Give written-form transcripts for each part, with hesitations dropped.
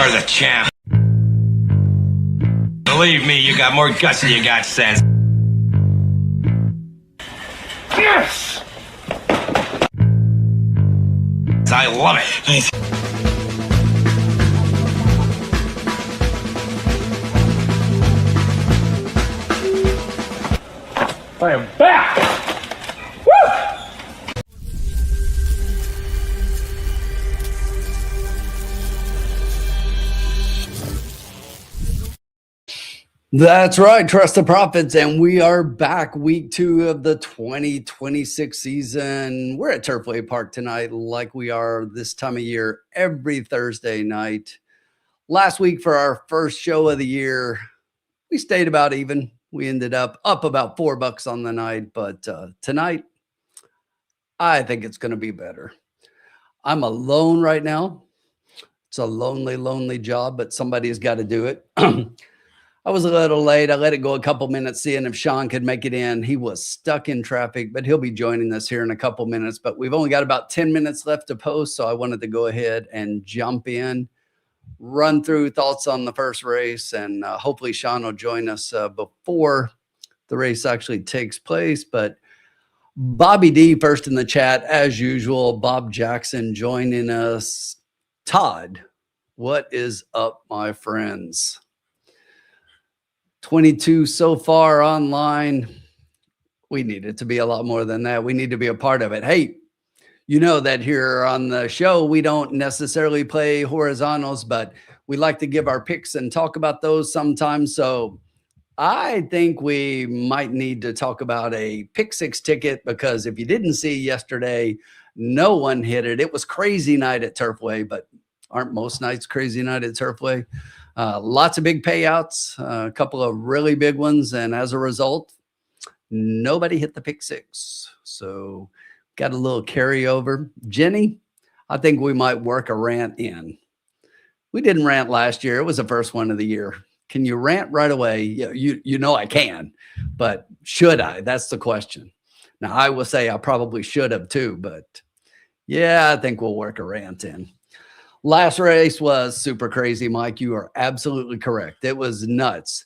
are the champ. Believe me, you got more guts than you got sense. Yes! I love it. I am back! Woo! That's right. Trust the Profits. And we are back week 2 of the 2026 season. We're at Turfway Park tonight, like we are this time of year every Thursday night. Last week for our first show of the year, we stayed about even. We ended up about $4 on the night, but tonight, I think it's going to be better. I'm alone right now. It's a lonely, lonely job, but somebody's got to do it. I was a little late. I let it go a couple minutes, seeing if Sean could make it in. He was stuck in traffic, but he'll be joining us here in a couple minutes. But we've only got about 10 minutes left to post, so I wanted to go ahead and jump in, run through thoughts on the first race, and hopefully Sean will join us before the race actually takes place. But Bobby D first in the chat, as usual. Bob Jackson joining us. Todd, what is up, my friends? 22 so far online. We need it to be a lot more than that. We need to be a part of it. Hey, you know that here on the show, we don't necessarily play horizontals, but we like to give our picks and talk about those sometimes. So I think we might need to talk about a pick 6 ticket, because if you didn't see yesterday, no one hit it. It was crazy night at Turfway, but aren't most nights crazy night at Turfway? Lots of big payouts, a couple of really big ones. And as a result, nobody hit the pick 6. So got a little carryover. Jenny, I think we might work a rant in. We didn't rant last year. It was the first one of the year. Can you rant right away? You know I can, but should I? That's the question. Now, I will say I probably should have too, but yeah, I think we'll work a rant in. Last race was super crazy, Mike. You are absolutely correct. It was nuts.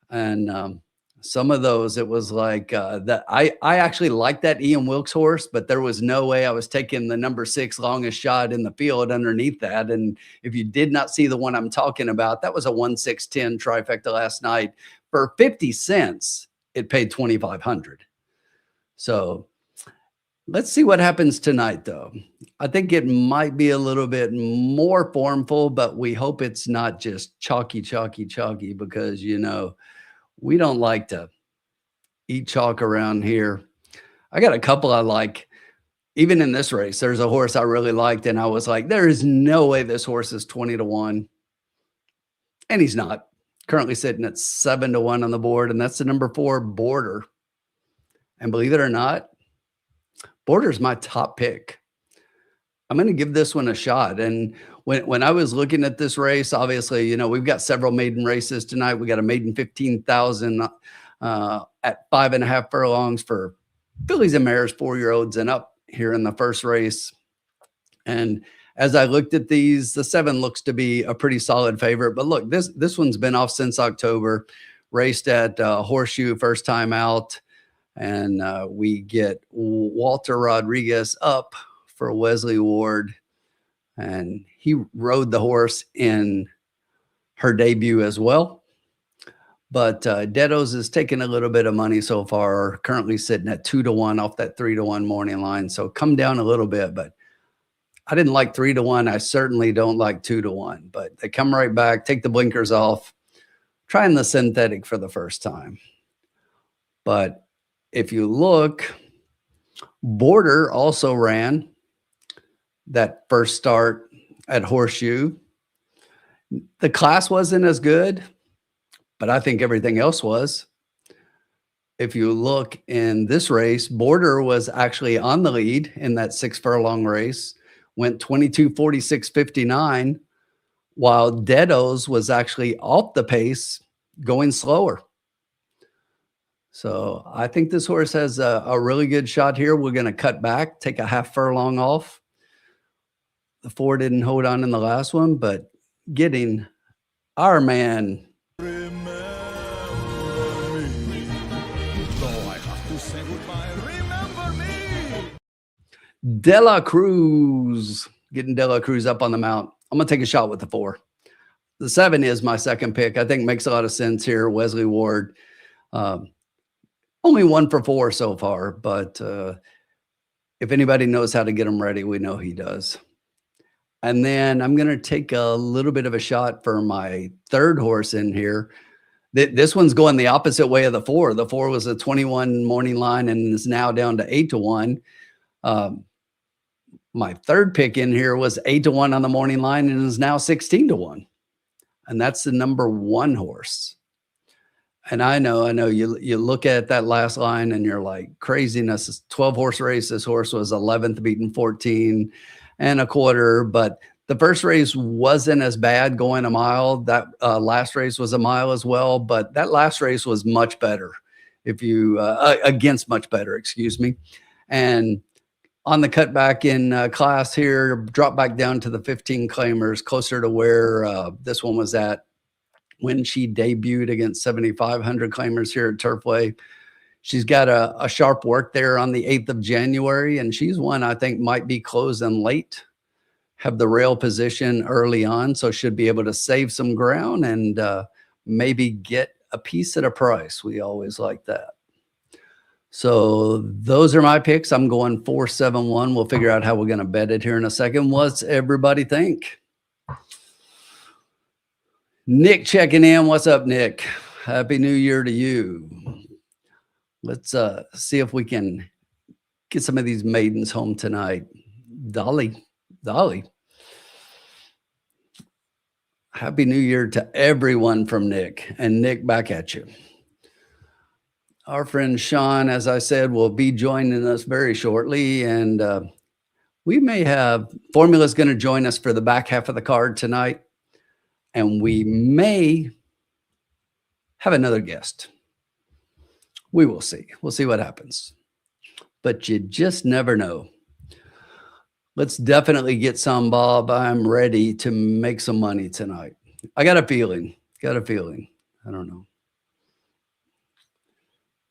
And some of those, it was like that. I actually liked that Ian Wilkes horse, but there was no way I was taking the number 6 longest shot in the field underneath that. And if you did not see the one I'm talking about, that was a 1-6-10 trifecta last night. For 50 cents, it paid 2,500. So let's see what happens tonight, though. I think it might be a little bit more formful, but we hope it's not just chalky, because, you know, we don't like to eat chalk around here. I got a couple I like. Even in this race, there's a horse I really liked, and I was like, there is no way this horse is 20-1. And he's not. Currently sitting at 7-1 on the board, and that's the number 4 Border. And believe it or not, Border's my top pick. I'm going to give this one a shot. And when I was looking at this race, obviously, you know, we've got several maiden races tonight. We got a maiden 15,000 at 5.5 furlongs for fillies and mares, 4-year-olds and up here in the first race. And as I looked at these, the 7 looks to be a pretty solid favorite. But look, this one's been off since October, raced at Horseshoe first time out. And we get Walter Rodriguez up for Wesley Ward. And he rode the horse in her debut as well. But Dedos is taking a little bit of money so far, currently sitting at 2-1 off that 3-1 morning line. So come down a little bit, but I didn't like 3-1. I certainly don't like 2-1, but they come right back, take the blinkers off, trying the synthetic for the first time. But if you look, Border also ran that first start at Horseshoe. The class wasn't as good, but I think everything else was. If you look in this race, Border was actually on the lead in that 6 furlong race, went 22:46:59, while Dedos was actually off the pace, going slower. So I think this horse has a really good shot here. We're going to cut back, take a half furlong off. The 4 didn't hold on in the last one, but getting our man. De La Cruz, getting De La Cruz up on the mount. I'm going to take a shot with the 4. The 7 is my second pick. I think makes a lot of sense here. Wesley Ward, only 1 for 4 so far, but if anybody knows how to get him ready, we know he does. And then I'm going to take a little bit of a shot for my 3rd horse in here. This one's going the opposite way of the 4. The 4 was a 21 morning line and is now down to 8-1. My 3rd pick in here was 8-1 on the morning line and is now 16-1. And that's the number 1 horse. And I know you look at that last line and you're like, craziness. 12 horse race. This horse was 11th, beaten 14 and a quarter. But the first race wasn't as bad going a mile. That last race was a mile as well. But that last race was much better against much better, excuse me. And on the cutback in class here, drop back down to the 15 claimers, closer to where this one was at when she debuted against 7,500 claimers here at Turfway. She's got a sharp work there on the 8th of January, and she's one I think might be closing late, have the rail position early on, so should be able to save some ground and maybe get a piece at a price. We always like that. So those are my picks. I'm going 4-7-1. We'll figure out how we're going to bet it here in a second. What's everybody think? Nick checking in. What's up, Nick? Happy New Year to you. Let's see if we can get some of these maidens home tonight. Dolly. Happy New Year to everyone from Nick. And Nick, back at you. Our friend Sean, as I said, will be joining us very shortly. And we may have Formula's going to join us for the back half of the card tonight. And we may have another guest. We will see. We'll see what happens. But you just never know. Let's definitely get some, Bob. I'm ready to make some money tonight. I got a feeling. I don't know.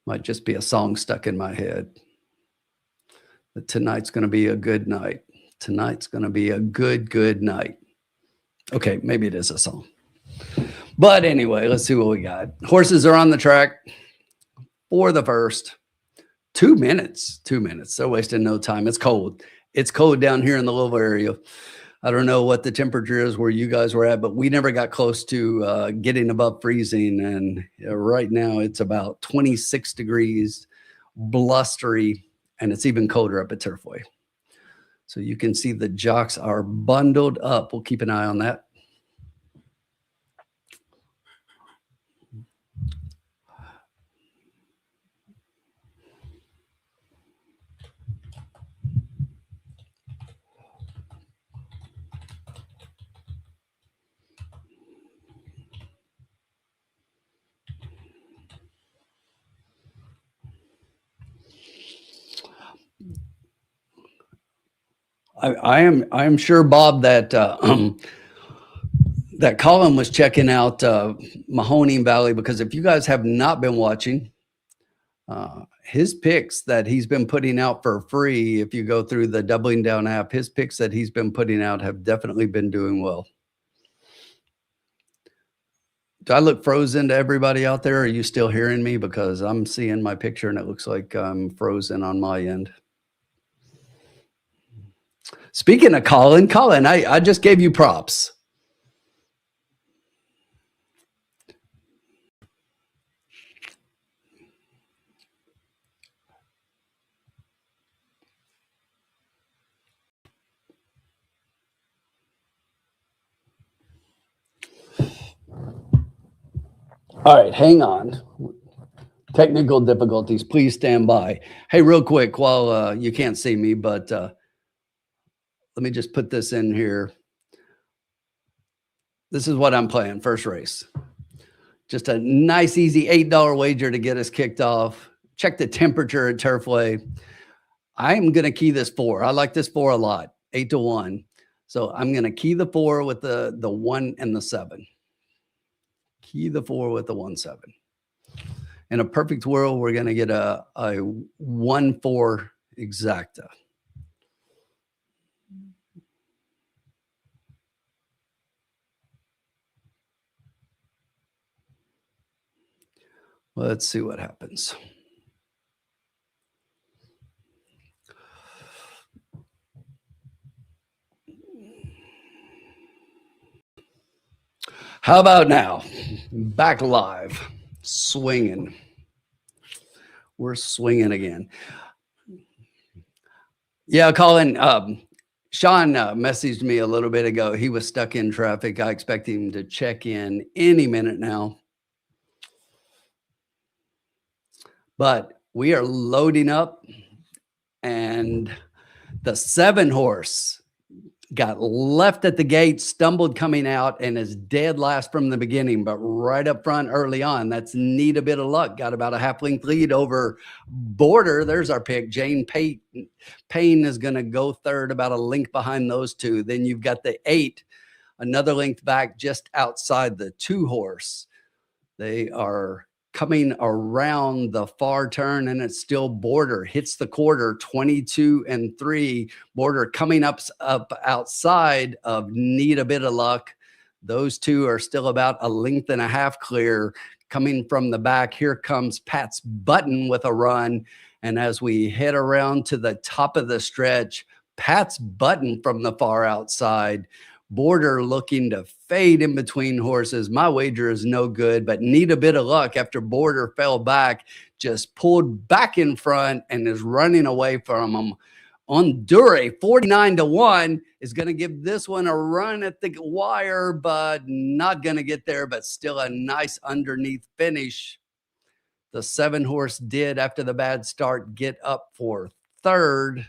Might just be a song stuck in my head. But tonight's going to be a good night. Tonight's going to be a good night. Okay, maybe it is a song. But anyway, let's see what we got. Horses are on the track for the first 2 minutes. 2 minutes. They're wasting no time. It's cold. It's cold down here in the Louisville area. I don't know what the temperature is where you guys were at, but we never got close to getting above freezing. And right now it's about 26 degrees, blustery, and it's even colder up at Turfway. So you can see the jocks are bundled up. We'll keep an eye on that. I am sure, Bob, that that Colin was checking out Mahoning Valley, because if you guys have not been watching his picks that he's been putting out for free, if you go through the Doubling Down app, his picks that he's been putting out have definitely been doing well. Do I look frozen to everybody out there? Are you still hearing me? Because I'm seeing my picture and it looks like I'm frozen on my end. Speaking of Colin, I just gave you props. All right, hang on. Technical difficulties. Please stand by. Hey, real quick, while you can't see me, but let me just put this in here. This is what I'm playing. First race. Just a nice, easy $8 wager to get us kicked off. Check the temperature at Turfway. I'm going to key this 4. I like this 4 a lot. 8-1. So I'm going to key the 4 with the 1 and the 7. Key the 4 with the 1-7. In a perfect world, we're going to get a 1-4 exacta. Let's see what happens. How about now? Back live, swinging. We're swinging again. Yeah, Colin, Sean messaged me a little bit ago. He was stuck in traffic. I expect him to check in any minute now. But we are loading up, and the 7 horse got left at the gate, stumbled coming out, and is dead last from the beginning, but right up front early on. That's Need a Bit of Luck. Got about a half-length lead over Border. There's our pick. Jane Payne is going to go third, about a length behind those two. Then you've got the 8, another length back just outside the 2 horse. They are coming around the far turn, and it's still Border. Hits the quarter, 22-3. Border coming up outside of Need a Bit of Luck. Those two are still about a length and a half clear. Coming from the back, here comes Pat's Button with a run. And as we head around to the top of the stretch, Pat's Button from the far outside. Border looking to fade in between horses. My wager is no good, but Need a Bit of Luck after Border fell back, just pulled back in front and is running away from him. On Dure, 49-1 is going to give this one a run at the wire, but not going to get there, but still a nice underneath finish. The 7 horse did, after the bad start, get up for third.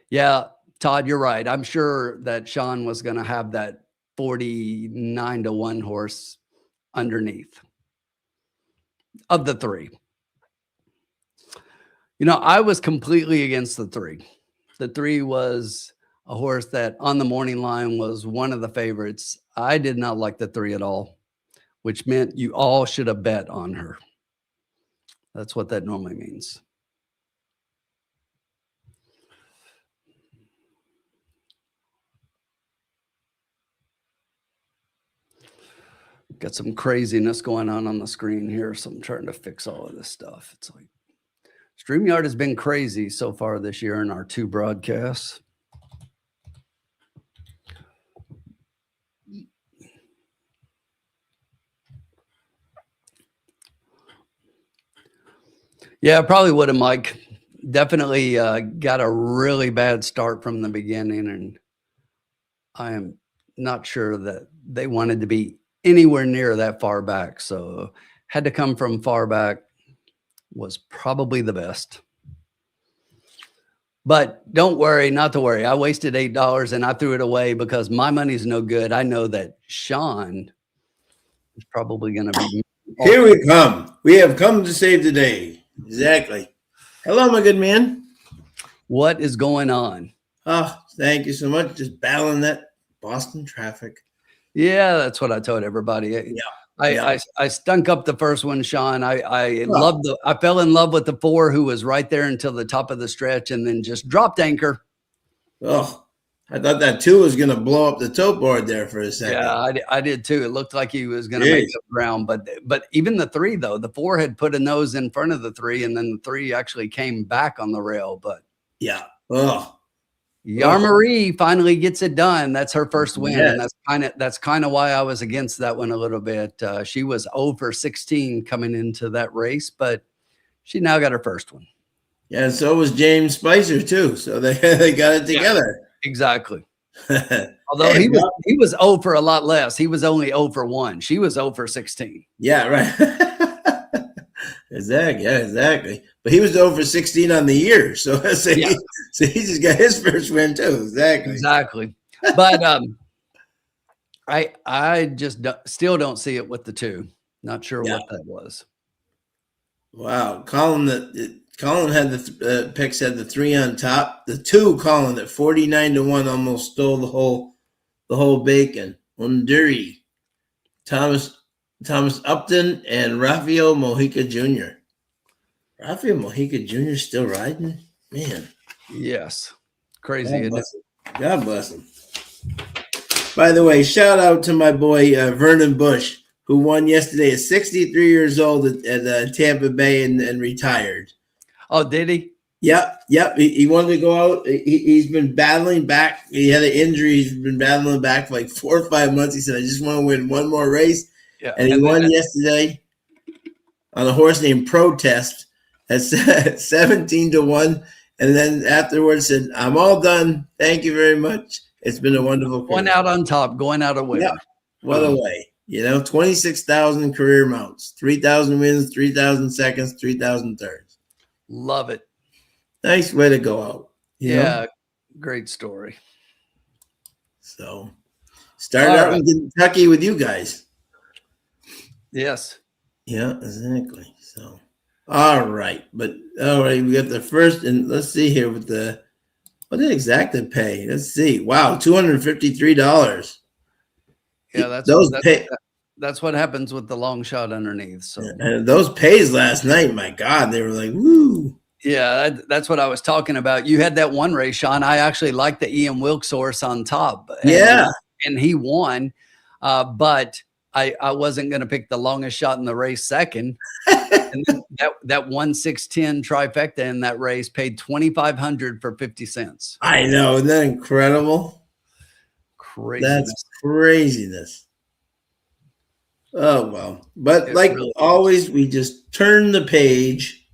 Yeah, Todd, you're right. I'm sure that Sean was going to have that 49-1 horse underneath of the 3. You know, I was completely against the 3. The 3 was a horse that on the morning line was one of the favorites. I did not like the 3 at all, which meant you all should have bet on her. That's what that normally means. Got some craziness going on the screen here, so I'm trying to fix all of this stuff. It's like StreamYard has been crazy so far this year in our 2 broadcasts. Yeah, probably would have, Mike. Definitely got a really bad start from the beginning, and I am not sure that they wanted to be anywhere near that far back. So had to come from far back was probably the best. But don't worry, not to worry. I wasted $8 and I threw it away because my money's no good. I know that Sean is probably going to be. Here we come. We have come to save the day. Exactly. Hello, my good man. What is going on? Oh, thank you so much. Just battling that Boston traffic. Yeah, that's what I told everybody. Yeah. I stunk up the first one, Sean. I fell in love with the 4 who was right there until the top of the stretch and then just dropped anchor. Oh, I thought that 2 was going to blow up the tote board there for a second. Yeah, I did too. It looked like he was going to make the ground, but even the 3 though, the 4 had put a nose in front of the 3, and then the 3 actually came back on the rail. But yeah, Yarmarie finally gets it done. That's her first win, and that's kind of why I was against that one a little bit. She was 0 for 16 coming into that race, but she now got her first one. Yeah, and so was James Spicer too. So they got it together. Yeah, exactly. Although he was 0 for a lot less. He was only 0 for 1. She was 0 for 16. Yeah, right. Exactly. But he was 0 for 16 on the year. So he just got his first win too. Exactly. But I just still don't see it with the 2. Not sure what that was. Wow. Colin Colin had the picks had the 3 on top. The 2 Colin at 49-1 almost stole the whole bacon. Unduri, Thomas Upton, and Rafael Mojica Jr. Rafael Mojica Jr. still riding? Man. Yes. Crazy. God bless him. By the way, shout out to my boy Vernon Bush, who won yesterday at 63 years old at Tampa Bay and retired. Oh, did he? Yep. He wanted to go out. He's been battling back. He had an injury. He's been battling back for like 4 or 5 months. He said, I just want to win one more race. Yeah. And he won yesterday on a horse named Protest at 17-1. And then afterwards said, I'm all done. Thank you very much. It's been a wonderful career. Going out on top, going out a winner. Yep. What a way. 26,000 career mounts, 3,000 wins, 3,000 seconds, 3,000 thirds. Love it. Nice way to go out. You know? Great story. So, started out in Kentucky with you guys. Yes. Yeah, exactly. So, all right. We got the first, and let's see here with what did Exacta pay? Let's see. Wow, $253. Yeah, that's what happens with the long shot underneath. So, and those pays last night, my God, they were like, woo. Yeah, that's what I was talking about. You had that one race, Sean. I actually liked the Ian Wilkes horse on top. And he won. But I wasn't going to pick the longest shot in the race second. And then that 1-6-10 trifecta in that race paid $2,500 for 50 cents. I know. Isn't that incredible? Craziness. That's craziness. Oh, well. But like really always, we just turn the page.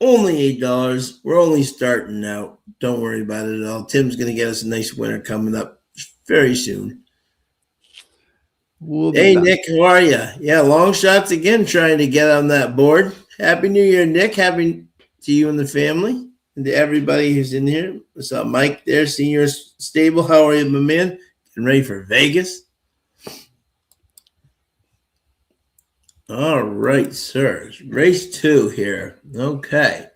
Only $8. We're only starting out. Don't worry about it at all. Tim's going to get us a nice winner coming up very soon. Hey, Nick, how are you? Yeah, long shots again, trying to get on that board. Happy New Year, Nick. Happy to you and the family and to everybody who's in here. What's up, Mike there, Senior Stable? How are you, my man? Getting ready for Vegas? All right, sir. Race 2 here. Okay.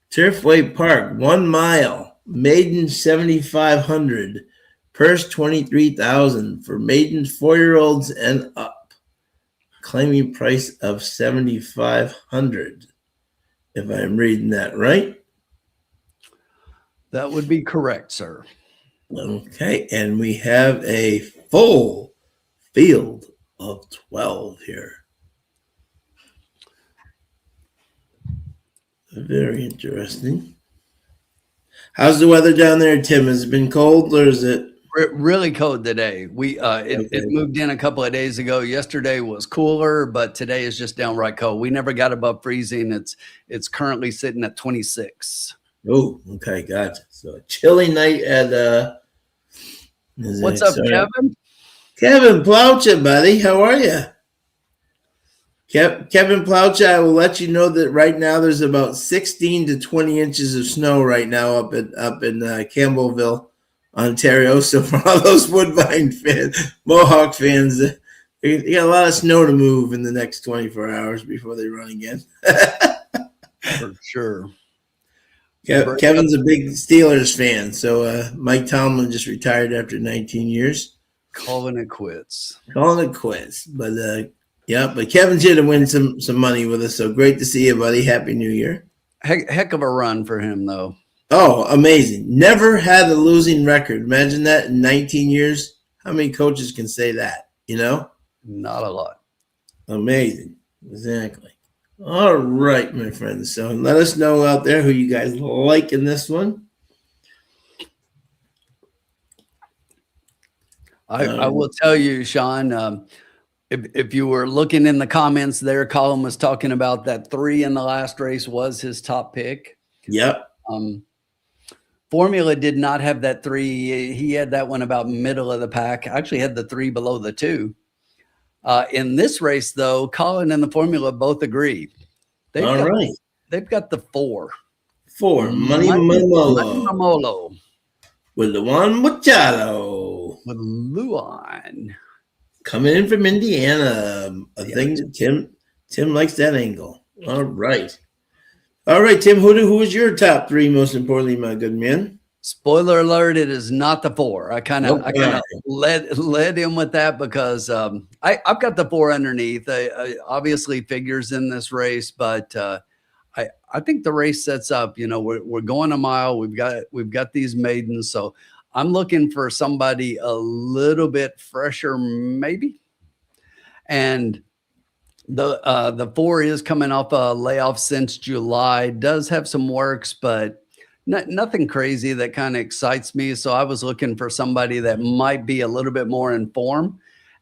Turfway Park, 1 mile. Maiden 7,500. Purse 23,000 for maidens 4-year-olds and up. Claiming price of 7,500. If I'm reading that right. That would be correct, sir. Okay, and we have a full field of 12 here. Very interesting. How's the weather down there, Tim? Has it been cold or is it? Really cold today. It moved in a couple of days ago. Yesterday was cooler, but today is just downright cold. We never got above freezing. It's currently sitting at 26. Oh, okay, gotcha. So a chilly night at What's up, Kevin? Kevin Plaucha, buddy. How are you? Kevin Plaucha, I will let you know that right now there's about 16 to 20 inches of snow right now up in Campbellville, Ontario. So for all those Woodbine fans, Mohawk fans, they got a lot of snow to move in the next 24 hours before they run again. For sure. Kevin's a big Steelers fan. So Mike Tomlin just retired after 19 years. Calling it quits. But yeah, but Kevin's here to win some money with us. So great to see you, buddy. Happy New Year. Heck of a run for him, though. Oh, amazing. Never had a losing record. Imagine that in 19 years. How many coaches can say that, Not a lot. Amazing. Exactly. All right, my friends. So let us know out there who you guys like in this one. I will tell you, Sean, if you were looking in the comments there, Colin was talking about that 3 in the last race was his top pick. Yep. Formula did not have that 3. He had that one about middle of the pack. Actually had the 3 below the 2. In this race, though, Colin and the Formula both agree. They've got the 4. 4. Money Mamolo. With the one Machado. With Luan. Coming in from Indiana. I think Tim likes that angle. All right. All right, Tim. Who was your top three? Most importantly, my good man. Spoiler alert, it is not the 4. I kind of Okay. led him with that because I've got the 4 underneath. Obviously figures in this race, but I think the race sets up. You know, we're going a mile. We've got these maidens, so I'm looking for somebody a little bit fresher, maybe. And the 4 is coming off a layoff since July. Does have some works, but nothing crazy that kind of excites me. So I was looking for somebody that might be a little bit more in form,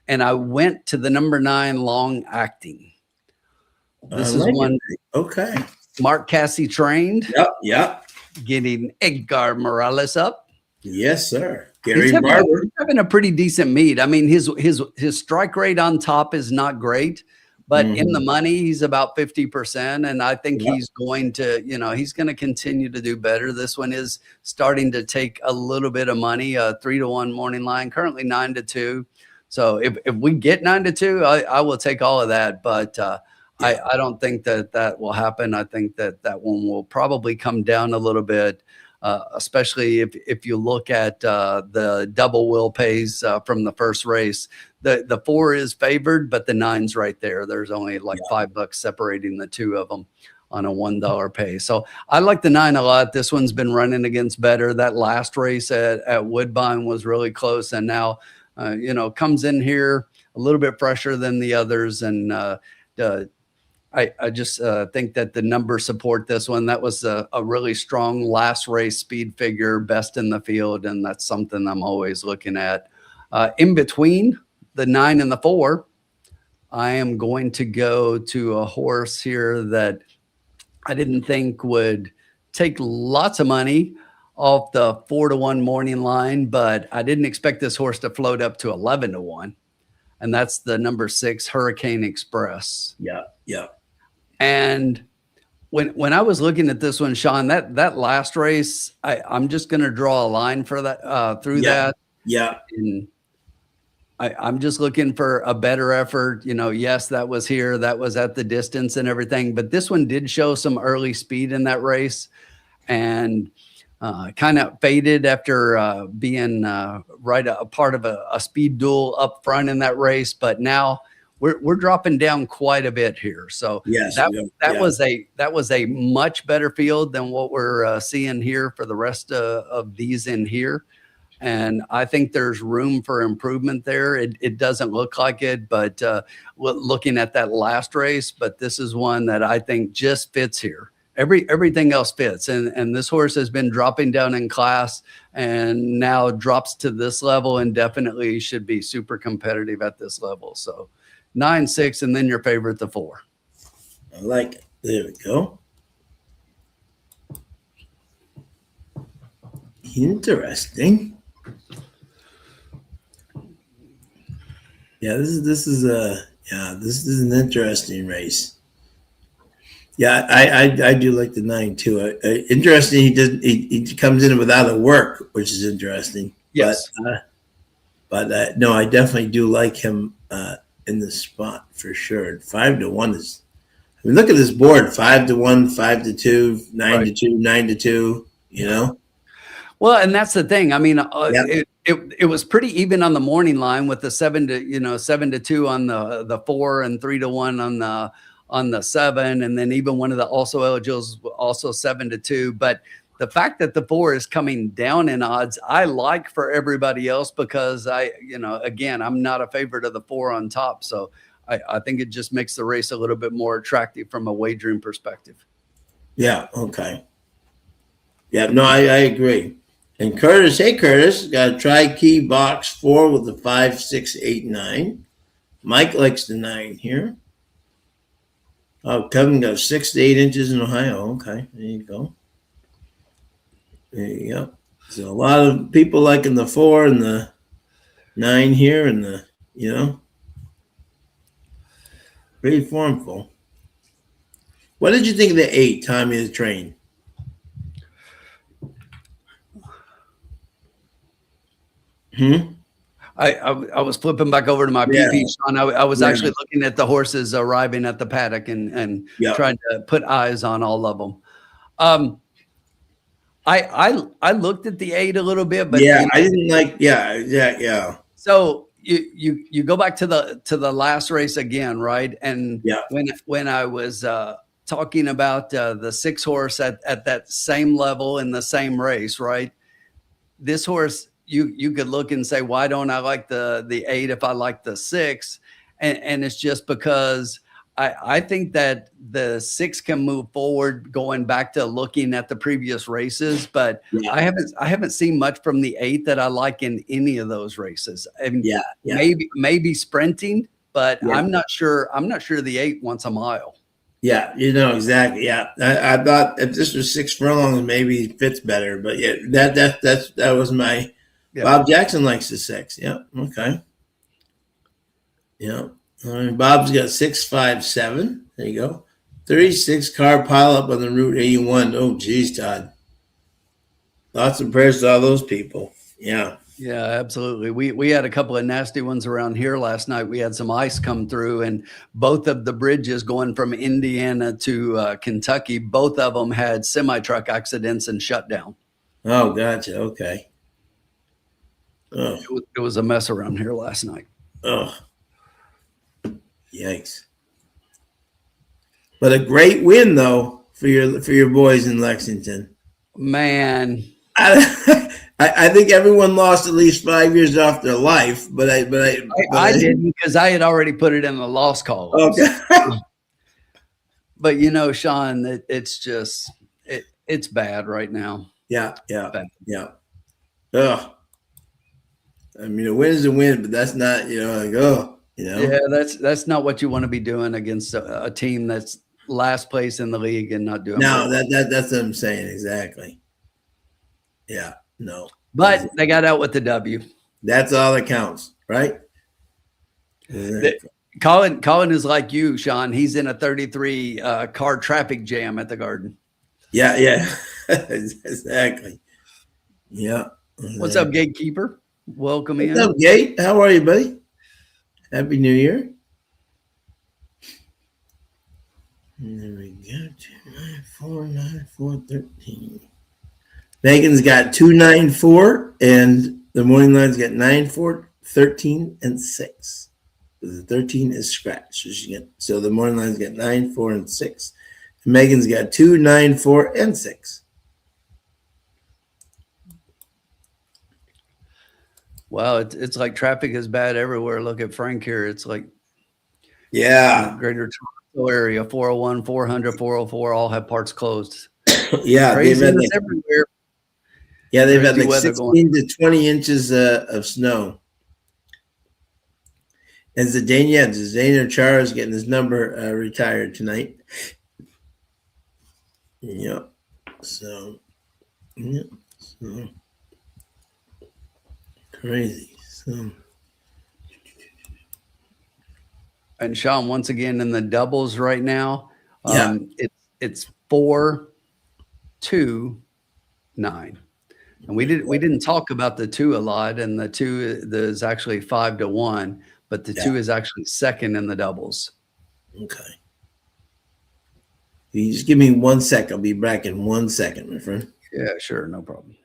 and I went to the number 9 long acting. This is one. Okay. Mark Cassie trained. Yep. Getting Edgar Morales up. Yes, sir. Gary Barber. He's having a pretty decent meet. I mean, his strike rate on top is not great, but in the money, he's about 50%. And I think he's going to, he's going to continue to do better. This one is starting to take a little bit of money, 3-1 morning line, currently 9-2. So if we get 9-2, I will take all of that. But I don't think that will happen. I think that one will probably come down a little bit, especially if you look at the double will pays from the first race. The 4 is favored, but the 9's right there. There's only like $5 separating the two of them on a $1 pay. So I like the 9 a lot. This one's been running against better. That last race at Woodbine was really close, and now comes in here a little bit fresher than the others, and I just think that the numbers support this one. That was a really strong last race speed figure, best in the field, and that's something I'm always looking at. In between the 9 and the 4, I am going to go to a horse here that I didn't think would take lots of money off the 4-1 morning line, but I didn't expect this horse to float up to 11-1. And that's the number 6 Hurricane Express. Yeah. And when I was looking at this one, Sean, that last race, I'm just going to draw a line for that through that. Yeah. And I'm just looking for a better effort. Yes, that was here. That was at the distance and everything. But this one did show some early speed in that race, and kind of faded after being right a part of a speed duel up front in that race. But now we're dropping down quite a bit here. So that was a much better field than what we're seeing here for the rest of these in here. And I think there's room for improvement there. It doesn't look like it, but looking at that last race, but this is one that I think just fits here. Everything else fits. And this horse has been dropping down in class and now drops to this level and definitely should be super competitive at this level. So 9, 6, and then your favorite, the 4. I like it. There we go. Interesting. Yeah, this is an interesting race. Yeah, I do like the 9 too. Interesting. He comes in without a work, which is interesting. Yes, but no, I definitely do like him in this spot for sure. 5-1 is. I mean, look at this board: 5-1, 5-2, 9-2, 9-2. Well, and that's the thing. I mean, it was pretty even on the morning line with the 7-2 on the 4 and 3-1 on the 7, and then even one of the also eligibles also 7-2. But the fact that the 4 is coming down in odds, I like for everybody else because again, I'm not a favorite of the 4 on top. So I think it just makes the race a little bit more attractive from a wagering perspective. Yeah. Okay. Yeah. No, I agree. And Curtis, hey Curtis, got a tri-key box 4 with the 5, 6, 8, 9. Mike likes the 9 here. Oh, Kevin got 6 to 8 inches in Ohio. Okay, there you go. There you go. So a lot of people liking the 4 and the 9 here, and pretty formful. What did you think of the 8, Tommy the Train? I was flipping back over to my PP, Sean. I was actually looking at the horses arriving at the paddock and trying to put eyes on all of them. I looked at the 8 a little bit, but Yeah, I didn't like. Yeah. so you go back to the last race again, right? And Yeah. when I was talking about the 6 horse at that same level in the same race, right? This horse, you could look and say, why don't I like the 8 if I like the 6? And it's just because I think that the 6 can move forward going back to looking at the previous races, but Yeah. I haven't seen much from the 8 that I like in any of those races. And Yeah. maybe sprinting, but Yeah. I'm not sure the 8 wants a mile. Yeah, exactly. Yeah, I thought if this was 6 furlongs, maybe it fits better. But yeah, that was my. Yeah. Bob Jackson likes the 6. Yeah. Okay. Yeah. Bob's got 657. There you go. 36 car pileup on the Route 81. Oh, geez, Todd. Lots of prayers to all those people. Yeah. Yeah, absolutely. We had a couple of nasty ones around here last night. We had some ice come through, and both of the bridges going from Indiana to Kentucky, both of them had semi-truck accidents and shut down. Oh, gotcha. Okay. Oh, It was a mess around here last night. oh, yikes! But a great win though for your boys in Lexington. Man, I think everyone lost at least 5 years off their life, but I didn't, because I had already put it in the loss column. Okay. But Sean, it's just it's bad right now. Yeah. Bad. Yeah. Ugh. I mean, a win is a win, but that's not, Yeah, that's not what you want to be doing against a team that's last place in the league and not doing. No, that's what I'm saying exactly. Yeah, no. But they got out with the W. That's all that counts, right? Exactly. Colin is like you, Sean. He's in a 33 car traffic jam at the Garden. Yeah, exactly. Yeah. What's up, Gatekeeper? Welcome in. What's up, Gate? How are you, buddy? Happy New Year. There we go. 2949413. Megan's got 294, and the morning line's got 94, 13, and 6. The 13 is scratch. So the morning line's got 9, 4, and 6. And Megan's got 2, 9, 4, and 6. Wow, it's like traffic is bad everywhere. Look at Frank here. It's like Greater Toronto area, 401, 400, 404 all have parts closed. Yeah, they've had everywhere. Yeah, they've had like 16 to 20 inches of snow. And Zdeno Chara is getting his number retired tonight. Yep. So crazy. So. And Sean, once again in the doubles right now, it's 4-2-9. And we didn't talk about the 2 a lot, and the 2 is actually 5-1, but the 2 is actually second in the doubles. Okay. You just give me 1 sec. I'll be back in 1 second, my friend. Yeah, sure, no problem.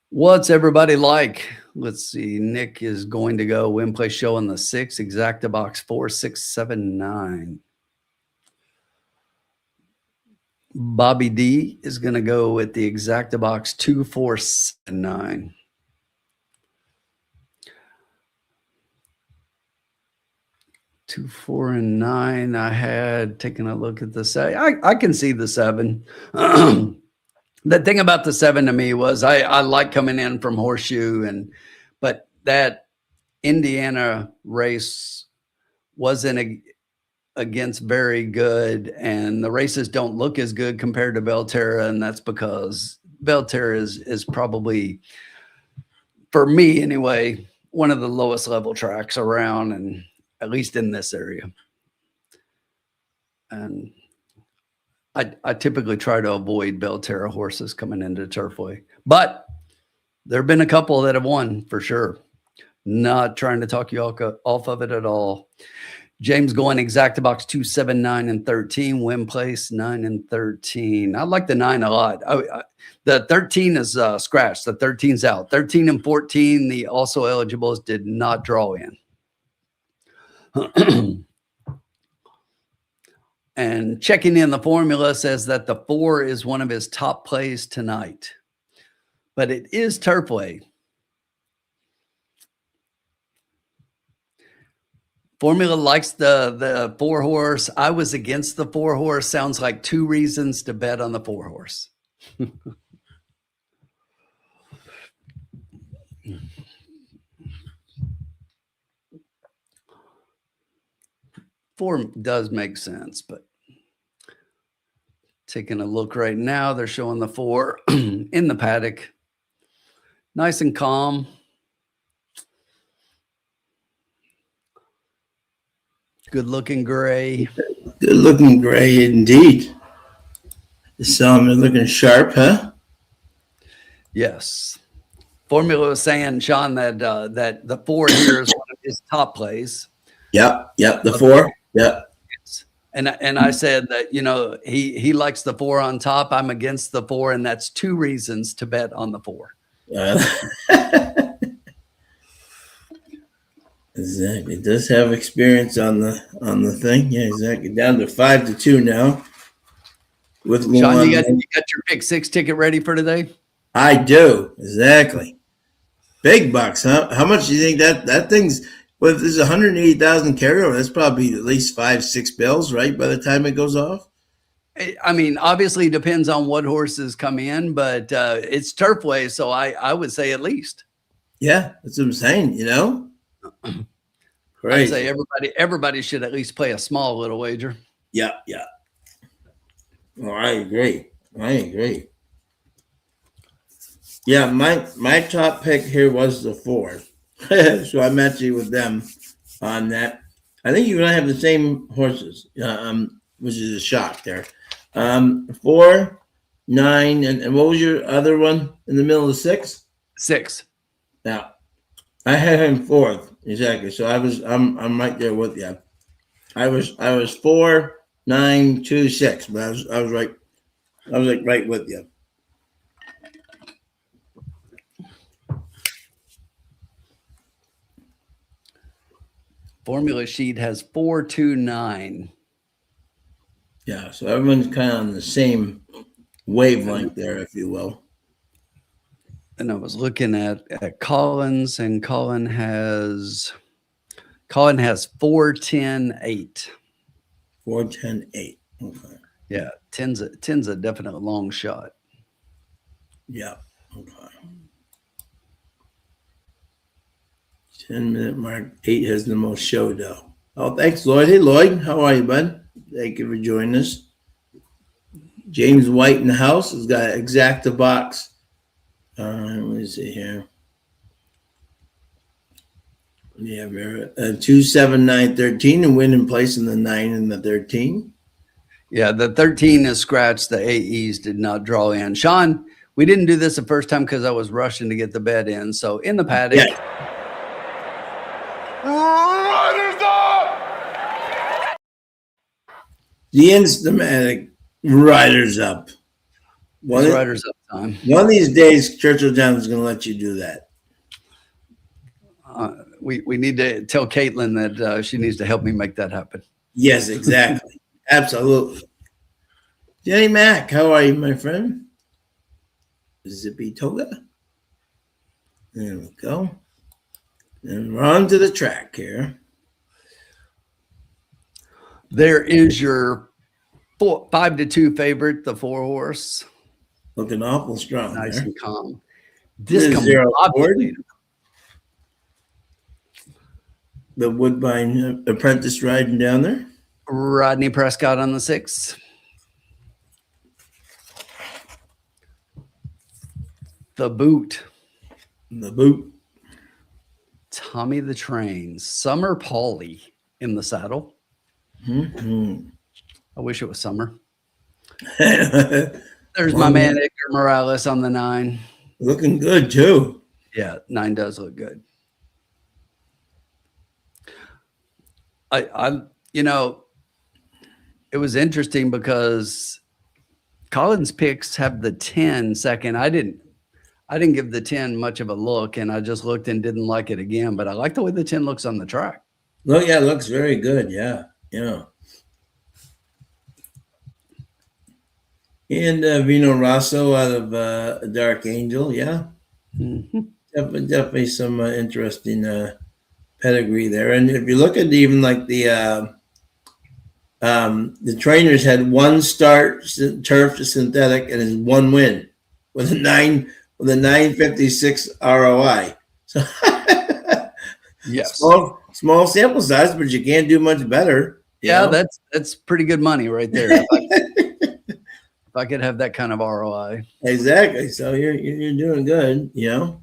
What's everybody like? Let's see. Nick is going to go win play show on the 6, exacta box 4679. Bobby D is going to go with the exacta box 2479. Two, 4, and 9. I had taken a look at the 7. I can see the 7. The thing about the 7 to me was I like coming in from Horseshoe, but that Indiana race wasn't against very good, and the races don't look as good compared to Belterra, and that's because Belterra is probably, for me anyway, one of the lowest level tracks around, and at least in this area. And I typically try to avoid Belterra horses coming into Turfway, but there have been a couple that have won for sure. Not trying to talk you off of it at all. James going exact to box 2, 7, 9, and 13. Win place 9 and 13. I like the 9 a lot. The 13 is scratched. The 13's out. 13 and 14, the also eligibles did not draw in. And checking in the formula says that the 4 is one of his top plays tonight. But it is Turfway. Formula likes the 4 horse. I was against the 4 horse. Sounds like 2 reasons to bet on the 4 horse. Form does make sense, but taking a look right now, they're showing the 4 in the paddock. Nice and calm. Good looking gray. Good looking gray indeed. So I'm looking sharp, huh? Yes. Formula was saying, Sean, that that the 4 here is one of his top plays. Yep. The 4. Yep. And I said that, you know, he likes the 4 on top. I'm against the 4, and that's 2 reasons to bet on the 4. Exactly. Does have experience on the thing. Yeah, exactly. Down to 5-2 now. With Sean, you got your pick 6 ticket ready for today? I do. Exactly. Big bucks, huh? How much do you think that thing's? Well, if there's 180,000 carryover, that's probably at least 5-6 bills, right? By the time it goes off. I mean, obviously it depends on what horses come in, but it's Turfway, so I would say at least. Yeah, that's what I'm saying. You know, I'd say everybody should at least play a small little wager. Yeah. Oh, I agree. Yeah, my top pick here was the 4. So I'm actually with them on that. I think you're gonna have the same horses, which is a shock there. 4, 9, and what was your other one in the middle of 6? 6. Now, I had him 4th exactly. So I'm right there with you. I was 4, 9, 2, 6, but I was right. I was like right with you. Formula sheet has 4, 2, 9. Yeah, so everyone's kind of on the same wavelength there, if you will. And I was looking at Collins, and Colin has 4, 10, 8. 4, 10, 8. Okay. Yeah, 10's a definite long shot. Yeah. Okay. 10-minute mark. 8 has the most show though. Oh, thanks, Lloyd. Hey, Lloyd. How are you, bud? Thank you for joining us. James White in the house has got exacta box. Let me see here. Yeah, 2, 7, 9, 13, and win in place in the 9 and the 13. Yeah, the 13 is scratched. The AEs did not draw in. Sean, we didn't do this the first time because I was rushing to get the bet in. So in the paddock. Yeah. Riders up! The Instamatic Riders Up. Riders up time. One of these days, Churchill John is going to let you do that. We need to tell Caitlin that she needs to help me make that happen. Yes, exactly. Absolutely. Jenny Mack, how are you, my friend? Zippy Toga. There we go. And we're on to the track here. There is your 5-2 favorite, the 4 horse. Looking awful strong. Nice there. and calm. Discombobulated. The Woodbine apprentice riding down there. Rodney Prescott on the 6th. The boot. The boot. Tommy the Train. Summer Pauly in the saddle. Mm-hmm. I wish it was summer. There's my man Edgar Morales on the 9. Looking good too. Yeah, 9 does look good. You know, it was interesting because Colin's picks have the 10 second. I didn't give the 10 much of a look, and I just looked and didn't like it again. But I like the way the 10 looks on the track. Look, yeah, it looks very good. Yeah, yeah. And Vino Rosso out of Dark Angel. Yeah, definitely some interesting pedigree there. And if you look at even like the trainers had one start turf to synthetic and is one win with a 956 ROI. So yes, small sample size, but you can't do much better. Yeah, that's pretty good money right there. If I could have that kind of ROI. Exactly. So you're doing good, you know.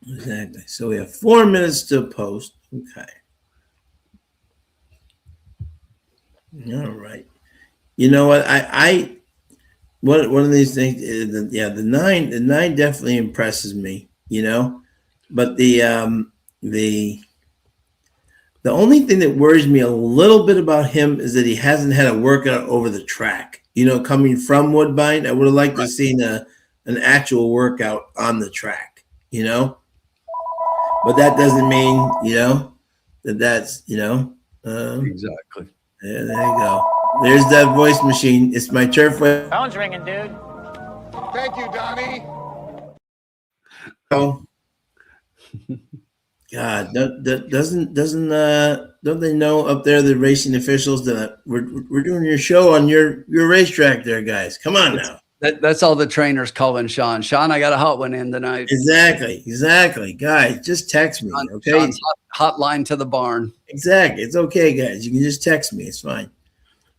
Exactly. So we have 4 minutes to post. Okay. All right. You know what? One of these things is the nine definitely impresses me, you know. But the only thing that worries me a little bit about him is that he hasn't had a workout over the track. You know, coming from Woodbine, I would have liked to have seen an actual workout on the track, you know. But that doesn't mean, you know, that's, you know. Exactly. There you go. There's that voice machine. It's my Turfway. Phone's ringing, dude. Thank you, Donnie. Oh. God, don't they know up there, the racing officials, that we're doing your show on your racetrack there, guys? Come on now. That's all the trainers calling Sean. Sean, I got a hot one in tonight. Exactly. Guys, just text me, okay? Sean's hotline to the barn. Exactly. It's okay, guys. You can just text me. It's fine.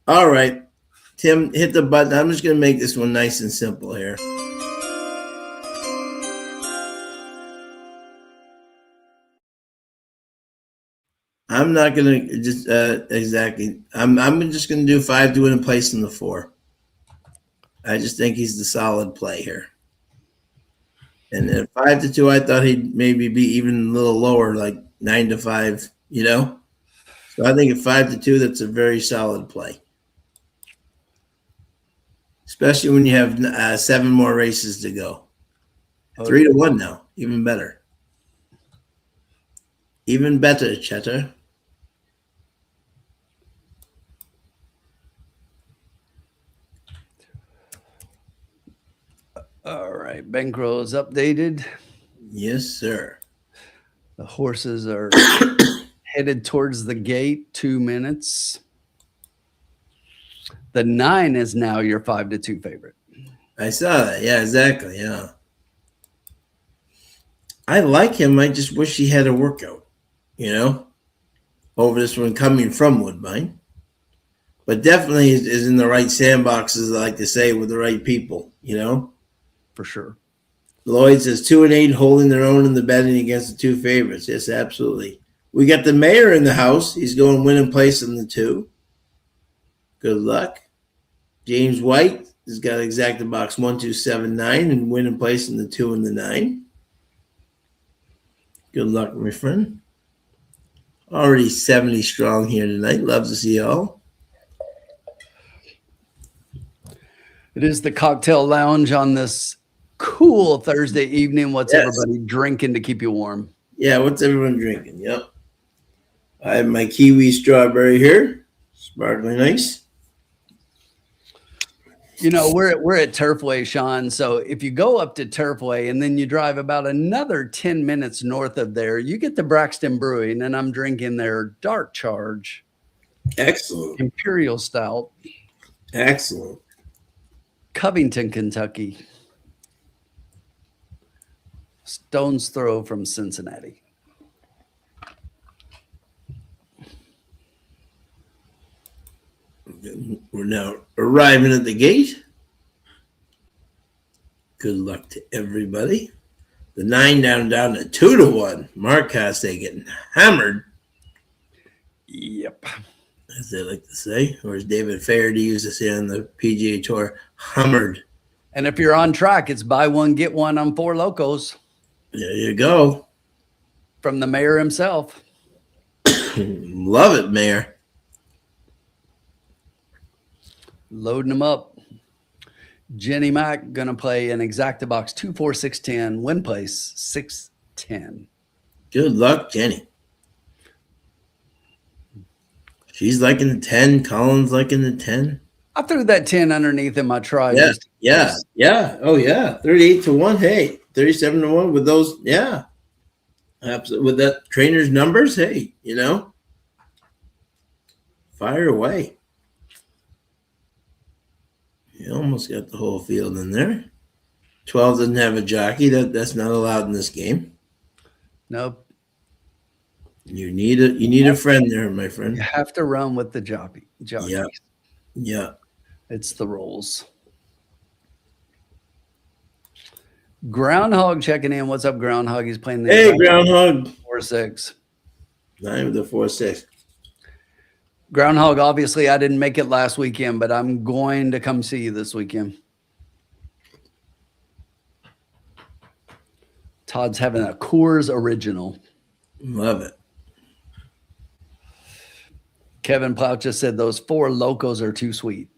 All right. Tim, hit the button. I'm just going to make this one nice and simple here. I'm not going to just exactly. I'm just going to do 5 to win in place in the 4. I just think he's the solid play here. And at 5 to 2, I thought he'd maybe be even a little lower, like 9 to 5, you know? So I think at 5 to 2, that's a very solid play. Especially when you have 7 more races to go. 3 to 1 now, even better. Even better, Cheddar. All right, bankroll is updated. Yes, sir. The horses are headed towards the gate. 2 minutes. The 9 is now your 5 to 2 favorite. I saw that. Yeah, exactly. Yeah. I like him. I just wish he had a workout, you know, over this one coming from Woodbine. But definitely is in the right sandboxes, I like to say, with the right people, you know. For sure. Lloyd says 2 and 8 holding their own in the betting against the 2 favorites. Yes, absolutely. We got the mayor in the house. He's going winning place in the 2. Good luck. James White has got exacta box 1279 and winning place in the 2 and the 9. Good luck, my friend. Already 70 strong here tonight. Love to see y'all. It is the cocktail lounge on this cool Thursday evening. What's everybody drinking to keep you warm? Yeah, what's everyone drinking? Yep. I have my kiwi strawberry here. Sparkling nice. You know, we're at Turfway, Sean. So if you go up to Turfway and then you drive about another 10 minutes north of there, you get to Braxton Brewing, and I'm drinking their Dark Charge. Excellent. Imperial Stout. Excellent. Covington, Kentucky. Stone's throw from Cincinnati. We're now arriving at the gate. Good luck to everybody. The 9 down to 2 to 1. Mark Caste getting hammered. Yep. As they like to say. Or as David Fairdy used to say on the PGA Tour, hammered. And if you're on track, it's buy one, get one on 4 Locos. There you go. From the mayor himself. Love it, Mayor. Loading them up. Jenny Mack going to play an exacta box 2, 4, 6, 10. Win place 6, 10. Good luck, Jenny. She's liking the 10. Colin's liking the 10. I threw that 10 underneath in my try. Yeah. Oh, yeah. 38 to 1. Hey, 37 to 1 with those. Yeah. Absolutely. With that trainer's numbers. Hey, fire away. You almost got the whole field in there. 12 doesn't have a jockey. That's not allowed in this game. Nope. You need a friend there, my friend. You have to run with the jockey. Yeah. It's the rules. Groundhog checking in. What's up, Groundhog? He's playing the Hey, Groundhog. 4-6. 9 with the 4-6. Groundhog, obviously, I didn't make it last weekend, but I'm going to come see you this weekend. Todd's having a Coors Original. Love it. Kevin Plout just said those 4 locos are too sweet.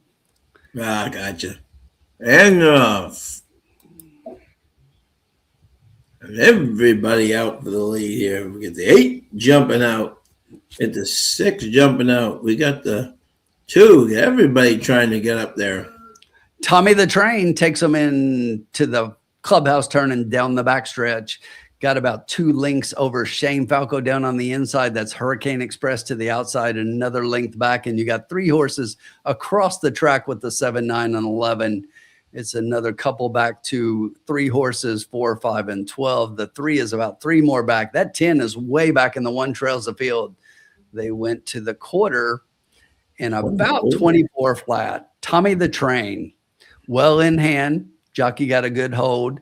Ah, gotcha. And everybody out for the lead here. We get the 8 jumping out. Get the 6 jumping out. We got the 2. Everybody trying to get up there. Tommy the Train takes them into the clubhouse turning down the backstretch. Got about 2 lengths over Shane Falco down on the inside. That's Hurricane Express to the outside, another length back. And you got 3 horses across the track with the 7, 9, and 11. It's another couple back to 3 horses, 4, 5, and 12. The 3 is about 3 more back. That 10 is way back in the 1 trails the field. They went to the quarter in about 24 flat. Tommy the Train, well in hand. Jockey got a good hold.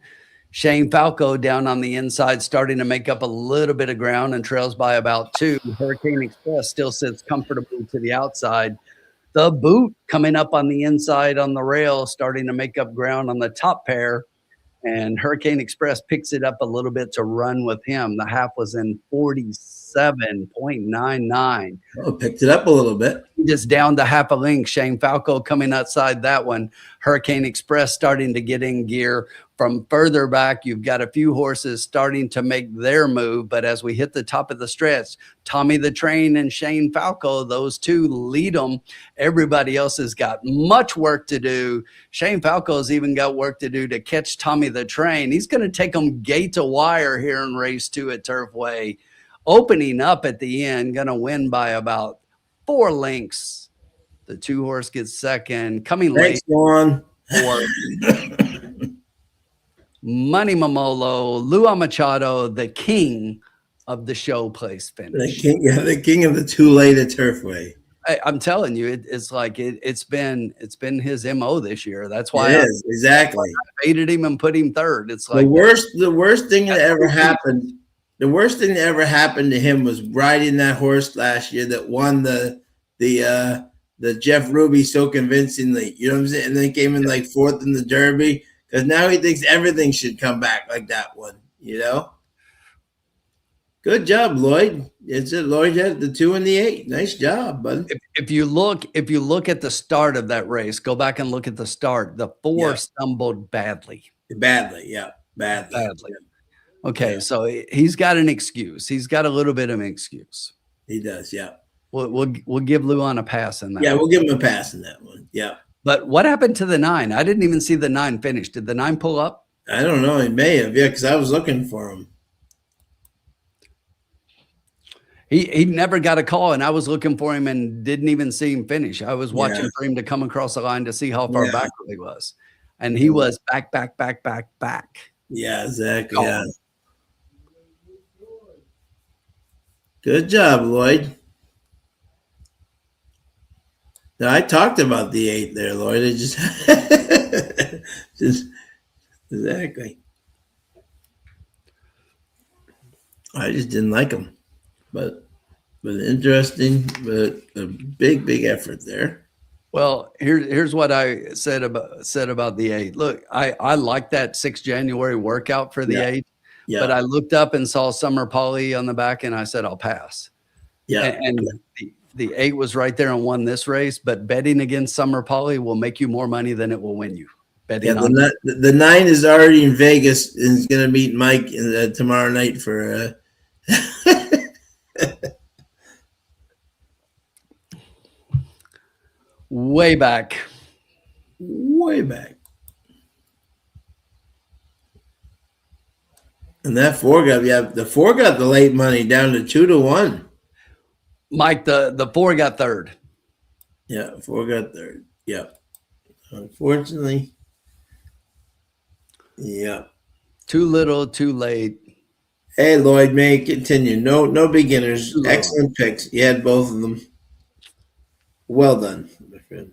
Shane Falco down on the inside, starting to make up a little bit of ground and trails by about 2. Hurricane Express still sits comfortably to the outside. The Boot coming up on the inside on the rail, starting to make up ground on the top pair. And Hurricane Express picks it up a little bit to run with him. The half was in 47.99. Oh, picked it up a little bit. Just down to half a length. Shane Falco coming outside that one. Hurricane Express starting to get in gear. From further back, you've got a few horses starting to make their move. But as we hit the top of the stretch, Tommy the Train and Shane Falco, those 2 lead them. Everybody else has got much work to do. Shane Falco's even got work to do to catch Tommy the Train. He's going to take them gate to wire here in race 2 at Turfway. Opening up at the end, going to win by about 4 lengths. The 2 horse gets second. Coming Thanks, late. Juan. 4. Money Mamolo, Lua Machado, the king of the show place finish. The king of the too late at Turfway. I'm telling you, it's like it's been his MO this year. That's why I hated him and put him third. It's like the worst thing that ever happened. The worst thing that ever happened to him was riding that horse last year that won the Jeff Ruby so convincingly. You know what I'm saying? And then came in like 4th in the Derby. Because now he thinks everything should come back like that one, Good job, Lloyd. Lloyd had the 2 and the 8. Nice job, bud. If you look at the start of that race, go back and look at the start. The 4 stumbled badly. Badly. Okay, so he's got an excuse. He's got a little bit of an excuse. He does, yeah. We'll give Luan a pass in that. Yeah, we'll give him a pass in that one. Yeah. But what happened to the 9? I didn't even see the 9 finish. Did the 9 pull up? I don't know. He may have, because I was looking for him. He never got a call, and I was looking for him and didn't even see him finish. I was watching for him to come across the line to see how far back he was. And he was back. Yeah, exactly. Yeah. Good job, Lloyd. Now, I talked about the 8 there, Lloyd. It just exactly. I just didn't like him, but interesting, but a big effort there. Well, here's what I said about the 8. Look, I like that 6 January workout for the 8, but I looked up and saw Summer Polly on the back, and I said I'll pass. Yeah. And the 8 was right there and won this race, but betting against Summer Polly will make you more money than it will win you. Betting Yeah, on the 9 is already in Vegas and is going to meet Mike tomorrow night for. way back. Way back. And that 4 got the 4 got the late money down to 2-1. Mike, the 4 got third. Yeah, 4 got third. Yeah. Unfortunately. Yeah. Too little, too late. Hey, Lloyd, may continue. No beginners. Excellent picks. You had both of them. Well done, my friend.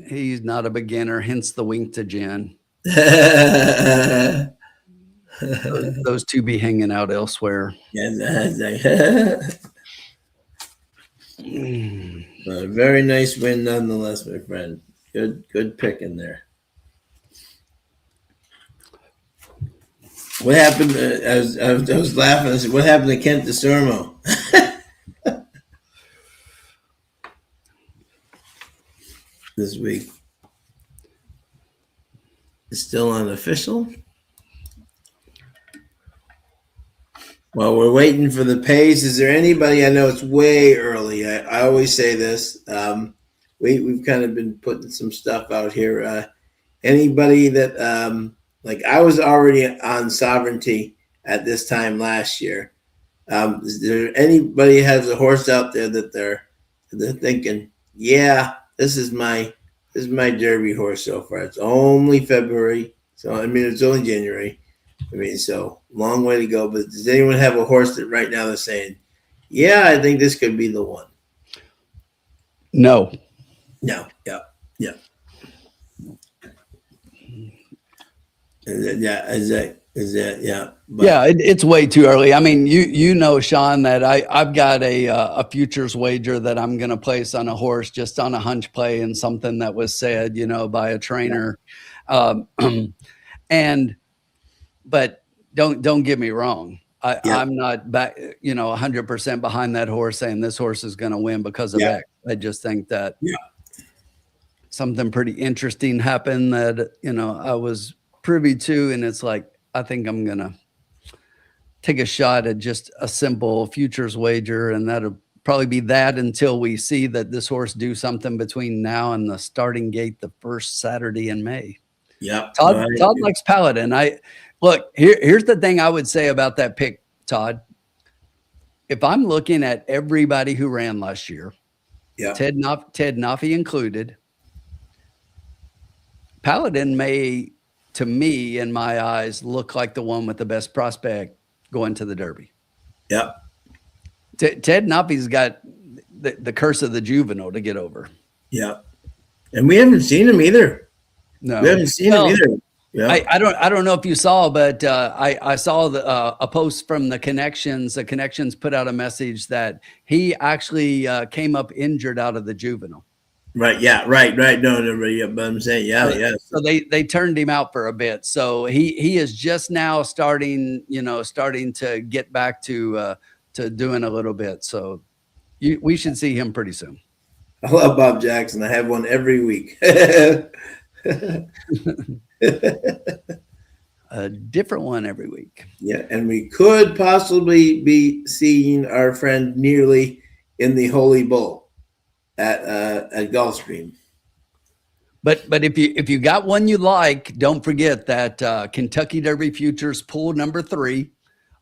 He's not a beginner, hence the wink to Jen. Those two be hanging out elsewhere. A very nice win nonetheless, my friend. Good pick in there. What happened? I was laughing. I said, "What happened to Kent DeSormo?" This week. It's still unofficial. While we're waiting for the pays, is there anybody? I know it's way early. I always say this. We've kind of been putting some stuff out here. Anybody that like I was already on Sovereignty at this time last year. Is there anybody has a horse out there that they're thinking, yeah, this is my Derby horse so far. It's only February, so I mean it's only January. I mean, so long way to go. But does anyone have a horse that right now they're saying, yeah, I think this could be the one? No. Yeah. Is that yeah? But, yeah, it's way too early. I mean, you know, Sean, that I've got a futures wager that I'm going to place on a horse just on a hunch play and something that was said, you know, by a trainer. But don't get me wrong. I'm not back, you know, 100% behind that horse saying this horse is going to win because of X. I just think that something pretty interesting happened that, you know, I was privy to, and it's like, I think I'm going to take a shot at just a simple futures wager, and that'll probably be that until we see that this horse do something between now and the starting gate the first Saturday in May. Yeah. Todd likes Paladin. Look, here's the thing I would say about that pick, Todd. If I'm looking at everybody who ran last year, Ted Naffy included, Paladin may, to me, in my eyes, look like the one with the best prospect going to the Derby. Yep. Ted Naffy's got the curse of the juvenile to get over. Yeah. And we haven't seen him either. No. We haven't seen him either. Yeah. I don't know if you saw, but I saw a post from the Connections. The Connections put out a message that he actually came up injured out of the juvenile. Right. Yeah. Right. No. Yeah, but I'm saying, yeah. So they turned him out for a bit. So he is just now starting to get back to doing a little bit. So we should see him pretty soon. I love Bob Jackson. I have one every week. A different one every week. Yeah, and we could possibly be seeing our friend Nearly in the Holy Bull at Gulfstream. But if you got one you like, don't forget that Kentucky Derby Futures pool number 3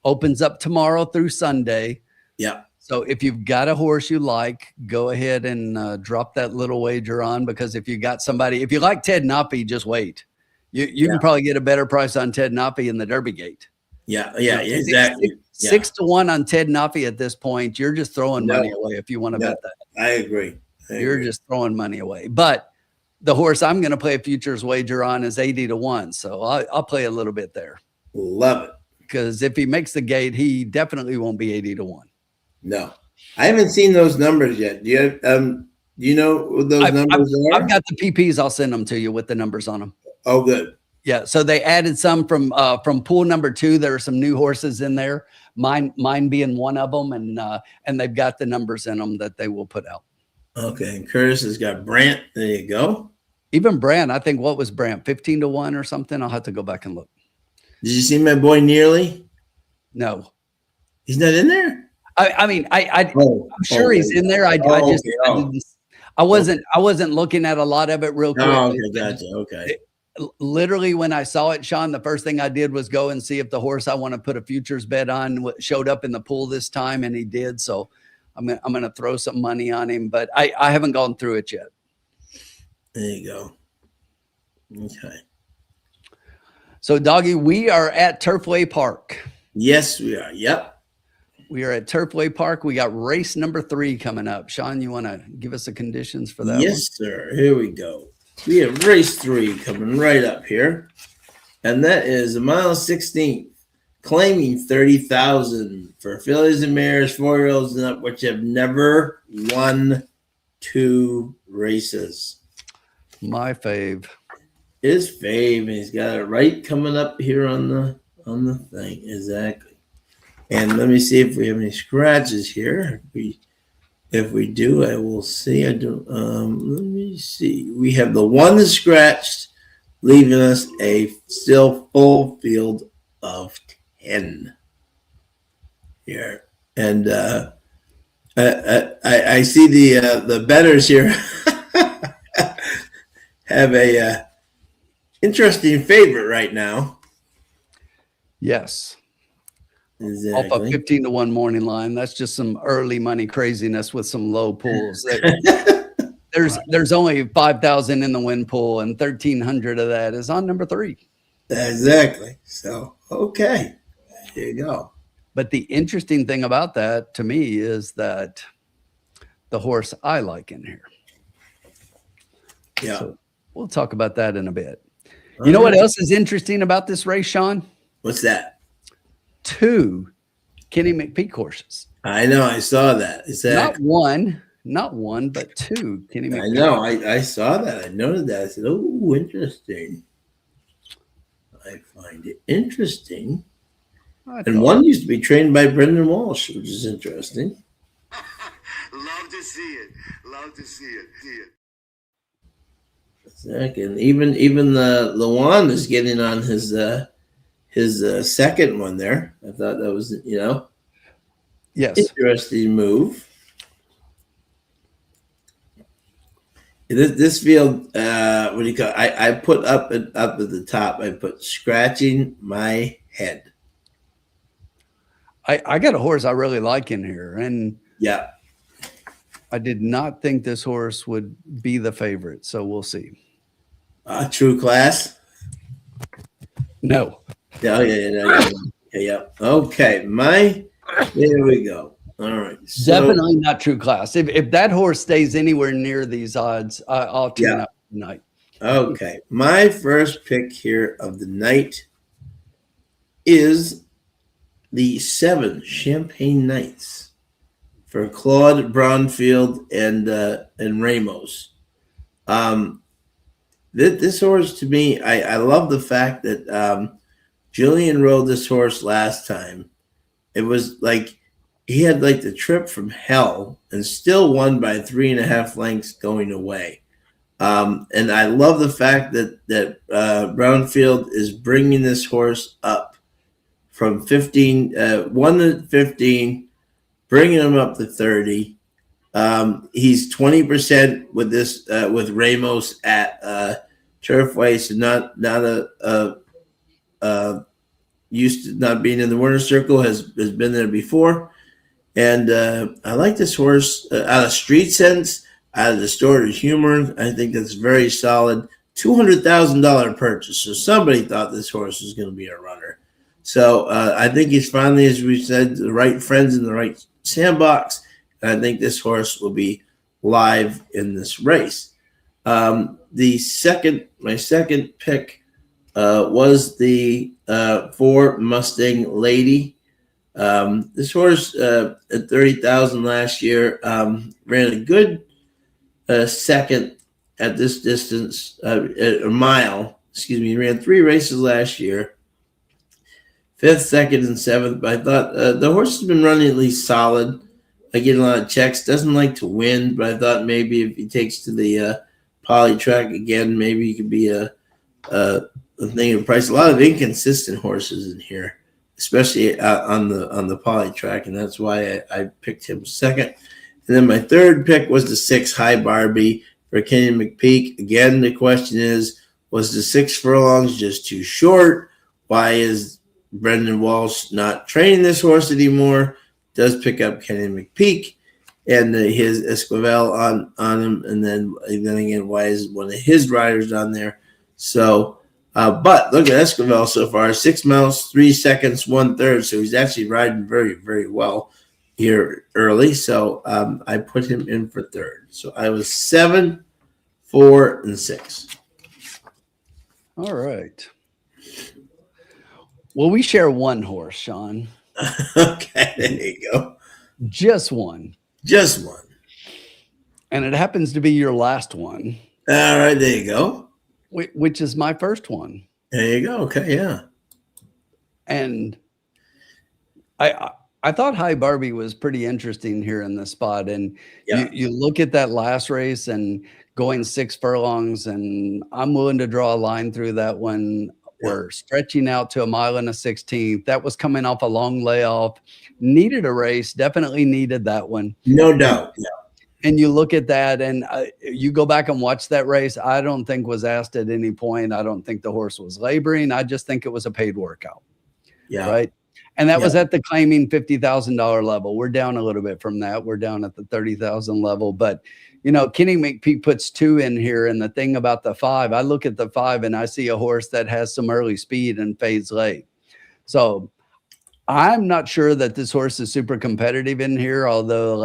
opens up tomorrow through Sunday. Yeah. So if you've got a horse you like, go ahead and drop that little wager on, because if you got somebody, if you like Ted Naffy, just wait. You can probably get a better price on Ted Naffy in the Derby gate. Yeah, exactly. 6 to 1 on Ted Naffy at this point. You're just throwing money away if you want to bet that. I agree. You're just throwing money away. But the horse I'm going to play a futures wager on is 80 to 1. So I'll play a little bit there. Love it. Because if he makes the gate, he definitely won't be 80 to 1. No, I haven't seen those numbers yet. Do you know what those numbers are? I've got the PPs. I'll send them to you with the numbers on them. Oh, good. Yeah, so they added some from pool number 2. There are some new horses in there. Mine being one of them, and they've got the numbers in them that they will put out. Okay, and Curtis has got Brant. There you go. Even Brant, I think what was Brant, 15-1 or something? I'll have to go back and look. Did you see my boy Nearly? No, He's not in there. I'm sure he's in there. I wasn't looking at a lot of it real quick. Oh, okay, gotcha. Okay. Literally, when I saw it, Sean, the first thing I did was go and see if the horse I want to put a futures bet on showed up in the pool this time, and he did. So I'm going to throw some money on him, but I haven't gone through it yet. There you go. Okay. So, Doggy, we are at Turfway Park. Yes, we are. Yep. We are at Turfway Park. We got race number 3 coming up. Sean, you want to give us the conditions for that? Yes, sir. Here we go. We have race 3 coming right up here. And that is a mile 16th, claiming 30,000 for fillies and mares, 4-year-olds and up, which have never won 2 races. My fave. His fave, and he's got it right coming up here on the thing. Exactly. And let me see if we have any scratches here. If we do, I will see. I don't. Let me see. We have the 1 scratched, leaving us a still full field of 10 here. And I see the bettors here have a interesting favorite right now. Yes. Exactly. Off a 15-1 morning line. That's just some early money craziness with some low pools. There's only 5,000 in the win pool, and 1,300 of that is on number 3. Exactly. So, okay. There you go. But the interesting thing about that to me is that the horse I like in here. Yeah. So we'll talk about that in a bit. You know what else is interesting about this race, Sean? What's that? 2 Kenny McPeak horses. I know. I saw that. Exactly. Not one, but 2 Kenny McPeak. I know. I saw that. I noted that. I said, oh, interesting. I find it interesting. And one used to be trained by Brendan Walsh, which is interesting. Love to see it. Love to see it. Second, even the Lawan is getting on his second one there. I thought that was yes, interesting move. This field, what do you call it? I put up at the top. I put scratching my head. I got a horse I really like in here, and yeah, I did not think this horse would be the favorite, so we'll see. True Class? No. Yeah. Okay, there we go. All right. So, definitely not True Class. If that horse stays anywhere near these odds, I'll tune up tonight. Okay, my first pick here of the night is the 7 Champagne Knights for Claude Brownfield and Ramos. This horse, to me, I love the fact that Julian rode this horse last time. It was like he had like the trip from hell and still won by 3.5 lengths going away. And I love the fact that Brownfield is bringing this horse up from 1 to 15, bringing him up to 30. He's 20% with this with Ramos at Turfway, so not used to not being in the winner's circle, has been there before. And I like this horse out of Street Sense, out of Distorted Humor. I think that's very solid. $200,000 purchase. So somebody thought this horse was going to be a runner. So I think he's finally, as we said, the right friends in the right sandbox. And I think this horse will be live in this race. My second pick was the 4 Mustang Lady. This horse at 30,000 last year ran a good second at this distance, a mile He ran 3 races last year. 5th, 2nd, and 7th. But I thought the horse has been running at least solid. I get a lot of checks. Doesn't like to win, but I thought maybe if he takes to the poly track again, maybe he could be a thing of price. A lot of inconsistent horses in here, especially on the poly track, and that's why I picked him second. And then my third pick was the 6 High Barbie for Kenny McPeak. Again, the question is, was the 6 furlongs just too short? Why is Brendan Walsh not training this horse anymore? Does pick up Kenny McPeak and his Esquivel on him, and then again, why is one of his riders on there? So, but look at Esquivel so far: 6 miles, 3 seconds, 1/3. So he's actually riding very, very well here early. So I put him in for third. So I was 7, 4, and 6. All right. Well, we share one horse, Sean. Okay, there you go. Just one. Just one. And it happens to be your last one. All right, there you go. Which is my first one. There you go. Okay, yeah. And I thought High Barbie was pretty interesting here in this spot. And you look at that last race and going 6 furlongs, and I'm willing to draw a line through that one. We're stretching out to 1 1/16 miles. That was coming off a long layoff. Needed a race. Definitely needed that one. No doubt. Yeah. And you look at that, and you go back and watch that race. I don't think was asked at any point. I don't think the horse was laboring. I just think it was a paid workout. Yeah. Right. And that was at the claiming $50,000 level. We're down a little bit from that. We're down at the 30,000 level. But, you know, Kenny McPeak puts 2 in here. And the thing about the 5, I look at the 5 and I see a horse that has some early speed and fades late. So I'm not sure that this horse is super competitive in here, although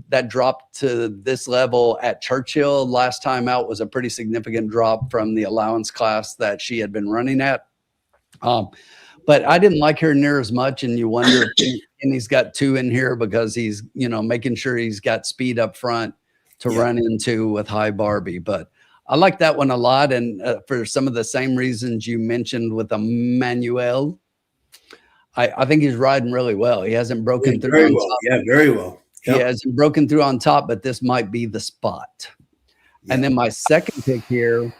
that drop to this level at Churchill last time out was a pretty significant drop from the allowance class that she had been running at. But I didn't like her near as much, and you wonder if he's got 2 in here because he's, you know, making sure he's got speed up front to run into with High Barbie. But I like that one a lot, and for some of the same reasons you mentioned with Emmanuel, I think he's riding really well. He hasn't broken through on top. Yeah, very well. Yep. He hasn't broken through on top, but this might be the spot. Yep. And then my second pick here,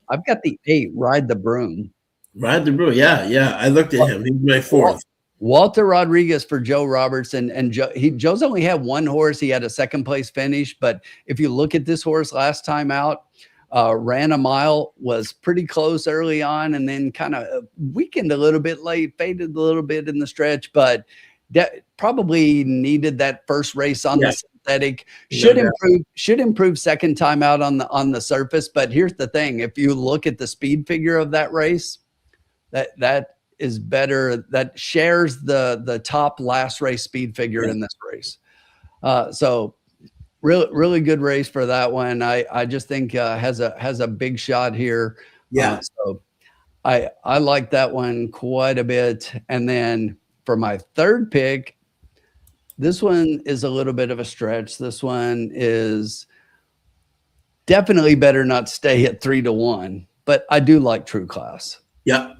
I've got the 8, Ride the Broom. Ride the Broom, yeah. I looked at him. He's my 4th. Walter Rodriguez for Joe Roberts, and Joe's only had 1 horse. He had a 2nd place finish, but if you look at this horse last time out, ran a mile, was pretty close early on, and then kind of weakened a little bit late, faded a little bit in the stretch, but probably needed that first race on the synthetic. Should improve second time out on the surface. But here's the thing: if you look at the speed figure of that race, that is better. That shares the top last race speed figure in this race. So really good race for that one. I just think has a big shot here. Yeah. So I like that one quite a bit. And then for my third pick, this one is a little bit of a stretch. This one is definitely better not stay at 3-1, but I do like True Class. Yeah.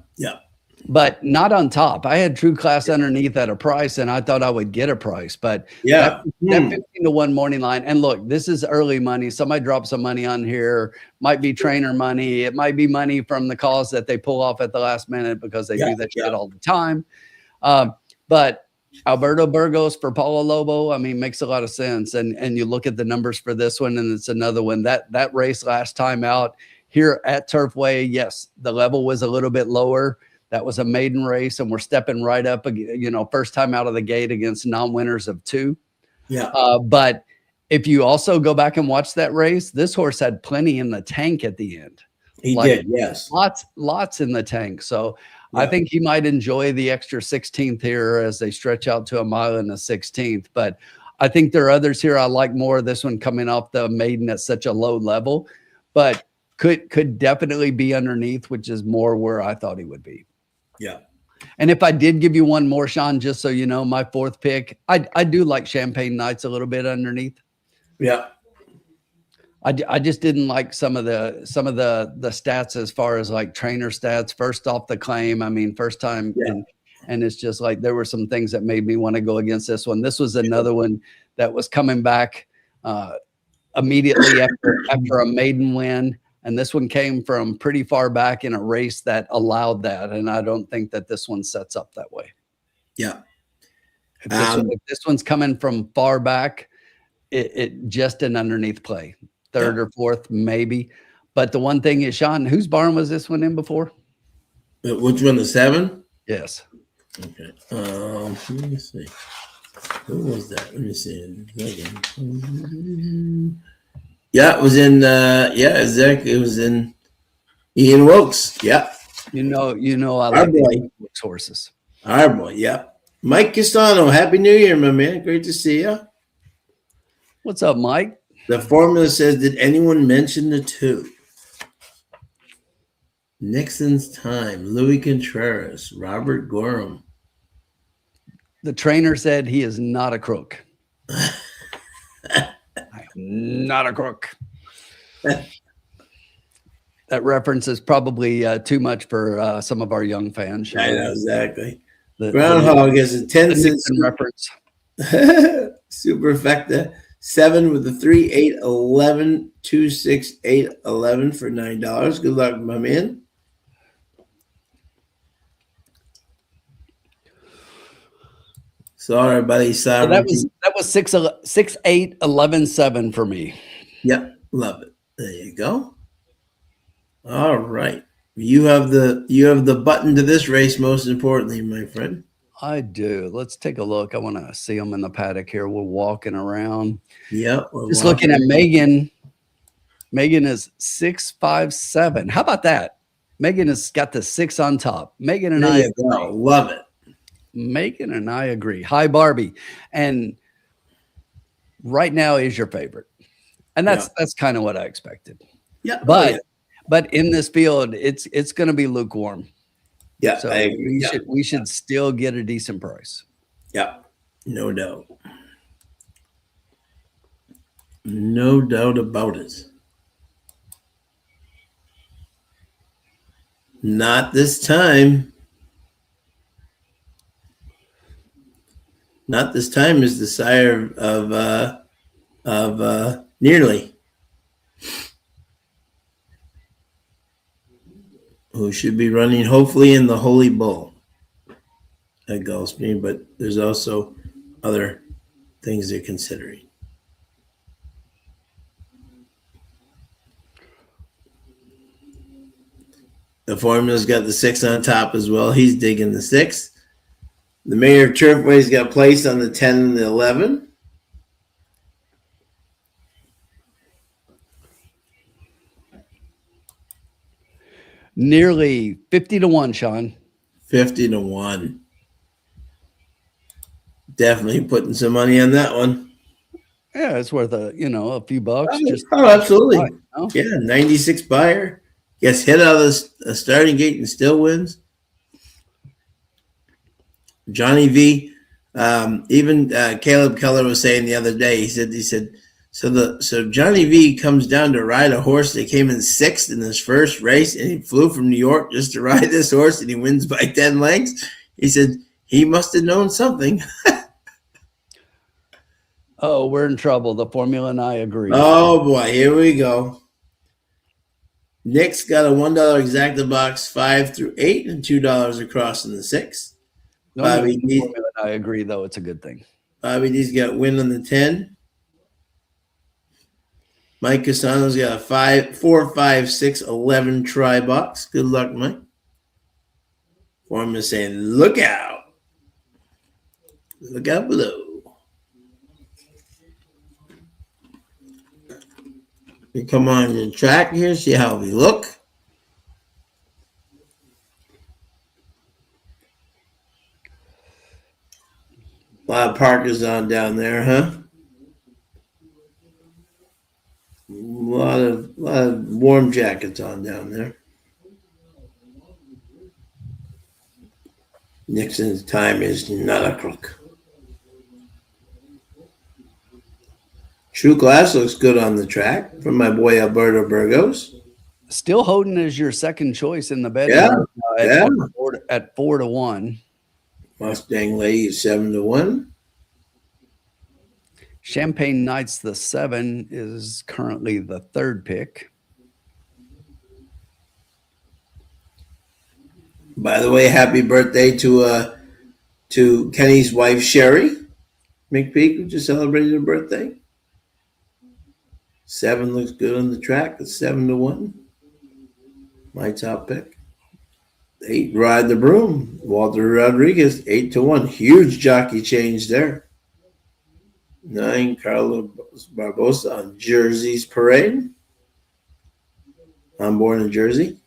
But not on top. I had True Class underneath at a price, and I thought I would get a price. But that 15-1 morning line. And look, this is early money. Somebody dropped some money on here. Might be trainer money. It might be money from the calls that they pull off at the last minute because they do that shit all the time. But Alberto Burgos for Paulo Lobo, I mean, makes a lot of sense. And you look at the numbers for this one, and it's another one. That race last time out here at Turfway, yes, the level was a little bit lower. That was a maiden race, and we're stepping right up, you know, first time out of the gate against non-winners of 2. Yeah. But if you also go back and watch that race, this horse had plenty in the tank at the end. He did, yes. Lots in the tank. So I think he might enjoy the extra 16th here as they stretch out to 1 1/16 miles. But I think there are others here I like more. This one coming off the maiden at such a low level, but could definitely be underneath, which is more where I thought he would be. Yeah. And if I did give you one more, Sean, just so you know, my 4th pick, I do like Champagne Nights a little bit underneath. Yeah. I just didn't like some of the stats as far as like trainer stats. First off the claim, I mean, first time, and it's just like there were some things that made me want to go against this one. This was another one that was coming back immediately after a maiden win. And this one came from pretty far back in a race that allowed that. And I don't think that this one sets up that way. Yeah. If this one's coming from far back, it just an underneath play, third or fourth, maybe. But the one thing is, Sean, whose barn was this one in before? Which one, the 7? Yes. Okay. Let me see. Who was that? Let me see. Yeah, it was in. Yeah, exactly. It was in Ian Wilkes. Yeah. You know, I like the Wilkes horses. Our boy. Yeah. Mike Castano. Happy New Year, my man. Great to see you. What's up, Mike? The formula says, did anyone mention the 2? Nixon's Time, Louis Contreras, Robert Gorham. The trainer said he is not a crook. Not a crook. That reference is probably too much for some of our young fans. I know, exactly. The Groundhog is a 10 cents reference. Superfecta 7 with the 3, 8, 11, 2, 6, 8, 11 for $9. Good luck, my man. Sorry, buddy. So that was 6, 8, 11, 7 for me. Yep, love it. There you go. All right. You have the button to this race, most importantly, my friend. I do. Let's take a look. I want to see them in the paddock here. We're walking around. Yep. Just looking at Megan. Megan is 6, 5, 7. How about that? Megan has got the 6 on top. Megan and I love it. Megan and I agree. Hi, Barbie. And right now is your favorite. And that's kind of what I expected. Yeah. But in this field, it's going to be lukewarm. Yeah. So I agree. We should still get a decent price. Yeah. No doubt. No doubt about it. Not this time. Not this time is the sire of Nearly, who should be running hopefully in the Holy Bull at Gulfstream, but there's also other things they're considering. The formula's got the 6 on top as well. He's digging the 6. The mayor of Turfway's got placed on the 10 and the 11. Nearly 50 to 1, Sean. 50 to 1. Definitely putting some money on that one. Yeah, it's worth a few bucks. Absolutely. Yeah, 96 buyer. Gets hit out of the starting gate and still wins. Johnny V. Even Caleb Keller was saying the other day, he said, so Johnny V comes down to ride a horse that came in 6th in his first race, and he flew from New York just to ride this horse, and he wins by 10 lengths. He said he must have known something. Oh, we're in trouble. The formula and I agree. Oh boy, here we go. Nick's got a $1 exacta box 5 through 8 and $2 across in the 6. Bobby D. I agree, though. It's a good thing. Bobby D's got win on the 10. Mike Casano's got a 4, 5, 6, 11 try box. Good luck, Mike. Foreman saying, look out. Look out below. We come on the track here, see how we look. A lot of Parkers on down there, huh? A lot of warm jackets on down there. Nixon's Time is not a crook. True Glass looks good on the track from my boy Alberto Burgos. Still holding as your second choice in the betting Yeah, at, yeah. at 4-1. Mustang Lady is 7-1. Champagne Knights the 7 is currently the third pick. By the way, happy birthday to Kenny's wife Sherry McPeak, who just celebrated her birthday. 7 looks good on the track. It's 7-1. My top pick. 8 Ride the Broom. Walter Rodriguez 8-1. Huge jockey change there. 9 Carlos Barbosa on Jersey's Parade. I'm born in Jersey.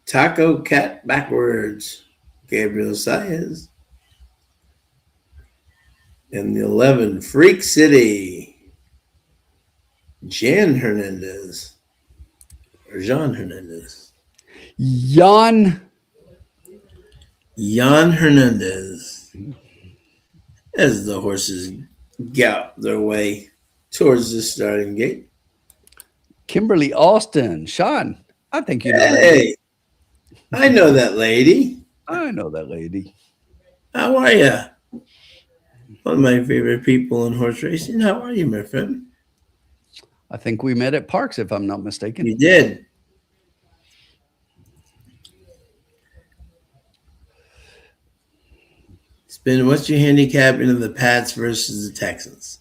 Taco Cat Backwards. Gabriel Saez. And the 11 Freak City. Jan Hernandez. Or Jean Hernandez. Jan Hernandez. As the horses gallop their way towards the starting gate. Kimberly Austin. Sean, I think you know that. Hey, I know that lady. I know that lady. How are you? One of my favorite people in horse racing. How are you, my friend? I think we met at Parks, if I'm not mistaken. You did. What's your handicap into the Pats versus the Texans?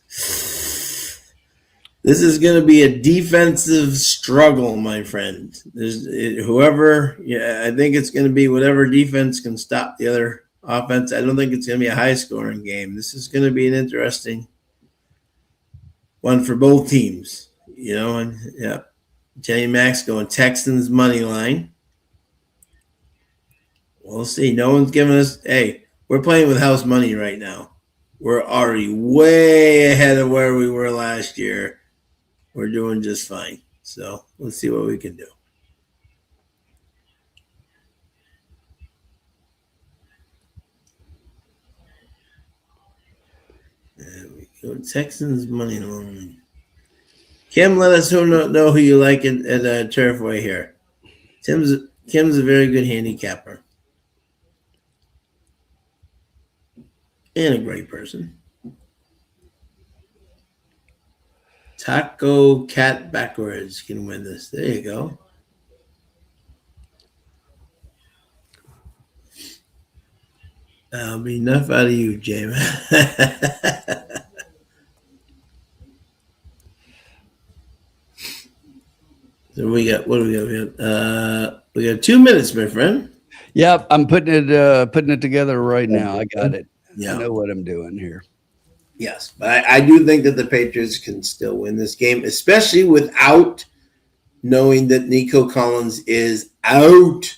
This is going to be a defensive struggle, my friend. I think it's going to be whatever defense can stop the other offense. I don't think it's going to be a high-scoring game. This is going to be an interesting one for both teams. Jenny Max going Texans money line. We'll see. No one's giving us. Hey, we're playing with house money right now. We're already way ahead of where we were last year. We're doing just fine. So let's see what we can do. There we go. Texans money line. Kim, let us know who you like at Turfway here. Kim's a very good handicapper. And a great person. Taco Cat Backwards can win this. There you go. That'll be enough out of you, James. So what do we got? We got 2 minutes, my friend. Yep, I'm putting it together right now. I got it. Yeah. I know what I'm doing here. Yes, but I do think that the Patriots can still win this game, especially without knowing that Nico Collins is out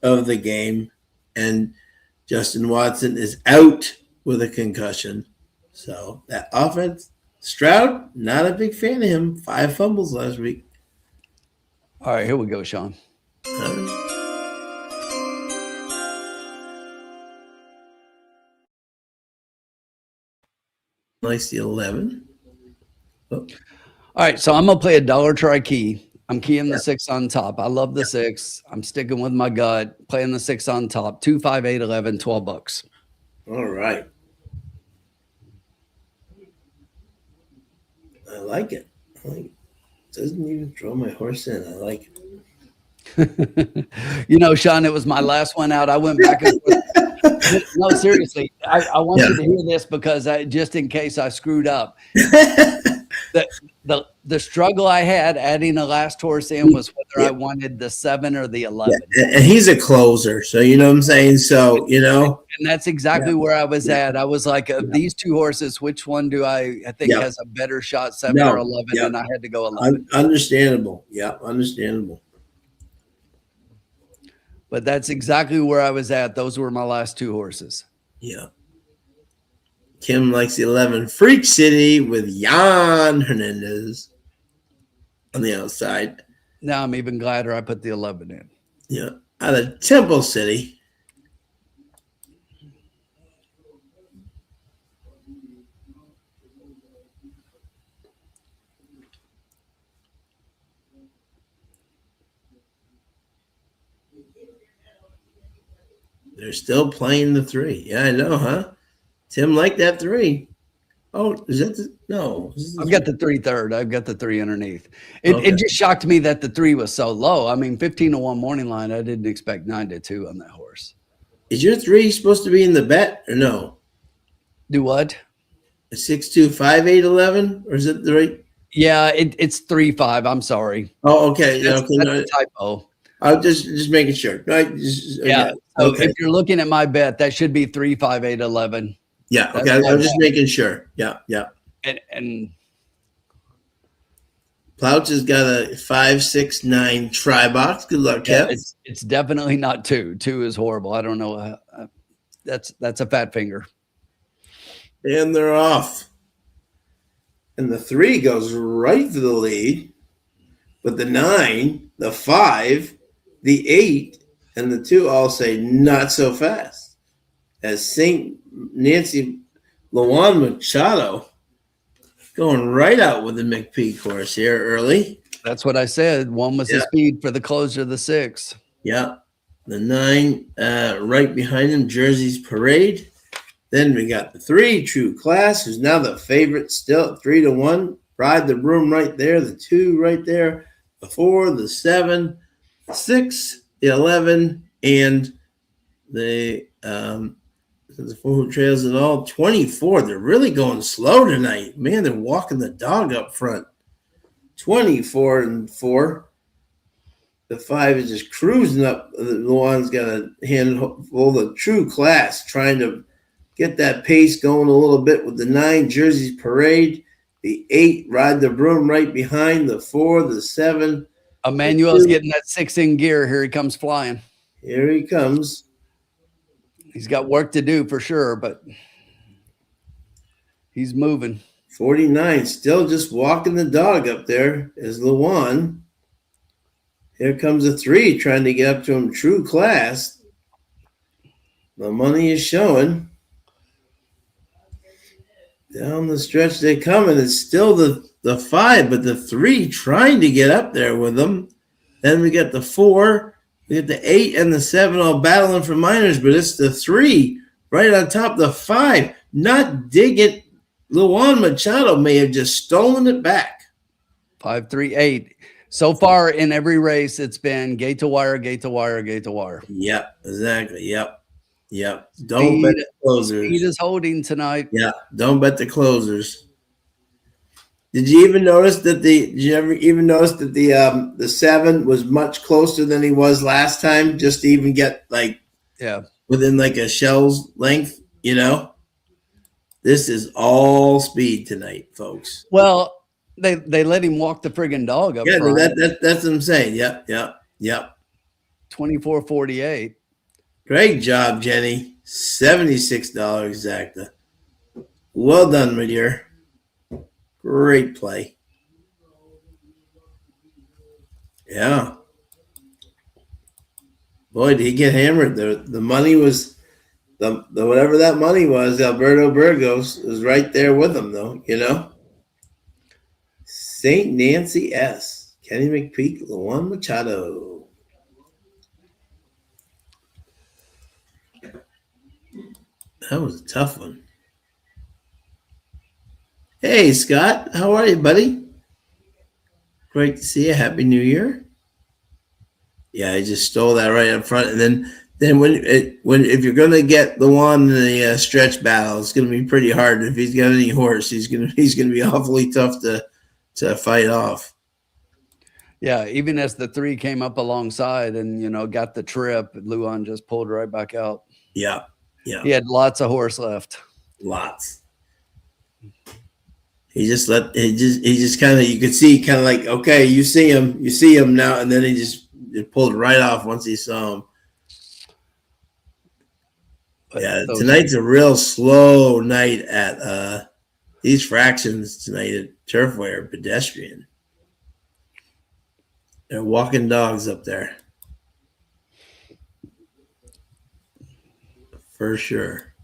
of the game and Justin Watson is out with a concussion. So that offense, Stroud, not a big fan of him. 5 fumbles last week. All right, here we go, Sean. Nice, the 11. Oh. All right, so I'm going to play a dollar try key. I'm keying the 6 on top. I love the 6. I'm sticking with my gut, playing the 6 on top. 2, 5, 8, 11, $12. All right. I like it. It doesn't even throw my horse in. I like it. Sean, it was my last one out. I went back and forth. No, seriously, I want you to hear this because just in case I screwed up. The struggle I had adding a last horse in was whether I wanted the 7 or the 11. Yeah. And he's a closer, so you know what I'm saying? So, And that's exactly where I was at. I was like, of these 2 horses, which one do I think has a better shot, 7 or 11? And I had to go 11. Understandable. Yeah, understandable. But that's exactly where I was at. Those were my last 2 horses. Yeah. Kim likes the 11. Freak City with Jan Hernandez on the outside. Now I'm even gladder I put the 11 in. Yeah. Out of Temple City. They're still playing the 3. Yeah, I know, huh? Tim liked that 3. Oh, is that no? I've got the 3/3. I've got the 3 underneath. It Okay. just shocked me that the 3 was so low. I mean, 15-1 morning line. I didn't expect 9-2 on that horse. Is your 3 supposed to be in the bet or no? Do what? A 6-2, 5-8, 11, or is it the right? Yeah, it's 3-5. I'm sorry. Oh, okay. That's, Okay, that's a typo. I'm just making sure. Right? Yeah. So Okay. if you're looking at my bet, that should be 3, 5, 8, 11. Yeah. That's Okay. my I'm just bet. making sure. Yeah. Yeah. And Plouch has got a 5, 6, 9 try box. Good luck, yeah, Kev. it's definitely not 2. 2 is horrible. I don't know. That's a fat finger. And they're off. And the 3 goes right to the lead. But the 9, the 5, the 8, and the 2 all say not so fast. As St. Nancy Lawan Machado going right out with the McPeak horse here early. That's what I said. 1 was the speed for the closer of the 6. Yeah. The 9 right behind him, Jersey's Parade. Then we got the 3, True Class, who's now the favorite still at 3-1. Ride the Broom right there. The 2 right there. The 4, the 7, the 6, the 11, and the 4 who trails it all. 24. They're really going slow tonight. Man, they're walking the dog up front. 24-4. The 5 is just cruising up. The one's got a handful of True Class, trying to get that pace going a little bit with the 9, Jersey's Parade. The 8, Ride the Broom right behind. The 4, the 7. Emmanuel's getting that 6 in gear. Here he comes flying. Here he comes. He's got work to do for sure, but he's moving. 49, still just walking the dog up there is Lawan. Here comes a 3 trying to get up to him. True Class. The money is showing. Down the stretch they come, and it's still the 5, but the 3 trying to get up there with them. Then we get the 4, we get the 8 and the 7 all battling for minors, but it's the 3 right on top. The 5 not digging. Lawan Machado may have just stolen it back. 5, 3, 8. So far in every race, it's been gate to wire, gate to wire, gate to wire. Yep, exactly. Yep. Don't bet the closers. Speed is holding tonight. Yeah, don't bet the closers. Did you ever notice that the 7 was much closer than he was last time, just to even get within like a shell's length, you know? This is all speed tonight, folks. Well, they let him walk the friggin' dog up front. That's what I'm saying. Yep. 24.48. Great job, Jenny. $76 exacta. Well done, my dear. Great play. Yeah. Boy, did he get hammered. The money was the whatever that money was, Alberto Burgos was right there with him, though, you know. St. Nancy S. Kenny McPeak, Lawan Machado. That was a tough one. Hey, Scott. How are you, buddy? Great to see you. Happy New Year. Yeah, I just stole that right up front. And then if you're going to get the one in the stretch battle, it's going to be pretty hard. If he's got any horse, he's going to be awfully tough to fight off. Yeah, even as the 3 came up alongside and, got the trip, Luan just pulled right back out. Yeah. He had lots of horse left. Lots. He just kind of, you could see kind of like, okay, you see him now. And then he pulled right off once he saw him. But yeah, tonight's a real slow night at these fractions tonight at Turfway are pedestrian. They're walking dogs up there. For sure.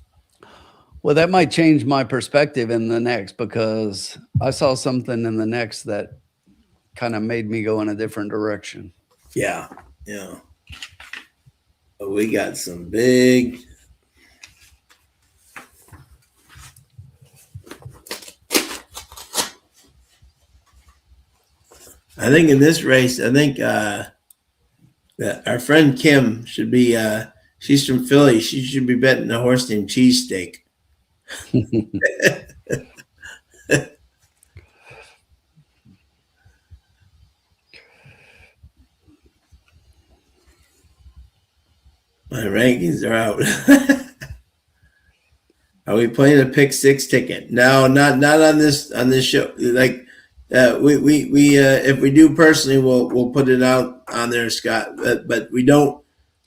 Well, that might change my perspective in the next, because I saw something in the next that kind of made me go in a different direction. Yeah. We got some big. I think in this race, I think that our friend Kim should be. She's from Philly. She should be betting a horse named Cheesesteak. My rankings are out. Are we playing a pick six ticket? No, not on this show. Like we if we do personally, we'll put it out on there, Scott. But we don't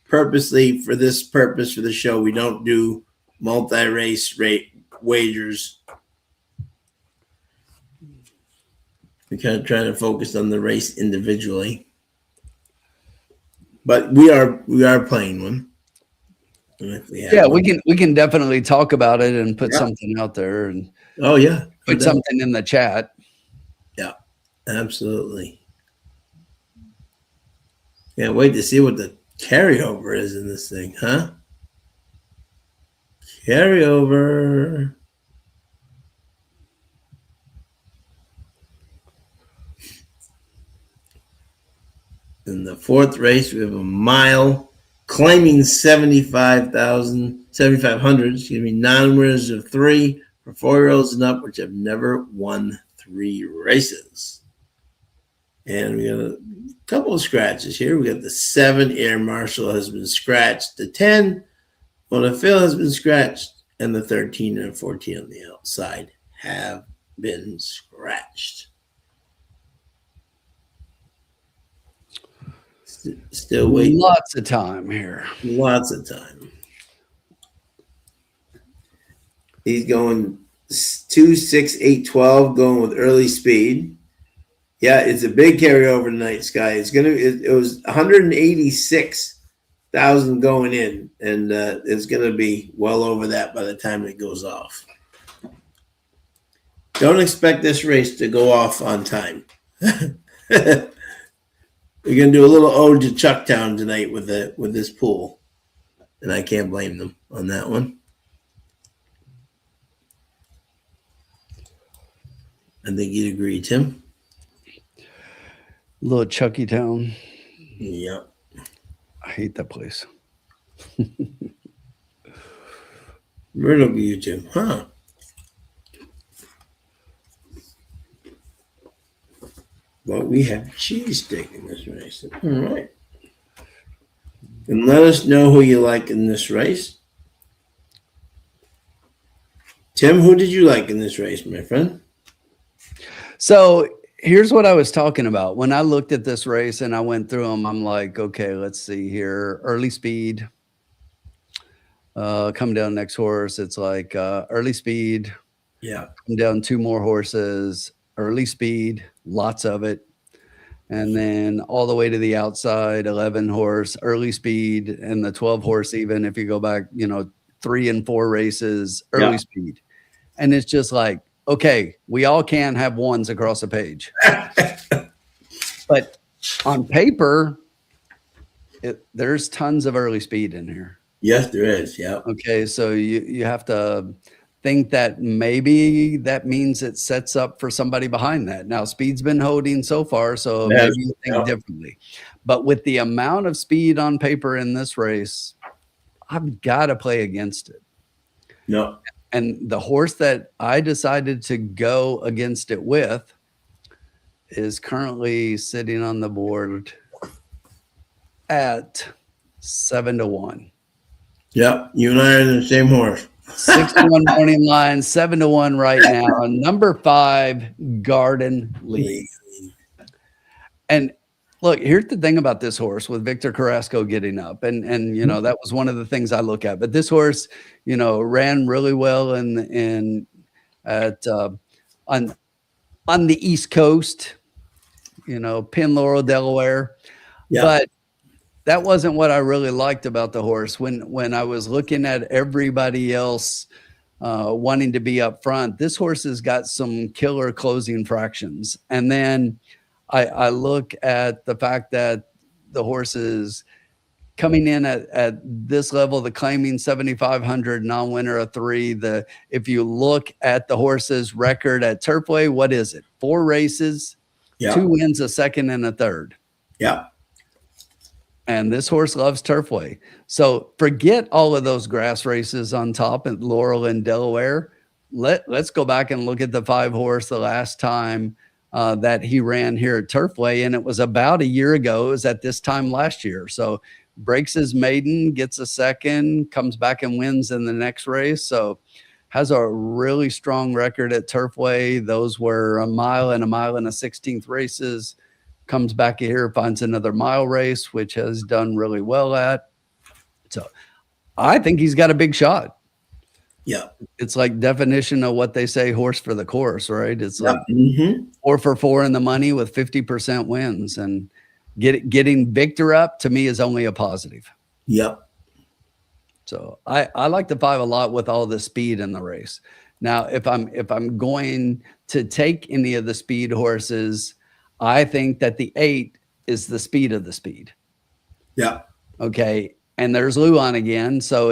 purposely for this purpose for the show. We don't do multi-race rate wagers. We kind of try to focus on the race individually. But we are playing one. Yeah, we can definitely talk about it and put something out there and put something in the chat. Yeah, absolutely. Can't wait to see what the carryover is in this thing, huh? Carryover. In the fourth race, we have a mile claiming 7,500, excuse me, non-winners of 3 for 4-year-olds and up, which have never won 3 races. And we got a couple of scratches here. We got the 7 Air Marshal has been scratched. The 10 Phil has been scratched, and the 13 and 14 on the outside have been scratched. Still waiting. Lots of time here. Lots of time. He's going 2, 6, 8, 12, going with early speed. Yeah, it's a big carryover tonight, Sky. It was 186,000 going in, and it's gonna be well over that by the time it goes off. Don't expect this race to go off on time. We're gonna do a little ode to Chucktown tonight with this pool, and I can't blame them on that one. I think you'd agree, Tim. Little Chucky Town. Yeah, I hate that place. Myrtle View, Tim, huh? Well, we have cheesesteak in this race. All right. And let us know who you like in this race. Tim, who did you like in this race, my friend? So here's what I was talking about. When I looked at this race and I went through them, I'm like, okay, let's see here. Early speed. Come down next horse. It's like early speed. Yeah. Come down 2 more horses. Early speed. Lots of it. And then all the way to the outside, 11 horse, early speed, and the 12 horse, even if you go back, 3 and 4 races, early speed. And it's just like, okay, we all can have ones across the page. But on paper, there's tons of early speed in here. Yes, there is. Yeah. Okay, so you have to think that maybe that means it sets up for somebody behind that. Now, speed's been holding so far, so maybe you think differently. But with the amount of speed on paper in this race, I've got to play against it. No. And the horse that I decided to go against it with is currently sitting on the board at 7-1. Yep, you and I are the same horse. 6-1 morning line, 7-1 right now. Number 5, Garden League. And look, here's the thing about this horse with Victor Carrasco getting up. And that was one of the things I look at. But this horse, ran really well on the East Coast, Penn Laurel, Delaware. Yeah. But that wasn't what I really liked about the horse. When I was looking at everybody else wanting to be up front, this horse has got some killer closing fractions. And then I look at the fact that the horse is coming in at this level, the claiming 7,500, non-winner of 3. If you look at the horse's record at Turfway, what is it? 4 races, 2 wins, a second, and a third. Yeah. And this horse loves Turfway. So forget all of those grass races on top at Laurel and Delaware. Let's go back and look at the 5 horse the last time that he ran here at Turfway, and it was about a year ago. It was at this time last year. So breaks his maiden, gets a second, comes back and wins in the next race. So has a really strong record at Turfway. Those were a mile and a 16th races. Comes back here, finds another mile race, which has done really well at. So I think he's got a big shot. Yeah. It's like definition of what they say, horse for the course, right? It's like 4 for 4 in the money with 50% wins, and getting Victor up to me is only a positive. Yep. So I like the 5 a lot with all the speed in the race. Now, if I'm going to take any of the speed horses, I think that the 8 is the speed of the speed. Yeah. Okay. And there's Luan again. So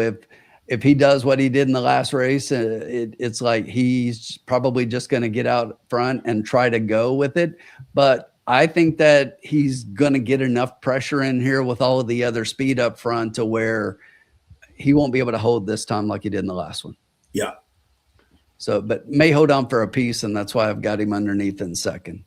if he does what he did in the last race, it's like he's probably just going to get out front and try to go with it. But I think that he's going to get enough pressure in here with all of the other speed up front to where he won't be able to hold this time like he did in the last one. Yeah. So, but may hold on for a piece, and that's why I've got him underneath in second.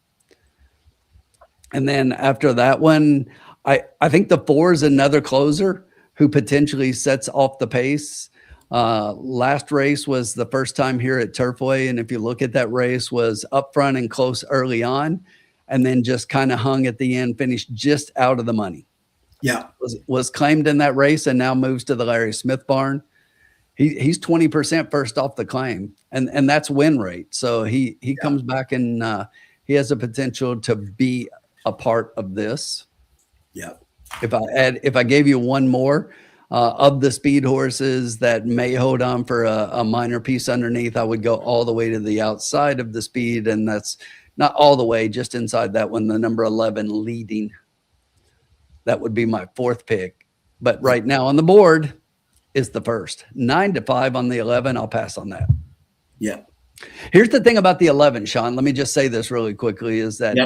And then after that one, I think the 4 is another closer who potentially sets off the pace. Last race was the first time here at Turfway, and if you look at that race, was up front and close early on, and then just kind of hung at the end, finished just out of the money. Yeah. Was claimed in that race and now moves to the Larry Smith barn. He's 20% first off the claim, and that's win rate. So he comes back and he has a potential to be a part of this. Yeah. If I gave you one more of the speed horses that may hold on for a minor piece underneath, I would go all the way to the outside of the speed, and that's not all the way, just inside that one, the number 11 leading. That would be my 4th pick. But right now on the board is the first. 9-5 on the 11. I'll pass on that. Yeah. Here's the thing about the 11, Sean. Let me just say this really quickly, is that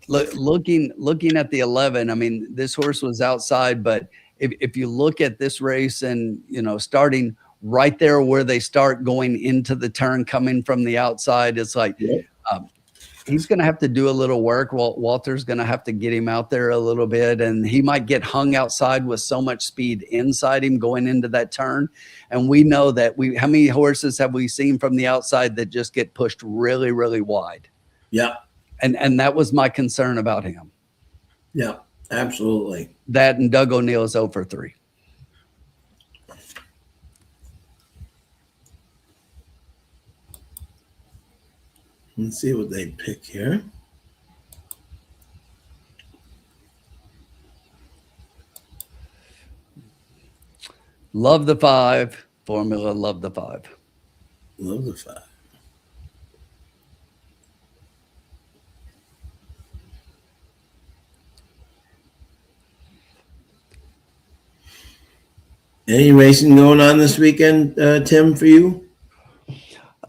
looking at the 11, I mean, this horse was outside, but if you look at this race and, starting right there where they start going into the turn, coming from the outside, it's like he's going to have to do a little work. Walter's going to have to get him out there a little bit, and he might get hung outside with so much speed inside him going into that turn. And we know that how many horses have we seen from the outside that just get pushed really, really wide? Yeah. And that was my concern about him. Yeah, absolutely. That and Doug O'Neill is 0 for 3. Let's see what they pick here. Love the 5 formula. Love the 5. Love the 5. Any racing going on this weekend, Tim, for you?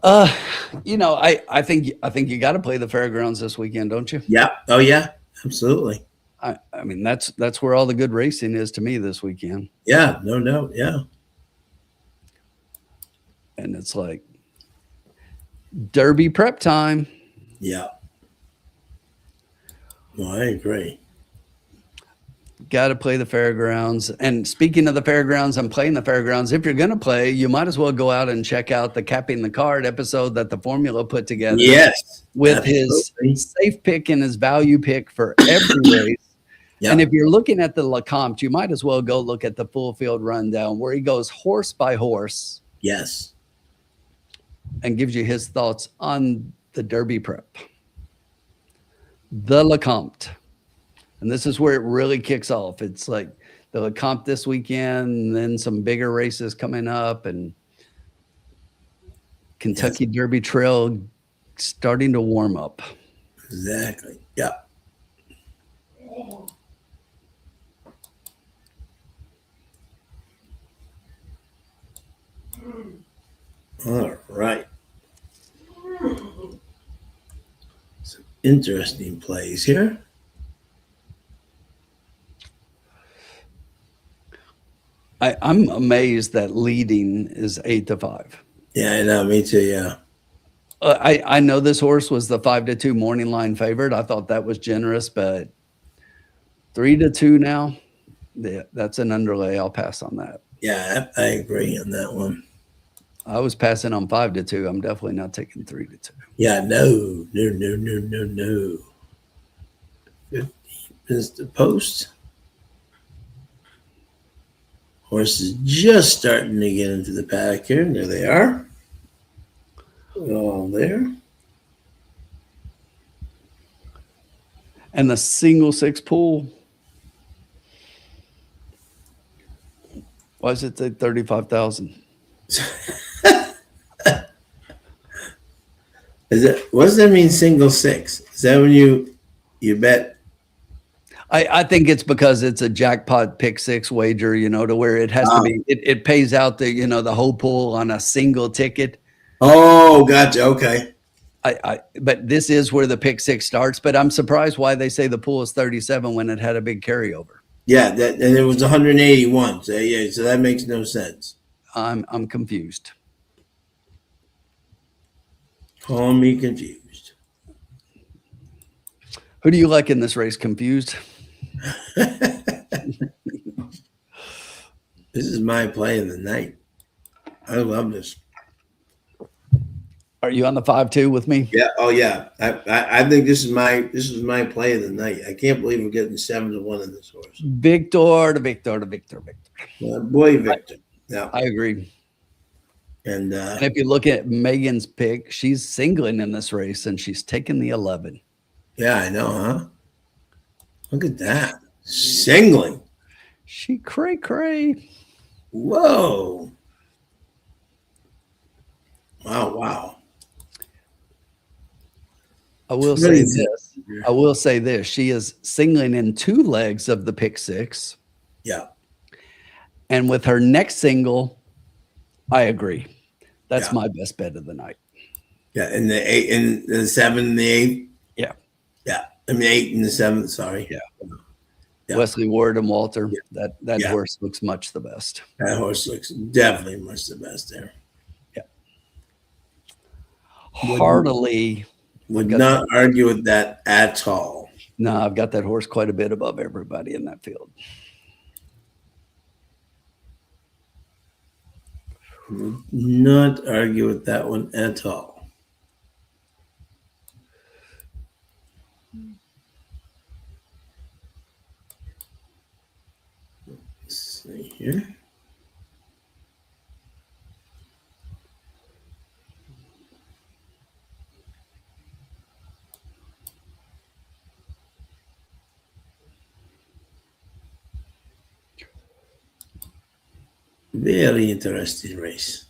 I think you got to play the fairgrounds this weekend, don't you? Yeah. Oh yeah, absolutely. I mean, that's where all the good racing is to me this weekend. Yeah, no doubt. Yeah. And it's like Derby prep time. Yeah. No, I agree. Got to play the fairgrounds. And speaking of the fairgrounds, I'm playing the fairgrounds. If you're going to play, you might as well go out and check out the Capping the Card episode that the formula put together. Yes. With absolutely. His safe pick and his value pick for every race. Yep. And if you're looking at the Lecomte, you might as well go look at the full field rundown where he goes horse by horse. Yes. And gives you his thoughts on the Derby prep. The Lecomte. And this is where it really kicks off. It's like the Lecomte this weekend, and then some bigger races coming up, and Kentucky Derby Trail starting to warm up. Exactly. Yeah. All right. Some interesting plays here. I'm amazed that leading is 8-5. Yeah, I know. Me too. Yeah. I know this horse was the 5-2 morning line favorite. I thought that was generous, but 3-2 now. Yeah, that's an underlay. I'll pass on that. Yeah, I agree on that one. I was passing on 5-2. I'm definitely not taking 3-2. Yeah, no. 15 is the post. Horse is just starting to get into the paddock here. There they are. All there. And the single six pool. Why does it say 35,000? What does that mean? Single six? Is that when you bet? I think it's because it's a jackpot pick six wager, to where it has to be, it pays out the, the whole pool on a single ticket. Oh, gotcha. Okay. But this is where the pick six starts. But I'm surprised why they say the pool is 37 when it had a big carryover. Yeah, and it was 181. So yeah, so that makes no sense. I'm confused. Call me confused. Who do you like in this race? Confused? This is my play of the night. I love this. Are you on the 5-2 with me? Yeah. Oh yeah. I think this is my play of the night. I can't believe we're getting 7-1 in this horse. Victor. Boy, Victor. Yeah. I agree. And if you look at Megan's pick, she's singling in this race and she's taking the 11. Yeah, I know, huh? Look at that. Singling. She cray. Whoa. Wow. I will say this. She is singling in 2 legs of the pick six. Yeah. And with her next single, I agree. That's my best bet of the night. Yeah, and the 8 and the 7 and the 8. Yeah. Yeah. I mean 8 and the 7, sorry. Yeah. Wesley Ward and Walter. Yeah. That horse looks much the best. That horse looks definitely much the best there. Yeah. Heartily would not argue with that at all. No, I've got that horse quite a bit above everybody in that field. Would not argue with that one at all. Let's see here. Very interesting race.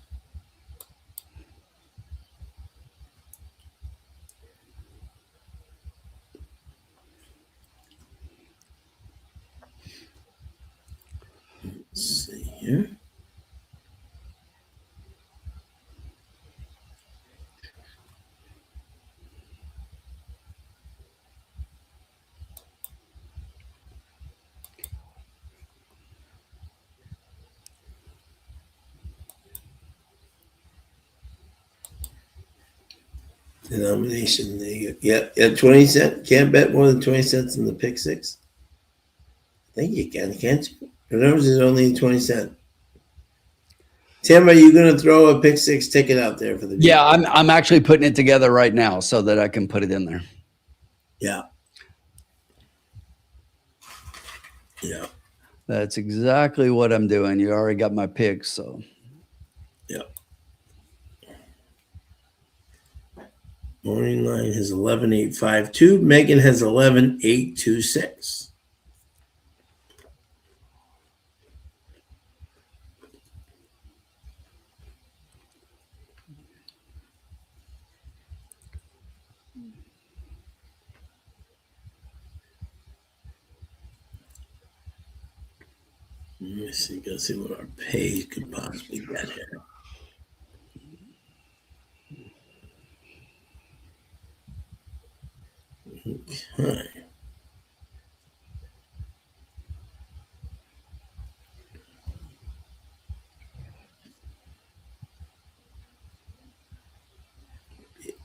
Let's see here. Denomination. Yeah, 20 cents. Can't bet more than 20 cents in the pick six. I think you can, can't you? Remember, it's only 20 cents. Tim, are you going to throw a pick six ticket out there for the? Yeah, I'm actually putting it together right now so that I can put it in there. Yeah. Yeah. That's exactly what I'm doing. You already got my picks, so. Yeah. Morning line has 11,852. Megan has 11,826. Let me see. Go see what our page could possibly get here. Okay.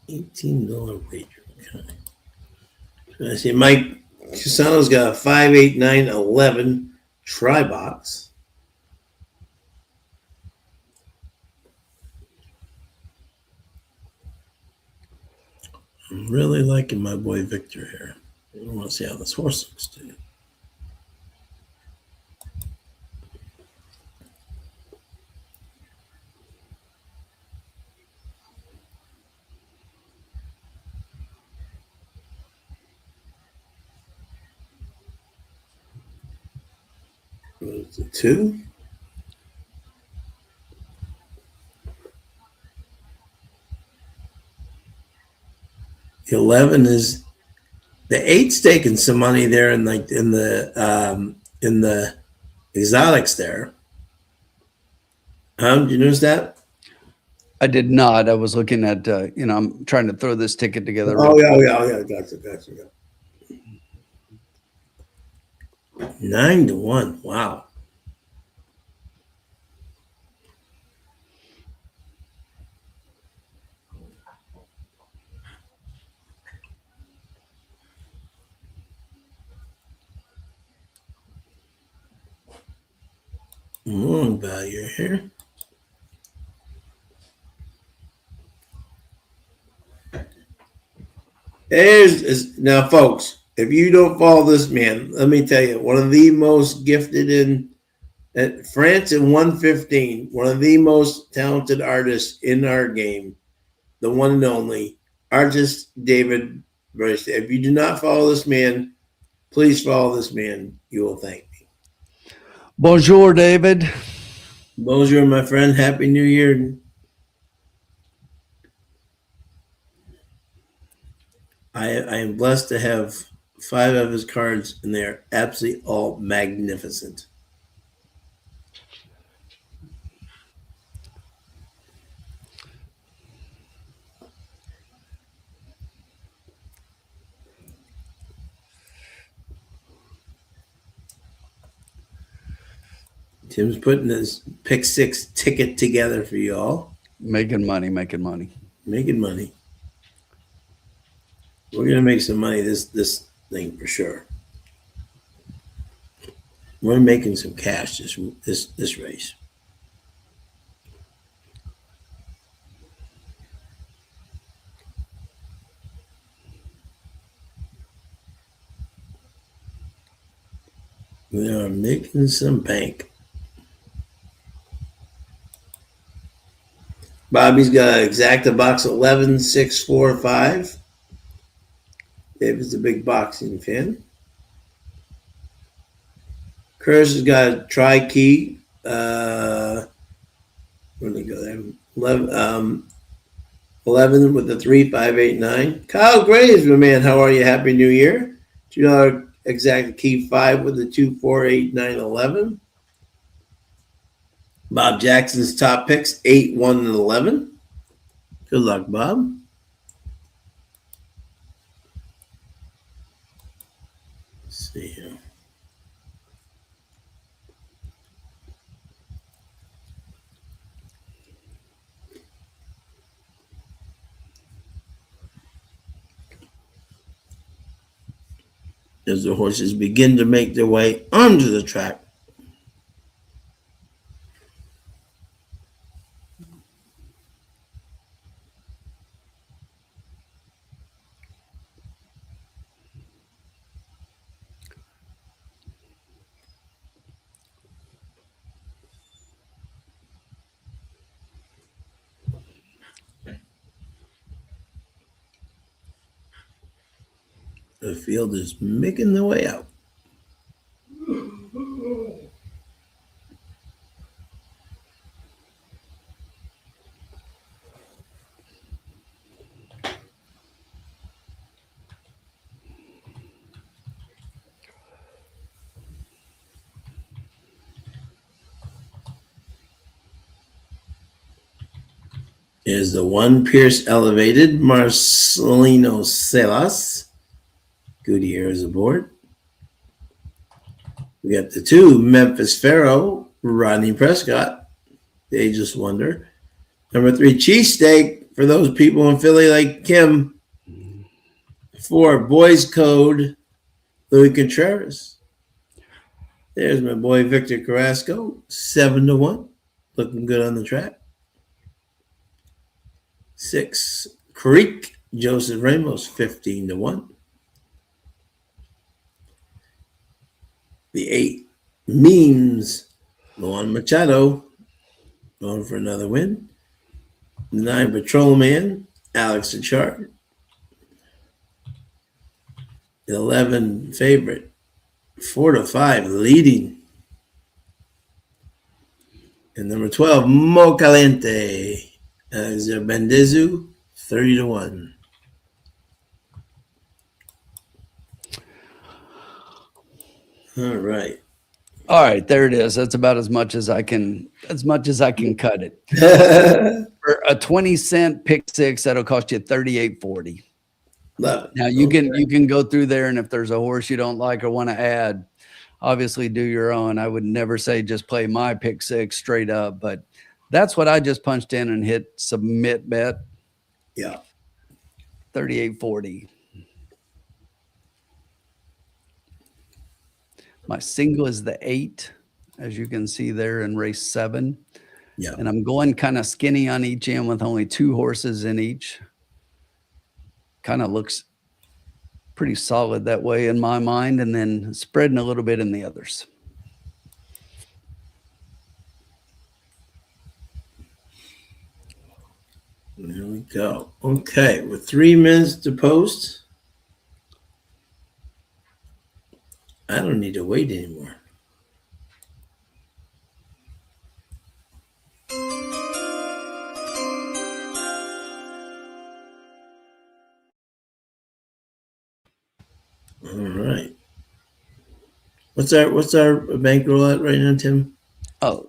$18 wager. Okay. I see Mike Cusano's got a 58911 try box. I'm really liking my boy Victor here. I want to see how this horse looks too. Goes to 2. The 11 is the 8's taking some money there in the exotics there. Did you notice that? I did not. I was looking at, I'm trying to throw this ticket together. Oh yeah. Gotcha. 9-1. Wow. Long value here. Now, folks. If you don't follow this man, let me tell you, one of the most gifted in at France in 115, one of the most talented artists in our game, the one and only artist David Bryce. If you do not follow this man, please follow this man. You will thank me. Bonjour, David. Bonjour, my friend. Happy New Year. I am blessed to have 5 of his cards, and they are absolutely all magnificent. Tim's putting his pick 6 ticket together for you all. Making money. Making money. We're gonna make some money this thing for sure. We're making some cash this race. We are making some bank. Bobby's got exacta box 11645. David's a big boxing fan. Curtis has got a tri key. Where did he go there? 11 with the 3589. Kyle Graves, my man, how are you? Happy New Year. $2 exact key 5 with the 248911. Bob Jackson's top picks 8, 1, and 11. Good luck, Bob. Let's see here. As the horses begin to make their way onto the track. The field is making their way out. Is the 1 Pierce elevated Marcelino Celas. Gutierrez aboard. We got the 2, Memphis Pharaoh, Rodney Prescott, the Ageless Wonder. Number 3, Cheesesteak, for those people in Philly like Kim. 4, Boys Code, Louis Contreras. There's my boy Victor Carrasco, 7-1. Looking good on the track. 6, Creek, Joseph Ramos, 15-1. The 8, Memes, Luan Machado, going for another win. The 9, Patrolman, Alex Achard. The 11, Favorite, 4-5, Leading. And number 12, Mo Caliente, Alexander Bendezu, 30-1. All right. All right, there it is. That's about as much as I can cut it. For a 20-cent pick six, that'll cost you $38.40. Love it. Now you can go through there, and if there's a horse you don't like or want to add, obviously do your own. I would never say just play my pick six straight up, but that's what I just punched in and hit submit bet. Yeah. $38.40. My single is the 8, as you can see there in race 7. Yeah. And I'm going kind of skinny on each end with only 2 horses in each. Kind of looks pretty solid that way in my mind, and then spreading a little bit in the others. There we go. Okay, with 3 minutes to post, I don't need to wait anymore. All right. What's our bankroll at right now, Tim? Oh,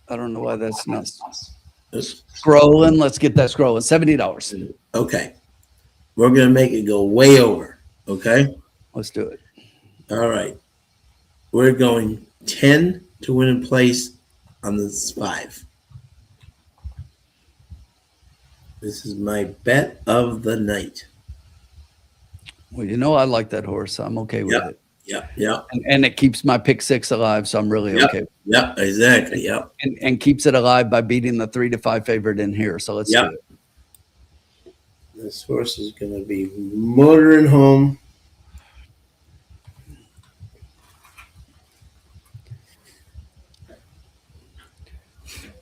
I don't know why that's not scrolling. Let's get that scrolling. $70. Okay. We're going to make it go way over. Okay. Let's do it. All right. We're going 10 to win in place on this 5. This is my bet of the night. Well, you know, I like that horse. So I'm okay with it. Yeah. And it keeps my pick six alive. So I'm really okay. Yeah, exactly. Yeah. And keeps it alive by beating the 3-5 favorite in here. So let's do it. This horse is going to be motoring home.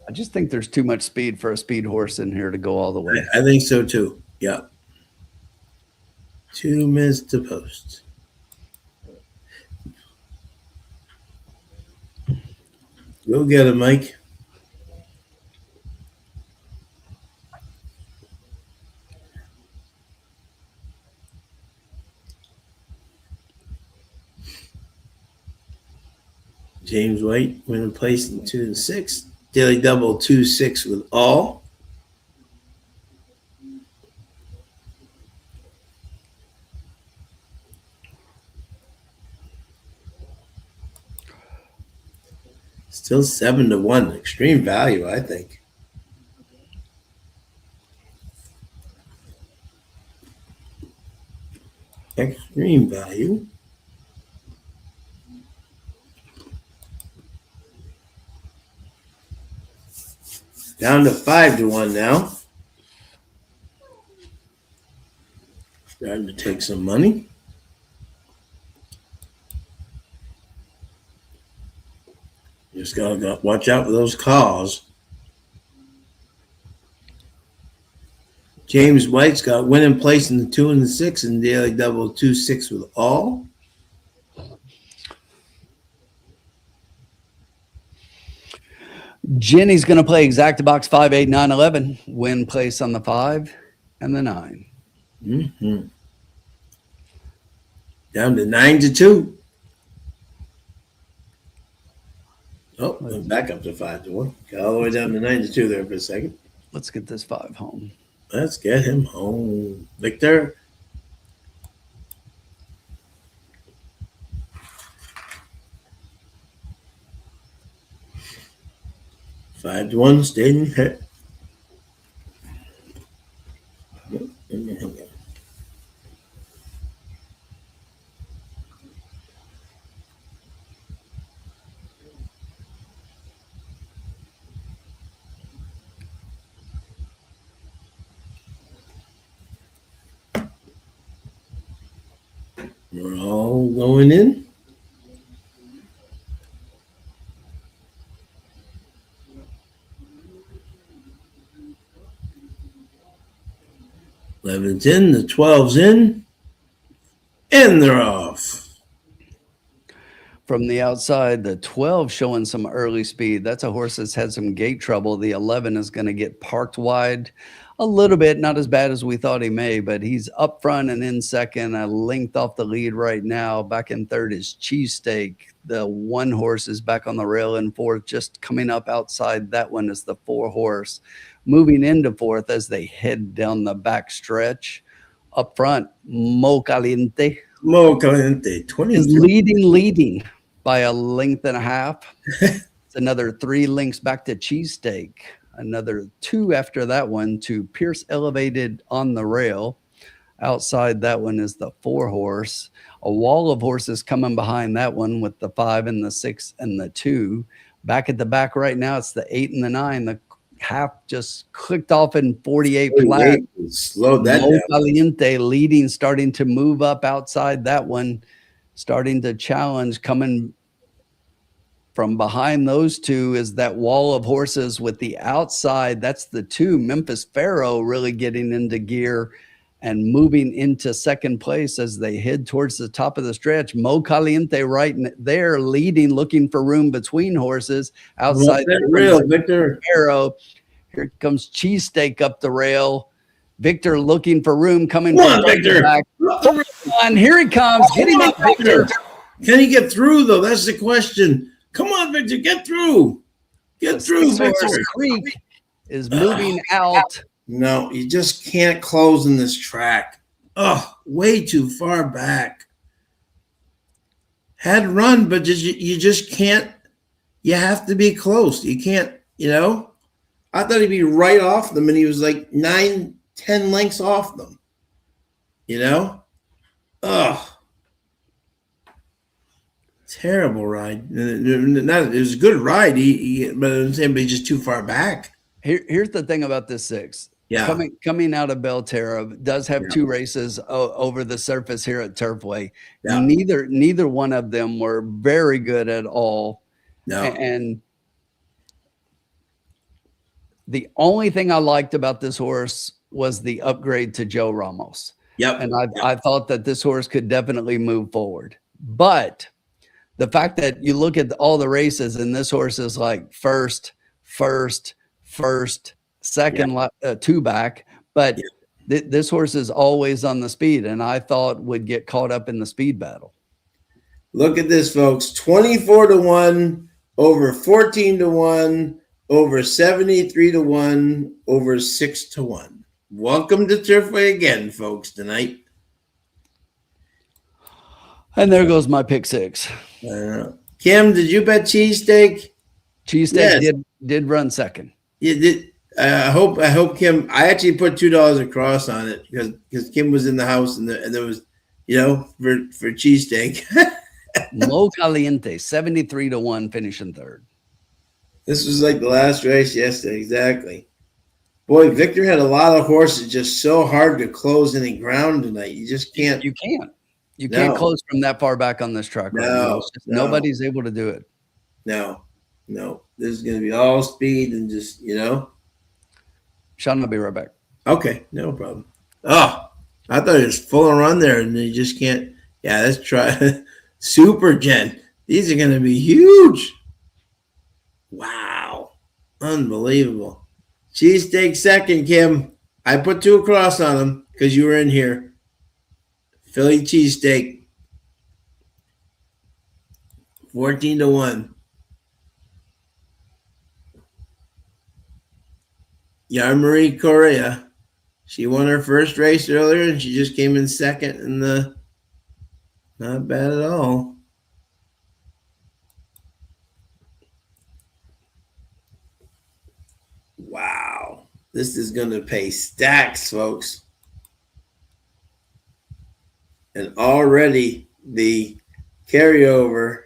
I just think there's too much speed for a speed horse in here to go all the way. I think so too. Yeah. 2 minutes to post. Go get it, Mike. James White winning place in 2 and 6. Daily double 2-6 with all. Still 7-1. Extreme value, I think. Extreme value. Down to 5-1 now. Starting to take some money. Just gotta watch out for those calls. James White's got winning place in the 2 and the 6 and daily double 2-6 with all. Jenny's going to play exact box 5, 8, 9, 11. Win place on the 5 and the 9. Mm-hmm. Down to 9-2. Oh, went back up to 5-1. Got all the way down to 9-2 there for a second. Let's get this 5 home. Let's get him home. Victor. 5-1, stayed in hit. We're all going in. Eleven's in, the 12's in, and they're off. From the outside, the 12 showing some early speed. That's a horse that's had some gate trouble. The 11 is going to get parked wide a little bit, not as bad as we thought he may, but he's up front and in second, a length off the lead right now. Back in third is Cheesesteak. The 1 horse is back on the rail in fourth. Just coming up outside that one is the 4 horse. Moving into fourth as they head down the back stretch. Up front, Mo Caliente. Mo Caliente, 20 is leading by a length and a half. It's another 3 lengths back to Cheesesteak. Another 2 after that one to Pierce Elevated on the rail. Outside that one is the 4 horse. A wall of horses coming behind that one with the 5 and the 6 and the 2. Back at the back right now, it's the 8 and the 9. The half just clicked off in 48 flat. Slowed that down. Caliente leading, starting to move up outside that one, starting to challenge. Coming from behind those 2 is that wall of horses with the outside. That's the 2, Memphis Pharaoh, really getting into gear and moving into second place as they head towards the top of the stretch. Mo Caliente right there leading, looking for room between horses. Outside that rail, Victor. Pharaoh. Here comes Cheesesteak up the rail. Victor looking for room, coming from Victor. Back. And here he comes. Get him up, Victor. Can he get through, though? That's the question. Come on, Victor, get through. Get through, Victor. Creek is moving out. No, you just can't close in this track. Oh, way too far back. Had run, but you just can't. You have to be close. You can't, I thought he'd be right off them, and he was like 9-10 lengths off them. Oh, terrible ride. It was a good ride, but I'm saying, but he's just too far back. Here's the thing about this 6. Yeah. Coming out of Belterra, does have 2 races over the surface here at Turfway. Yeah. Neither one of them were very good at all. No. And the only thing I liked about this horse was the upgrade to Joe Ramos. Yep. And I thought that this horse could definitely move forward. But the fact that you look at all the races and this horse is like first, second, 2 back, but this horse is always on the speed, and I thought would get caught up in the speed battle. Look at this, folks. 24-1, over 14-1, over 73-1, over 6-1. Welcome to Turfway again, folks, tonight. And there goes my pick 6. Kim, did you bet Cheesesteak? Cheesesteak did run second. You did. I hope Kim. I actually put $2 across on it because Kim was in the house and there was, for Cheesesteak. Mo Caliente, 73-1, finishing third. This was like the last race yesterday, exactly. Boy, Victor had a lot of horses, just so hard to close any ground tonight. You just can't. You can't. You can't close from that far back on this track right now. Nobody's able to do it. No. This is going to be all speed and just, Sean, I'll be right back. Okay, no problem. Oh, I thought it was full on run there, and you just can't. Yeah, let's try Super Gen. These are going to be huge. Wow, unbelievable. Cheesesteak second, Kim. I put 2 across on them because you were in here. Philly Cheesesteak, 14-1. Yarmarie Correa. She won her first race earlier, and she just came in second in the. Not bad at all. This is going to pay stacks, folks. And already the carryover,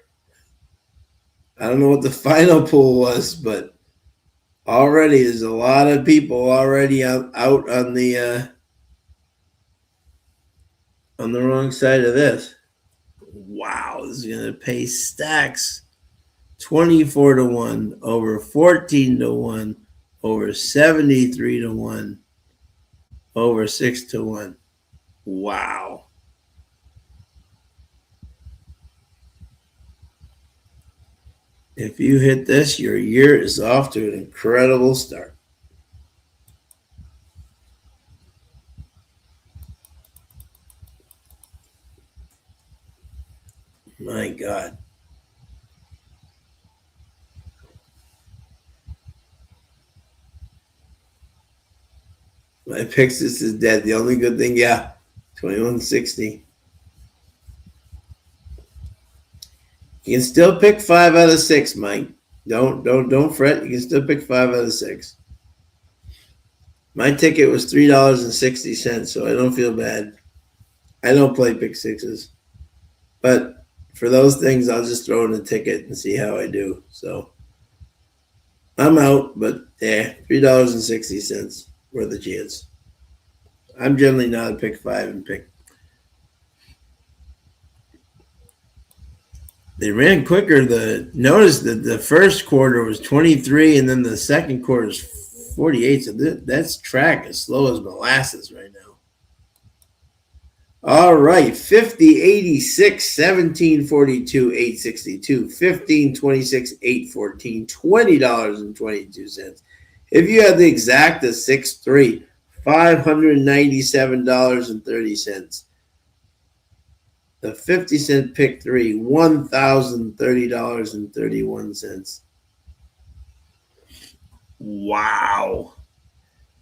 I don't know what the final pool was, but already there's a lot of people already out on the wrong side of this. Wow, this is going to pay stacks. 24 to 1, over 14 to 1, over 73 to 1, over 6 to 1. Wow. If you hit this, your year is off to an incredible start. My God. My Pixis is dead. The only good thing, yeah, 2160. You can still pick 5 out of 6, Mike. Don't fret. You can still pick 5 out of 6. My ticket was $3.60, so I don't feel bad. I don't play pick sixes, but for those things, I'll just throw in a ticket and see how I do. So I'm out, but yeah, $3.60 worth a chance. I'm generally not a pick 5 and pick. They ran quicker. Notice that the first quarter was 23, and then the second quarter is 48. So that's track as slow as molasses right now. All right, 50, 86, 17, 42, 862, 15, 26, 814, $20.22. If you had the exact of 6-3, $597.30. The 50-cent pick 3, $1,030.31. Wow.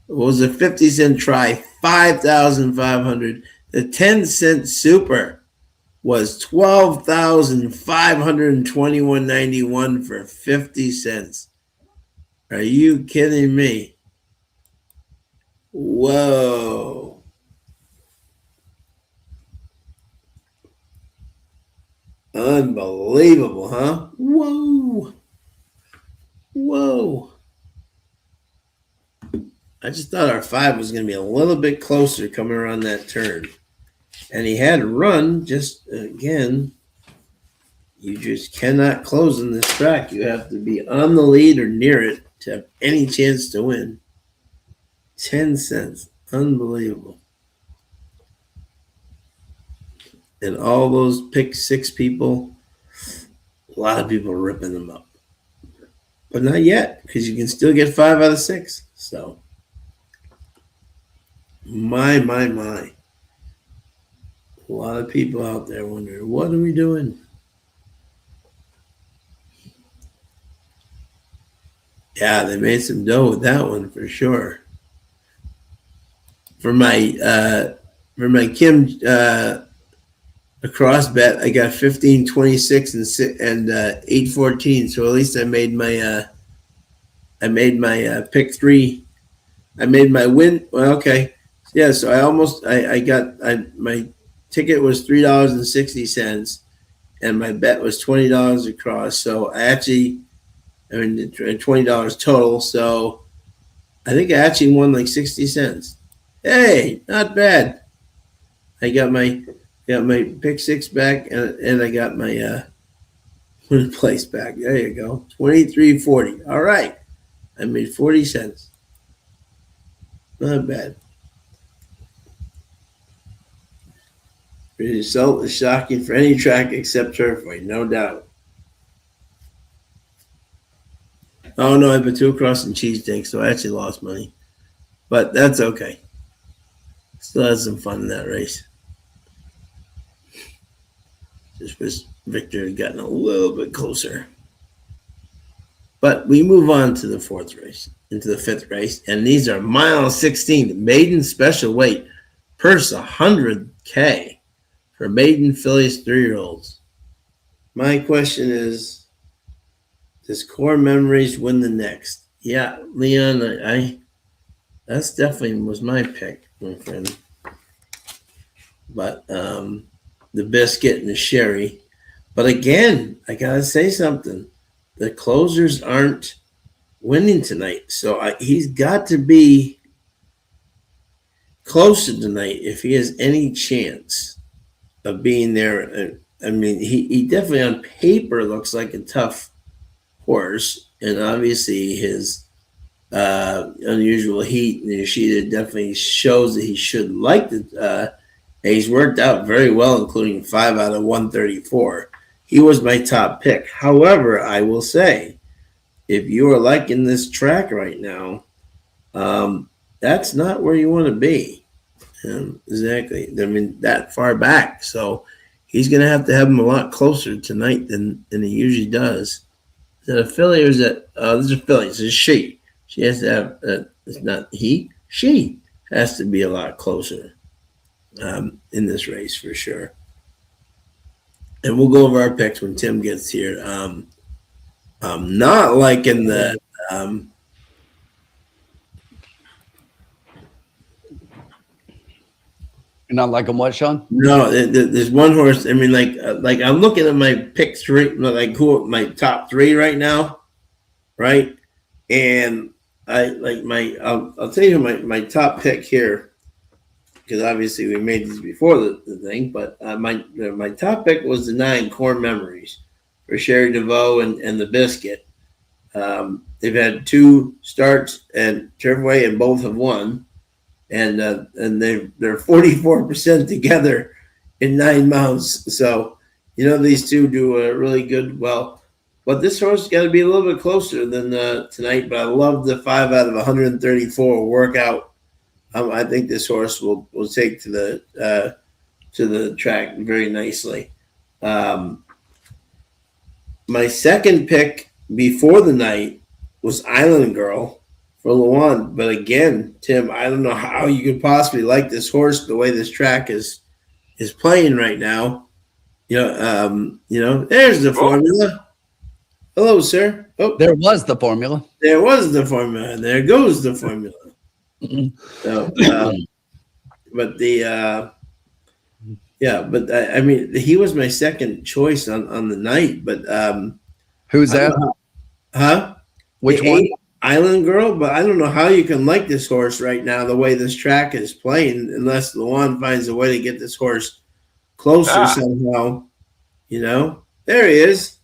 It was a 50-cent try, $5,500. The 10-cent super was $12,521.91 for 50 cents. Are you kidding me? Whoa. Unbelievable, huh? Whoa. Whoa. I just thought our 5 was going to be a little bit closer coming around that turn. And he had to run, just again, you just cannot close in this track. You have to be on the lead or near it to have any chance to win. 10 cents. Unbelievable. And all those pick 6 people, a lot of people are ripping them up. But not yet, because you can still get 5 out of 6. So, my. A lot of people out there wondering, what are we doing? Yeah, they made some dough with that one for sure. For my Kim across bet, I got 15, 26, and 814. So at least I made my pick 3. I made my win. Well, okay, yeah. So my ticket was $3.60, and my bet was $20 across. So $20 total. So I think I actually won like 60 cents. Hey, not bad. I got my pick 6 back, and I got my win place back. There you go, $23.40. All right, I made 40 cents. Not bad. The result is shocking for any track except Turfway, no doubt. Oh no, I put 2 across and cheesesteak, so I actually lost money. But that's okay. Still had some fun in that race. Just wish Victor had gotten a little bit closer. But we move on to the 4th race, into the 5th race, and these are mile 16, maiden special weight, purse $100K for maiden fillies 3-year-olds. My question is, does Core Memories win the next? Yeah, Leon, I That's definitely was my pick, my friend. But the biscuit and the sherry. But again, I gotta say something. The closers aren't winning tonight, so he's got to be closer tonight if he has any chance of being there. I mean, he definitely on paper looks like a tough horse, and obviously his unusual heat in the sheet definitely shows that he should like the. He's worked out very well, including 5 out of 134. He was my top pick. However, I will say, if you are liking this track right now, that's not where you want to be. Exactly. I mean, that far back. So he's going to have him a lot closer tonight than he usually does. Is that a filly or is that? This is a filly. It's a she. She has to have. It's not he. She has to be a lot closer in this race for sure. And we'll go over our picks when Tim gets here. I'm not liking the. You're not liking what, Sean? No, there's one horse. I mean, like I'm looking at my pick three, like who my top three right now, right? And I like I'll tell you my top pick here, because obviously we made these before the thing. But my top pick was the 9 Core Memories for Sherry DeVoe and the Biscuit. They've had 2 starts at Turfway and both have won. And they're 44% together in 9 mounts. So, these two do really good. Well, but this horse got to be a little bit closer than tonight. But I love the 5 out of 134 workout. I think this horse will take to the track very nicely. My second pick before the night was Island Girl for Luan. But again, Tim, I don't know how you could possibly like this horse the way this track is playing right now. There's the formula. Hello, sir. Oh, there was the formula. There was the formula. There goes the formula. So, but I mean, he was my second choice on the night. But who's that? Huh? Which one? Island Girl, but I don't know how you can like this horse right now the way this track is playing, unless Luan finds a way to get this horse closer somehow. There he is.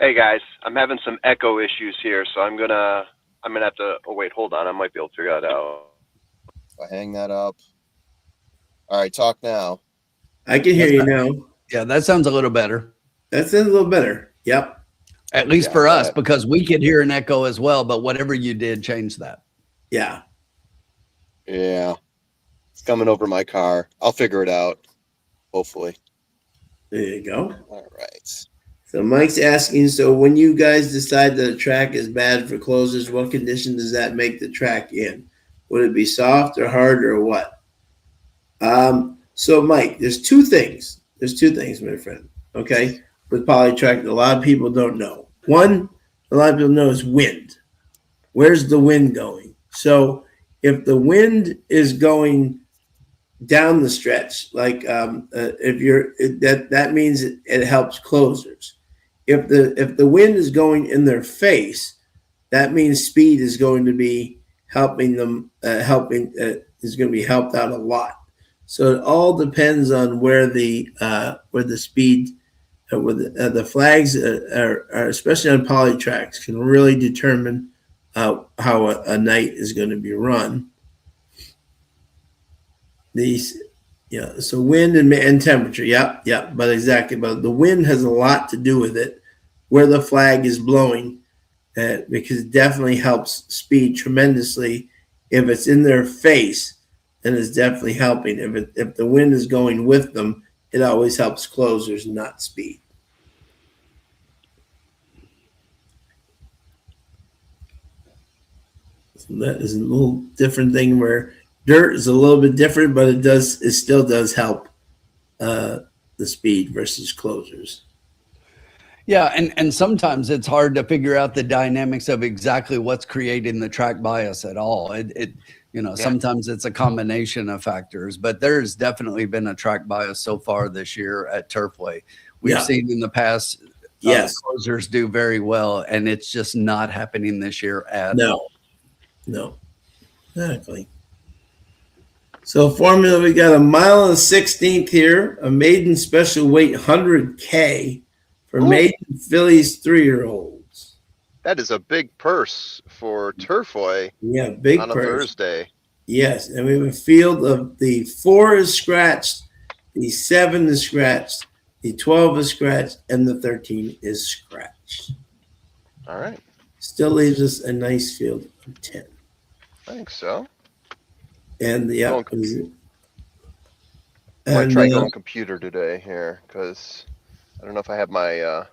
Hey guys, I'm having some echo issues here, so I'm gonna have to. Oh wait, hold on, I might be able to figure that out. If I hang that up. All right, talk now. I can hear you now. Yeah, that sounds a little better. That sounds a little better. Yep. At least for us, because we could hear an echo as well, but whatever you did, change that. Yeah. Yeah. It's coming over my car. I'll figure it out, hopefully. There you go. All right. So Mike's asking, so when you guys decide that a track is bad for closers, what condition does that make the track in? Would it be soft or hard or what? So Mike, there's two things. There's 2 things, my friend. Okay. With polytrack, a lot of people don't know. One, a lot of people know is wind. Where's the wind going? So if the wind is going down the stretch, like that means it helps closers. If the wind is going in their face, that means speed is going to be helping them. Is going to be helped out a lot. So it all depends on where the speed. The flags are especially on poly tracks, can really determine how a night is going to be run. So wind and temperature, but exactly. But the wind has a lot to do with it, where the flag is blowing, because it definitely helps speed tremendously. If it's in their face, then it's definitely helping. If the wind is going with them, it always helps closers, not speed. So that is a little different thing where dirt is a little bit different, but it still does help the speed versus closers. Yeah, and sometimes it's hard to figure out the dynamics of exactly what's creating the track bias at all. Sometimes it's a combination of factors, but there's definitely been a track bias so far this year at Turfway. We've seen in the past closers do very well, and it's just not happening this year at all. No, exactly. So formula, we got a mile and 16th here, a maiden special weight 100K for maiden fillies 3-year-olds. That is a big purse for Turfway. Yeah, big on a purse. Thursday. Yes, and we have a field of the 4 is scratched, the 7 is scratched, the 12 is scratched, and the 13 is scratched. All right. Still leaves us a nice field of 10. I think so. And I might try going computer today here because I don't know if I have my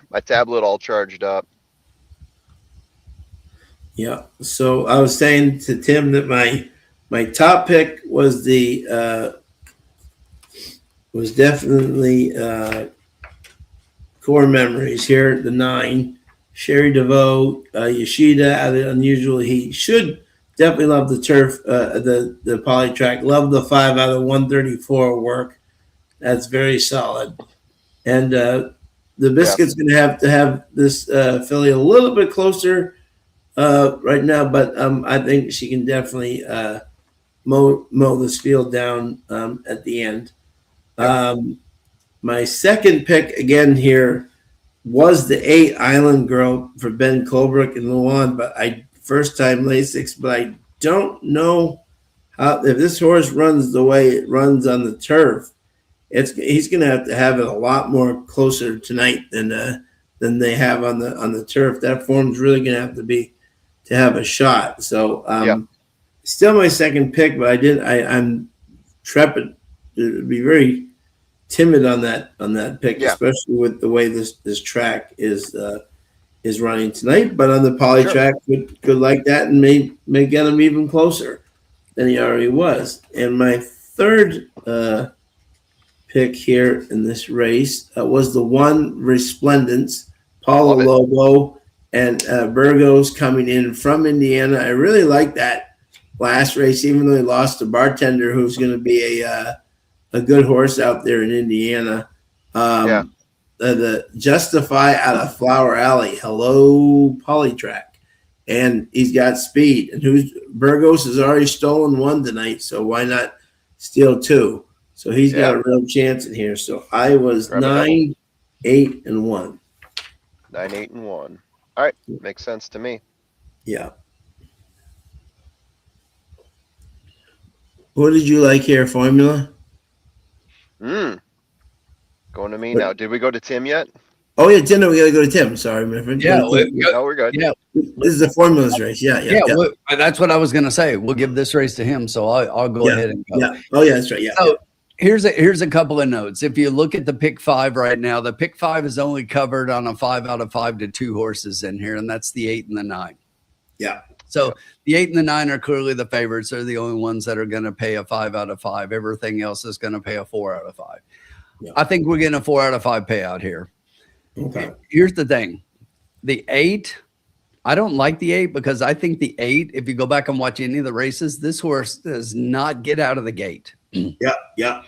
my tablet all charged up. Yeah. So I was saying to Tim that my top pick was definitely Core Memories here, the 9. Sherry DeVoe, Yoshida out of Unusual Heat. Should definitely love the turf, the poly track. Love the 5 out of 134 work. That's very solid. And the Biscuit's going to have this filly a little bit closer right now, but I think she can definitely mow this field down at the end. My second pick again here was the 8 Island Girl for Ben Colbrook and Luan, but first time Lasix, but I don't know if this horse runs the way it runs on the turf. He's going to have it a lot more closer tonight than they have on the turf. That form's really going to have to have a shot. So still my second pick, but I'm trepid to be very timid on that pick, especially with the way this track is running tonight. But on the poly track, could like that and may get him even closer than he already was. And my third pick here in this race was the 1 Resplendence, Paulo Lobo and Burgos coming in from Indiana. I really like that last race, even though he lost to Bartender, who's going to be a good horse out there in Indiana. The Justify out of Flower Alley. Hello, Polytrack. And he's got speed. And Burgos has already stolen 1 tonight, so why not steal 2? So he's got a real chance in here. So I was 9, 8, and 1. 9, 8, and 1. All right, makes sense to me. Yeah. What did you like here, Formula? Going to me now. Did we go to Tim yet? Oh yeah, Tim. We got to go to Tim. Sorry, my friend. Yeah, no, we're good. Yeah, this is the Formulas race. Yeah. That's what I was going to say. We'll give this race to him, so I'll go ahead and go. Yeah. Oh yeah, that's right. Yeah. So here's a couple of notes. If you look at the pick 5 right now, the pick 5 is only covered on a 5 out of 5 to 2 horses in here, and that's the 8 and the 9. Yeah. So the 8 and the 9 are clearly the favorites. They're the only ones that are going to pay a 5 out of 5. Everything else is going to pay a 4 out of 5. Yeah. I think we're getting a 4 out of 5 payout here. Okay. Here's the thing. The 8, I don't like the 8 because I think the 8, if you go back and watch any of the races, this horse does not get out of the gate. Yeah.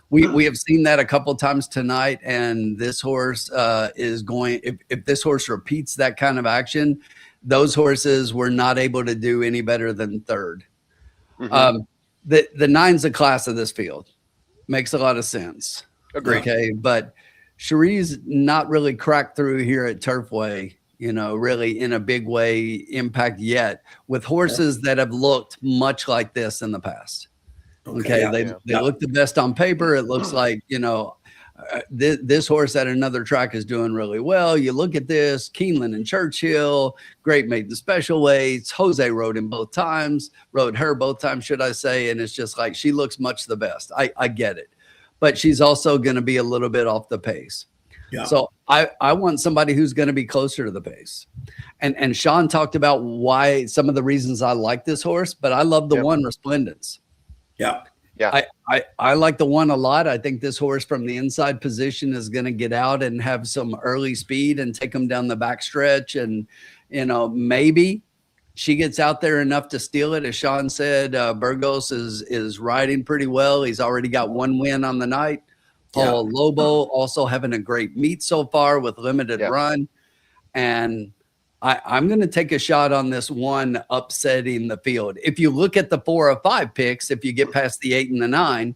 We have seen that a couple of times tonight, and this horse is going, if this horse repeats that kind of action, those horses were not able to do any better than 3rd. The 9's a class of this field. Makes a lot of sense. Agreed. Okay, but Cherie's not really cracked through here at Turfway, really in a big way impact yet with horses that have looked much like this in the past. Okay, they look the best on paper. It looks like, this horse at another track is doing really well. You look at this, Keeneland and Churchill, great made the special weights. Jose rode him both times, rode her both times, should I say. And it's just like, she looks much the best. I get it. But she's also going to be a little bit off the pace. Yeah. So I want somebody who's going to be closer to the pace. And Sean talked about why some of the reasons I like this horse, but I love the 1 Resplendence. Yeah. Yeah. I like the one a lot. I think this horse from the inside position is going to get out and have some early speed and take them down the back stretch. And, maybe she gets out there enough to steal it. As Sean said, Burgos is riding pretty well. He's already got one win on the night. Paul Lobo also having a great meet so far with limited run. And I'm going to take a shot on this one upsetting the field. If you look at the 4 or 5 picks, if you get past the 8 and the 9,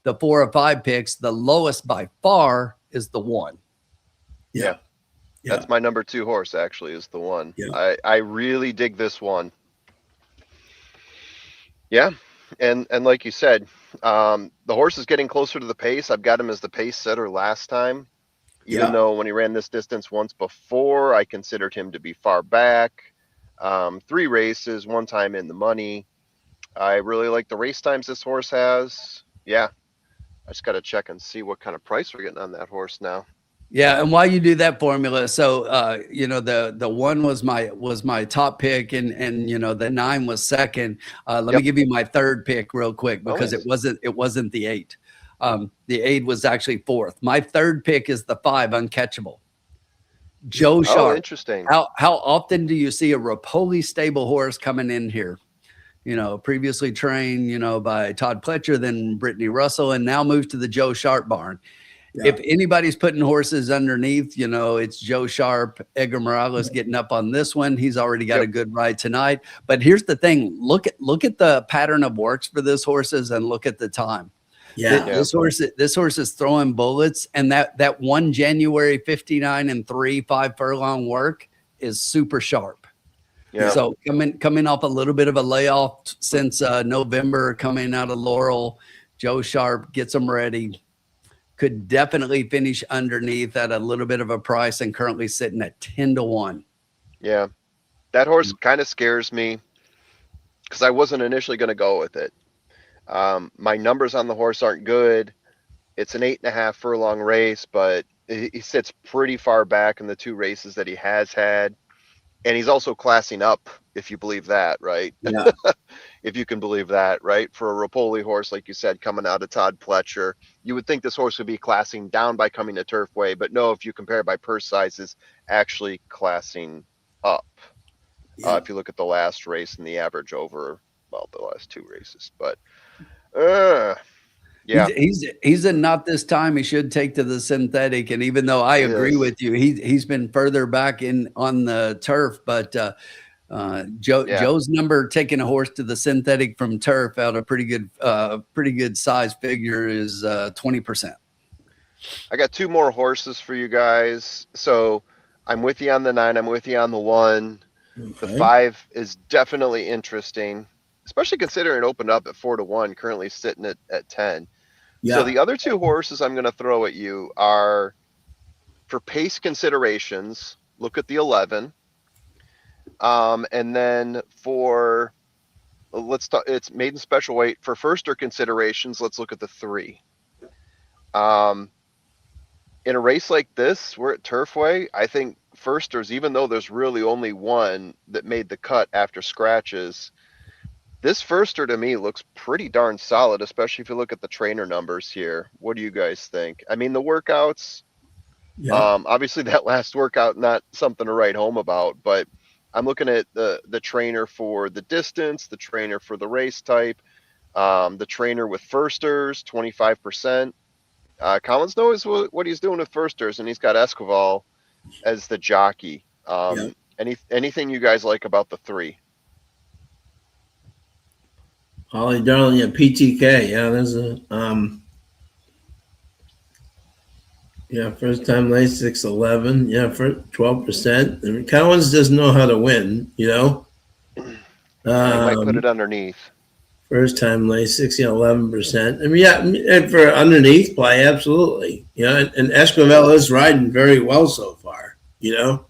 the 4 or 5 picks, the lowest by far is the 1. Yeah. That's my number 2 horse, actually, is the 1. Yeah. I really dig this one. Yeah. And like you said, the horse is getting closer to the pace. I've got him as the pace setter last time. Even though when he ran this distance once before, I considered him to be far back. 3 races, 1 time in the money. I really like the race times this horse has. Yeah. I just got to check and see what kind of price we're getting on that horse now. Yeah, and while you do that formula, so the 1 was my top pick, and the 9 was second. Let me give you my third pick real quick, because it wasn't the 8. The 8 was actually 4th. My third pick is the 5, Uncatchable. Joe Sharp. Oh, interesting. How often do you see a Rapoli stable horse coming in here? Previously trained, by Todd Pletcher, then Brittany Russell, and now moved to the Joe Sharp barn. Yeah. If anybody's putting horses underneath, it's Joe Sharp. Edgar Morales getting up on this one. He's already got a good ride tonight. But here's the thing: look at the pattern of works for this horses, and look at the time. Yeah, this horse is throwing bullets, and that 1 January 59 and 3 5 furlong work is super sharp. Yeah. So coming off a little bit of a layoff since November, coming out of Laurel, Joe Sharp gets them ready. Could definitely finish underneath at a little bit of a price, and currently sitting at 10-1. Yeah, that horse kind of scares me because I wasn't initially going to go with it. My numbers on the horse aren't good. It's an 8.5 furlong race, but he sits pretty far back in the 2 races that he has had. And he's also classing up, if you believe that, right? Yeah. If you can believe that, right? For a Rapoli horse, like you said, coming out of Todd Pletcher, you would think this horse would be classing down by coming to Turfway, but no, if you compare by purse sizes, actually classing up. Yeah. If you look at the last race and the average over, well, the last 2 races, but yeah, he's a not this time. He should take to the synthetic, and even though I agree with you, he's been further back on the turf, but Joe's number taking a horse to the synthetic from turf out a pretty good size figure is 20%. I got 2 more horses for you guys, so I'm with you on the 9. I'm with you on the 1. Okay. The 5 is definitely interesting, especially considering it opened up at 4-1, currently sitting at 10. Yeah. So the other 2 horses I'm going to throw at you are, for pace considerations, look at the 11. And then for, it's maiden special weight. For firster considerations, let's look at the 3. In a race like this, we're at Turfway. I think firsters, even though there's really only 1 that made the cut after scratches, this firster to me looks pretty darn solid, especially if you look at the trainer numbers here. What do you guys think? I mean, the workouts, obviously that last workout, not something to write home about, but I'm looking at the trainer for the distance, the trainer for the race type, the trainer with firsters, 25%. Collins knows what he's doing with firsters, and he's got Esquivel as the jockey. Anything you guys like about the 3? Holly Darling, PTK. Yeah, there's a first time late 611. Yeah, for 12%. I mean, Collins doesn't know how to win, I might put it underneath. First time late 11%. I mean, and for underneath play, absolutely. And Esquivel is riding very well so far. Yep.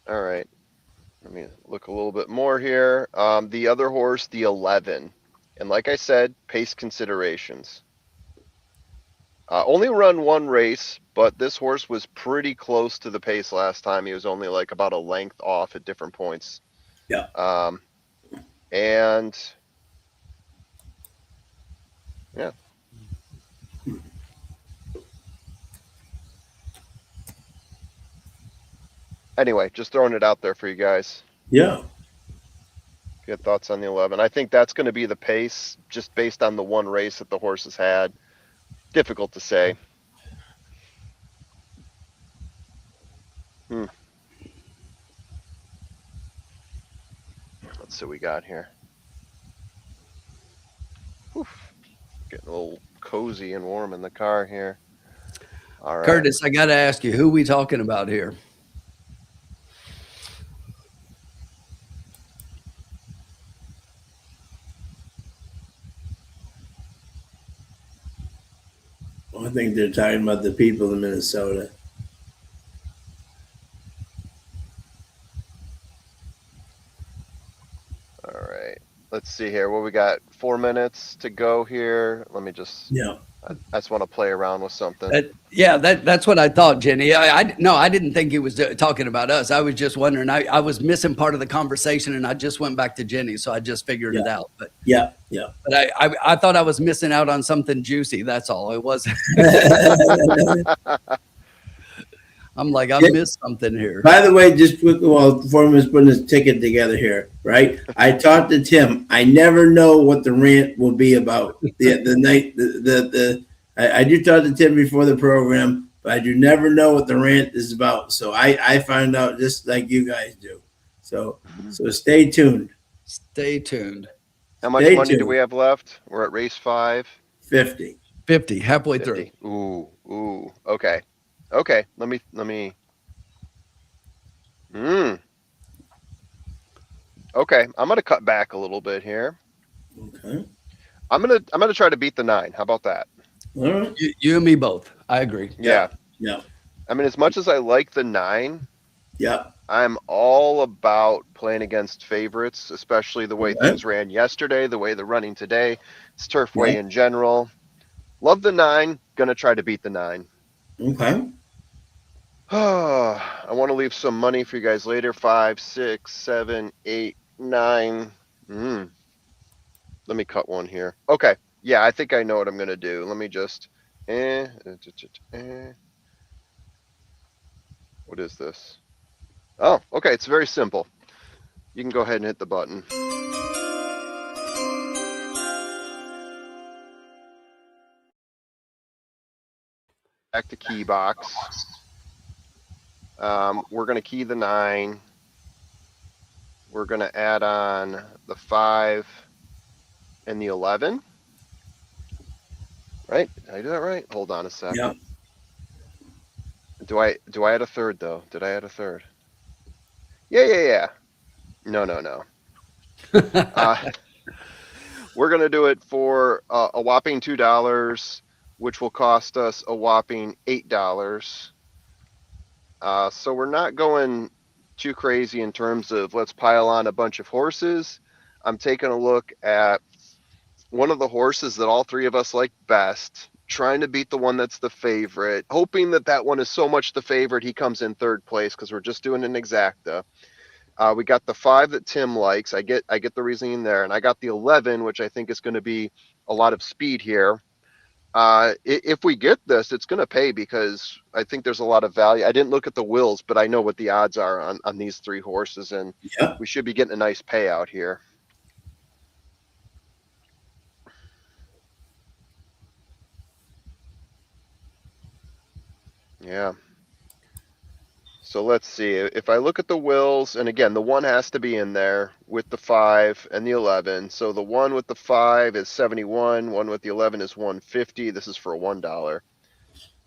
All right. Let me look a little bit more here. The other horse, the 11. And like I said, pace considerations. Only run 1 race, but this horse was pretty close to the pace last time. He was only like about a length off at different points. Yeah. And Yeah. Anyway, just throwing it out there for you guys. Yeah. If you had thoughts on the 11, I think that's going to be the pace just based on the one race that the horses had. Difficult to say. Let's see what we got here. Oof. Getting a little cozy and warm in the car here. All right. Curtis, I got to ask you, who are we talking about here? I think they're talking about the people in Minnesota. All right. Let's see here. Well, we got 4 minutes to go here. Let me just. Yeah. I just want to play around with something. That's what I thought, Jenny. No, I didn't think he was talking about us. I was just wondering. I was missing part of the conversation, and I just went back to Jenny, so I just figured it out. But yeah. But I thought I was missing out on something juicy. That's all it was. I'm like, I missed something here. By the way, just quickly while Foreman is putting his ticket together here, right? I talked to Tim. I never know what the rant will be about. I do talk to Tim before the program, but I do never know what the rant is about. So I find out just like you guys do. So stay tuned. Stay tuned. How much money do we have left? We're at race 5. 50. 50, halfway 50. through. Ooh. Okay. Let me. Okay. I'm gonna cut back a little bit here. Okay. I'm gonna try to beat the 9. How about that? All right. You and me both. I agree. Yeah. Yeah. I mean, as much as I like the 9, Yeah. I'm all about playing against favorites, especially the way things ran yesterday, the way they're running today. It's Turfway in general. Love the 9. Gonna try to beat the 9. Okay. I want to leave some money for you guys later. 5, 6, 7, 8, 9. Let me cut one here. Okay. Yeah, I think I know what I'm going to do. Let me just. What is this? Oh, okay. It's very simple. You can go ahead and hit the button. Back to key box. We're going to key the 9. We're going to add on the 5 and the 11. Right? Did I do that right? Hold on a second. Yeah. Do I add a third though? Did I add a third? Yeah. No. We're going to do it for a whopping $2, which will cost us a whopping $8. So we're not going too crazy in terms of let's pile on a bunch of horses. I'm taking a look at one of the horses that all three of us like best, trying to beat the one that's the favorite, hoping that one is so much the favorite he comes in third place because we're just doing an exacta. We got the 5 that Tim likes. I get the reasoning there, and I got the 11, which I think is going to be a lot of speed here. If we get this, it's going to pay because I think there's a lot of value. I didn't look at the wills, but I know what the odds are on these 3 horses, and we should be getting a nice payout here. Yeah. So let's see. If I look at the wills, and again, the 1 has to be in there with the 5 and the 11. So the 1 with the 5 is 71. 1 with the 11 is 150. This is for $1.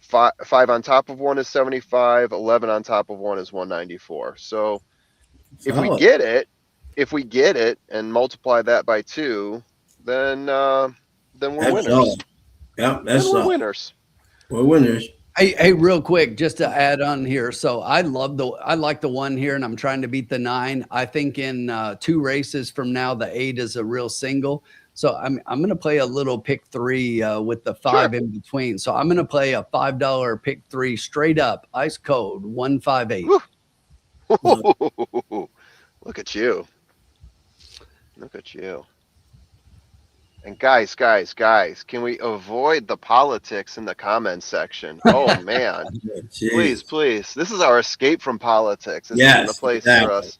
5 on top of 1 is 75. 11 on top of 1 is 194. So if we get it and multiply that by 2, then we're winners. All. Yeah, that's we're all. winners. We're winners. Hey, real quick, just to add on here. So I like the 1 here, and I'm trying to beat the 9. I think in 2 races from now, the 8 is a real single. So I'm going to play a little pick 3 with the 5 in between. So I'm going to play a $5 pick 3 straight up, ice cold, 158. Look at you. And guys, can we avoid the politics in the comments section? Oh man, Jeez. please. This is our escape from politics. This isn't a Yes, place for exactly. us.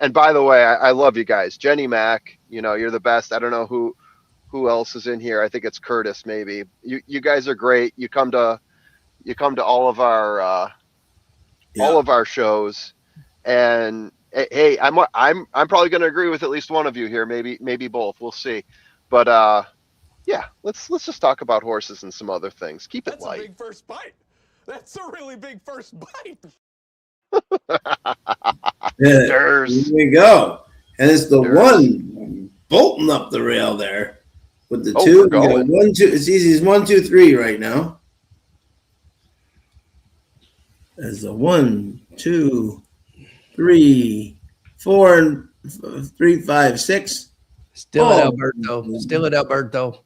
And by the way, I love you guys. Jenny Mac, you're the best. I don't know who else is in here. I think it's Curtis maybe. You guys are great. You come to all of our shows, and hey, I'm probably going to agree with at least one of you here, maybe both. We'll see. But yeah, let's just talk about horses and some other things. Keep it That's light. a big first bite. That's a really big first bite. Here we go. And it's the one bolting up the rail there with the two. We're going. 1, 2. It's easy. It's 1, 2, 3 right now. As the 1, 2, 3, 4, and 3, 5, 6. Still at Alberto. Still at Alberto.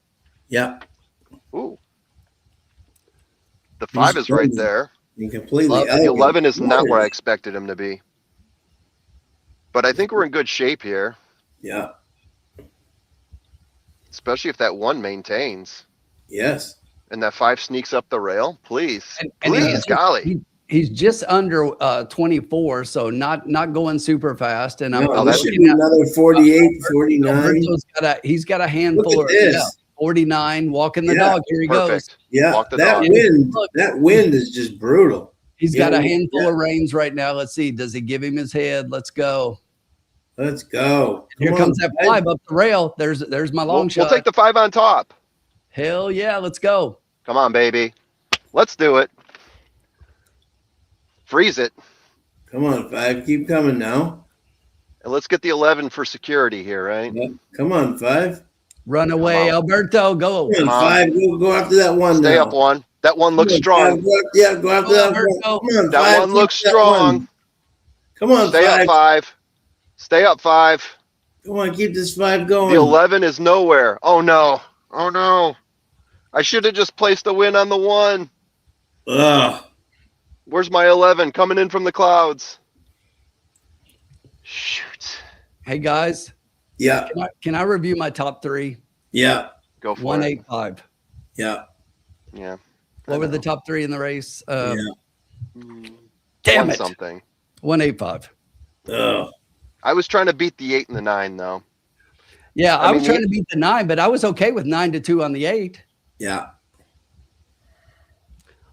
Yeah. Ooh. The 5 is right there. And completely. The 11 is not where I expected him to be. But I think we're in good shape here. Yeah. Especially if that 1 maintains. Yes. And that 5 sneaks up the rail. Please. And Please, golly. He's just under 24, so not going super fast. And I'm that should be another 48, 49. He's got a handful of 49. Walking the dog. Here he goes. Yeah, that wind is just brutal. He's got a handful of reins right now. Let's see. Does he give him his head? Let's go. Let's go. Here comes that 5 up the rail. There's my long shot. We'll take the 5 on top. Hell yeah, let's go. Come on, baby. Let's do it. Freeze it. Come on, 5. Keep coming now. And let's get the 11 for security here, right? Yep. Come on, 5. Run away, Alberto. Go. Come on, 5. We'll go after that 1 Stay now. up 1. That 1 looks strong. Go after that 1. Come on, that 1 looks strong. Come on, Stay 5. up 5. Stay up 5. Come on, keep this 5 going. The 11 is nowhere. Oh no. Oh no. I should have just placed a win on the 1. Ugh. Where's my 11 coming in from the clouds? Shoot. Hey guys. Yeah. Can I review my top 3? Yeah. Go for 185. Yeah. Yeah. What were the top 3 in the race? Damn it. Something. 185. Oh. I was trying to beat the 8 and the 9 though. Yeah, I was trying to beat the 9, but I was okay with 9-2 on the 8. Yeah.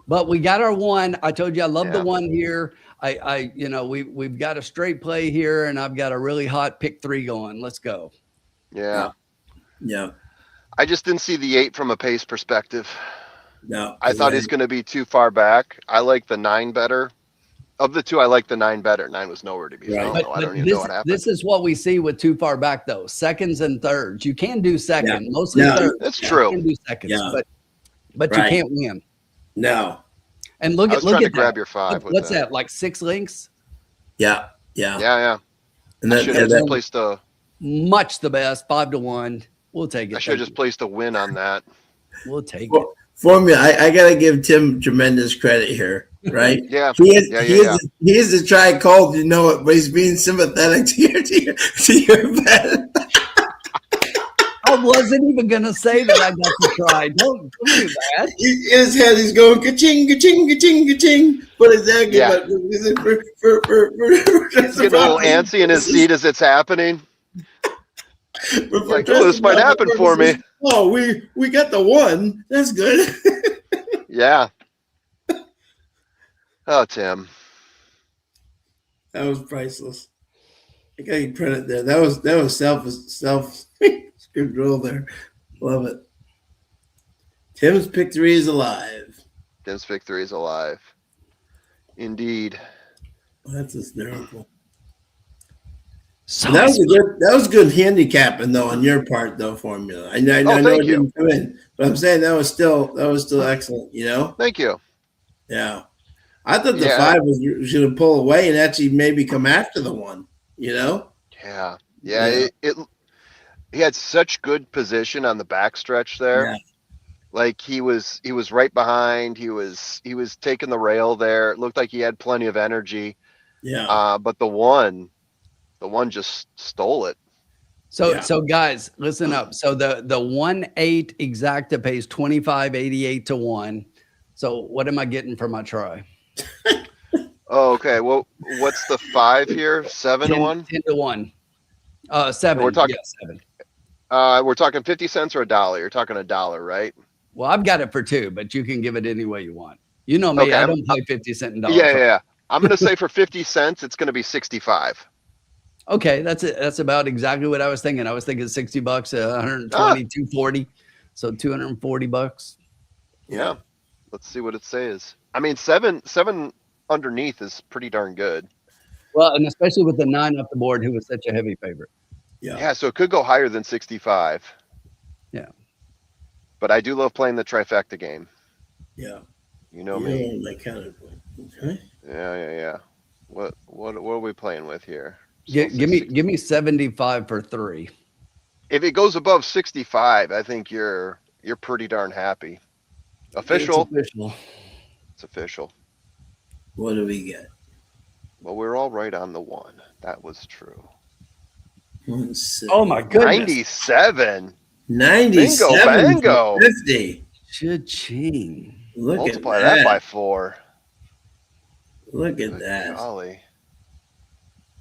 But we got our 1. I told you I love the 1 here. We've got a straight play here, and I've got a really hot pick 3 going. Let's go. Yeah. Yeah. I just didn't see the 8 from a pace perspective. No. I thought he's going to be too far back. I like the 9 better. Of the 2, I like the 9 better. 9 was nowhere to be found. But I don't even know what happened. This is what we see with too far back, though. Seconds and thirds. You can do second, mostly thirds. That's true. You can do seconds, but you can't win. No. And look at to grab your 5. What's that? Like 6 links? Yeah. Yeah. And I should have just placed much the best 5-1. We'll take it. I should have just placed a win on that. We'll take it. Formula, I gotta give Tim tremendous credit here, right? Yeah. He is to try cold, you know it, but he's being sympathetic to your bet. I wasn't even gonna say that I got to try. Don't do that. In his head, he's going ka-ching, ka-ching, ka-ching, ka-ching. But exactly, but he's getting a little antsy in his seat as it's happening. Like, oh, this might happen for me. Oh, we got the 1. That's good. Yeah. Oh, Tim. That was priceless. I got you credit there. That was self control there. Love it. Tim's pick 3 is alive. Tim's pick 3 is alive. Indeed. That's hysterical. So that was good handicapping though on your part though, Formula. I know it didn't come in, but I'm saying that was still excellent, you know? Thank you. Yeah. I thought the 5 was going to pull away and actually maybe come after the 1, you know? Yeah. He had such good position on the backstretch there. Yeah. Like he was right behind. He was taking the rail there. It looked like he had plenty of energy. Yeah. But the one just stole it. So, Yeah. so guys, listen up. So the 1-8 exacta pays 25.88 to 1. So what am I getting for my try? Oh, okay. Well, what's the 5 here? 7 to 10, 1? 10 to 1. And 7. we're talking, Yeah, 7. we're talking 50 cents or a dollar. You're talking a dollar, right? Well, I've got it for 2, but you can give it any way you want. You know me, Okay. I don't play 50-cent and dollar. Yeah, yeah, yeah. I'm going to say for 50 cents, it's going to be 65. Okay, that's it. That's about exactly what I was thinking. I was thinking $60, 120, 240. So $240. Yeah. Let's see what it says. I mean, seven underneath is pretty darn good. Well, and especially with the 9 up the board, who was such a heavy favorite. Yeah, so it could go higher than 65. Yeah. But I do love playing the trifecta game. Yeah. You know me. My counterpoint. Okay. Yeah. What are we playing with here? So Give me 75 for 3. If it goes above 65, I think you're pretty darn happy. Official. It's official. It's official. What do we get? Well, we're all right on the 1. That was true. Oh my goodness. 97. 97. Bingo. 50. Cha-ching. Look Multiply at that by 4. Look at Good that. golly.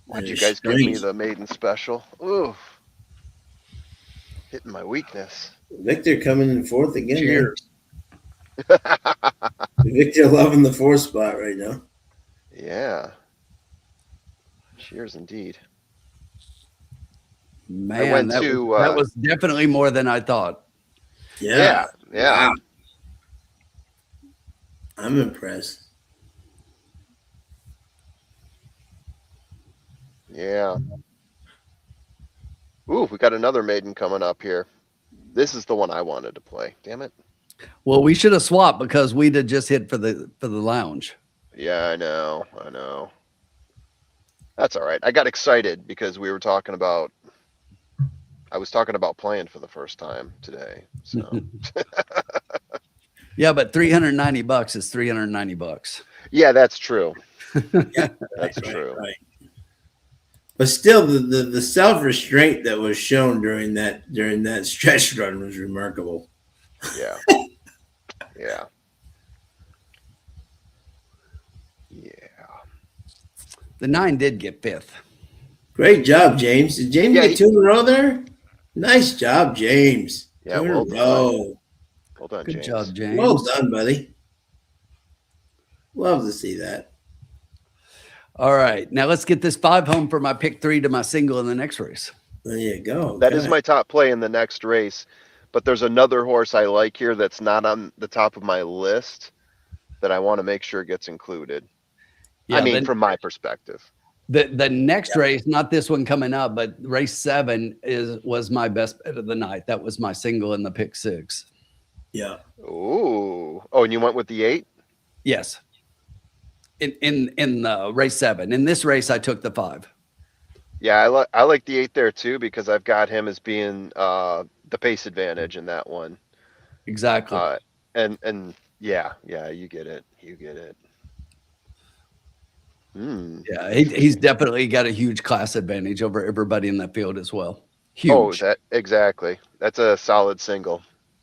Why'd That you is guys give me strange. the maiden special? Ooh. Hitting my weakness. Victor coming in fourth again. Cheers. Victor loving the 4th spot right now. Yeah. Cheers indeed. Man, went that to, was definitely more than I thought. Yeah. Wow. I'm impressed. Yeah. Ooh, we got another maiden coming up here. This is the one I wanted to play. Damn it. Well, we should have swapped because we'd have just hit for the lounge. Yeah, I know. That's all right. I got excited because I was talking about playing for the first time today. So Yeah, but $390 is $390. yeah, that's true. Yeah, That's true. Right. But still, the self restraint that was shown during that stretch run was remarkable. Yeah. Yeah. The 9 did get 5th. Great job, James. Did James Yeah, get 2 in a row there? Nice job, James. Yeah, 2 in well a row. Well done, Good James. job, James. Well done, buddy. Love to see that. All right, now let's get this 5 home for my pick 3 to my single in the next race. There you go. That is my top play in the next race. But there's another horse I like here that's not on the top of my list that I want to make sure gets included. Yeah, I mean, from my perspective. The next race, not this one coming up, but race 7 was my best bet of the night. That was my single in the pick 6. Yeah. Ooh. Oh, and you went with the 8? Yes. In race 7. In this race, I took the 5. Yeah, I like the 8 there too because I've got him as being the pace advantage in that one. Exactly. And yeah, you get it. Yeah, he's definitely got a huge class advantage over everybody in that field as well. Huge. Oh, exactly. That's a solid single.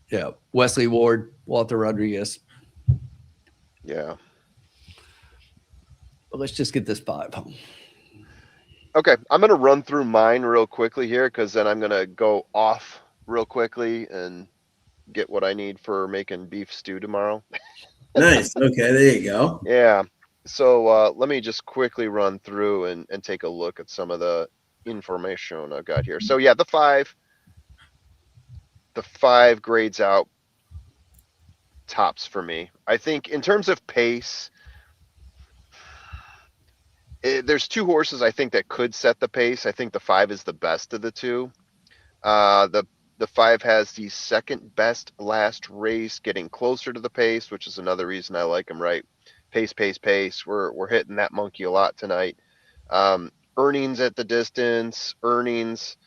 Yeah. Wesley Ward, Walter Rodriguez. Yeah. But let's just get this 5 home. Okay, I'm going to run through mine real quickly here because then I'm going to go off real quickly and get what I need for making beef stew tomorrow. Nice. Okay, there you go. Yeah. So let me just quickly run through and take a look at some of the information I've got here. So yeah, the five grades out tops for me. I think in terms of pace, there's 2 horses I think that could set the pace. I think the 5 is the best of the 2. The 5 has the second best last race, getting closer to the pace, which is another reason I like him. Right, pace. We're hitting that monkey a lot tonight. Earnings at the distance, earnings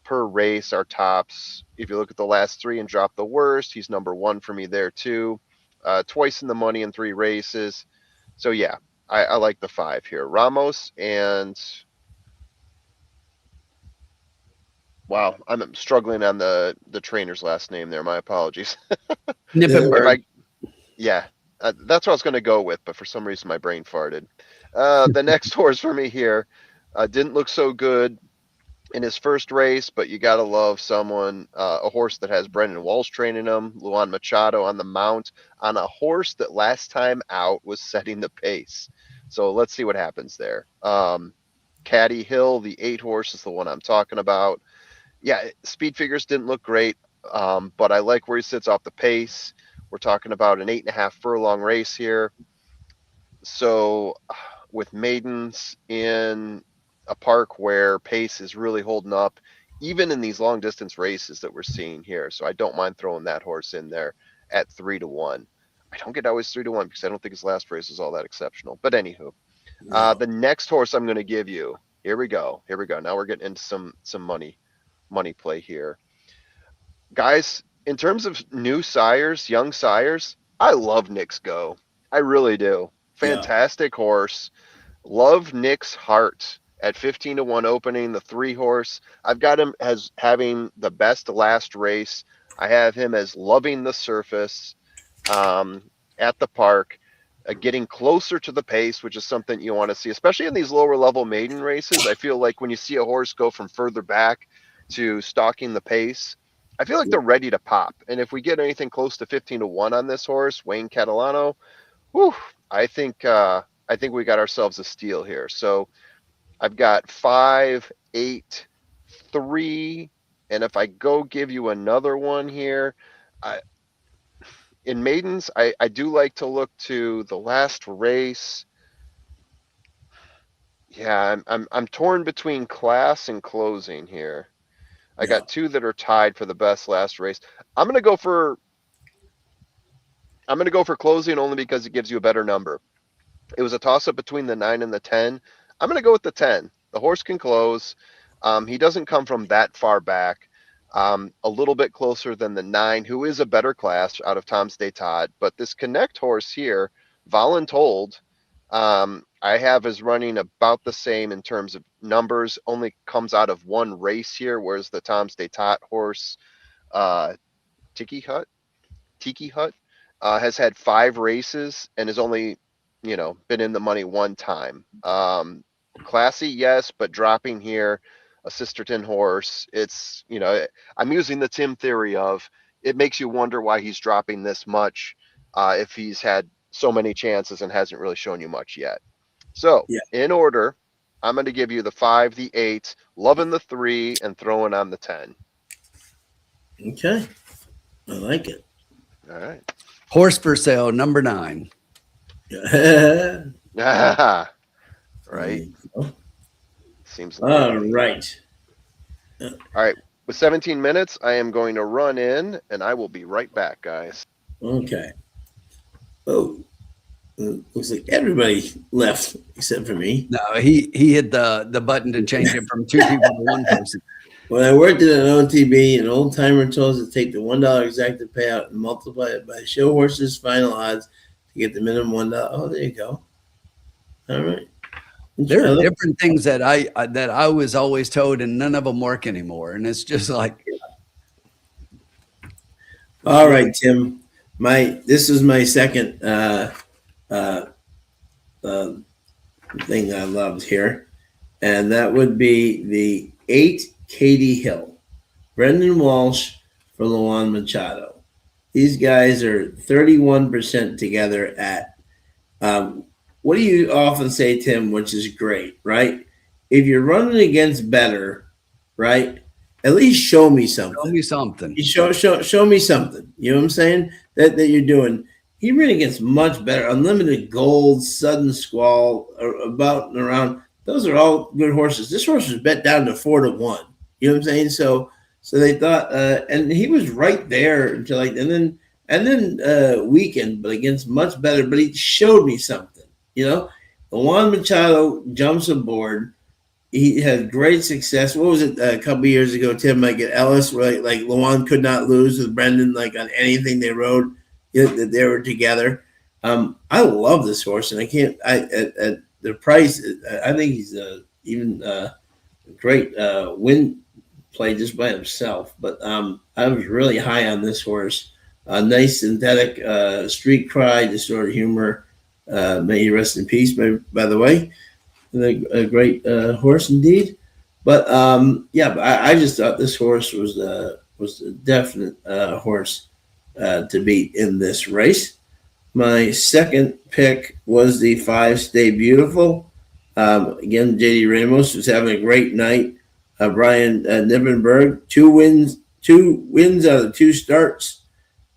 per race are tops. If you look at the last 3 and drop the worst, he's number 1 for me there too. Twice in the money in 3 races. So yeah, I like the 5 here. Ramos and Wow, I'm struggling on the trainer's last name there. My apologies. Nippenberg. Yeah, that's what I was going to go with, but for some reason my brain farted. The next horse for me here didn't look so good in his first race, but you got to love someone, a horse that has Brendan Walsh training him, Luan Machado on the mount, on a horse that last time out was setting the pace. So let's see what happens there. Caddy Hill, the 8 horse, is the one I'm talking about. Yeah, speed figures didn't look great, but I like where he sits off the pace. We're talking about an 8.5 furlong race here. So with maidens in a park where pace is really holding up, even in these long distance races that we're seeing here. So I don't mind throwing that horse in there at 3-1. I don't get always 3-1 because I don't think his last race is all that exceptional. But anywho, the next horse I'm going to give you. Here we go. Now we're getting into some money play here. Guys, in terms of new sires, young sires, I love Nick's Go. I really do. Fantastic horse. Love Nick's Heart at 15-1 opening, the 3 horse. I've got him as having the best last race. I have him as loving the surface at the park, getting closer to the pace, which is something you want to see, especially in these lower level maiden races. I feel like when you see a horse go from further back to stalking the pace, I feel like they're ready to pop. And if we get anything close to 15-1 on this horse, Wayne Catalano, whew, I think we got ourselves a steal here. So I've got 5, 8, 3, and if I go give you another one here, in maidens, I do like to look to the last race. Yeah, I'm torn between class and closing here. I got 2 that are tied for the best last race. I'm gonna go for closing only because it gives you a better number. It was a toss up between the 9 and the 10. I'm gonna go with the 10. The horse can close. He doesn't come from that far back. A little bit closer than the 9, who is a better class out of Tom's Day Todd. But this Connect horse here, Voluntold, I have is running about the same in terms of numbers, only comes out of 1 race here, whereas the Tom's Day Todd horse, Tiki Hut, has had 5 races and has only, been in the money 1 time. Classy, yes, but dropping here, a Sisterton horse. It's, I'm using the Tim theory of it makes you wonder why he's dropping this much if he's had so many chances and hasn't really shown you much yet. So in order, I'm going to give you the 5, the 8, loving the 3, and throwing on the 10. Okay. I like it. All right. Horse for sale, number 9. Right. Seems like All right. All right. With 17 minutes, I am going to run in, and I will be right back, guys. Okay. Oh, looks like everybody left except for me. No, he hit the button to change it from 2 people to 1 person. When I worked at an OTB, an old timer told us to take the $1 exacted payout and multiply it by show horses' final odds to get the minimum $1. Oh, there you go. All right. There are different things that I was always told, and none of them work anymore. And it's just like, all right, Tim. This is my second thing I loved here, and that would be the 8 Katie Hill, Brendan Walsh for Luan Machado. These guys are 31% together at. What do you often say, Tim, which is great, right? If you're running against bettor, right, at least show me something. Show me something. Show me something. You know what I'm saying? That you're doing. He ran against much better. Unlimited Gold, Sudden Squall, about and around. Those are all good horses. This horse was bet down to 4-1. You know what I'm saying? So they thought, and he was right there until and then weakened, but against much better. But he showed me something. Luan Machado jumps aboard. He had great success. What was it a couple of years ago, Tim? Like at Ellis, where like Luan could not lose with Brendan, like on anything they rode, that they were together. I love this horse, and I can't. At the price, I think he's even great win play just by himself. But I was really high on this horse. Nice synthetic street cry, distorted humor. May he rest in peace, by the way. A great horse indeed. But but I just thought this horse was a definite horse to beat in this race. My second pick was the 5 Stay Beautiful. Again, JD Ramos was having a great night. Brian Nippenberg, 2 wins out of 2 starts.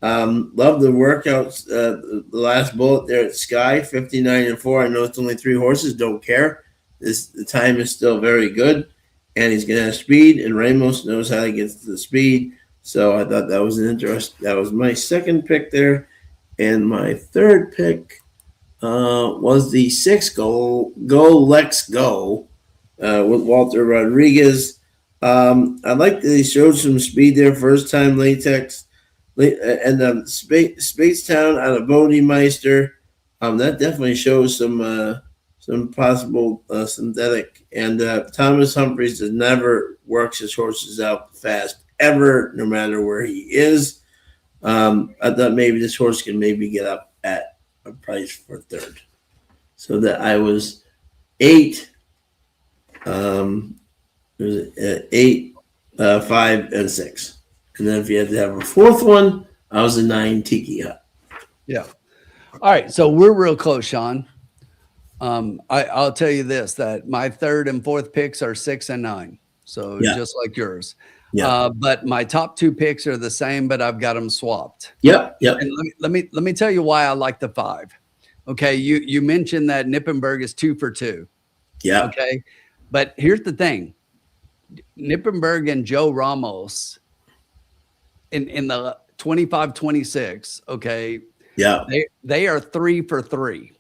Love the workouts. The last bullet there at Sky, 59-4. I know it's only 3 horses. Don't care. The time is still very good, and he's going to have speed. And Ramos knows how to get to the speed. So I thought that was an interest. That was my second pick there, and my third pick was the 6 Go Lex Go with Walter Rodriguez. I like that he showed some speed there, first time latex. And Spacetown out of Bodemeister, that definitely shows some possible synthetic. And Thomas Humphreys never works his horses out fast ever, no matter where he is. I thought maybe this horse can maybe get up at a price for third. So that I was 8, 8, 5, and 6. And then if you had to have a fourth one, I was a 9 Tiki Hut. Yeah. All right. So we're real close, Sean. I'll tell you this, that my third and fourth picks are 6 and 9. So just like yours. Yeah. But my top 2 picks are the same, but I've got them swapped. Yep. And let me tell you why I like the 5. Okay. You mentioned that Nippenberg is 2 for 2. Yeah. Okay. But here's the thing. Nippenberg and Joe Ramos in the 25-26, okay. Yeah. They are 3 for 3.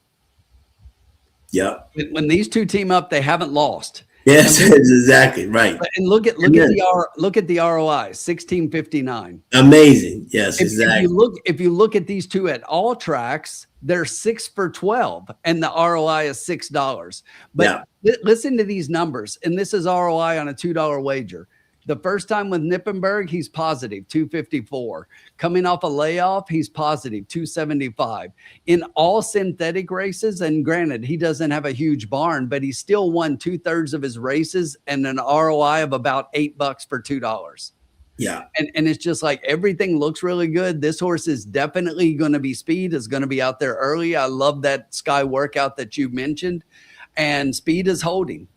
Yeah. When these 2 team up, they haven't lost. Yes, exactly right. And look at the ROI, 1659. Amazing. Yes, exactly. If you look at these 2 at all tracks, they're 6 for 12, and the ROI is $6. But listen to these numbers, and this is ROI on a $2 wager. The first time with Nippenberg, he's positive 254. Coming off a layoff, he's positive 275. In all synthetic races, and granted, he doesn't have a huge barn, but he still won 2/3 of his races and an ROI of about $8 for $2. Yeah. And it's just like everything looks really good. This horse is definitely going to be speed, is going to be out there early. I love that Sky workout that you mentioned, and speed is holding.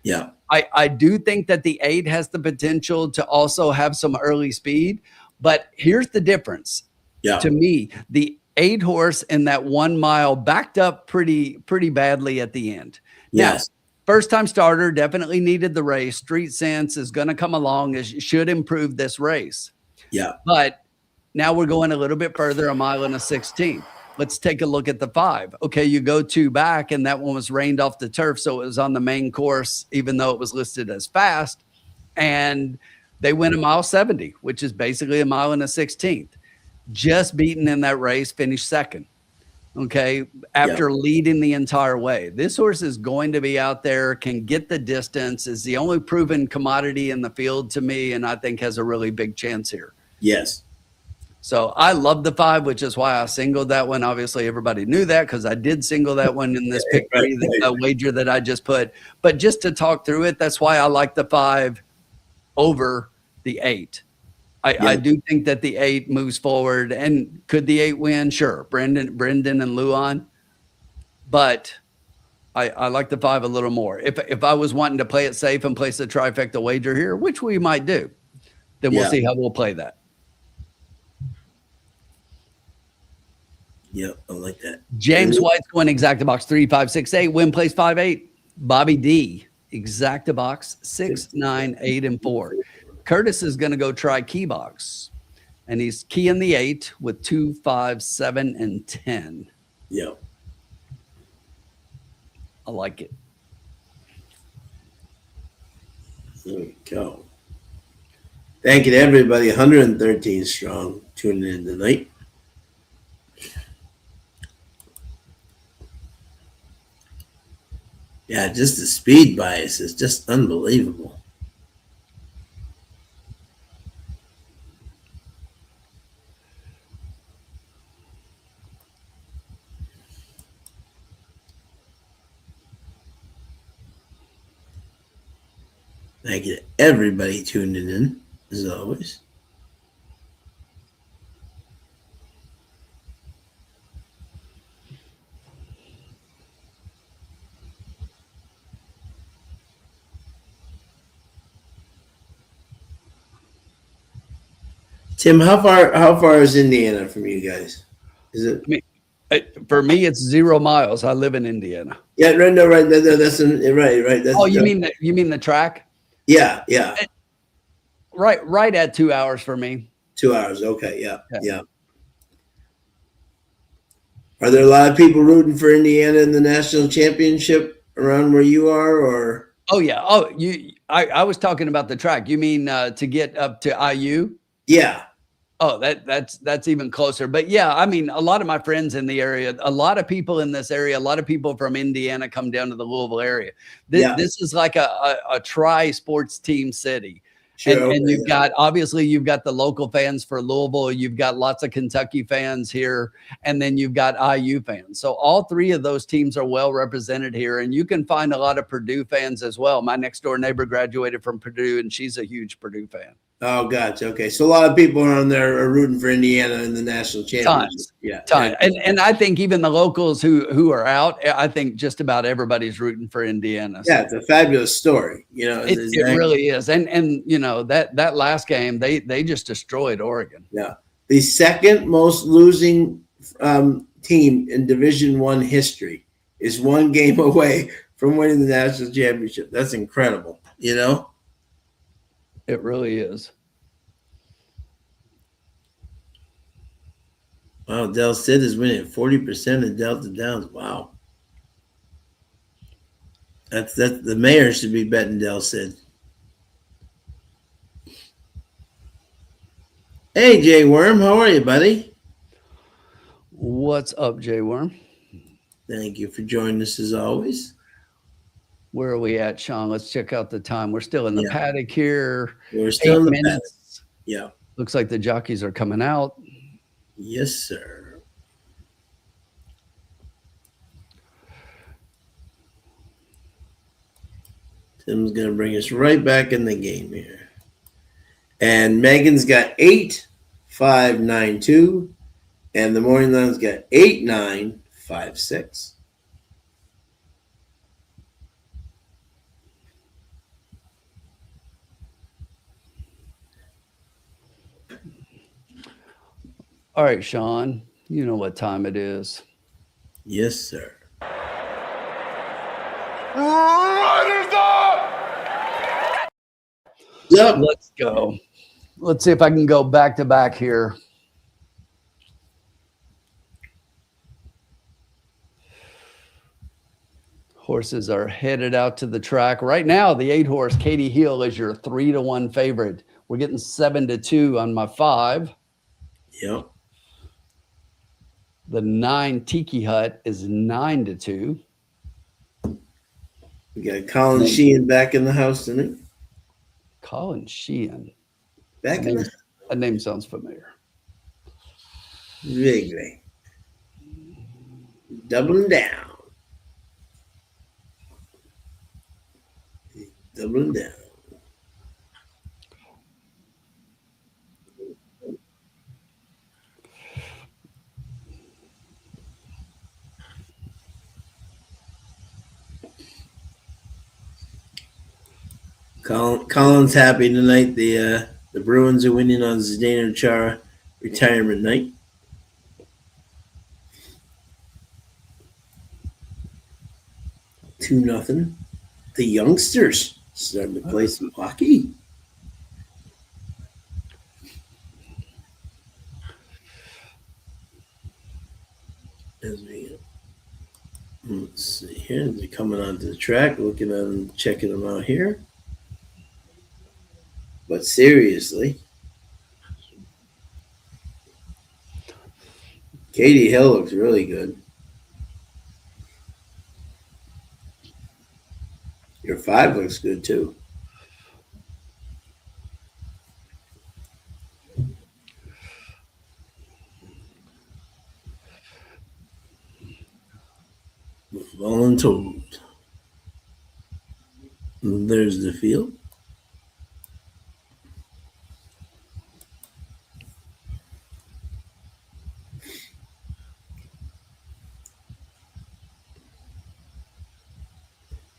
Yeah. I do think that the 8 has the potential to also have some early speed, but here's the difference. Yeah. To me, the 8 horse in that 1 mile backed up pretty badly at the end. Yes. Now, first time starter, definitely needed the race. Street sense is going to come along, should improve this race. Yeah. But now we're going a little bit further, 1 mile and a 16. Let's take a look at the 5. Okay, you go 2 back, and that one was rained off the turf, so it was on the main course, even though it was listed as fast. And they went 1 mile 70, which is basically 1 mile and a 16th. Just beaten in that race, finished second. Okay, after leading the entire way. This horse is going to be out there, can get the distance, is the only proven commodity in the field to me, and I think has a really big chance here. Yes. So I love the 5, which is why I singled that one. Obviously, everybody knew that because I did single that one in this pick wager that I just put. But just to talk through it, that's why I like the 5 over the 8. I do think that the 8 moves forward. And could the 8 win? Sure. Brendan and Luan. But I like the 5 a little more. If I was wanting to play it safe and place a trifecta wager here, which we might do, then we'll see how we'll play that. Yep, I like that. James White's going exacta box 3, 5, 6, 8. Win place 5, 8. Bobby D, exacta box 6, 9, 8, and 4. Curtis is going to go try key box, and he's keying the 8 with 2, 5, 7, and 10. Yep. I like it. There we go. Thank you to everybody. 113 strong tuning in tonight. Yeah, just the speed bias is just unbelievable. Thank you to everybody tuning in, as always. Tim, how far is Indiana from you guys? Is it? I mean, for me, it's 0 miles. I live in Indiana. Yeah, right. No, right. That's right. That's, Oh, you mean the track? Yeah. Right at 2 hours for me. 2 hours. Okay. Yeah. Are there a lot of people rooting for Indiana in the national championship around where you are, or? Oh yeah. Oh, I was talking about the track. You mean to get up to IU? Yeah. Oh, that's even closer. But yeah, I mean, a lot of my friends in the area, a lot of people in this area, a lot of people from Indiana come down to the Louisville area. This is like a tri-sports team city. Sure, And you've got, obviously you've got the local fans for Louisville. You've got lots of Kentucky fans here, and then you've got IU fans. So all three of those teams are well represented here, and you can find a lot of Purdue fans as well. My next door neighbor graduated from Purdue, and she's a huge Purdue fan. Oh, gotcha. Okay, so a lot of people around there are rooting for Indiana in the national championship. Tons. And I think even the locals who are out, I think just about everybody's rooting for Indiana. Yeah, it's a fabulous story. You know, it really is. And you know that last game they just destroyed Oregon. Yeah, the second most losing team in Division I history is one game away from winning the national championship. That's incredible. You know. It really is. Wow, Del Cid is winning 40% of Delta Downs. Wow. That's the mayor should be betting Del Cid. Hey, Jay Worm, how are you, buddy? What's up, Jay Worm? Thank you for joining us as always. Where are we at, Sean? Let's check out the time. We're still in the paddock here. We're still in the paddock. Yeah. Looks like the jockeys are coming out. Yes, sir. Tim's going to bring us right back in the game here. And Megan's got 8-5-9-2. And the morning line's got 8-9-5-6. All right, Sean, you know what time it is. Yes, sir. Riders up! Yep. Let's go. Let's see if I can go back to back here. Horses are headed out to the track. Right now, the 8-horse Katie Hill is your 3-1 favorite. We're getting 7-2 on my 5. Yep. The 9 Tiki Hut is 9-2. We got Colin Sheehan back in the house tonight. Colin Sheehan. Back in the That name sounds familiar. Vaguely. Doubling down. Doubling down. Colin's happy tonight. The Bruins are winning on Zdeno Chara retirement night. Two nothing. The youngsters starting to play some hockey. Let's see here. They're coming onto the track, looking at them, checking them out here. But seriously, Katie Hill looks really good. Your 5 looks good too. Voluntold. There's the field.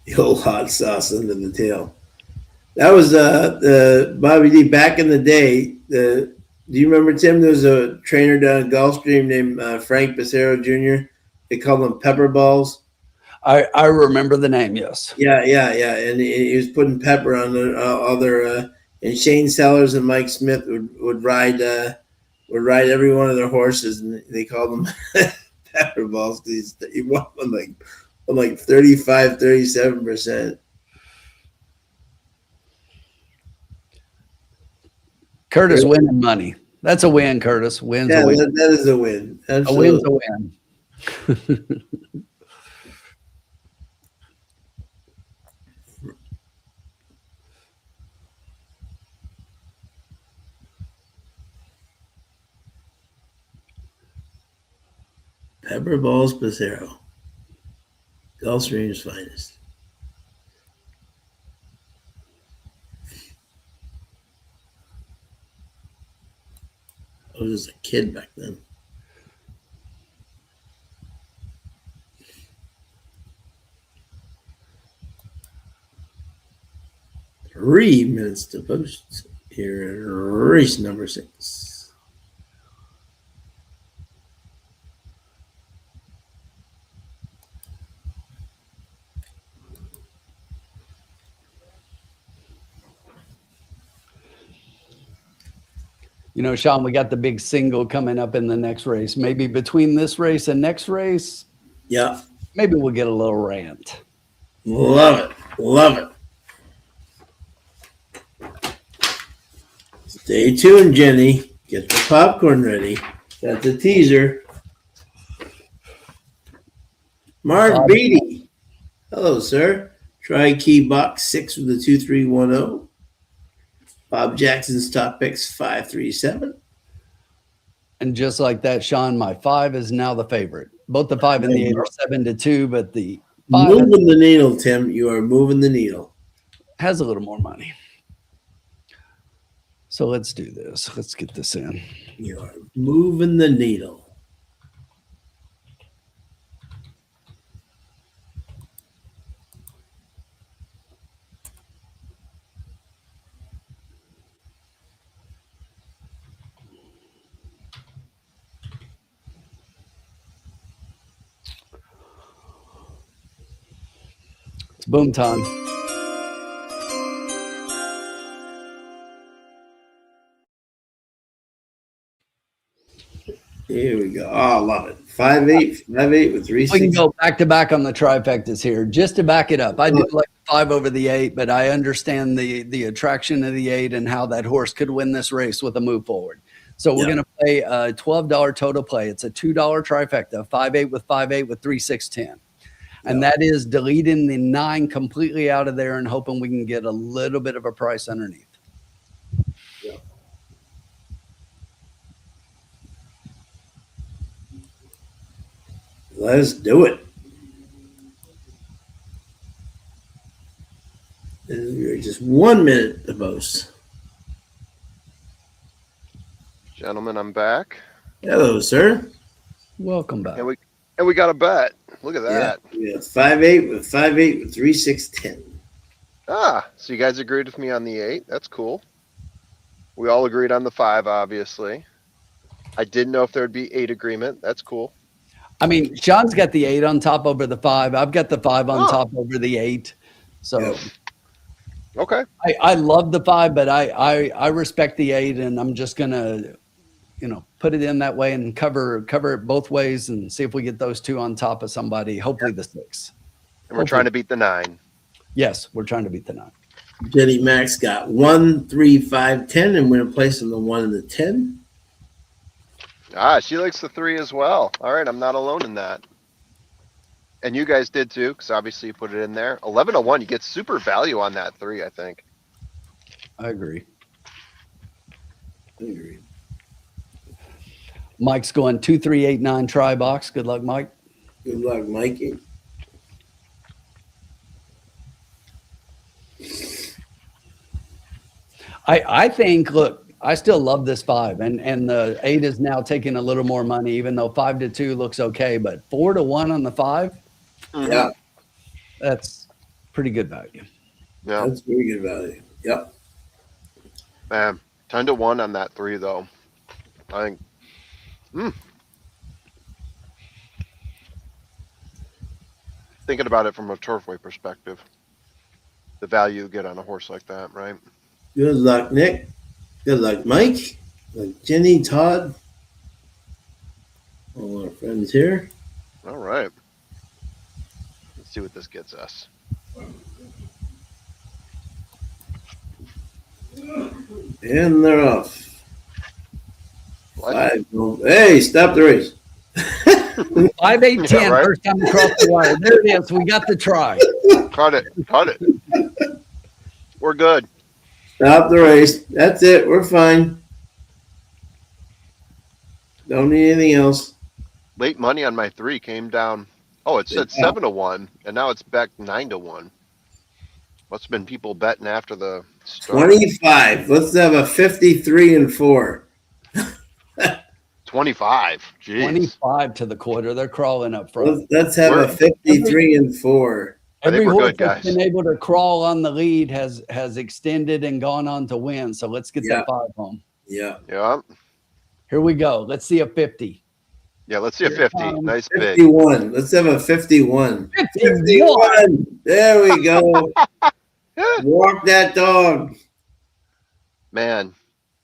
The old hot sauce under the tail. That was Bobby D. Back in the day. Do you remember, Tim? There was a trainer down at Gulfstream named Frank Becerra Jr. They called him Pepper Balls. I remember the name. Yes. Yeah. And he was putting pepper on other. And Shane Sellers and Mike Smith would ride every one of their horses, and they called them Pepper Balls because he won like 35, 37%. Curtis winning money. That's a win, Curtis. Wins a win. That is a win. A Absolutely. win's a win. Pepper Balls Becerra. Gulfstream's finest. I was just a kid back then. Three minutes to post here. Race number 6. You know, Sean, we got the big single coming up in the next race. Maybe between this race and next race, Yeah. maybe we'll get a little rant. Love it. Stay tuned, Jenny. Get the popcorn ready. Got the teaser. Mark Beatty. Hello, sir. Try key box 6 with the 2310. Bob Jackson's top picks 537. And just like that, Sean, my 5 is now the favorite. Both the 5 and the 8 are 7-2, but the 5 Moving the needle, Tim. You are moving the needle. has a little more money. So let's do this. Let's get this in. You are moving the needle. It's boom time. Here we go. Oh, I love it. 5-8 with 3 We can go back to back on the trifectas here. Just to back it up, I do like 5 over the 8, but I understand the attraction of the 8 and how that horse could win this race with a move forward. So we're going to play a $12 total play. It's a $2 trifecta, 5-8 with 5-8 with 3-6-10. And that is deleting the 9 completely out of there and hoping we can get a little bit of a price underneath. Let's do it. We're just 1 minute the most. Gentlemen, I'm back. Hello, sir. Welcome back. And we got a bet. Look at that. Yeah, 5-8 with 3-6-10. So you guys agreed with me on the 8. That's cool. We all agreed on the 5, obviously. I didn't know if there'd be 8 agreement. That's cool. I mean, Sean's got the 8 on top over the 5. I've got the 5 on top over the 8. So Okay. I love the 5, but I respect the 8, and I'm just gonna, put it in that way and cover it both ways and see if we get those 2 on top of somebody. Hopefully the 6. And we're trying to beat the 9. Yes, we're trying to beat the 9. Jenny Max got 1, 3, 5, 10, and we're going to place on the 1 and the 10. She likes the 3 as well. All right, I'm not alone in that. And you guys did too, because obviously you put it in there. 11-1, you get super value on that 3, I think. I agree. Mike's going 2, 3, 8, 9 try box. Good luck, Mike. Good luck, Mikey. I think, look, I still love this 5, and the 8 is now taking a little more money, even though 5-2 looks okay, but 4-1 on the 5. Yeah. That's pretty good value. Yeah, That's very good value. Yep. man. 10-1 on that 3 though. I think. Thinking about it from a Turfway perspective, the value you get on a horse like that, right? Good luck, Nick. Good luck, Mike. Good luck, Jenny, Todd. All our friends here. All right. Let's see what this gets us. And they're off. What? 5. Hey, stop the race. 5, 8, 10. Yeah, right? First time across the wire. There it is. We got the try. Cut it. Cut it. We're good. Stop the race. That's it. We're fine. Don't need anything else. Late money on my 3 came down. Oh, it said 7-1, and now it's back 9-1. Must have been people betting after the start. 25. Let's have a 53 and 4. 25. Jeez. 25 to the quarter. They're crawling up front. Let's have a 53 and 4. I think Every we're horse good, that's guys. been able to crawl on the lead has extended and gone on to win. So let's get Yeah. that 5 home. Yeah. Yeah. Here we go. Let's see a 50. Yeah, let's see a 50. Nice big. 51. Let's have a 51. 51. There we go. Walk that dog. Man,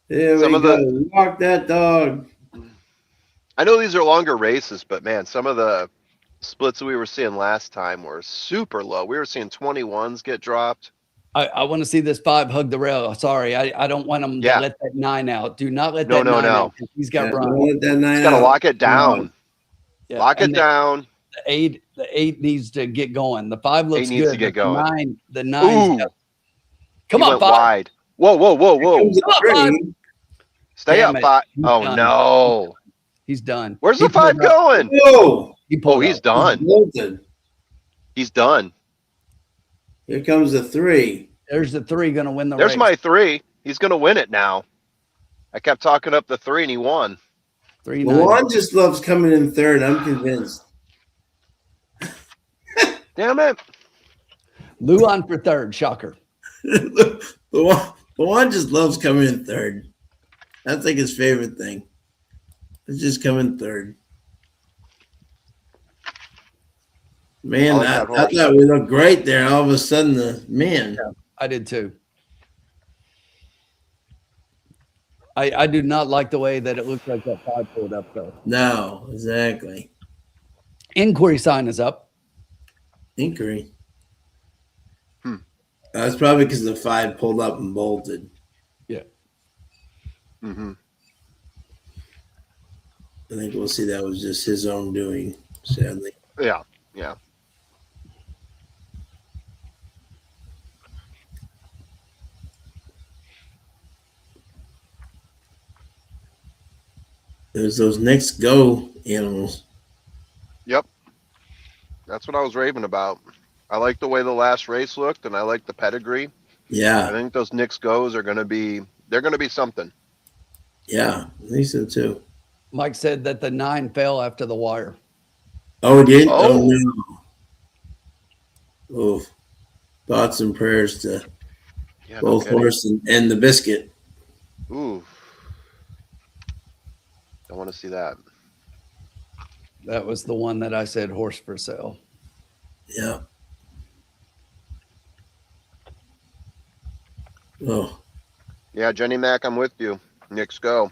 There Some we of go. Walk that dog. I know these are longer races, but man, some of the splits we were seeing last time were super low. We were seeing 21s get dropped. I want to see this 5 hug the rail. Sorry, I don't want him Yeah. to let that 9 out. Do not let No, that no, 9 no. out. He's got Don't run. let that 9 He's got to out. lock it down. Yeah, Lock it and down. The 8 needs to get going. The 5 looks 8 needs to good. get but the going. 9's Ooh. come He on, went 5. wide. Whoa, whoa, whoa, Here whoa. comes the Come on, 3. Stay Damn up, it. 5. He's Oh, done. no. He's done. Where's He the 5 pulled up. going? Whoa. He pulled Oh, he's up. done. Bolted. He's done. Here comes the 3. There's the 3 going to win the There's race. my 3. He's going to win it now. I kept talking up the 3 and he won. 390. Juan just loves coming in third. I'm convinced. Damn it. Lou on for 3rd. Shocker. Juan just loves coming in third. That's like his favorite thing. It's just coming third. Man, I like I that horse. thought we looked great there. All of a sudden, man. I did too. I do not like the way that it looks like that 5 pulled up, though. No, exactly. Inquiry sign is up. Inquiry. That's probably because the 5 pulled up and bolted. Mm-hmm. I think we'll see that was just his own doing, sadly. Yeah, yeah. There's those next go animals. Yep. That's what I was raving about. I like the way the last race looked, and I like the pedigree. I Yeah, think those Knicks goes are going to be, they're going to be something. yeah, I think so too. Mike said that the 9 fell after the wire. Oh, it did? Oh. Oh, no. Oh, thoughts and prayers to Yeah, no both kidding. horse and the biscuit. Ooh. I want to see that. That was the one that I said horse for sale. Yeah. Oh, Yeah, Jenny Mac, I'm with you. Knicks go.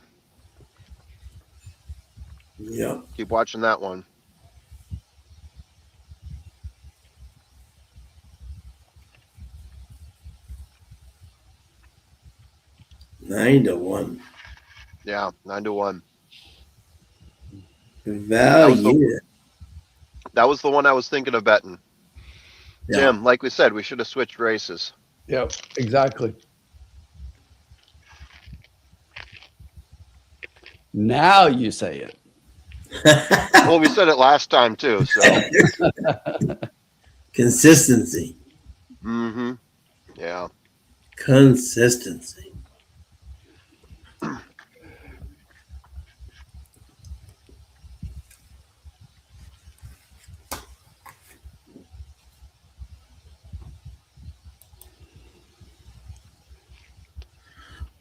yeah. Keep watching that one. 9-1. Yeah, 9-1. Value. That was the one I was thinking of betting. Yeah. Jim, like we said, we should have switched races. Yep, exactly. Now you say it. Well, we said it last time too, so. Consistency. Mm-hmm. Yeah. Consistency.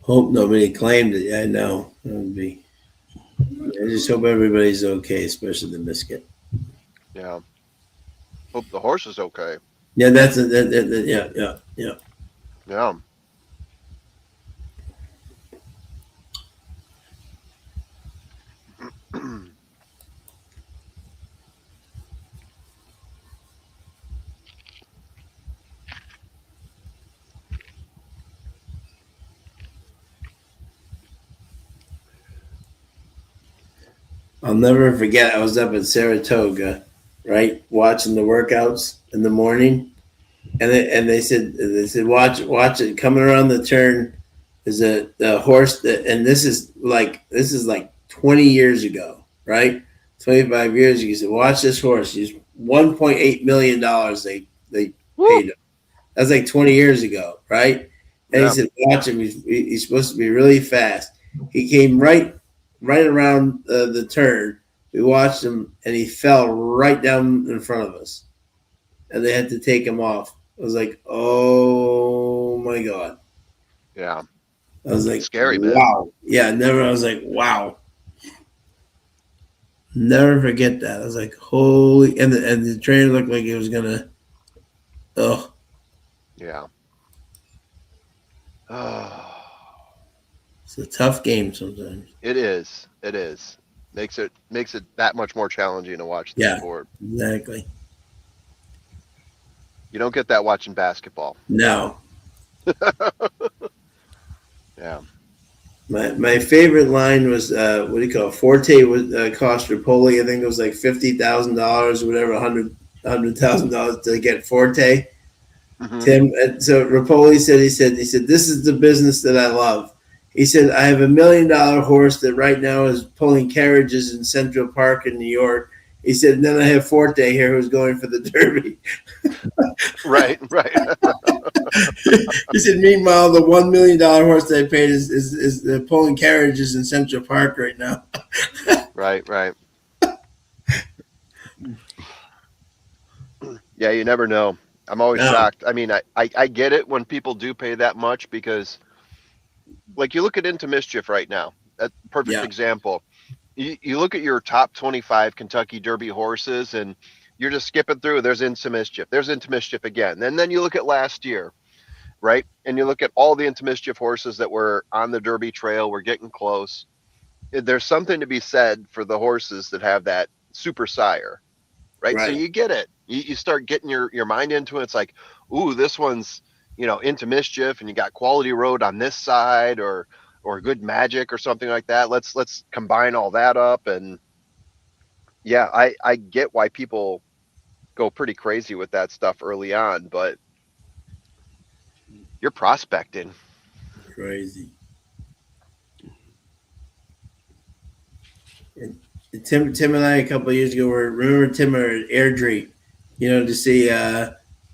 Hope nobody claimed it. I know. That would be. I just hope everybody's okay, especially the biscuit. Yeah. Hope the horse is okay. Yeah, that's it. Yeah. Yeah. I'll never forget. I was up in Saratoga, right, watching the workouts in the morning, and they said watch it coming around the turn is a horse that, and this is like 20 years ago, right, 25 years ago. He said watch this horse. He's $1.8 million. They paid him. That's like 20 years ago, right? And he Yeah. said watch him. He's supposed to be really fast. He came right around the turn. We watched him, and he fell right down in front of us, and they had to take him off. I was like, "Oh my god!" Yeah. I was like, Scary, man. "Wow!" Yeah, never. I was like, "Wow!" Never forget that. I was like, "Holy!" And the trainer looked like he was gonna. Oh, Yeah. it's a tough game sometimes. It is. It is. Makes it that much more challenging to watch the sport. Exactly. You don't get that watching basketball. No. Yeah. My favorite line was what do you call it? Forte was cost Rapoli. I think it was like $50,000 or whatever, $100,000 to get Forte. Mhm. Tim, so Rapoli said he said this is the business that I love. He said I have $1 million horse that right now is pulling carriages in Central Park in New York. He said, and then I have Forte here who's going for the Derby. Right. He said, meanwhile, the $1 million horse that I paid is pulling carriages in Central Park right now. Right. Yeah, you never know. I'm always shocked. I mean, I get it when people do pay that much because, like, you look at Into Mischief right now. That's a perfect example. You look at your top 25 Kentucky Derby horses, and you're just skipping through. There's Into Mischief. There's Into Mischief again. And then you look at last year, right? And you look at all the Into Mischief horses that were on the Derby trail. We're getting close. There's something to be said for the horses that have that super sire. Right. So you get it. You start getting your mind into it. It's like, ooh, this one's, Into Mischief, and you got Quality Road on this side, or Good Magic or something like that. Let's combine all that up. And yeah, I get why people go pretty crazy with that stuff early on, but you're prospecting. Crazy. And Tim and I a couple of years ago remember Tim at Airdrie, to see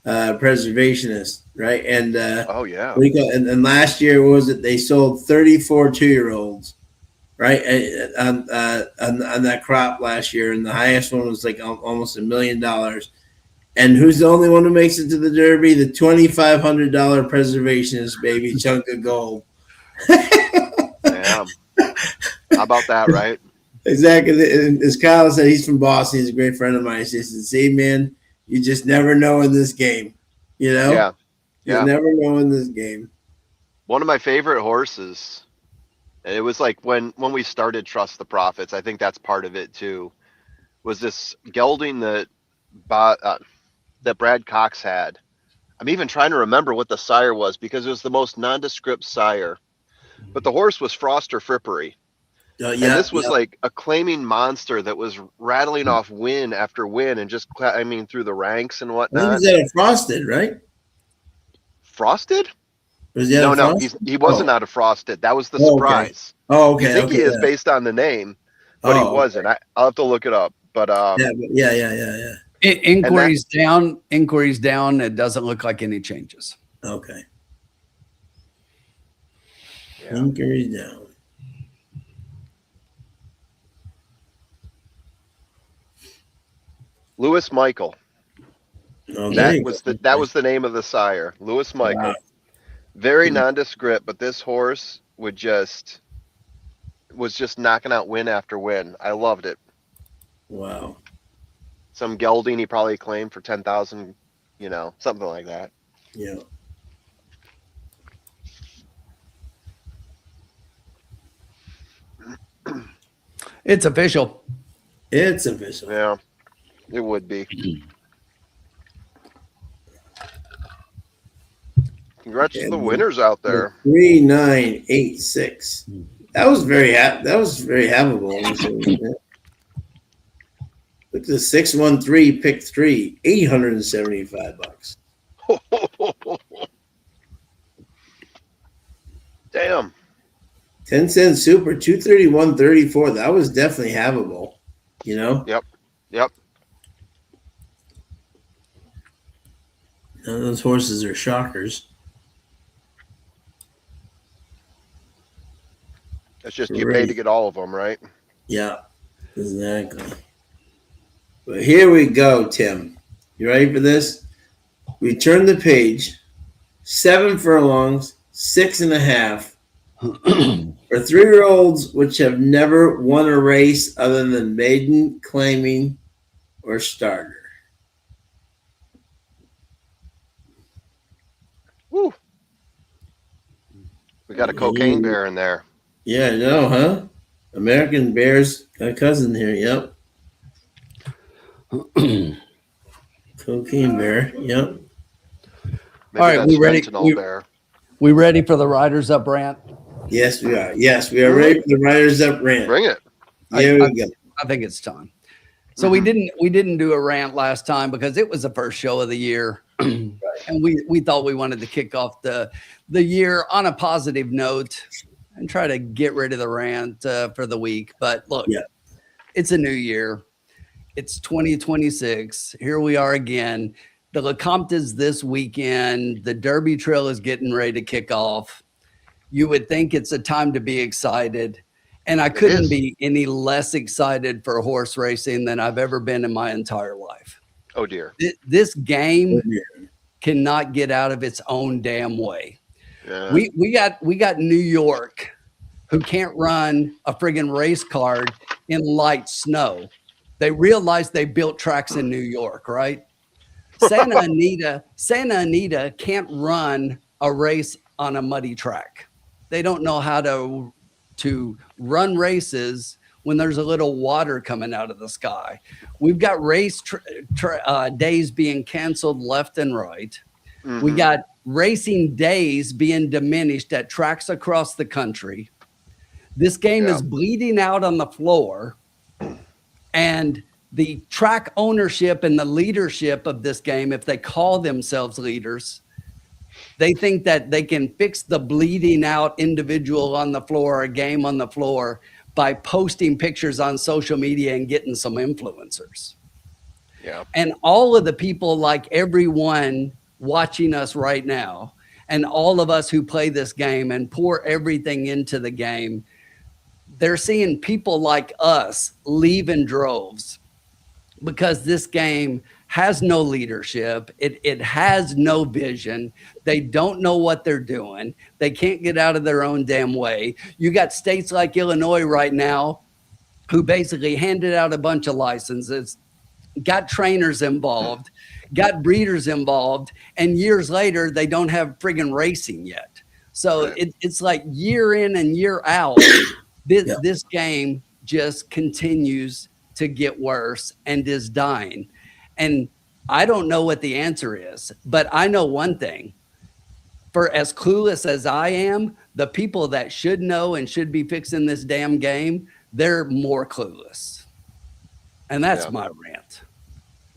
Preservationist, right? And Oh yeah. and last year, what was it? They sold 34 2-year-olds, right? On that crop last year, and the highest one was like almost $1 million. And who's the only one who makes it to the Derby? The $2,500 Preservationist, baby, chunk of gold. Yeah. How about that, right? Exactly. And as Kyle said, he's from Boston. He's a great friend of mine. He said, see, man, you just never know in this game. Yeah. You never know in this game. One of my favorite horses, and it was like when we started Trust the Profits, I think that's part of it too, was this gelding that Brad Cox had. I'm even trying to remember what the sire was because it was the most nondescript sire. But the horse was Froster Frippery. And this was like a claiming monster that was rattling off win after win and just, through the ranks and whatnot. I think he's out of Frosted, right? Frosted? Was he No, he wasn't out of Frosted. That was the surprise. Okay. Oh, okay. You think he is based on the name, but he wasn't. Okay. I'll have to look it up. But yeah. Inquiries down. It doesn't look like any changes. Okay. Yeah. Inquiries down. Lewis Michael. Oh, that was the name of the sire, Lewis Michael. Wow. Very nondescript, but this horse was just knocking out win after win. I loved it. Wow. Some gelding he probably claimed for 10,000, something like that. Yeah. It's official. It's official. Yeah, it would be. Congrats to the winners out there. 3986. That was very havable. Look at the 613 pick 3, $875. Damn. 10-cent super 231.34. That was definitely havable. Yep. None of those horses are shockers. It's just you pay to get all of them, right? Yeah, exactly. But here we go, Tim. You ready for this? We turn the page. 7 furlongs, 6.5 for 3-year-olds which have never won a race other than maiden, claiming, or starter. Woo. We got a cocaine bear in there. Yeah, I know, huh? American Bear's got a cousin here. Yep. Cocaine Bear. Yep. Maybe All right, that's we ready? Sentinel Bear. We ready for the Riders Up rant? Yes, we are. Yes, we are ready for the Riders Up rant. Bring it. Here we go. I think it's time. So we didn't do a rant last time because it was the first show of the year, and we thought we wanted to kick off the year on a positive note and try to get rid of the rant for the week. But look, it's a new year. It's 2026. Here we are again. The Lecomte is this weekend. The Derby Trail is getting ready to kick off. You would think it's a time to be excited. And I couldn't be any less excited for horse racing than I've ever been in my entire life. Oh, dear. This game cannot get out of its own damn way. Yeah. We got New York, who can't run a friggin' race card in light snow. They realized they built tracks in New York, right? Santa Anita can't run a race on a muddy track. They don't know how to run races when there's a little water coming out of the sky. We've got race days being canceled left and right. Mm-hmm. We got racing days being diminished at tracks across the country. This game is bleeding out on the floor, and the track ownership and the leadership of this game, if they call themselves leaders, they think that they can fix the bleeding out individual on the floor, a game on the floor, by posting pictures on social media and getting some influencers. Yeah. And all of the people, like everyone watching us right now, and all of us who play this game and pour everything into the game, they're seeing people like us leave in droves because this game has no leadership. It has no vision. They don't know what they're doing. They can't get out of their own damn way. You got states like Illinois right now who basically handed out a bunch of licenses, got trainers involved, got breeders involved, and years later, they don't have friggin' racing yet. So it's like year in and year out, this game just continues to get worse and is dying. And I don't know what the answer is, but I know one thing. For as clueless as I am, the people that should know and should be fixing this damn game, they're more clueless. And that's my rant.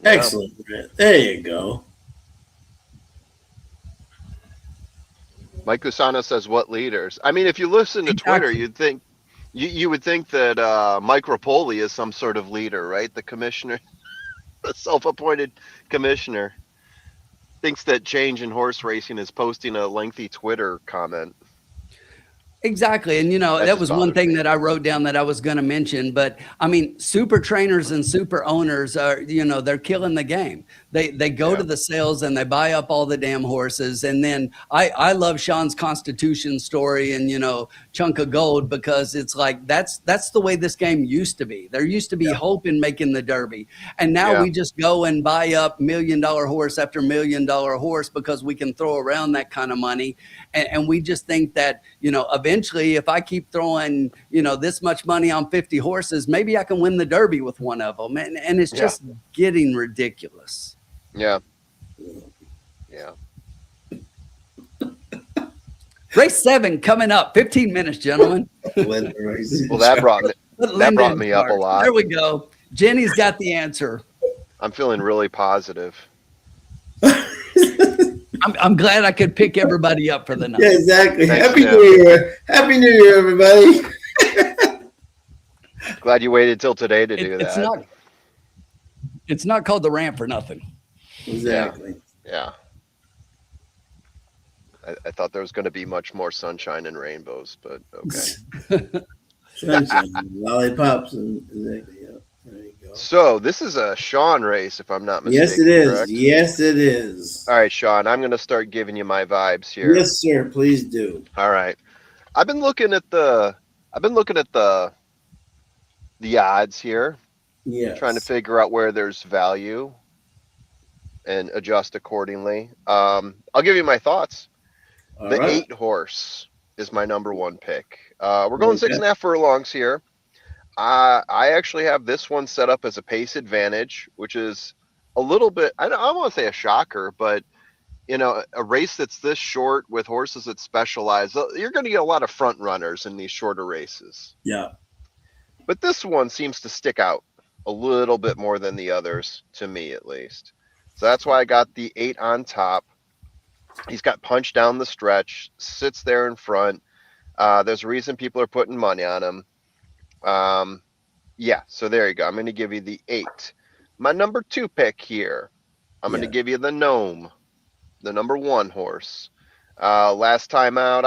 Excellent rant. There you go. Mike Cusano says, what leaders? I mean, if you listen to Twitter, you'd think you would think that Mike Rapoli is some sort of leader, right? The commissioner, the self-appointed commissioner, thinks that change in horse racing is posting a lengthy Twitter comment. Exactly. And, That that just was one bothers thing me. that I wrote down that I was going to mention. But I mean, super trainers and super owners are, they're killing the game. They go to the sales and they buy up all the damn horses. And then I love Sean's Constitution story and, Chunk of Gold, because it's like that's the way this game used to be. There used to be hope in making the Derby. And now Yeah. we just go and buy up $1 million horse after $1 million horse because we can throw around that kind of money. And we just think that, eventually, if I keep throwing, this much money on 50 horses, maybe I can win the Derby with one of them. And it's just getting ridiculous. Yeah. Yeah. Race 7 coming up, 15 minutes, gentlemen. Well, that brought me up a lot. There we go. Jenny's got the answer. I'm feeling really positive. I'm glad I could pick everybody up for the night. Yeah, exactly. Thanks, Happy Tim. New Year. Happy New Year, everybody. Glad you waited till today to do that. It's not called the rant for nothing. Exactly. Yeah. I thought there was going to be much more sunshine and rainbows, but okay. Sunshine, lollipops, and exactly. Yeah. There you go. So this is a Sean race, if I'm not mistaken. Yes, it is. Correct? Yes, it is. All right, Sean, I'm going to start giving you my vibes here. Yes, sir. Please do. All right. I've been looking at the odds here, Yes. trying to figure out where there's value and adjust accordingly. I'll give you my thoughts. All The right. 8 horse is my number 1 pick. We're going 6.5 furlongs here. I actually have this one set up as a pace advantage, which is a little bit, I don't want to say a shocker, but a race that's this short with horses that specialize, you're going to get a lot of front runners in these shorter races. Yeah. But this one seems to stick out a little bit more than the others, to me at least. So that's why I got the 8 on top. He's got punch down the stretch, sits there in front. There's a reason people are putting money on him. Yeah, so there you go. I'm going to give you the 8. My number 2 pick here, I'm going to give you the Gnome, the number 1 horse. Last time out,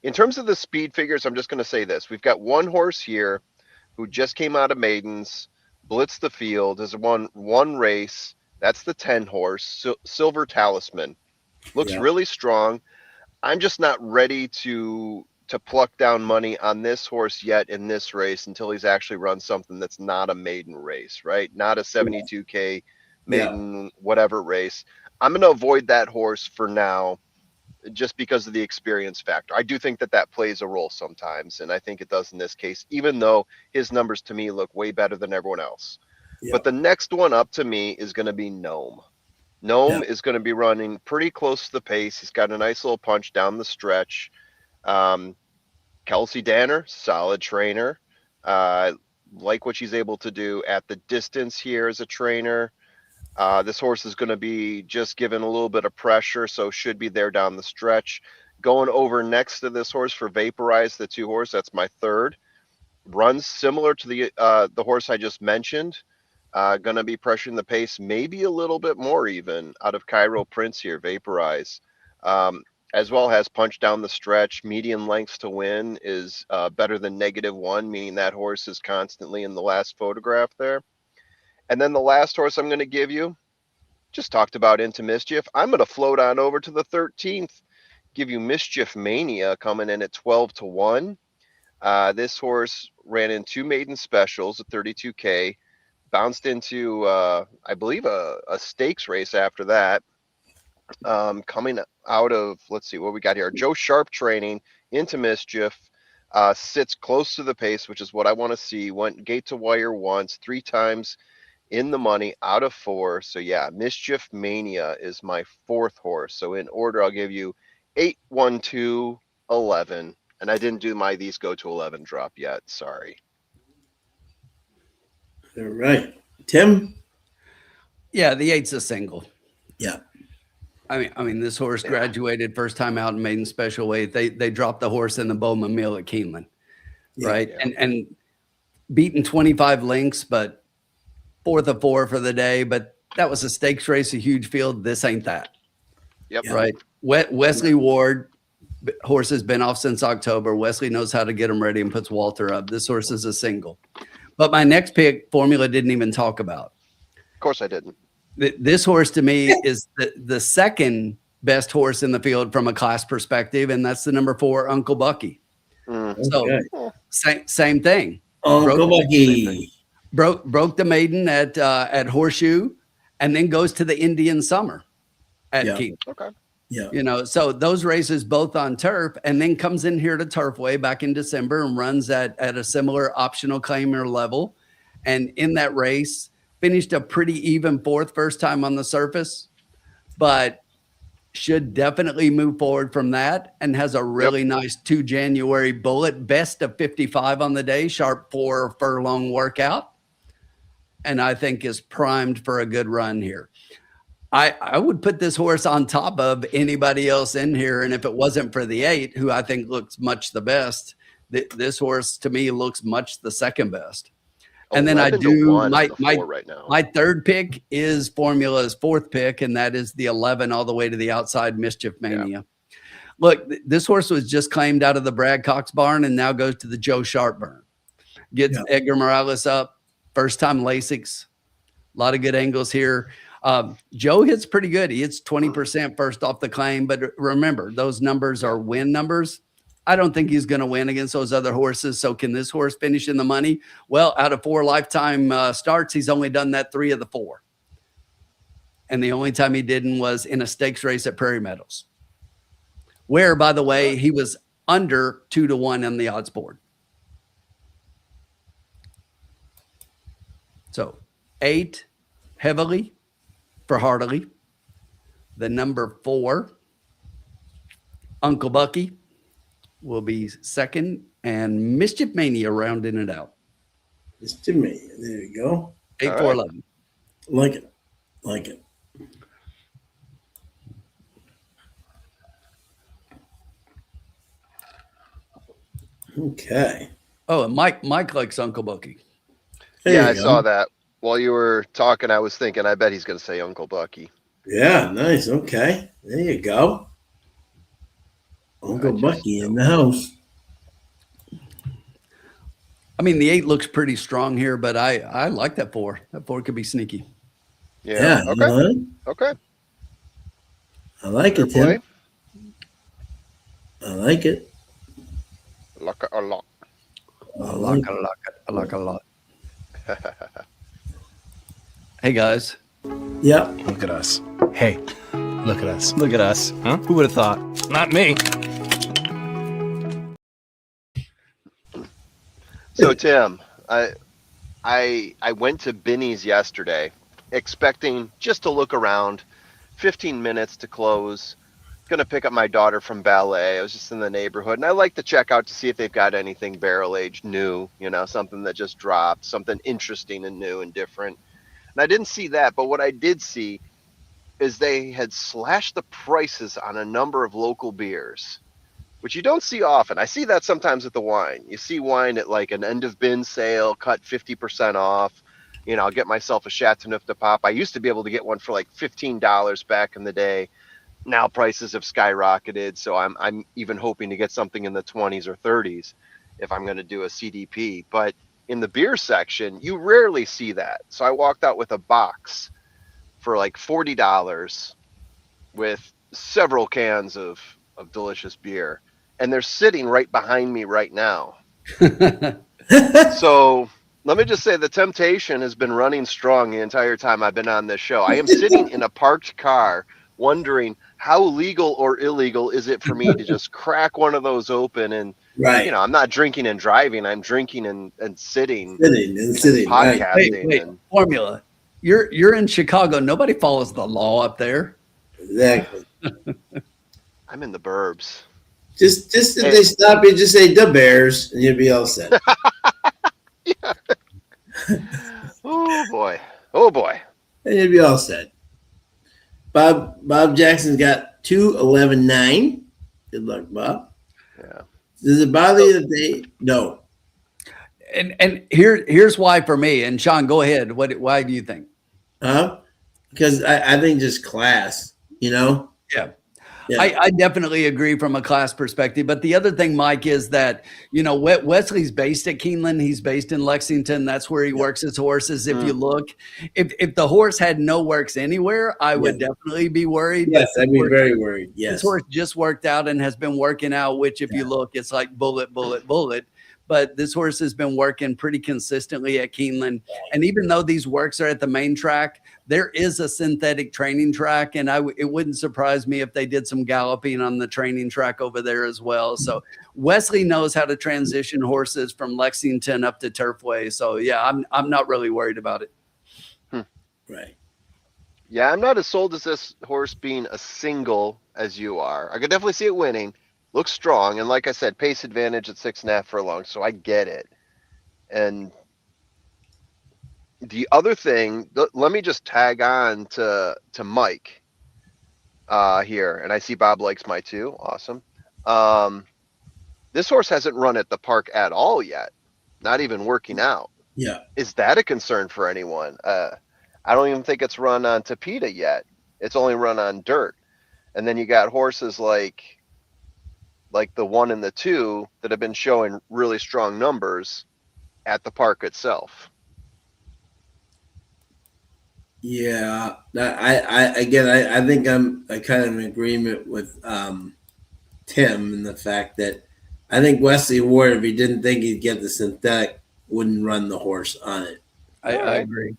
in terms of the speed figures, I'm just going to say this. We've got one horse here who just came out of maidens, blitzed the field, has won one race. That's the 10 horse, Silver Talisman. Looks really strong. I'm just not ready to pluck down money on this horse yet in this race until he's actually run something that's not a maiden race, right? Not a 72K maiden whatever race. I'm going to avoid that horse for now just because of the experience factor. I do think that plays a role sometimes, and I think it does in this case, even though his numbers to me look way better than everyone else. But the next one up to me is going to be Gnome. Gnome is going to be running pretty close to the pace. He's got a nice little punch down the stretch. Kelsey Danner, solid trainer. Like what she's able to do at the distance here as a trainer. This horse is going to be just given a little bit of pressure, so should be there down the stretch. Going over next to this horse for Vaporize, the 2 horse, that's my 3rd. Runs similar to the horse I just mentioned. Going to be pressuring the pace, maybe a little bit more even out of Cairo Prince here, Vaporize. As well as punch down the stretch. Median lengths to win is better than -1, meaning that horse is constantly in the last photograph there. And then the last horse I'm going to give you, just talked about Into Mischief. I'm going to float on over to the 13th, give you Mischief Mania coming in at 12-1. This horse ran in 2 maiden specials at 32K, bounced into, I believe, a stakes race after that. Coming out of, let's see what we got here. Joe Sharp training, Into Mischief, sits close to the pace, which is what I want to see. Went gate to wire once, 3 times in the money out of 4. So yeah, Mischief Mania is my 4th horse. So in order, I'll give you 8, 1, 2, 11. And I didn't do my these go to 11 drop yet. Sorry. All right. Tim? Yeah, the 8's a single. Yeah. I mean, this horse graduated first time out in maiden special weight. They dropped the horse in the Bowman Mill at Keeneland, right? Yeah. And beaten 25 lengths, but 4th of 4 for the day. But that was a stakes race, a huge field. This ain't that. Yep. Right. Wesley Ward Horse has been off since October. Wesley knows how to get him ready and puts Walter up. This horse is a single. But my next pick, Formula didn't even talk about. Of course I didn't. This horse to me is the second best horse in the field from a class perspective, and that's the number 4, Uncle Bucky. So same thing. Uncle Bucky broke the maiden at Horseshoe, and then goes to the Indian Summer at King. Okay. Yeah. You know, so those races both on turf, and then comes in here to Turfway back in December and runs at a similar optional claimer level. And in that race, finished a pretty even 4th first time on the surface, but should definitely move forward from that, and has a really nice 2 January bullet, best of 55 on the day, sharp 4 furlong workout. And I think is primed for a good run here. I would put this horse on top of anybody else in here. And if it wasn't for the 8, who I think looks much the best, this horse to me looks much the second best. And then I do my third pick is Formula's 4th pick, and that is the 11 all the way to the outside, Mischief Mania. Yeah. Look, this horse was just claimed out of the Brad Cox barn and now goes to the Joe Sharp burn. Gets Edgar Morales up, first time Lasix. A lot of good angles here. Joe hits pretty good. He hits 20% first off the claim, but remember, those numbers are win numbers. I don't think he's going to win against those other horses. So can this horse finish in the money? Well, out of 4 lifetime starts, he's only done that 3 of the 4. And the only time he didn't was in a stakes race at Prairie Meadows, where, by the way, he was under 2-1 on the odds board. So 8 heavily for Hartley. The number 4, Uncle Bucky, will be second, and Mischief Mania rounding it out. Mischief Mania, there you go. 8-4-11. Like it. Okay. Oh, and Mike likes Uncle Bucky. Yeah, I saw that. While you were talking, I was thinking, I bet he's going to say Uncle Bucky. Yeah, nice. Okay. There you go. Uncle Bucky in the house. I mean, the 8 looks pretty strong here, but I like that 4. That 4 could be sneaky. Yeah. Okay. Okay. I like it, Tim. I like it. I like it a lot. I like a lot. Hey, guys. Yep. Look at us. Hey, look at us. Look at us. Huh? Who would have thought? Not me. So, Tim, I went to Binny's yesterday expecting just to look around, 15 minutes to close. Going to pick up my daughter from ballet. I was just in the neighborhood, and I like to check out to see if they've got anything barrel-aged new, you know, something that just dropped, something interesting and new and different. And I didn't see that, but what I did see is they had slashed the prices on a number of local beers, which you don't see often. I see that sometimes at the wine. You see wine at like an end-of-bin sale, cut 50% off. You know, I'll get myself a Chateauneuf de Pape. I used to be able to get one for like $15 back in the day. Now prices have skyrocketed, so I'm even hoping to get something in the 20s or 30s if I'm going to do a CDP. But in the beer section, you rarely see that. So I walked out with a box for like $40 with several cans of delicious beer, and they're sitting right behind me right now. So let me just say the temptation has been running strong the entire time I've been on this show. I am sitting in a parked car wondering how legal or illegal is it for me to just crack one of those open and, you know, I'm not drinking and driving. I'm drinking and sitting. Sitting. Podcasting. Wait. Formula. You're in Chicago. Nobody follows the law up there. Exactly. I'm in the burbs. Just if they stop you, just say the Bears, and you'll be all set. Yeah. Oh boy. And you'll be all set. Bob Jackson's got 2-11-9. Good luck, Bob. Yeah. Does it bother you that they no? And here's why for me. And Sean, go ahead. Why do you think? Because I think just class, you know? Yeah. Yeah. I definitely agree from a class perspective. But the other thing, Mike, is that, Wesley's based at Keeneland. He's based in Lexington. That's where he works his horses. If you look, if the horse had no works anywhere, I would definitely be worried. Yes, But I'd be very worried. Yes. this horse just worked out and has been working out, which if you look, it's like bullet, bullet, bullet. But this horse has been working pretty consistently at Keeneland. And even though these works are at the main track, there is a synthetic training track. And it wouldn't surprise me if they did some galloping on the training track over there as well. So Wesley knows how to transition horses from Lexington up to Turfway. So yeah, I'm not really worried about it. Right. Yeah, I'm not as sold as this horse being a single as you are. I could definitely see it winning. Looks strong, and like I said, pace advantage at 6.5 furlongs, so I get it. And the other thing, let me just tag on to Mike here, and I see Bob likes my too. Awesome. This horse hasn't run at the park at all yet, not even working out. Yeah. Is that a concern for anyone? I don't even think it's run on Tapeta yet. It's only run on dirt. And then you got horses like the 1 and the 2 that have been showing really strong numbers at the park itself. Yeah, I think I'm kind of in agreement with Tim in the fact that I think Wesley Ward, if he didn't think he'd get the synthetic, wouldn't run the horse on it. I agree.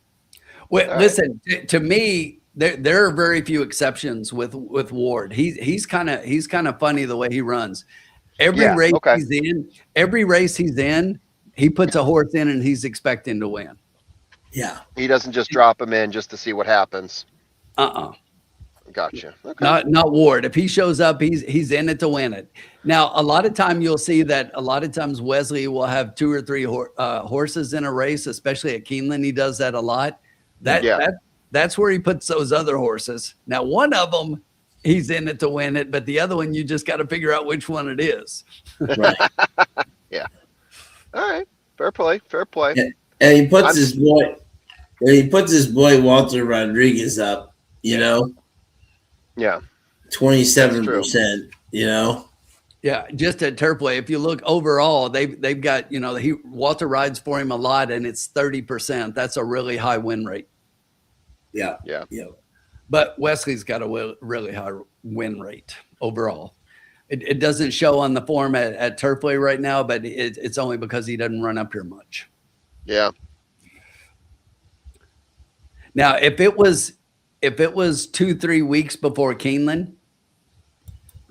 Well, listen, to me, there are very few exceptions with Ward. He's kind of funny the way he runs. Every race he's in, he puts a horse in and he's expecting to win. Yeah. He doesn't just drop him in just to see what happens. Gotcha. Okay. Not Ward. If he shows up, he's in it to win it. Now, a lot of time you'll see that a lot of times Wesley will have 2 or 3 horses in a race, especially at Keeneland. He does that a lot. That's where he puts those other horses. Now, one of them, he's in it to win it, but the other one, you just got to figure out which one it is. Right. Yeah. All right. Fair play. Yeah. And he puts his boy Walter Rodriguez up, Yeah. 27%, Yeah, just at Turfway. If you look overall, they've got, Walter rides for him a lot and it's 30%. That's a really high win rate. Yeah. But Wesley's got a really high win rate overall. It doesn't show on the form at Turfway right now, but it's only because he doesn't run up here much. Yeah. Now, if it was 2-3 weeks before Keeneland,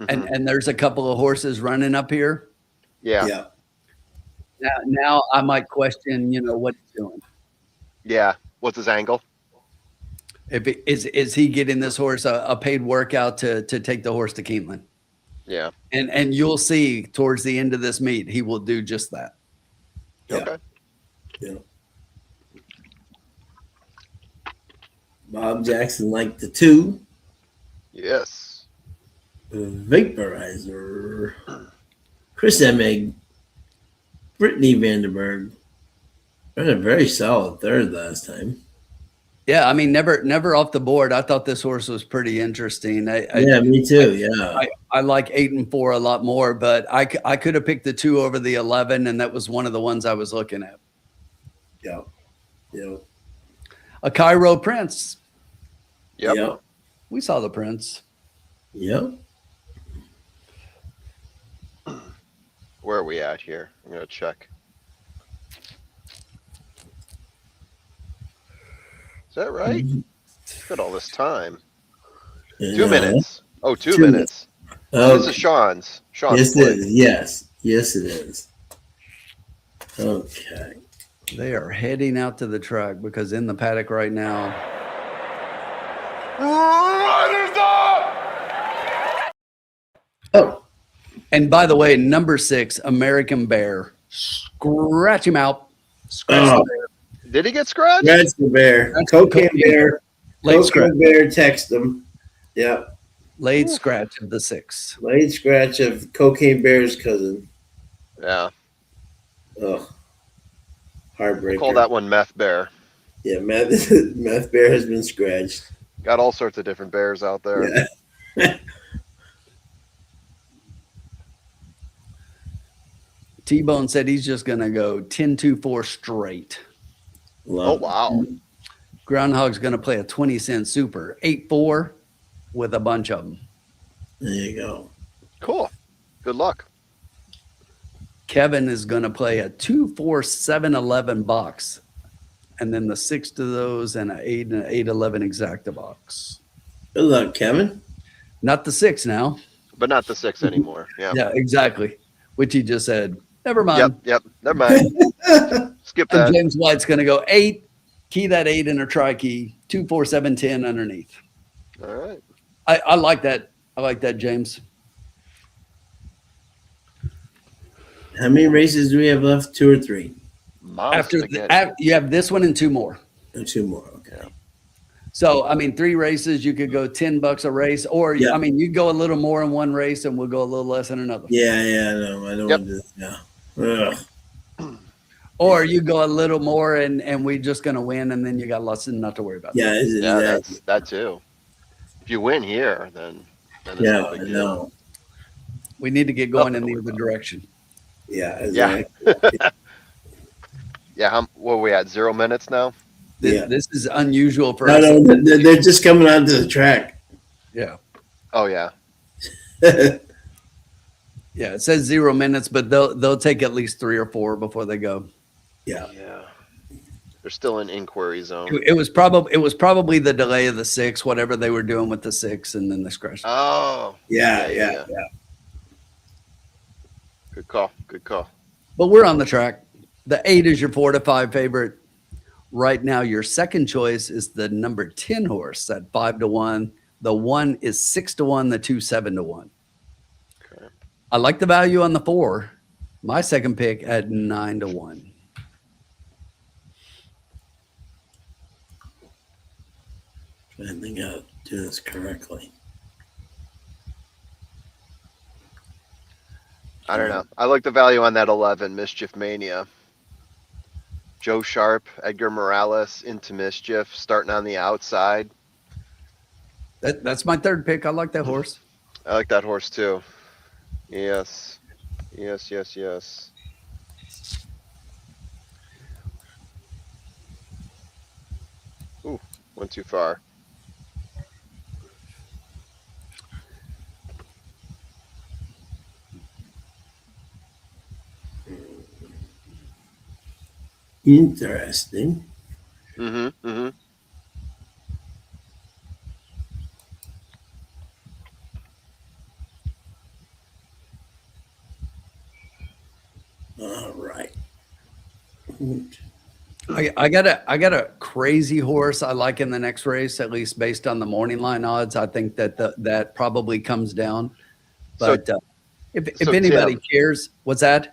and there's a couple of horses running up here, Yeah. now I might question, what he's doing. Yeah. What's his angle? Is he getting this horse a paid workout to take the horse to Keeneland? Yeah. And you'll see towards the end of this meet, he will do just that. Okay. Yeah. Bob Jackson liked the 2. Yes. Vaporizer. Chris Emig. Brittany Vandenberg. Ran a very solid 3rd last time. Yeah, I mean, never off the board. I thought this horse was pretty interesting. Me too. I like 8 and 4 a lot more, but I could have picked the 2 over the 11, and that was one of the ones I was looking at. Yeah. A Cairo Prince. Yep. We saw the Prince. Yep. Where are we at here? I'm going to check. Is that right? Got all this time. 2 minutes. Oh, 2 minutes. Okay. This is Sean's. Yes, it is. Yes, it is. Okay. They are heading out to the track because in the paddock right now. Riders up! Oh. And by the way, number 6, American Bear. Scratch him out. Scratch the bear. Did he get scratched? Scratch the bear. Cocaine Bear. Late scratch. Cocaine Bear text him. Yep. Late scratch of the 6. Late scratch of Cocaine Bear's cousin. Yeah. Oh. Heartbreaker. Call that one Meth Bear. Yeah, Meth Bear has been scratched. Got all sorts of different bears out there. Yeah. T-Bone said he's just going to go 10-2-4 straight. Love Oh, wow. Groundhog's going to play a 20-cent super, 8-4 with a bunch of them. There you go. Cool. Good luck. Kevin is going to play a 2-4-7-11 box, and then the 6 to those and an 8 and an 8-11 exacta box. Good luck, Kevin. Not the 6 now. But not the 6 anymore. Yeah. Yeah, exactly. Which he just said. Never mind. Yep. Never mind. Skip And that. James White's going to go 8, key that 8 in a tri key, 2-4-7-10 underneath. All right. I like that. I like that, James. How many races do we have left? 2 or 3? Mom's spaghetti. You have this one and 2 more. Oh, 2 more. Okay. So, I mean, 3 races, you could go $10 a race, or Yeah. I mean, you go a little more in one race and we'll go a little less in another. Yeah. No, I don't Yep. want to do this now. Ugh. Or you go a little more and we're just going to win, and then you got lots and not to worry about. Yeah, Yeah, exactly. that's that too. If you win here, then it's Yeah, no I big deal. know. We need to get going in the Nothing to other worry direction. Yeah, Yeah. exactly. Yeah, what are we at? 0 minutes now? Yeah. This is unusual for No, us. no, they're just coming onto the track. Yeah. Oh yeah. Yeah, it says 0 minutes, but they'll take at least 3 or 4 before they go. Yeah. Yeah. They're still in inquiry zone. It was probably the delay of the 6, whatever they were doing with the 6, and then the scratch. Oh. Yeah. Good call. Good call. But we're on the track. The 8 is your 4 to 5 favorite. Right now, your second choice is the number 10 horse at 5 to 1. The 1 is 6 to 1. The 2, 7 to 1. Okay. I like the value on the 4. My second pick at 9 to 1. I think I'll do this correctly. I don't know. I like the value on that 11, Mischief Mania. Joe Sharp, Edgar Morales into Mischief, starting on the outside. That's my third pick. I like that horse. I like that horse too. Yes. Ooh, went too far. Interesting. Mm-hmm. All right. I got a crazy horse I like in the next race, at least based on the morning line odds. I think that probably comes down. But if anybody Tim, cares, what's that?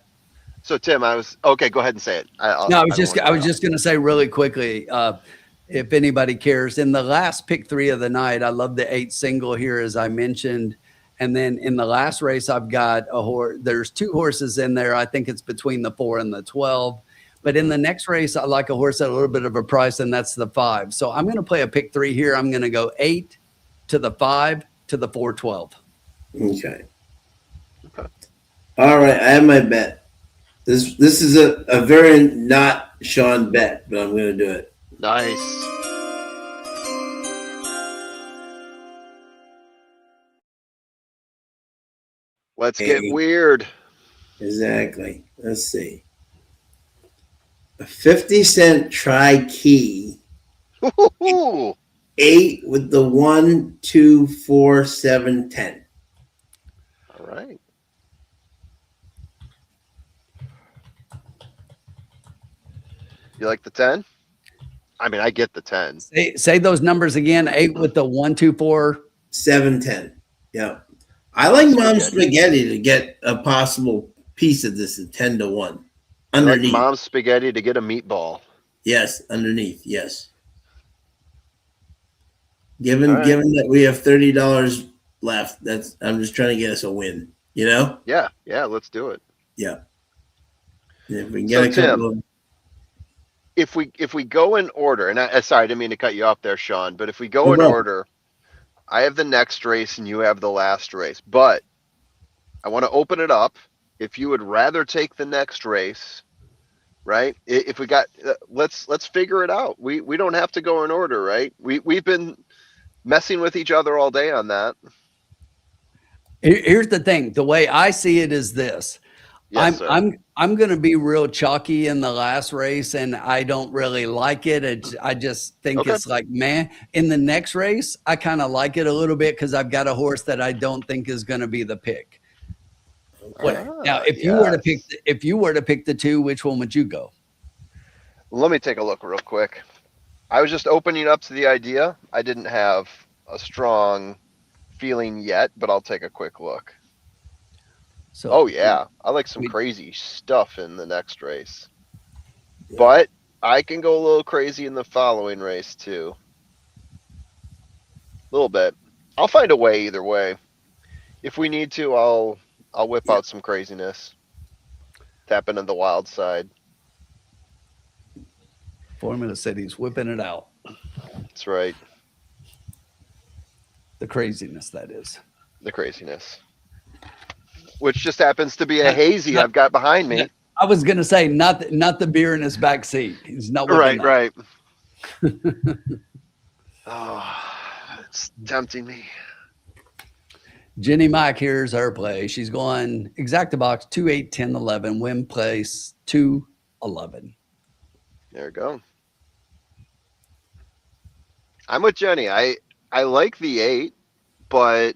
So Tim, okay. Go ahead and say it. I was just going to say really quickly. If anybody cares, in the last pick 3 of the night, I love the 8 single here, as I mentioned. And then in the last race, I've got a horse. There's 2 horses in there. I think it's between the 4 and the 12. But in the next race, I like a horse at a little bit of a price, and that's the 5. So I'm going to play a pick 3 here. I'm going to go 8 to the 5 to the 4-12. Okay. All right. I have my bet. This is a very not Sean bet, but I'm going to do it. Nice. Let's get weird. Exactly. Let's see. A 50-cent tri-key. Ooh. 8 with the 1, 2, 4, 7, 10. All right. You like the 10? I mean, I get the 10. Say those numbers again. 8 with the 1, 2, 4. 7, 10. Yeah. I like Mom's Spaghetti to get a possible piece of this at 10 to 1. Underneath. Like Mom's Spaghetti to get a meatball. Yes, underneath. Yes. Given that we have $30 left, I'm just trying to get us a win. You know? Yeah, let's do it. Yeah. And if we can get Tim, if we go in order, and sorry, I didn't mean to cut you off there, Sean, but if we go in order, I have the next race and you have the last race. But I want to open it up. if you would rather take the next race, right? If we got, let's figure it out. We don't have to go in order, right? We've been messing with each other all day on that. Here's the thing. The way I see it is this. Yes, sir. I'm going to be real chalky in the last race, and I don't really like it. I just think Okay. it's like, man, in the next race, I kind of like it a little bit because I've got a horse that I don't think is going to be the pick. Now, if you were to pick the two, which one would you go? Let me take a look real quick. I was just opening up to the idea. I didn't have a strong feeling yet, but I'll take a quick look. So, Oh yeah, I like some crazy stuff in the next race, but I can go a little crazy in the following race too. A little bit. I'll find a way either way. If we need to, I'll whip out some craziness. Tap into the wild side. Formula City's whipping it out. That's right. The craziness, that is. The craziness. Which just happens to be a hazy I've got behind me. I was going to say, not the beer in his back seat. He's not right. Oh, it's tempting me. Jenny Mike, here's her play. She's going exacta box 2, 8, 10, 11, win place 2, 11. There we go. I'm with Jenny. I like the 8, but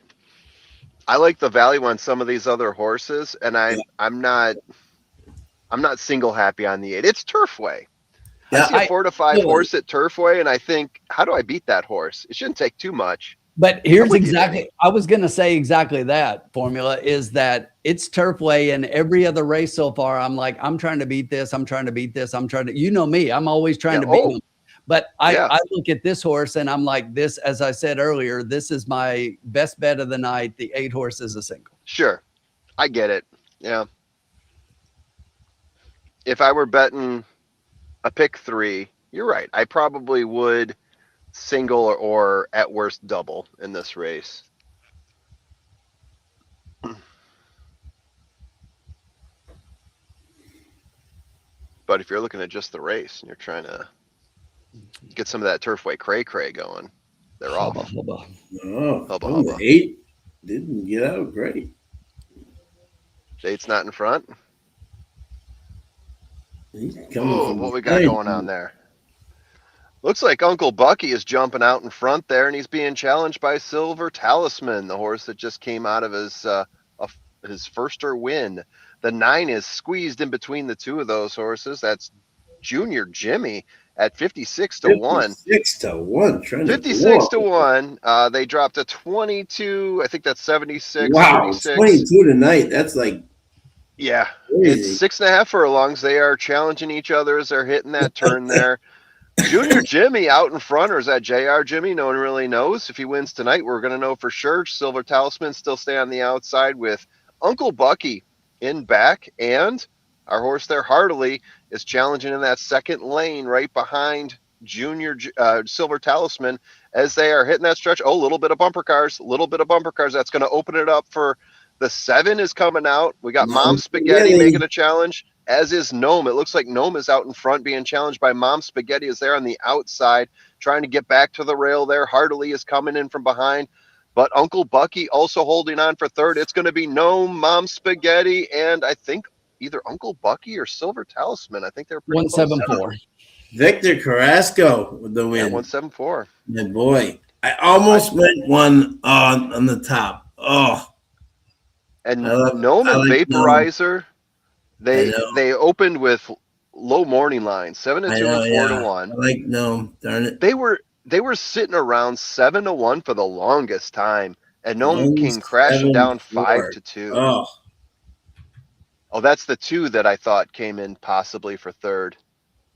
I like the value on some of these other horses, and I'm not single happy on the 8. It's Turfway. I see a 4 to 5 horse at Turfway, and I think, how do I beat that horse? It shouldn't take too much. But here's exactly, I was going to say exactly that, Formula, is that it's Turfway, and every other race so far, I'm like, I'm trying to beat this. I'm trying to beat this. I'm trying to, you know me, I'm always trying to beat them. But I look at this horse and I'm like, this, as I said earlier, this is my best bet of the night. The 8 horse is a single. Sure. I get it. Yeah. If I were betting a pick 3, you're right. I probably would single or at worst double in this race. But if you're looking at just the race and you're trying to get some of that Turfway cray going, they're off. Hubba. Hubba. 8 didn't get out great. 8's not in front. He's coming what we got going on there? Looks like Uncle Bucky is jumping out in front there, and he's being challenged by Silver Talisman, the horse that just came out of his firster win. The 9 is squeezed in between the two of those horses. That's Junior Jimmy at 56 to 1. 56 to 1. 56 to 1. They dropped to 22. I think that's 76. Wow, 36. 22 tonight. That's like, yeah, crazy. It's 6.5 furlongs. They are challenging each other as they're hitting that turn there. Junior Jimmy out in front, or is that JR Jimmy? No one really knows. If he wins tonight, we're going to know for sure. Silver Talisman still stay on the outside with Uncle Bucky in back, and our horse there, Heartily, is challenging in that second lane right behind Junior Silver Talisman as they are hitting that stretch. Oh, a little bit of bumper cars. That's going to open it up for the 7 is coming out. We got Mom Spaghetti making a challenge, as is Gnome. It looks like Gnome is out in front being challenged by Mom Spaghetti is there on the outside trying to get back to the rail there. Heartily is coming in from behind, but Uncle Bucky also holding on for third. It's going to be Gnome, Mom Spaghetti, and I think either Uncle Bucky or Silver Talisman. I think they're pretty 174. Victor Carrasco with the win. Yeah, 174. My boy. I almost went one on the top. Oh. And Gnome and Vaporizer, they opened with low morning lines, 7 to 2 and 4 to 1. I like Gnome, darn it. They were sitting around 7 to 1 for the longest time, and Gnome came crashing down 5 to 2. Oh, that's the 2 that I thought came in possibly for third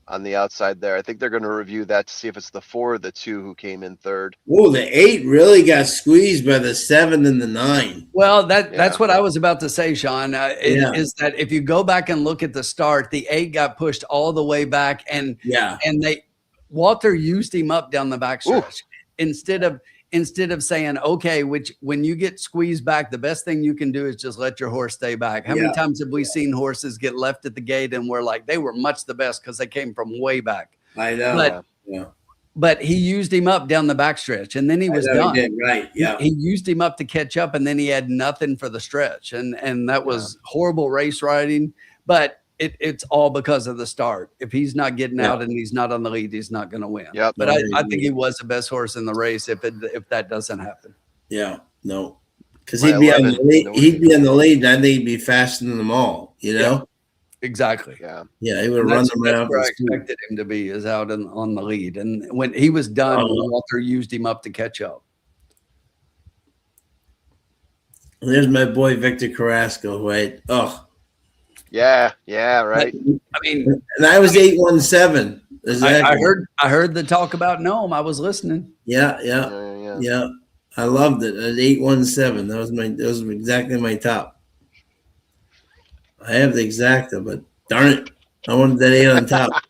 on the outside there. I think they're going to review that to see if it's the 4 or the 2 who came in third. Oh, the 8 really got squeezed by the 7 and the 9. Well, that's what I was about to say, Sean, is that if you go back and look at the start, the 8 got pushed all the way back, and Walter used him up down the backstretch. Instead of instead of saying, okay, which when you get squeezed back, the best thing you can do is just let your horse stay back. How many times have we seen horses get left at the gate and we're like, they were much the best because they came from way back. I know. But, but he used him up down the backstretch and then he was done. He did, right. Yeah. He used him up to catch up and then he had nothing for the stretch. And that was horrible race riding. But it's all because of the start. If he's not getting out and he's not on the lead, he's not going to win. Yep. But I think he was the best horse in the race if that doesn't happen. Yeah, no, because he'd be on the lead. He'd be on the lead, and I think he'd be faster than them all. You know, exactly. Yeah, he would run them around. That's where I expected him to be, is out on the lead. And when he was done, Walter used him up to catch up. There's my boy Victor Carrasco. Right? Oh. Yeah, right. I mean, and I was 817. Exactly. I heard the talk about Nome. I was listening. Yeah. I loved it at 817. That was exactly my top. I have the exacta, but darn it, I wanted that 8 on top.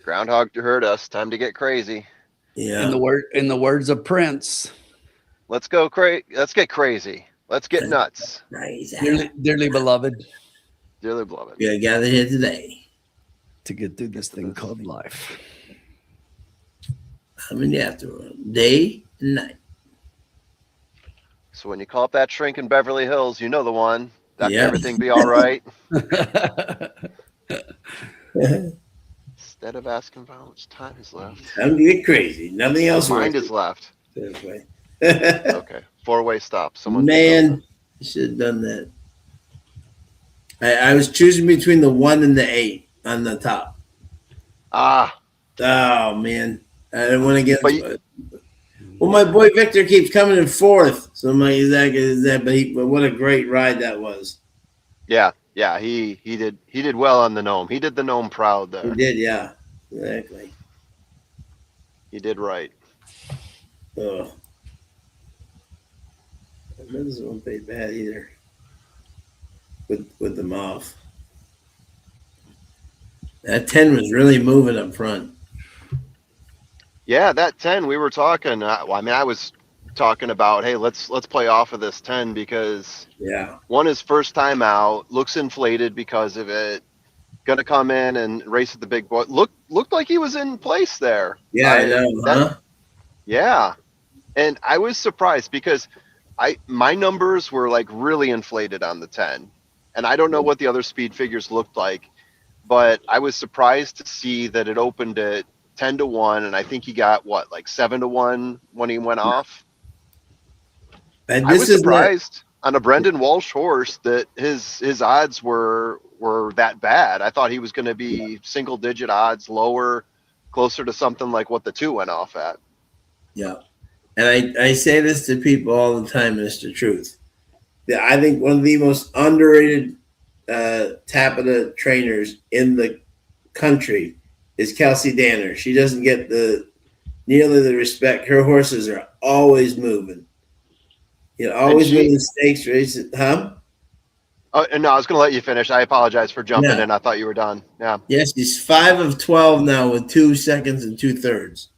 Groundhog heard us. Time to get crazy. Yeah. In the words of Prince, let's go crazy. Let's get crazy. Let's get nuts. Dearly beloved. Dearly beloved. We are gathered here today to get through this thing called life. I'm in the afternoon, day and night. So when you call up that shrink in Beverly Hills, you know the one. That everything be all right. Instead of asking about how much time is left. I'm get crazy. Nothing else. Mind is left. Turfway. Okay. 4-way stop. Someone. Man, you should have done that. I was choosing between the 1 and the 8 on the top. Oh man, I didn't want to get. Well, my boy Victor keeps coming in 4th, so I'm like, is that? But what a great ride that was. Yeah, he did well on the Nome. He did the Nome proud there. He did, yeah, exactly. He did right. Oh, that doesn't pay bad either. With them off. That 10 was really moving up front. Yeah, that 10 we were talking. I was talking about, hey, let's play off of this 10 because one is first time out, looks inflated because of it. Gonna come in and race at the big boy. Looked like he was in place there. Yeah, I know. Yeah, and I was surprised because my numbers were like really inflated on the 10. And I don't know what the other speed figures looked like, but I was surprised to see that it opened at 10-1, and I think he got like 7-1 when he went off. And I was surprised on a Brendan Walsh horse that his odds were that bad. I thought he was going to be single digit odds, lower, closer to something like what the 2 went off at. Yeah, and I say this to people all the time, Mr. Truth. I think one of the most underrated Tapeta trainers in the country is Kelsey Danner. She doesn't get nearly the respect. Her horses are always moving. Always winning stakes races. Huh? Oh, no, I was going to let you finish. I apologize for jumping in. I thought you were done. Yeah. Yes, she's 5 of 12 now with 2 seconds and 2/3.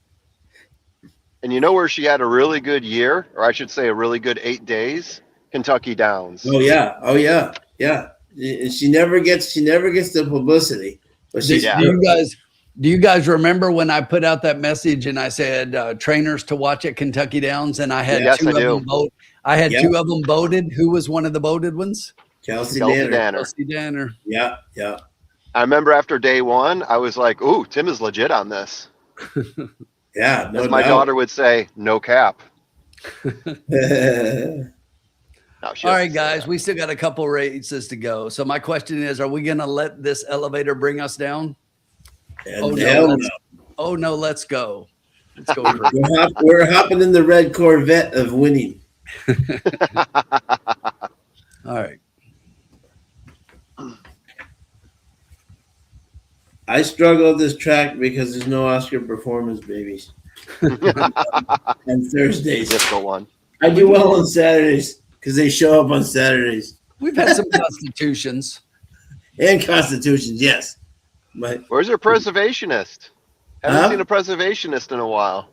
And you know where she had a really good year, or I should say a really good 8 days? Kentucky Downs. Oh yeah. She never gets the publicity. But do you guys remember when I put out that message and I said trainers to watch at Kentucky Downs, and I had two of them vote. I had 2 of them voted. Who was one of the voted ones? Kelsey Danner. Kelsey Danner. Yeah. I remember after day 1, I was like, "Ooh, Tim is legit on this." Yeah, as my daughter would say, "No cap." All right, guys, we still got a couple races to go. So my question is, are we going to let this elevator bring us down? Oh no, let's go. Let's go. We're hopping in the red Corvette of winning. All right. I struggle with this track because there's no Oscar performance babies. On Thursdays. Difficult one. I do well on Saturdays because they show up on Saturdays. We've had some constitutions. And constitutions, yes. But where's your preservationist? Haven't seen a preservationist in a while.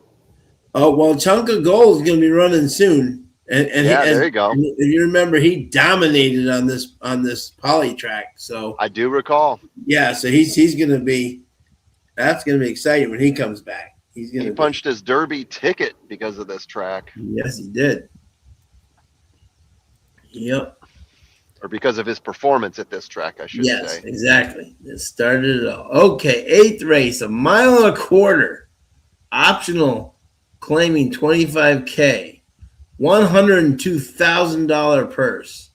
Oh, well, Chunk of Gold is going to be running soon. And Yeah, there you go. And if you remember, he dominated on this poly track. So I do recall. yeah, so he's going to be. That's going to be exciting when he comes back. He punched his Derby ticket because of this track. Yes, he did. Yep. Or because of his performance at this track, I should say. Yes, exactly. It started it all. Okay, 8th race, 1.25 miles. Optional, claiming $25K. $102,000 purse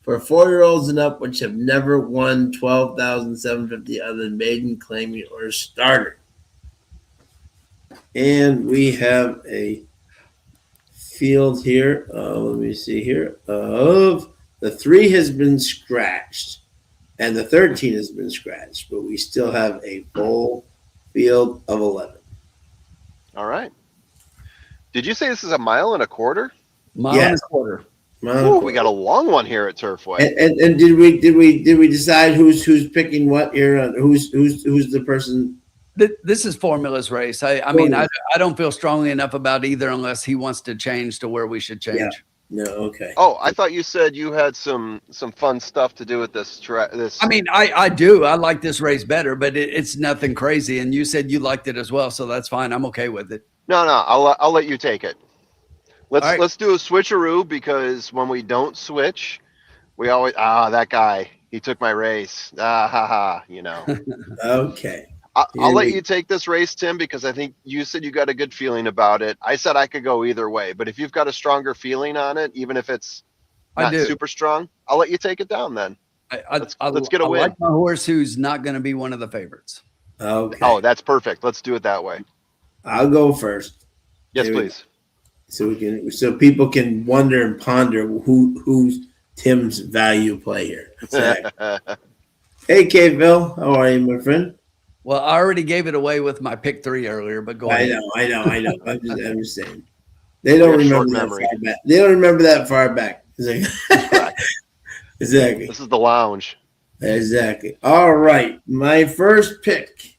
for 4-year-olds and up, which have never won $12,750 other than maiden, claiming, or starter. And we have a field here. Let me see here. Of the 3 has been scratched, and the 13 has been scratched, but we still have a full field of 11. All right. Did you say this is 1.25 miles? Mile and a quarter. Ooh, we got a long one here at Turfway. And did we decide who's picking what here? Who's the person? This is Formula's race. I mean, I don't feel strongly enough about either unless he wants to change to where we should change. Yeah. No, okay. Oh, I thought you said you had some fun stuff to do with this track. I mean, I do. I like this race better, but it's nothing crazy. And you said you liked it as well, so that's fine. I'm okay with it. No, I'll let you take it. Right. Let's do a switcheroo, because when we don't switch, we always that guy, he took my race. You know. Okay. I'll let you take this race, Tim, because I think you said you got a good feeling about it. I said I could go either way, but if you've got a stronger feeling on it, even if it's not super strong, I'll let you take it down then. Let's get a win. I like my horse who's not going to be one of the favorites. Okay. Oh, that's perfect. Let's do it that way. I'll go first. Yes, please. So people can wonder and ponder who's Tim's value play here. Hey, K-Ville, how are you, my friend? Well, I already gave it away with my pick 3 earlier, but go ahead. I know. I'm just saying. They don't remember that far back. They don't remember that far back. Exactly. This is the lounge. Exactly. All right. My first pick.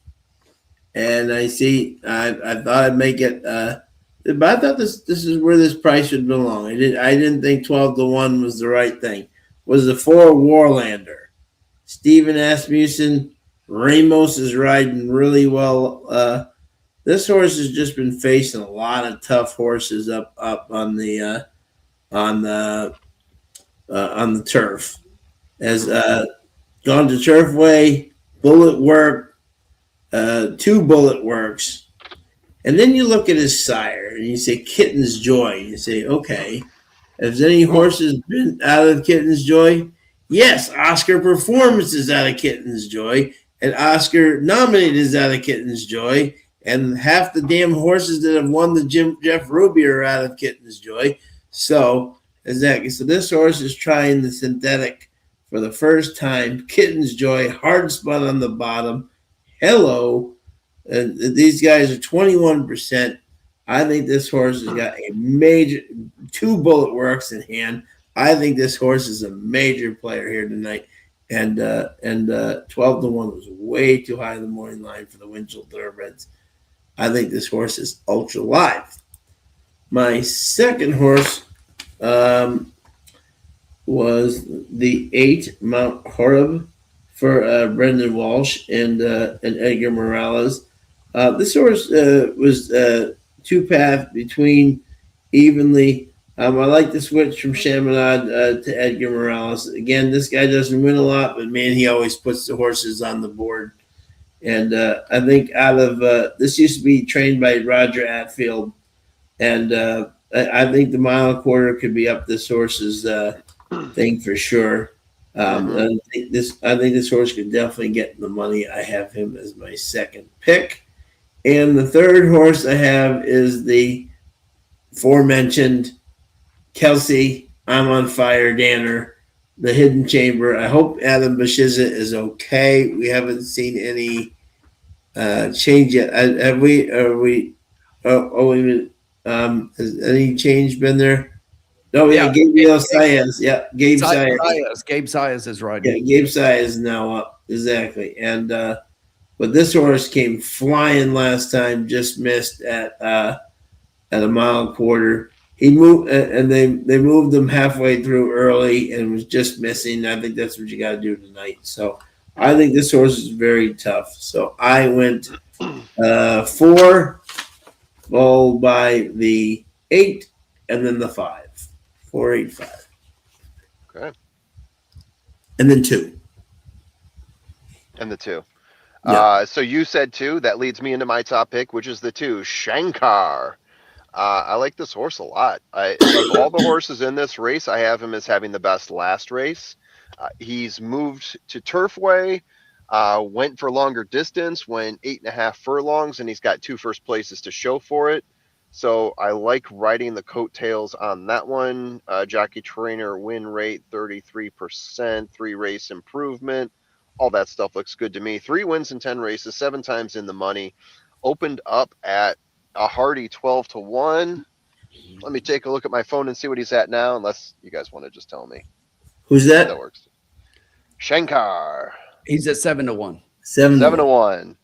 And I see, I thought I'd make it, but I thought this is where this price should belong. I didn't think 12-1 was the right thing. Was the 4 Warlander. Steven Asmussen. Ramos is riding really well. This horse has just been facing a lot of tough horses up on the turf. Has gone to Turfway, Bullet Work, 2 Bullet Works, and then you look at his sire and you say Kitten's Joy. You say, okay, has any horses been out of Kitten's Joy? Yes, Oscar Performance is out of Kitten's Joy. And Oscar nominated is out of Kitten's Joy, and half the damn horses that have won the Jeff Ruby are out of Kitten's Joy. So this horse is trying the synthetic for the first time. Kitten's Joy, hard spun on the bottom. Hello, and these guys are 21%. I think this horse has got a major 2 Bullet Works in hand. I think this horse is a major player here tonight. And 12-1 was way too high in the morning line for the Winchell Thoroughbreds. I think this horse is ultra live. My second horse was the 8 Mount Horeb for Brendan Walsh and Edgar Morales. This horse was 2-path between evenly. I like the switch from Chaminade to Edgar Morales. Again, this guy doesn't win a lot, but man, he always puts the horses on the board. And I think out of this used to be trained by Roger Atfield, and I think the 1.25 miles could be up this horse's thing for sure. I think this horse could definitely get the money. I have him as my second pick, and the third horse I have is the aforementioned Kelsey, I'm on fire, Danner, the Hidden Chamber. I hope Adam Bashiza is okay. We haven't seen any change yet. Have we? Wait a minute. Has any change been there? No, yeah, Gabriel Saez. Yeah, Gabe Saez. Gabe Saez is right. Yeah, Gabe Saez is now up. Exactly. And but this horse came flying last time, just missed at at a mile and a quarter. He moved, and they moved him halfway through early and was just missing. I think that's what you got to do tonight. So I think this horse is very tough. So I went 4, followed by the 8, and then the 5. 4, 8, 5. Okay. And then 2. And the 2. Yeah. So you said 2. That leads me into my top pick, which is the 2, Shankar. I like this horse a lot. Of all the horses in this race, I have him as having the best last race. He's moved to Turfway, went for longer distance, went 8.5 furlongs, and he's got 2 first places to show for it. So I like riding the coattails on that one. Jockey trainer win rate 33%, 3 race improvement. All that stuff looks good to me. 3 wins in 10 races, 7 times in the money. Opened up at a hearty 12-1. Let me take a look at my phone and see what he's at now, unless you guys want to just tell me. Who's that? That works. Shankar. He's at 7-1. 7-1.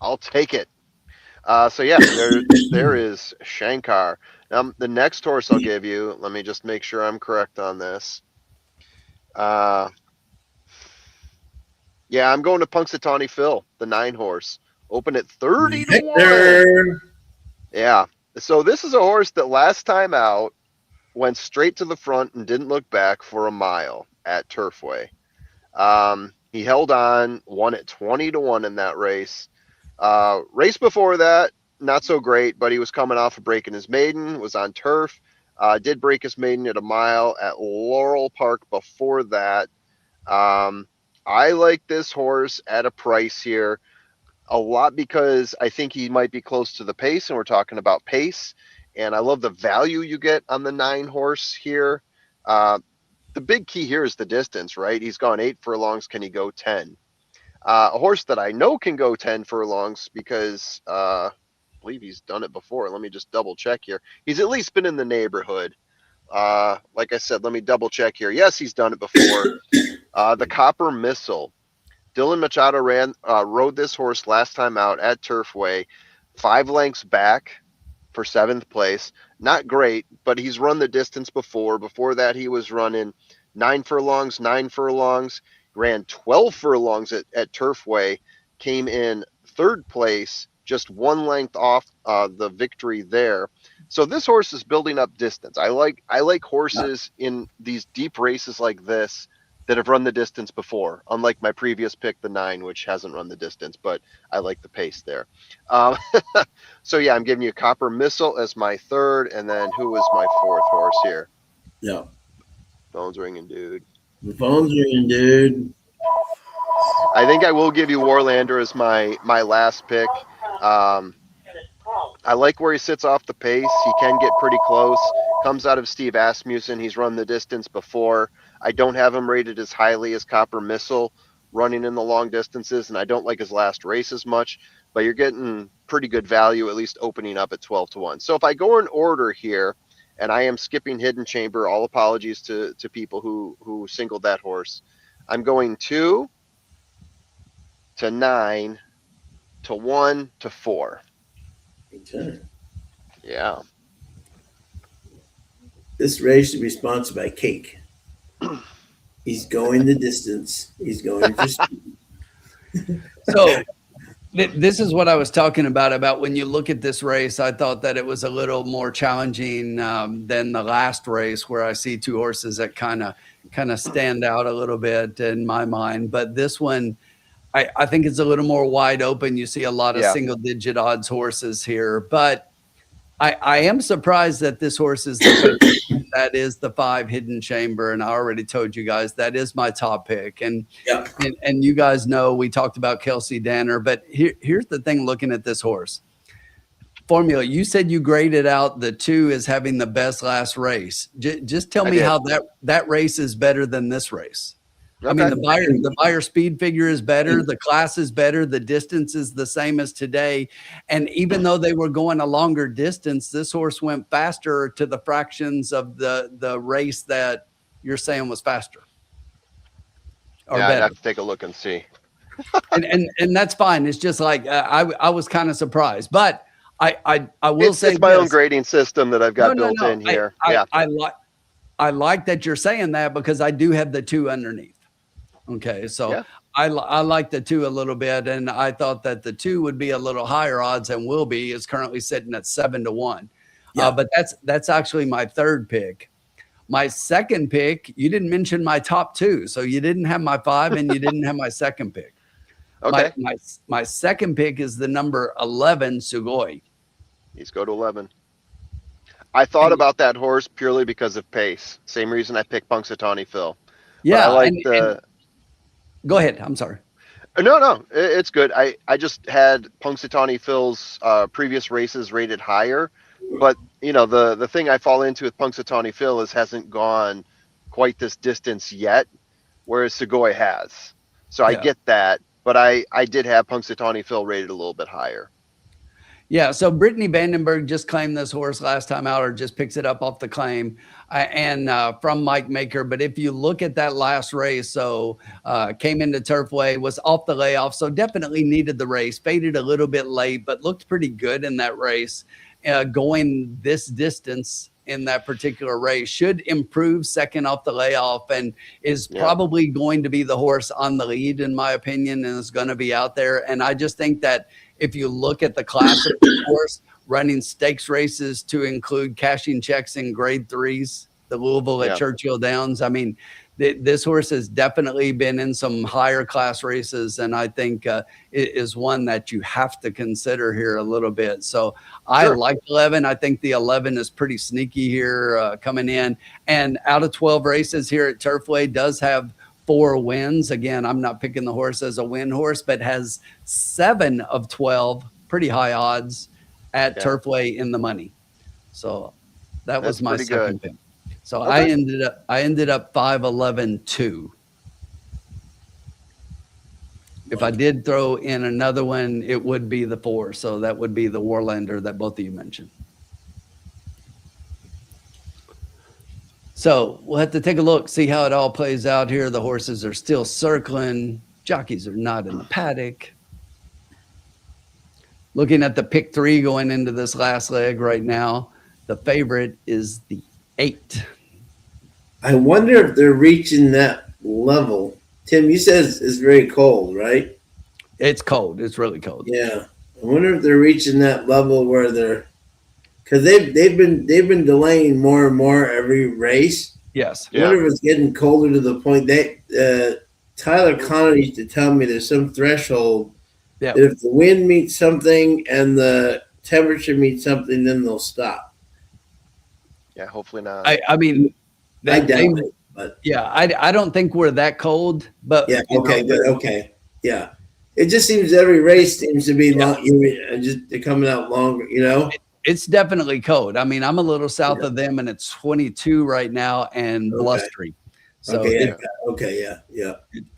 I'll take it. So yeah, there is Shankar. Now the next horse I'll give you. Let me just make sure I'm correct on this. Yeah, I'm going to Punxsutawney Phil, the 9 horse. Open at 30-1. Yeah. So this is a horse that last time out went straight to the front and didn't look back for a mile at Turfway. He held on, won at 20-1 in that race. Race before that, not so great, but he was coming off of breaking his maiden, was on turf, did break his maiden at a mile at Laurel Park before that. I like this horse at a price here a lot because I think he might be close to the pace, and we're talking about pace. And I love the value you get on the 9 horse here. The big key here is the distance, right? He's gone 8 furlongs. Can he go 10? A horse that I know can go 10 furlongs because I believe he's done it before. Let me just double check here. He's at least been in the neighborhood. Like I said, let me double check here. Yes, he's done it before. The Copper Missile. Dylan Machado rode this horse last time out at Turfway, 5 lengths back for 7th place. Not great, but he's run the distance before. Before that, he was running 9 furlongs, 9 furlongs, ran 12 furlongs at Turfway, came in 3rd place, just 1 length off the victory there. So this horse is building up distance. I like horses in these deep races like this that have run the distance before, unlike my previous pick, the 9, which hasn't run the distance, but I like the pace there. So yeah, I'm giving you Copper Missile as my 3rd, and then who is my 4th horse here? Yeah. Phone's ringing, dude. The phone's ringing, dude. I think I will give you Warlander as my last pick. I like where he sits off the pace. He can get pretty close. Comes out of Steve Asmussen. He's run the distance before. I don't have him rated as highly as Copper Missile running in the long distances, and I don't like his last race as much, but you're getting pretty good value, at least opening up at 12-1. So if I go in order here, and I am skipping Hidden Chamber, all apologies to people who singled that horse. I'm going 2 to 9 to 1 to 4. Okay. Yeah. This race should be sponsored by Cake. He's going the distance. He's going for speed. So this is what I was talking about when you look at this race. I thought that it was a little more challenging than the last race, where I see 2 horses that kind of stand out a little bit in my mind. But this one, I think it's a little more wide open. You see a lot of single digit odds horses here, but I am surprised that this horse is that is the 5 Hidden Chamber. And I already told you guys that is my top pick. And you guys know we talked about Kelsey Danner, but here's the thing looking at this horse. Formula, you said you graded out the 2 as having the best last race. Just tell me how that race is better than this race. Okay. I mean, the buyer speed figure is better. The class is better. The distance is the same as today. And even though they were going a longer distance, this horse went faster to the fractions of the race that you're saying was faster. Or better. I'd have to take a look and see. and that's fine. It's just like I was kind of surprised. But I will say it's my own this. grading system that I've got built No. in here. I like that you're saying that because I do have the 2 underneath. Okay, so Yeah. I like the 2 a little bit, and I thought that the 2 would be a little higher odds and will be. It's currently sitting at 7-1. Yeah. But that's actually my 3rd pick. My 2nd pick, you didn't mention my top 2, so you didn't have my 5 and you didn't have my 2nd pick. Okay. My 2nd pick is the number 11 Sugoi. He's go to 11. I thought about that horse purely because of pace. Same reason I picked Punxsutawney Phil. Yeah, but I like and go ahead. I'm sorry. No, it's good. I just had Punxsutawney Phil's previous races rated higher, but the thing I fall into with Punxsutawney Phil is hasn't gone quite this distance yet, whereas Sugoi has. So I get that, but I did have Punxsutawney Phil rated a little bit higher. Yeah, so Brittany Vandenberg just claimed this horse last time out, or just picks it up off the claim, and from Mike Maker. But if you look at that last race, so came into Turfway, was off the layoff, so definitely needed the race. Faded a little bit late, but looked pretty good in that race. Going this distance in that particular race should improve second off the layoff, and is probably going to be the horse on the lead, in my opinion, and is going to be out there. And I just think that if you look at the class of the horse, running stakes races to include cashing checks in grade 3s, the Louisville at Churchill Downs. I mean, this horse has definitely been in some higher class races, and I think it is one that you have to consider here a little bit. So I like 11. I think the 11 is pretty sneaky here coming in. And out of 12 races here at Turfway, does have 4 wins. Again, I'm not picking the horse as a win horse, but has 7 of 12, pretty high odds at Turfway in the money. So that was my second pick. So I ended up 5-11-2. If I did throw in another one, it would be the 4. So that would be the Warlander that both of you mentioned. So we'll have to take a look, see how it all plays out here. The horses are still circling. Jockeys are not in the paddock. Looking at the pick 3 going into this last leg right now, the favorite is the 8. I wonder if they're reaching that level. Tim, you said it's very cold, right? It's cold. It's really cold. Yeah. I wonder if they're reaching that level where they're, because they've been delaying more and more every race. Yes. I wonder if it's getting colder to the point that Tyler Connor used to tell me there's some threshold that if the wind meets something and the temperature meets something, then they'll stop. Yeah, hopefully not. I mean, I doubt it, but I don't think we're that cold. But okay. Yeah. It just seems every race seems to be long. They're coming out longer. It's definitely cold. I mean, I'm a little south of them, and it's 22 right now and blustery. So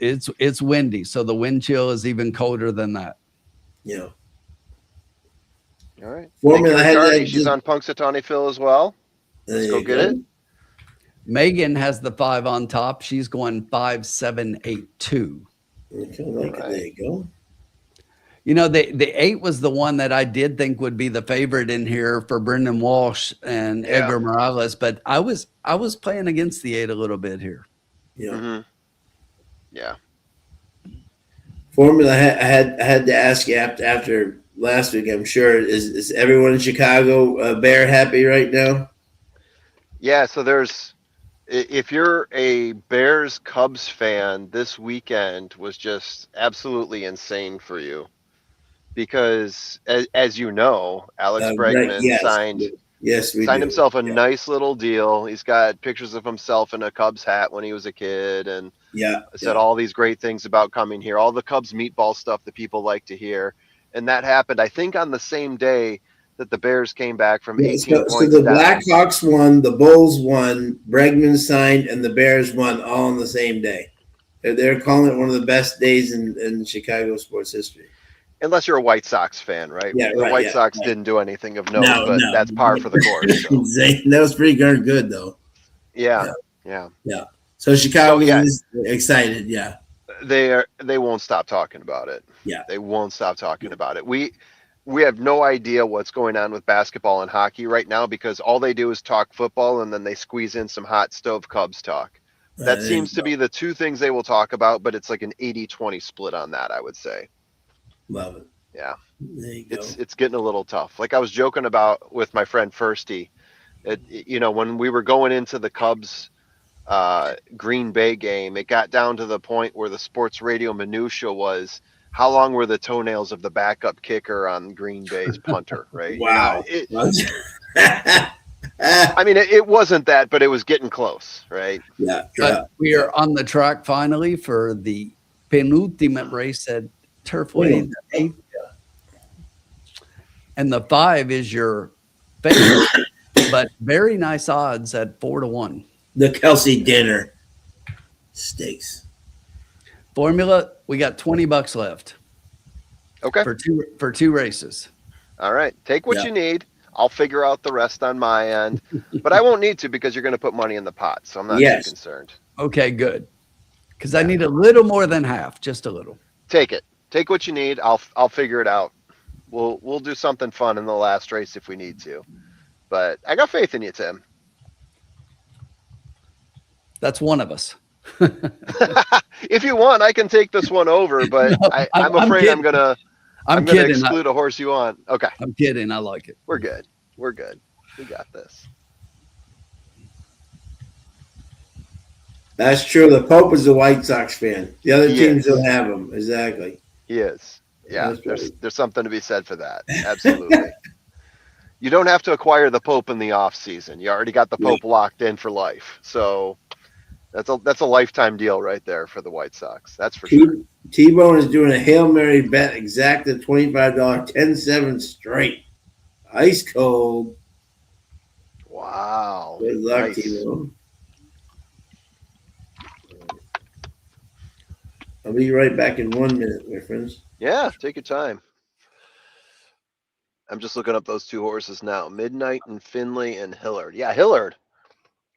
it's windy. So the wind chill is even colder than that. Yeah. All right. Formula She's on Punxsutawney Phil as well. Let's go get it. Megan has the 5 on top. She's going 5-7-8-2. Okay, there you go. The 8 was the one that I did think would be the favorite in here for Brendan Walsh and Edgar Morales, but I was playing against the 8 a little bit here. Yeah. Mm-hmm. Yeah. Formula, I had to ask you after last week. I'm sure is everyone in Chicago Bear happy right now? Yeah. So if you're a Bears Cubs fan, this weekend was just absolutely insane for you. Because as you know, Alex Bregman signed himself a nice little deal. He's got pictures of himself in a Cubs hat when he was a kid, and said all these great things about coming here, all the Cubs meatball stuff that people like to hear. And that happened, I think, on the same day that the Bears came back from 18 points so the down. Blackhawks won, the Bulls won, Bregman signed, and the Bears won all on the same day. They're calling it one of the best days in Chicago sports history. Unless you're a White Sox fan, right? Yeah, the White Sox didn't do anything of note, but that's par for the course. So. That was pretty darn good, though. Yeah. So Chicago is excited. Yeah, they won't stop talking about it. Yeah, they won't stop talking about it. we have no idea what's going on with basketball and hockey right now because all they do is talk football and then they squeeze in some hot stove Cubs talk. That There seems you to go. be the two things they will talk about, but it's like an 80-20 split on that, I would say. Love it. Yeah. There you go. It's getting a little tough. Like I was joking about with my friend Firsty, when we were going into the Cubs Green Bay game, it got down to the point where the sports radio minutia was how long were the toenails of the backup kicker on Green Bay's punter, right? Wow. I mean, it wasn't that, but it was getting close, right? Yeah. But we are on the track finally for the penultimate race at Turfway. The 8th. And the 5 is your favorite, but very nice odds at 4-1. The Kelsey dinner steaks. Formula, we got $20 left. Okay. For two races. All right. Take what you need. I'll figure out the rest on my end, but I won't need to because you're going to put money in the pot, so I'm not too concerned. Okay, good. Because I need a little more than half, just a little. Take it. Take what you need. I'll figure it out. We'll do something fun in the last race if we need to. But I got faith in you, Tim. That's one of us. If you want, I can take this one over, but No, I'm afraid I'm gonna exclude a horse you want. Okay. I'm kidding. I like it. We're good. We're good. We got this. That's true. The Pope is a White Sox fan. The other He teams is. don't have him. Exactly. He is. Yeah, That's right. there's something to be said for that. Absolutely. You don't have to acquire the Pope in the off season. You already got the Pope locked in for life. So that's a lifetime deal right there for the White Sox. That's for sure. T-Bone is doing a Hail Mary bet exact at $25, 10-7 straight. Ice cold. Wow. Good luck, Nice. T-Bone. I'll be right back in 1 minute, my friends. Yeah, take your time. I'm just looking up those two horses now. Midnight and Finley and Hillard. Yeah, Hillard.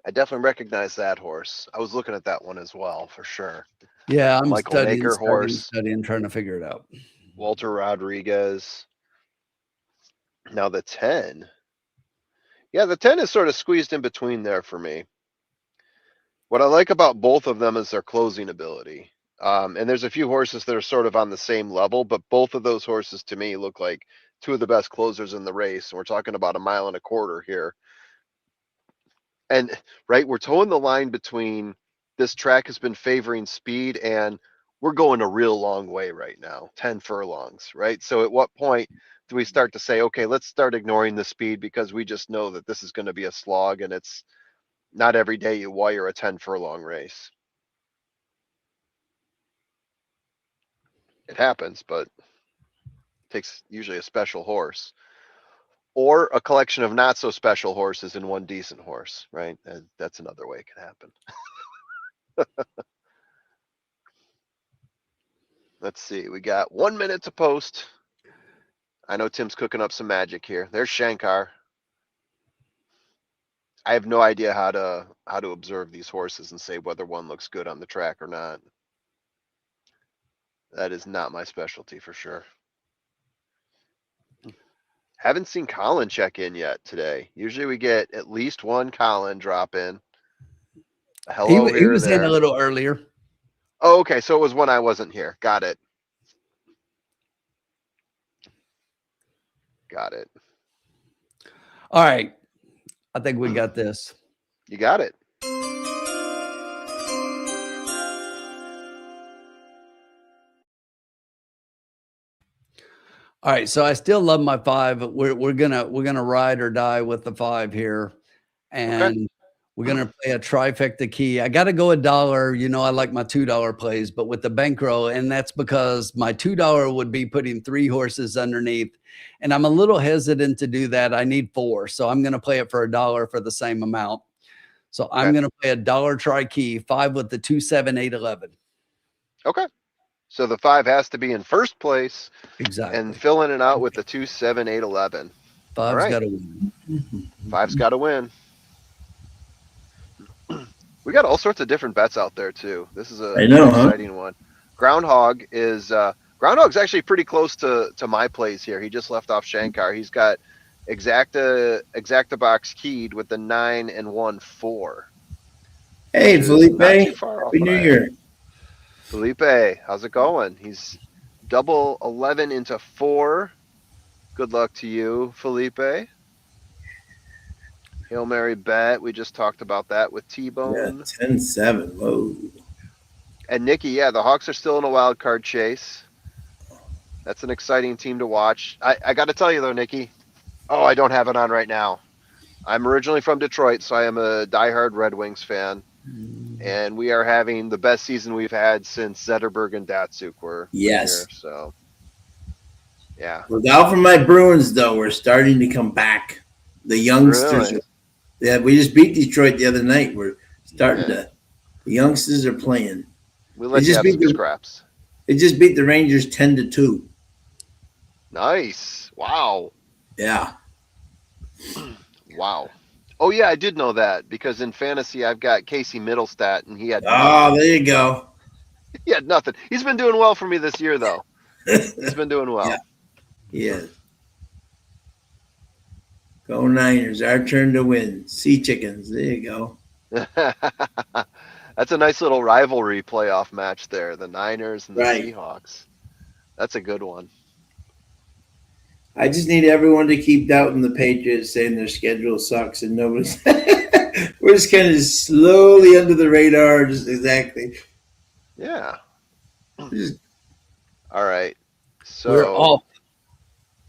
I definitely recognize that horse. I was looking at that one as well, for sure. Yeah, I'm Michael studying, Naker horse. trying to figure it out. Walter Rodriguez. Now the 10. Yeah, the 10 is sort of squeezed in between there for me. What I like about both of them is their closing ability. And there's a few horses that are sort of on the same level, but both of those horses to me look like two of the best closers in the race. And we're talking about 1.25 miles here. And right, we're towing the line between this track has been favoring speed and we're going a real long way right now, 10 furlongs, right? So at what point do we start to say, okay, let's start ignoring the speed because we just know that this is going to be a slog and it's not every day you wire a 10 furlong race. It happens, but it takes usually a special horse or a collection of not so special horses in one decent horse, right? And that's another way it can happen. Let's see. We got 1 minute to post. I know Tim's cooking up some magic here. There's Shankar. I have no idea how to observe these horses and say whether one looks good on the track or not. That is not my specialty for sure. Haven't seen Colin check in yet today. Usually we get at least one Colin drop in. A hello He was there. in a little earlier. Oh, okay. So it was when I wasn't here. Got it. Got it. All right. I think we got this. You got it. All right, so I still love my 5. We're gonna ride or die with the 5 here, and we're gonna play a trifecta key. I got to go $1. You know, I like my $2 plays, but with the bankroll, and that's because my $2 would be putting 3 horses underneath, and I'm a little hesitant to do that. I need 4, so I'm gonna play it for $1 for the same amount. So I'm gonna play $1 try key 5 with the 2, 7, 8, 11. Okay. So the 5 has to be in first place. Exactly. And filling it out with the 2, 7, 8, 11. 5's got to win. 5's got to win. We got all sorts of different bets out there too. This is an exciting one. Groundhog Groundhog's actually pretty close to my plays here. He just left off Shankar. He's got exacta box keyed with the 9 and 1-4. Hey, Felipe. Not too far off Happy New Year. Felipe, how's it going? He's double 11 into 4. Good luck to you, Felipe. Hail Mary bet. We just talked about that with T-Bone. Yeah, 10-7. Whoa. And Nikki, yeah, the Hawks are still in a wild card chase. That's an exciting team to watch. I got to tell you, though, Nikki. Oh, I don't have it on right now. I'm originally from Detroit, so I am a diehard Red Wings fan. And we are having the best season we've had since Zetterberg and Datsuk were Yes. here. So, yeah. Without from my Bruins, though, we're starting to come back. The youngsters. Really? Yeah, we just beat Detroit the other night. We're starting to. The youngsters are playing. We let you have some scraps. They just beat the Rangers 10-2. Nice. Wow. Yeah. Wow. Oh, yeah, I did know that because in fantasy I've got Casey Middlestat, and he had Oh, there you go. He had nothing. He's been doing well for me this year, though. He's been doing well. Yeah. He is. Go Niners. Our turn to win. Sea Chickens. There you go. That's a nice little rivalry playoff match there. The Niners and the Right. Seahawks. That's a good one. I just need everyone to keep doubting the Patriots, saying their schedule sucks, and nobody's. We're just kind of slowly under the radar. Just exactly. Yeah. Just, All right. So We're off.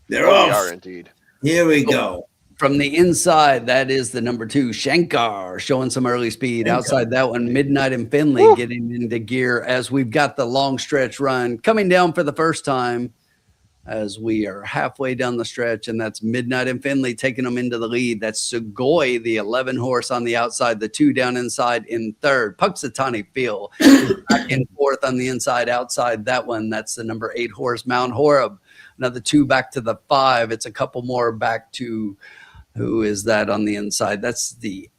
they're we off. are indeed. Here we go. From the inside, that is the number 2, Shankar, showing some early speed. Outside that one, Midnight and Finley getting into gear as we've got the long stretch run coming down for the first time as we are halfway down the stretch, and that's Midnight and Finley taking them into the lead. That's Sugoi, the 11 horse on the outside, the 2 down inside in third. Puxatani Phil back and forth on the inside, outside that one. That's the number 8 horse, Mount Horeb. Another 2 back to the 5. It's a couple more back to, who is that on the inside? That's the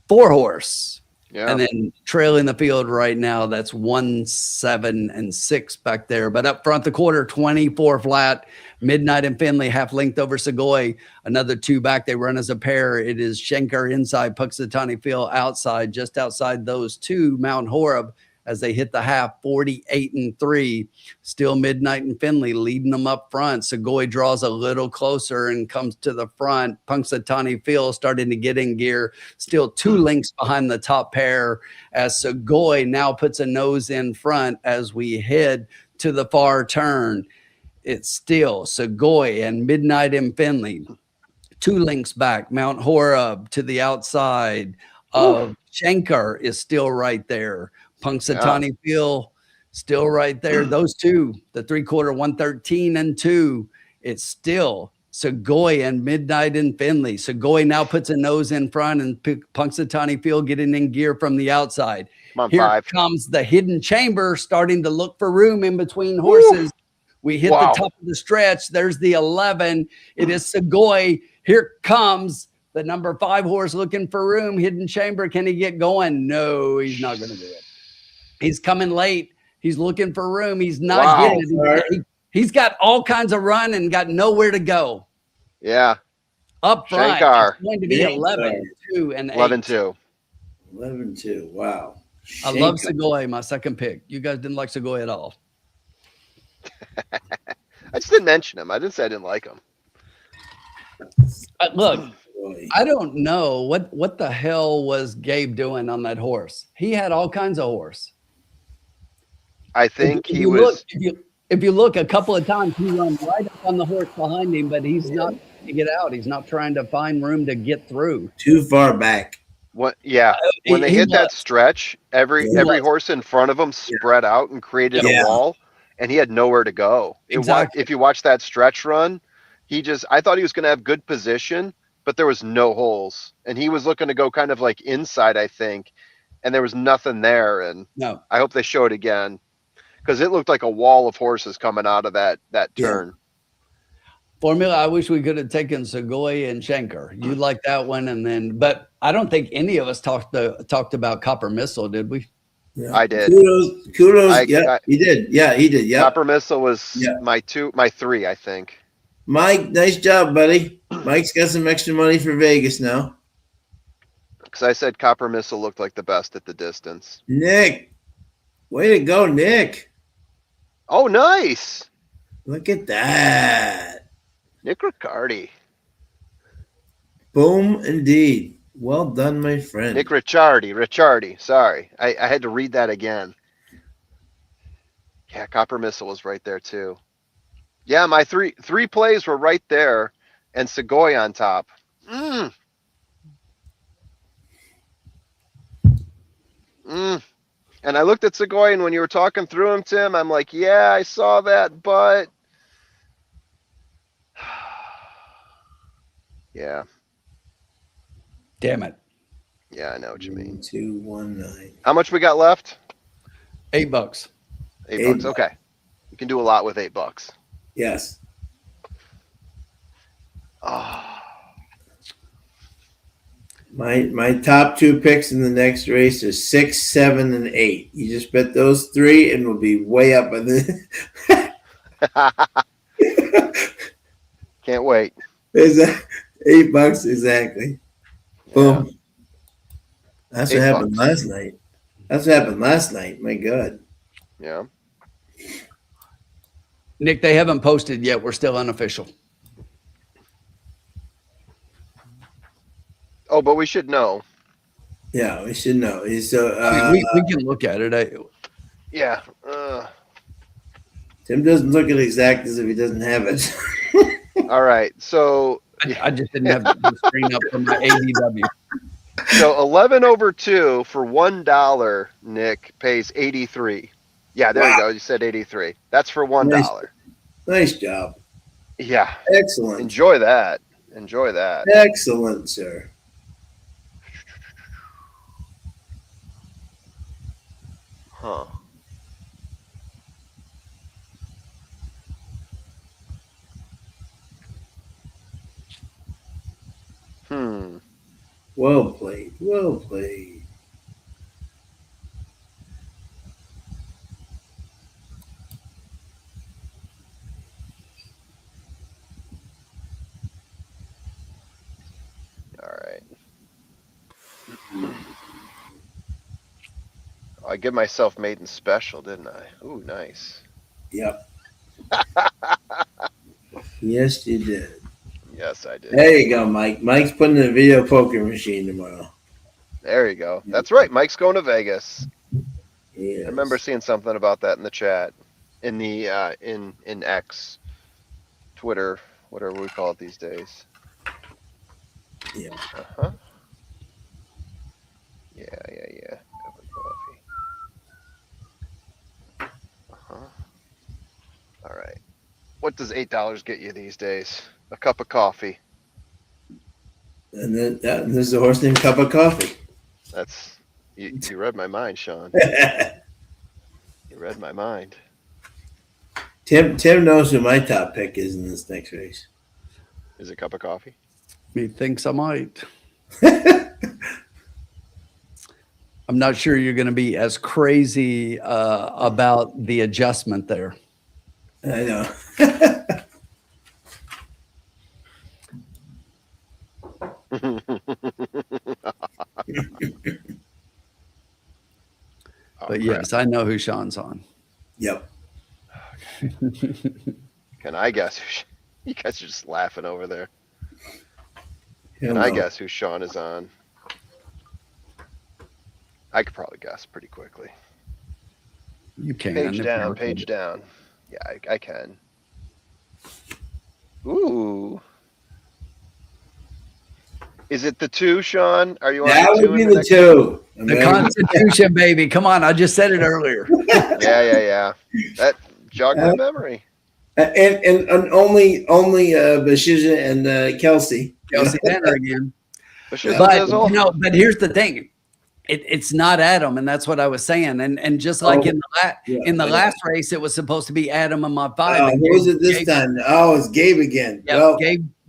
4 horse. Yeah. And then trailing the field right now, that's 1, 7, and 6 back there. But up front, the quarter, 24 flat. Midnight and Finley half length over Sugoi. Another 2 back. They run as a pair. It is Shankar inside, Puxatani Phil outside, just outside those 2, Mount Horeb, as they hit the half, 48-3. Still Midnight and Finley leading them up front. Sugoi draws a little closer and comes to the front. Punxsutawney Phil starting to get in gear. Still 2 lengths behind the top pair as Sugoi now puts a nose in front as we head to the far turn. It's still Sugoi and Midnight and Finley. 2 lengths back. Mount Horeb to the outside of Shankar is still right there. Punxsutawney Phil still right there. Those 2, the 3/4, 113 and 2. It's still Sugoi and Midnight and Finley. Sugoi now puts a nose in front, and Punxsutawney Phil getting in gear from the outside. Come on, Here 5. comes the hidden chamber, starting to look for room in between horses. We hit the top of the stretch. There's the 11. It is Sugoi. Here comes the number 5 horse looking for room. Hidden chamber. Can he get going? No, he's not going to do it. He's coming late. He's looking for room. He's not getting it. He's got all kinds of run and got nowhere to go. Yeah. Up front, Shankar. it's going to be 11-2 and 8. 11-2. 11-2. Wow. I love Sugoi, my second pick. You guys didn't like Sugoi at all. I just didn't mention him. I didn't say I didn't like him. Look, I don't know what the hell was Gabe doing on that horse. He had all kinds of horse. I think he was. If you look a couple of times, he ran right up on the horse behind him, but he's not trying to get out. He's not trying to find room to get through. Too far back. What? Yeah. When they hit that stretch, every horse in front of him spread out and created a wall, and he had nowhere to go. Exactly. If you watch that stretch run, I thought he was going to have good position, but there was no holes, and he was looking to go kind of like inside, I think, and there was nothing there. And no, I hope they show it again, because it looked like a wall of horses coming out of that turn. Formula, I wish we could have taken Sugoi and Shankar. You like that one, but I don't think any of us talked about Copper Missile, did we? Yeah. I did. Kudos. He did. Yeah, he did. Yeah. Copper Missile was my 3, I think. Mike, nice job, buddy. Mike's got some extra money for Vegas now. Because I said Copper Missile looked like the best at the distance. Nick, way to go, Nick. Oh, nice. Look at that. Nick Riccardi. Boom, indeed. Well done, my friend. Nick Ricciardi. Sorry. I had to read that again. Yeah, Copper Missile was right there too. Yeah, my three plays were right there, and Segoy on top. And I looked at Segoy, and when you were talking through him, Tim, I'm like, yeah, I saw that, but yeah. Damn it. Yeah, I know what you mean. 219. How much we got left? $8. $8. Okay. You can do a lot with $8. Yes. Oh. My top 2 picks in the next race are 6, 7, and 8. You just bet those 3 and we'll be way up on the Can't wait. Is that $8 exactly? Boom. Yeah. That's what happened last night. That's what happened last night. My God. Yeah. Nick, they haven't posted yet. We're still unofficial. Oh, but we should know. Yeah, we should know. So I mean, we can look at it. Yeah. Tim doesn't look at exact as if he doesn't have it. All right. So I just didn't have the screen up for my ADW. So 11 over 2 for $1, Nick, pays 83. Yeah, there you go. You said 83. That's for $1. Nice job. Yeah. Excellent. Enjoy that. Excellent, sir. Huh. Well played. Well played. All right. I give myself maiden special, didn't I? Ooh, nice. Yep. Yes, you did. Yes, I did. There you go, Mike. Mike's putting in a video poker machine tomorrow. There you go. That's right. Mike's going to Vegas. Yes. I remember seeing something about that in the chat, in the in X, Twitter, whatever we call it these days. Yeah. Uh-huh. Yeah. Cup of coffee. Uh-huh. All right. What does $8 get you these days? A cup of coffee. And then there's a horse named Cup of Coffee. That's you read my mind, Sean. You read my mind. Tim knows who my top pick is in this next race. Is it a cup of coffee? He thinks I might. I'm not sure you're going to be as crazy about the adjustment there. I know. But yes, I know who Sean's on. Yep. Can I guess? You guys are just laughing over there. Hell Can I no. guess who Sean is on? I could probably guess pretty quickly. You can. Page down, page down. Yeah, I can. Ooh. Is it the 2, Sean? Are you on That the 2? would be the 2. The Constitution, baby. Come on. I just said it earlier. Yeah. That jogged my memory. And only Bashiza and Kelsey. Kelsey Tanner again. But But here's the thing. It's not Adam, and that's what I was saying. And just like in the last race, it was supposed to be Adam and my 5. Who was it this time? Oh, it's Gabe again. Yeah, Well,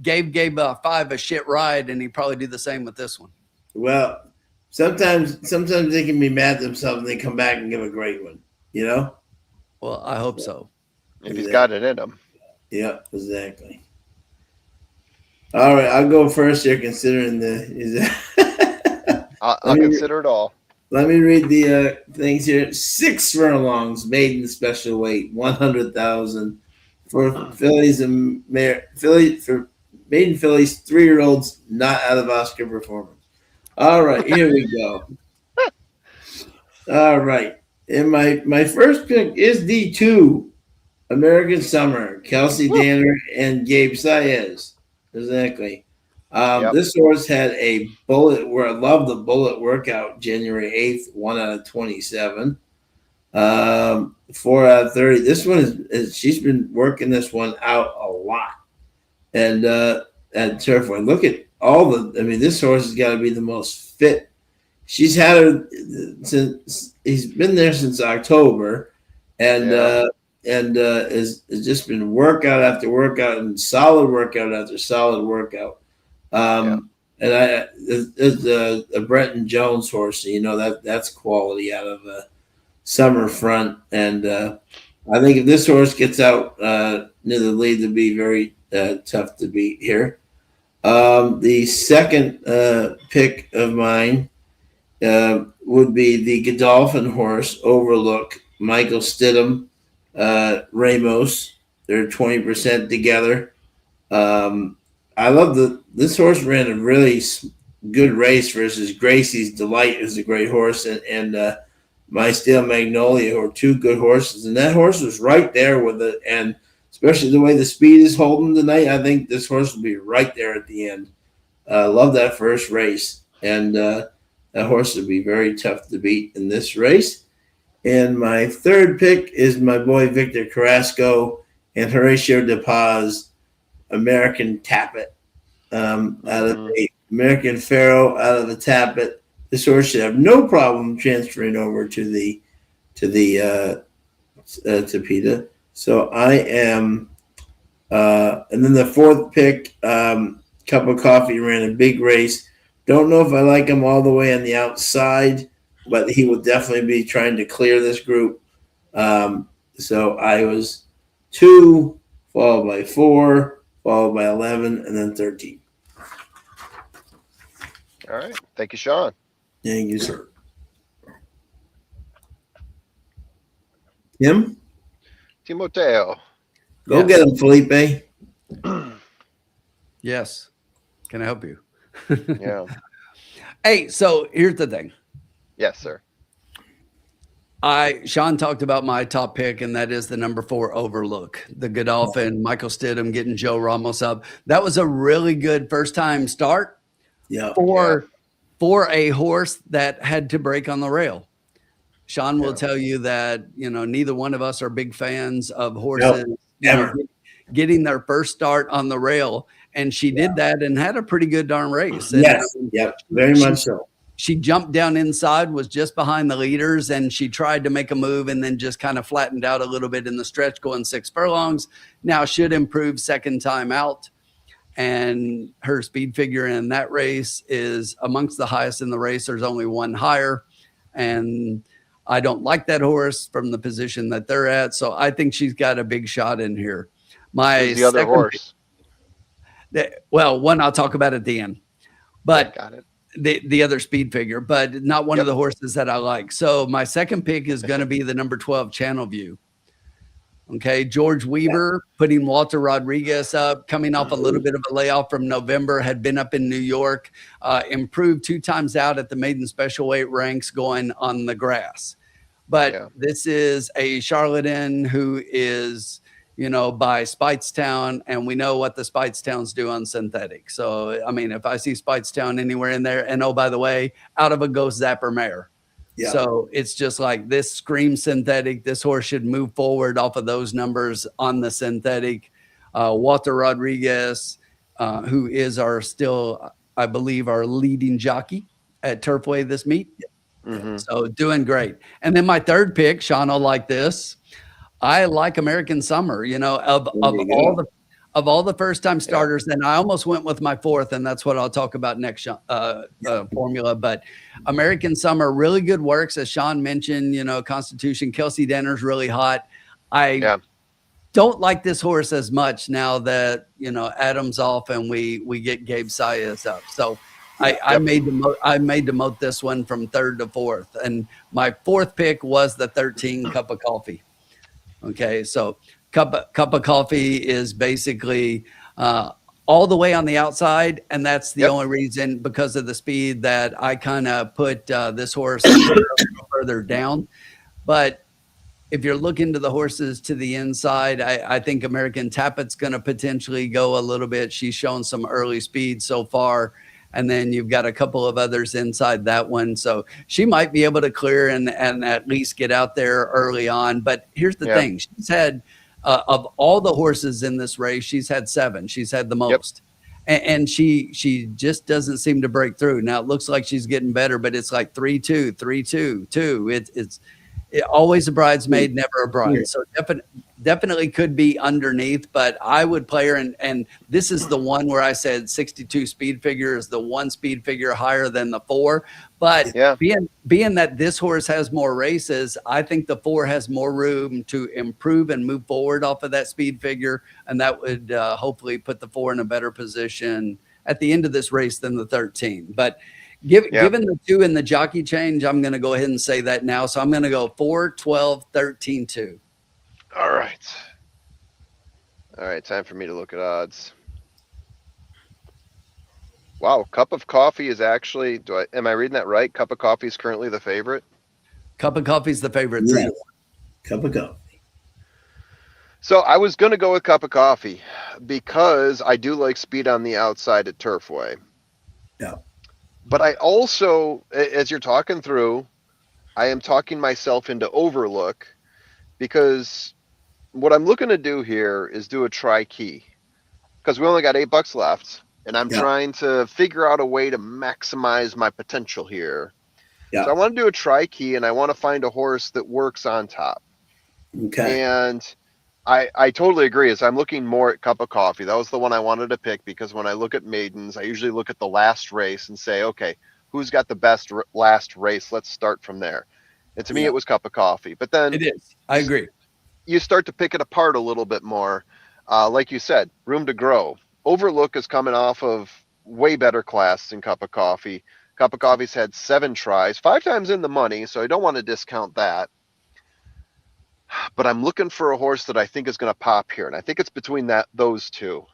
Gabe gave 5 a shit ride, and he'd probably do the same with this one. Well, sometimes they can be mad at themselves and they come back and give a great one. You know. Well, I hope so. If he's got it in him. Yeah, exactly. All right, I'll go first here, considering I'll consider it all. Let me read the things here. 6 furlongs, maiden special weight, 100,000 for fillies and for maiden fillies, 3-year-olds not out of Oscar performance. All right, here we go. All right, and my first pick is D2, American Summer, Kelsey Danner and Gabe Saez. Exactly. This horse had a bullet where I love the bullet workout January 8th, 1 out of 27. 4 out of 30. This one is she's been working this one out a lot. And at Turfway, look at this horse has got to be the most fit. She's had her since he's been there since October, and has just been workout after workout and solid workout after solid workout. And it's a Brenton Jones horse, that's quality out of a Summer front. And I think if this horse gets out near the lead, it'll be very tough to beat here. The second pick of mine would be the Godolphin horse, Overlook, Michael Stidham, Ramos. They're 20% together. I love this horse ran a really good race versus Gracie's Delight, who's a great horse, and My Steel Magnolia, who are 2 good horses. And that horse was right there with it, and especially the way the speed is holding tonight, I think this horse will be right there at the end. Love that first race, and that horse will be very tough to beat in this race. And my third pick is my boy Victor Carrasco and Horatio De Paz, American Tappet, out of the American Pharaoh out of the Tappet. This horse should have no problem transferring over to PETA. So I am, and then the fourth pick, Cup of Coffee ran a big race. Don't know if I like him all the way on the outside, but he will definitely be trying to clear this group. So I was 2, followed by 4, followed by 11, and then 13. All right. Thank you, Sean. Thank you, sir. Tim? Timoteo. Go get him, Felipe. Yes. Can I help you? Yeah. Hey, so here's the thing. Yes, sir. Sean talked about my top pick, and that is the number 4 Overlook, the Godolphin, Michael Stidham getting Joe Ramos up. That was a really good first time start for a horse that had to break on the rail. Sean will tell you that, neither one of us are big fans of horses getting their first start on the rail. And she did that and had a pretty good darn race. And very much so. She jumped down inside, was just behind the leaders, and she tried to make a move and then just kind of flattened out a little bit in the stretch going 6 furlongs. Now should improve second time out. And her speed figure in that race is amongst the highest in the race. There's only one higher. And I don't like that horse from the position that they're at. So I think she's got a big shot in here. Who's the other horse? One I'll talk about at the end. But got it. The other speed figure, but not one of the horses that I like. So my second pick is going to be the number 12 Channel View. Okay. George Weaver putting Walter Rodriguez up, coming off a little bit of a layoff from November, had been up in New York, improved 2 times out at the maiden special weight ranks going on the grass. But this is a charlatan who is, by Speightstown, and we know what the Speightstowns do on synthetic. So, I mean, if I see Speightstown anywhere in there, and oh, by the way, out of a Ghost Zapper mare. Yeah. So it's just like this screams synthetic. This horse should move forward off of those numbers on the synthetic. Walter Rodriguez, who is I believe, our leading jockey at Turfway this meet. Mm-hmm. So doing great. And then my third pick, Sean will like this. I like American Summer, of all of all the first time starters, and I almost went with my fourth, and that's what I'll talk about next formula. But American Summer, really good works, as Sean mentioned. Constitution, Kelsey Denner's really hot. I don't like this horse as much now that Adam's off and we get Gabe Sayas up. So I made to moat this one from third to fourth, and my fourth pick was the 13 Cup of Coffee. Okay, so cup of coffee is basically all the way on the outside, and that's the only reason, because of the speed, that I kind of put this horse further down. But if you're looking to the horses to the inside, I think American Tapit's going to potentially go a little bit. She's shown some early speed so far. And then you've got a couple of others inside that one. So she might be able to clear and at least get out there early on. But here's the thing. She's had, of all the horses in this race, she's had 7. She's had the most. And she just doesn't seem to break through. Now, it looks like she's getting better, but it's like 3-2, 3-2, 2. It's always a bridesmaid, never a bride. So definitely could be underneath, but I would play her. And this is the one where I said 62 speed figure is the one speed figure higher than the 4. But being that this horse has more races, I think the 4 has more room to improve and move forward off of that speed figure. And that would hopefully put the 4 in a better position at the end of this race than the 13. But given the 2 in the jockey change, I'm going to go ahead and say that now. So I'm going to go 4, 12, 13, 2. All right. Time for me to look at odds. Wow. Cup of Coffee is actually, am I reading that right? Cup of Coffee is currently the favorite. Cup of Coffee is the favorite. Yeah. Cup of Coffee. So I was going to go with Cup of Coffee because I do like speed on the outside at Turfway. Yeah. But I also, as you're talking through, I am talking myself into Overlook, because what I'm looking to do here is do a tri-key, because we only got $8 left, and I'm trying to figure out a way to maximize my potential here. Yeah. So I want to do a tri-key, and I want to find a horse that works on top. Okay. And I totally agree. As I'm looking more at Cup of Coffee, that was the one I wanted to pick, because when I look at maidens, I usually look at the last race and say, okay, who's got the best last race? Let's start from there. And to me, it was Cup of Coffee. But then it is. I agree. You start to pick it apart a little bit more. Like you said, room to grow. Overlook is coming off of way better class than Cup of Coffee. Cup of Coffee's had 7 tries, 5 times in the money, so I don't want to discount that. But I'm looking for a horse that I think is going to pop here, and I think it's between those 2.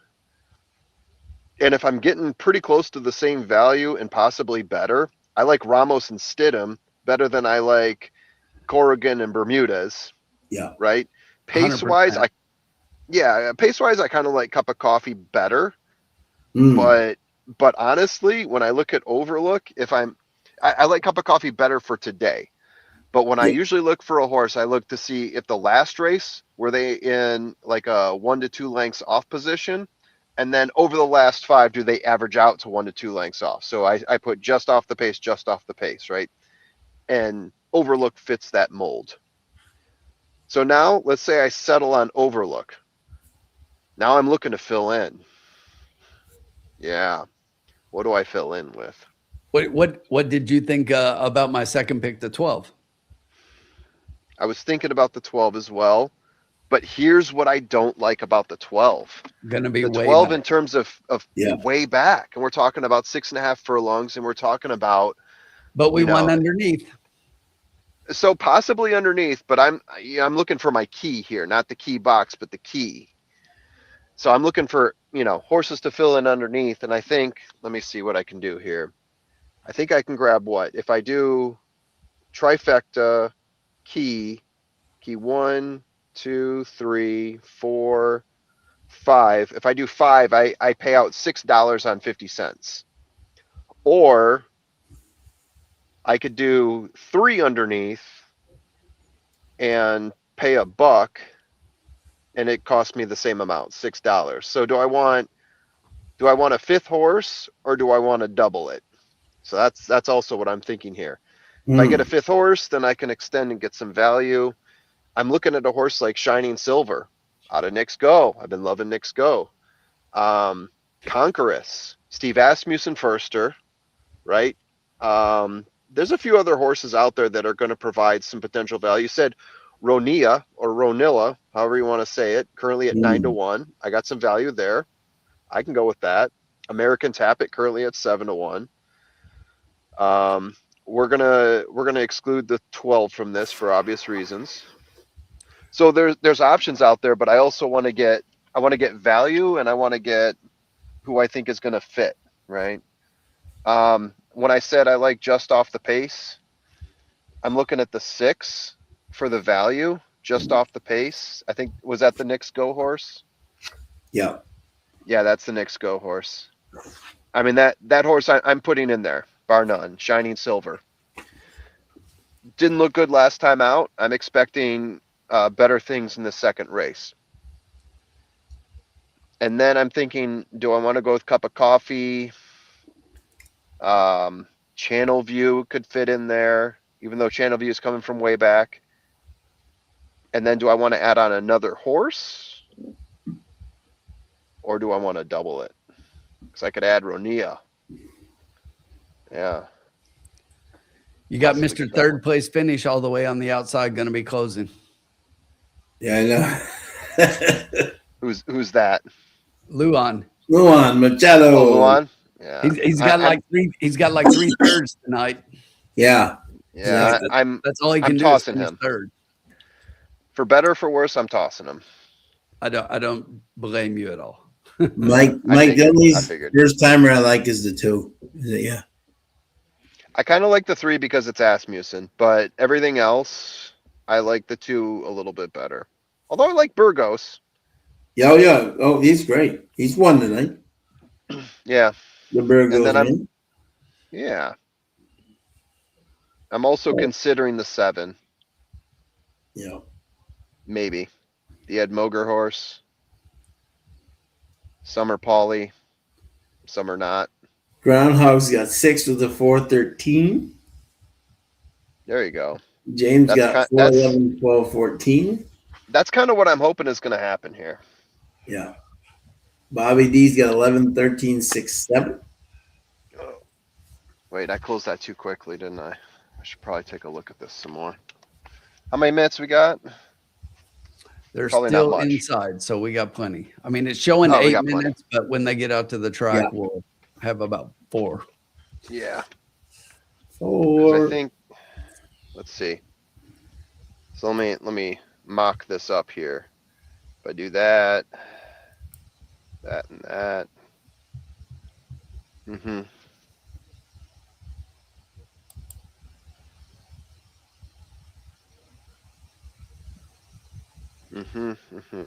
And if I'm getting pretty close to the same value and possibly better, I like Ramos and Stidham better than I like Corrigan and Bermudez. Yeah. Right? Pace-wise, I kind of like Cup of Coffee better. But honestly, when I look at Overlook, I like Cup of Coffee better for today. But when I usually look for a horse, I look to see if the last race, were they in like a 1 to 2 lengths off position? And then over the last 5, do they average out to 1 to 2 lengths off? So I put just off the pace, right? And Overlook fits that mold. So now let's say I settle on Overlook. Now I'm looking to fill in. Yeah. What do I fill in with? What did you think about my second pick, the 12? I was thinking about the 12 as well, but here's what I don't like about the 12. Gonna be the way 12 back. In terms of way back, and we're talking about 6.5 furlongs, and we're talking about. But we won underneath. So possibly underneath, but I'm looking for my key here, not the key box, but the key. So I'm looking for horses to fill in underneath, and I think, let me see what I can do here. I think I can grab what if I do trifecta. Key 1, 2, 3, 4, 5. If I do 5, I pay out $6.50. Or I could do 3 underneath and pay $1, and it cost me the same amount, $6. So do I want a 5th horse, or do I want to double it? So that's also what I'm thinking here. If I get a 5th horse, then I can extend and get some value. I'm looking at a horse like Shining Silver out of Nick's Go. I've been loving Nick's Go. Conquerus, Steve Asmussen Firster, right? There's a few other horses out there that are going to provide some potential value. You said Ronia or Ronilla, however you want to say it, currently at 9-1. I got some value there. I can go with that. American Tappet currently at 7-1. We're gonna exclude the 12 from this for obvious reasons. So there's options out there, but I also want to get value, and I want to get who I think is going to fit, right? When I said I like just off the pace, I'm looking at the 6 for the value, just off the pace. I think, was that the Knicks Go horse? Yeah. Yeah, that's the Knicks Go horse. I mean, that horse I'm putting in there, bar none, shining silver. Didn't look good last time out. I'm expecting better things in the second race. And then I'm thinking, do I want to go with Cup of Coffee? Channel View could fit in there, even though Channel View is coming from way back. And then do I want to add on another horse? Or do I want to double it? Because I could add Ronia. Yeah. You got Mr. Third Place Finish all the way on the outside going to be closing. Yeah, I know. Who's that? Luan Machado. Oh, Luan. Yeah. He's got like 3/3 tonight. Yeah. Yeah. That's all he can I'm do. Tossing is him. Third. For better or for worse, I'm tossing him. I don't blame you at all. Mike Denley's first timer I like is the 2. Yeah. I kind of like the 3 because it's Asmussen, but everything else, I like the 2 a little bit better. Although I like Burgos. Yeah. Oh, he's great. He's won tonight. Yeah. The Burgos. And then yeah. I'm also considering the 7. Yeah. Maybe. The Ed Moger horse. Some are Pauly. Some are not. Groundhog's got 6 with a 4-13. There you go. James got 4-11, 12, 14. That's kind of what I'm hoping is going to happen here. Yeah. Bobby D's got 11, 13, 6, 7. Oh. Wait, I closed that too quickly, didn't I? I should probably take a look at this some more. How many minutes we got? They're Probably still inside, so we got plenty. I mean, it's showing 8 minutes, but when they get out to the track, we'll have about 4. Yeah. 4. I think. Let's see. So let me mock this up here. If I do that, and that. Mm-hmm. Mm-hmm. Mm-hmm.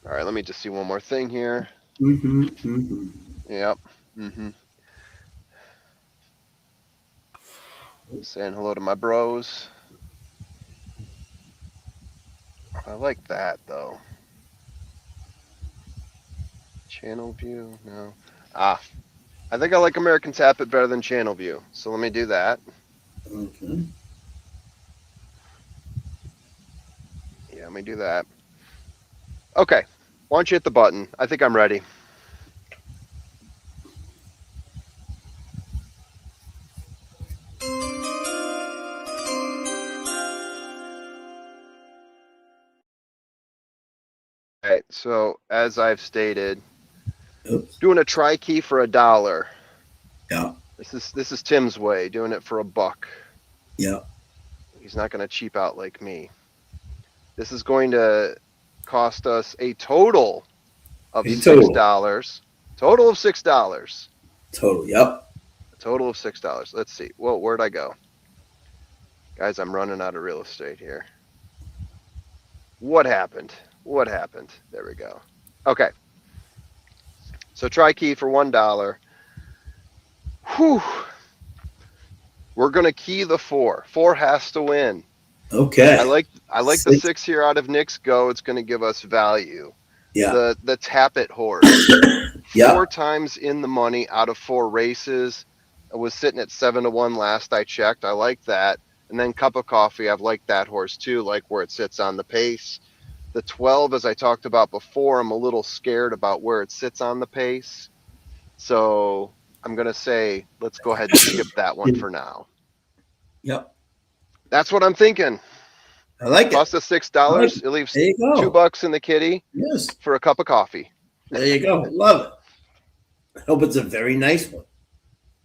All right, let me just see one more thing here. Mm-hmm. Mm-hmm. Yep. Mm-hmm. Saying hello to my bros. I like that though. Channel View, no. I think I like American Tappet better than Channel View. So let me do that. Okay. Yeah, let me do that. Okay. Why don't you hit the button? I think I'm ready. All right, so as I've stated, doing a try key for $1. Yeah. This is Tim's way, doing it for $1. Yeah. He's not going to cheap out like me. This is going to cost us a total of $6. Total of $6. Total, yep. A total of $6. Let's see. Well, where'd I go? Guys, I'm running out of real estate here. What happened? What happened? There we go. Okay. So try key for $1. Whew. We're gonna key the 4. 4 has to win. Okay. I like the 6 here out of Knicks Go. It's gonna give us value. Yeah. The Tappet horse. Yeah. 4 times in the money out of 4 races. I was sitting at 7-1 last I checked. I like that. And then Cup of Coffee, I've liked that horse too, like where it sits on the pace. The 12, as I talked about before, I'm a little scared about where it sits on the pace. So I'm going to say, let's go ahead and skip that one for now. Yep. That's what I'm thinking. I like it. Cost us $6. It leaves There you go. $2 in the kitty Yes. for a cup of coffee. There you go. Love it. I hope it's a very nice one.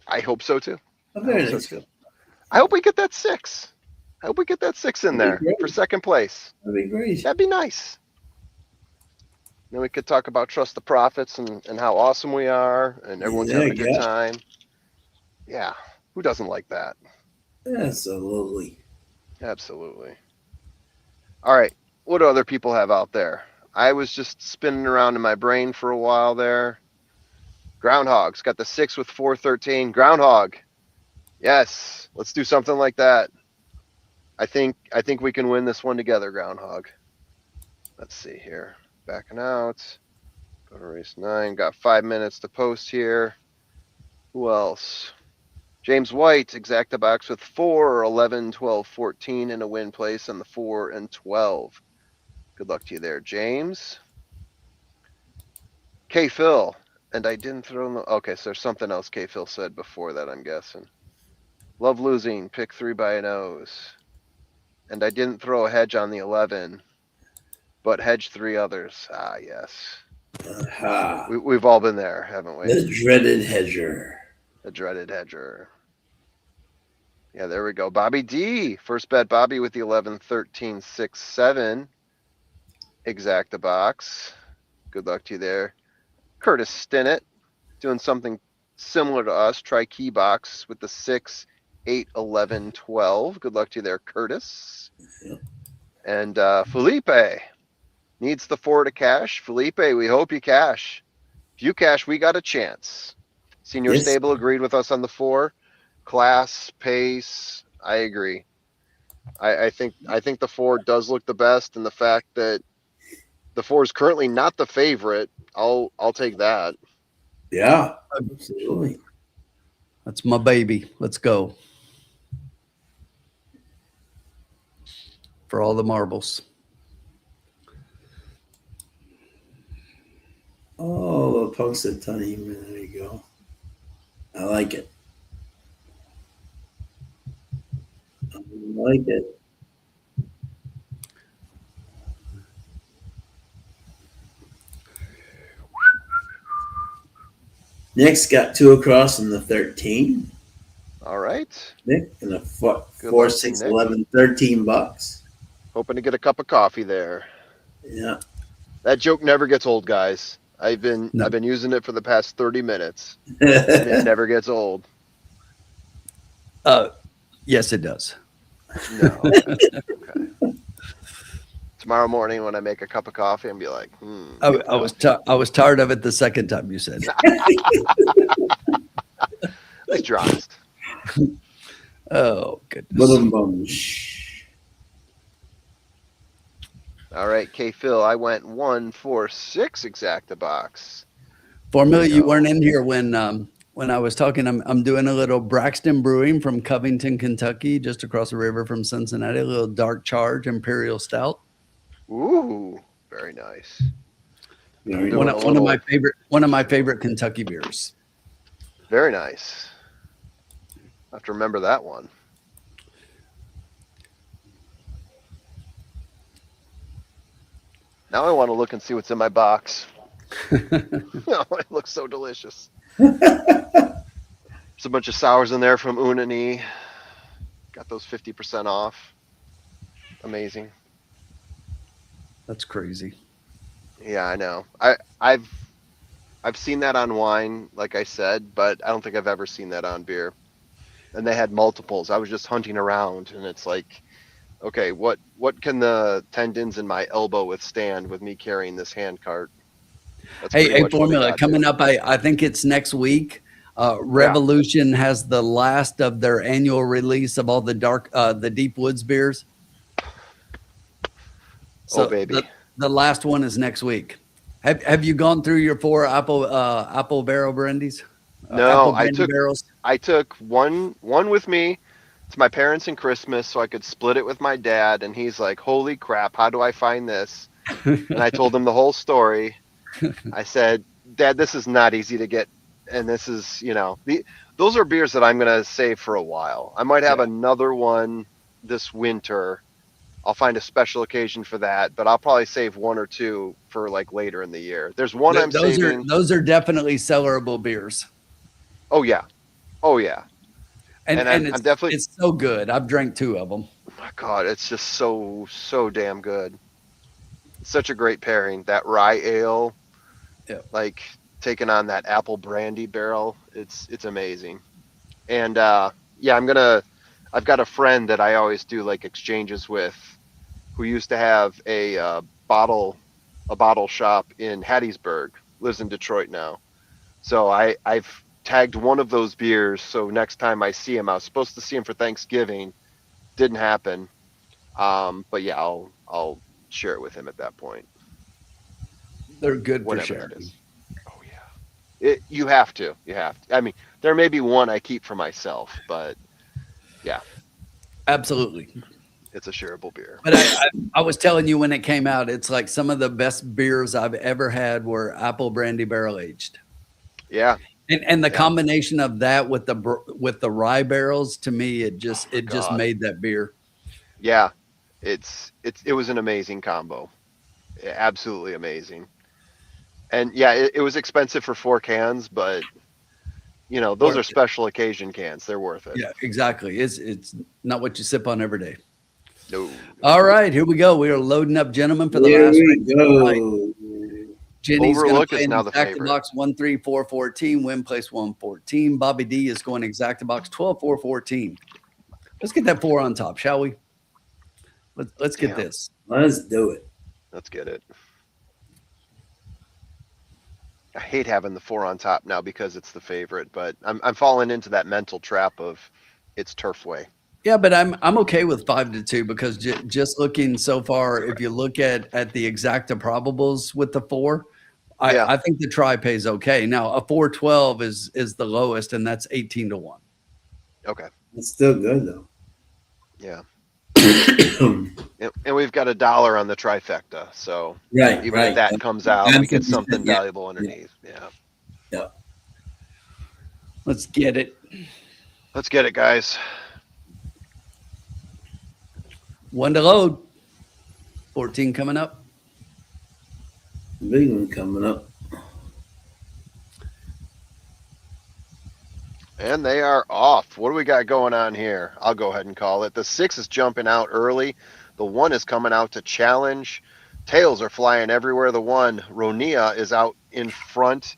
I hope so too. A very nice one. I hope we get that 6. I hope we get that 6 in there for second place. That'd be great. That'd be nice. Then we could talk about Trust the Profits and how awesome we are and everyone's having a good time. Yeah. Who doesn't like that? Absolutely. Absolutely. All right. What do other people have out there? I was just spinning around in my brain for a while there. Groundhog's got the 6 with 413. Groundhog. Yes. Let's do something like that. I think we can win this one together, Groundhog. Let's see here. Backing out. Go to race 9. Got 5 minutes to post here. Who else? James White, exacta box with 4, 11, 12, 14 in a win place on the 4 and 12. Good luck to you there, James. K. Phil, and I didn't throw in the. Okay, so there's something else K. Phil said before that, I'm guessing. Love losing, pick 3 by a nose. And I didn't throw a hedge on the 11, but hedge 3 others. Ah, yes. We've all been there, haven't we? The dreaded hedger. The dreaded hedger. Yeah, there we go. Bobby D. First bet, Bobby with the 11, 13, 6, 7. Exacta box. Good luck to you there. Curtis Stinnett doing something similar to us. Try key box with the 6, 8, 11, 12. Good luck to you there, Curtis. And Felipe needs the 4 to cash. Felipe, we hope you cash. If you cash, we got a chance. Senior Stable agreed with us on the 4. Class, pace, I agree. I think the 4 does look the best, and the fact that the 4 is currently not the favorite, I'll take that. Yeah, absolutely. That's my baby. Let's go. For all the marbles. Oh, the posted Tony. There you go. I like it. I like it. Nick's got 2 across in the 13. All right. Nick in the 4, 6, 11, 13 bucks. Hoping to get a cup of coffee there. Yeah. That joke never gets old, guys. I've been using it for the past 30 minutes. It never gets old. Yes, it does. No. Okay. Tomorrow morning when I make a cup of coffee and be like, I was tired of it the second time you said at least you're honest. Oh, goodness. All right, K. Phil, I went 1, 4, 6 exacta box. Formula, you weren't in here when I was talking. I'm doing a little Braxton Brewing from Covington, Kentucky, just across the river from Cincinnati. A little Dark Charge Imperial Stout. Ooh, very nice. One of my favorite Kentucky beers. Very nice. I have to remember that one. Now I want to look and see what's in my box. Oh, it looks so delicious. There's a bunch of sours in there from Unani. Got those 50% off. Amazing. That's crazy. Yeah, I know. I've seen that on wine, like I said, but I don't think I've ever seen that on beer. And they had multiples. I was just hunting around, and it's like, okay, what can the tendons in my elbow withstand with me carrying this hand cart? Hey, Formula, coming up, I think it's next week. Revolution has the last of their annual release of all the Deep Woods beers. So baby. The last one is next week. Have you gone through your 4 apple barrel brandies? No, I took one with me to my parents in Christmas so I could split it with my dad, and he's like, holy crap, how do I find this? And I told him the whole story. I said, Dad, this is not easy to get. And this is, those are beers that I'm going to save for a while. I might have another one this winter. I'll find a special occasion for that, but I'll probably save one or two for like later in the year. There's one I'm saving. Those are definitely sellerable beers. Oh yeah. Oh yeah. And I'm definitely, it's so good. I've drank 2 of them. oh my God, it's just so damn good. Such a great pairing. That rye ale, like taking on that apple brandy barrel. It's amazing. And I've got a friend that I always do like exchanges with, who used to have a bottle shop in Hattiesburg, lives in Detroit now. So I've tagged one of those beers. So next time I see him, I was supposed to see him for Thanksgiving. Didn't happen. But yeah, I'll share it with him at that point. They're good for Whenever that sharing. is. Oh yeah. You have to. I mean, there may be one I keep for myself, but yeah, Absolutely. it's a shareable beer. But I was telling you when it came out, it's like some of the best beers I've ever had were apple brandy barrel aged. Yeah. And the combination of that with the rye barrels, to me, it just made that beer. Yeah. It was an amazing combo. Absolutely amazing. And yeah, it was expensive for 4 cans, but those are special occasion cans. They're worth it. Yeah, exactly. It's not what you sip on every day. No. All right, here we go. We are loading up, gentlemen, for the Here last we race. go. Jenny's going to Overlook play is now in the exacta favorite. box 13414. Win place 114. Bobby D is going exacta box 12414. Let's get that 4 on top, shall we? Let's get this. Let's do it. Let's get it. I hate having the 4 on top now because it's the favorite, but I'm falling into that mental trap of it's Turfway. Yeah, but I'm okay with 5-2 because just looking so far, if you look at the exacta probables with the 4, I think the try pays okay. Now a 412 is the lowest, and that's 18-1. Okay. It's still good though. Yeah. And we've got $1 on the trifecta, so even if that comes out, we get something valuable underneath. Yeah. Let's get it. Let's get it, guys. 1 to load. 14 coming up. Big one coming up. And they are off. What do we got going on here? I'll go ahead and call it. The 6 is jumping out early. The 1 is coming out to challenge. Tails are flying everywhere. The 1, Ronia, is out in front.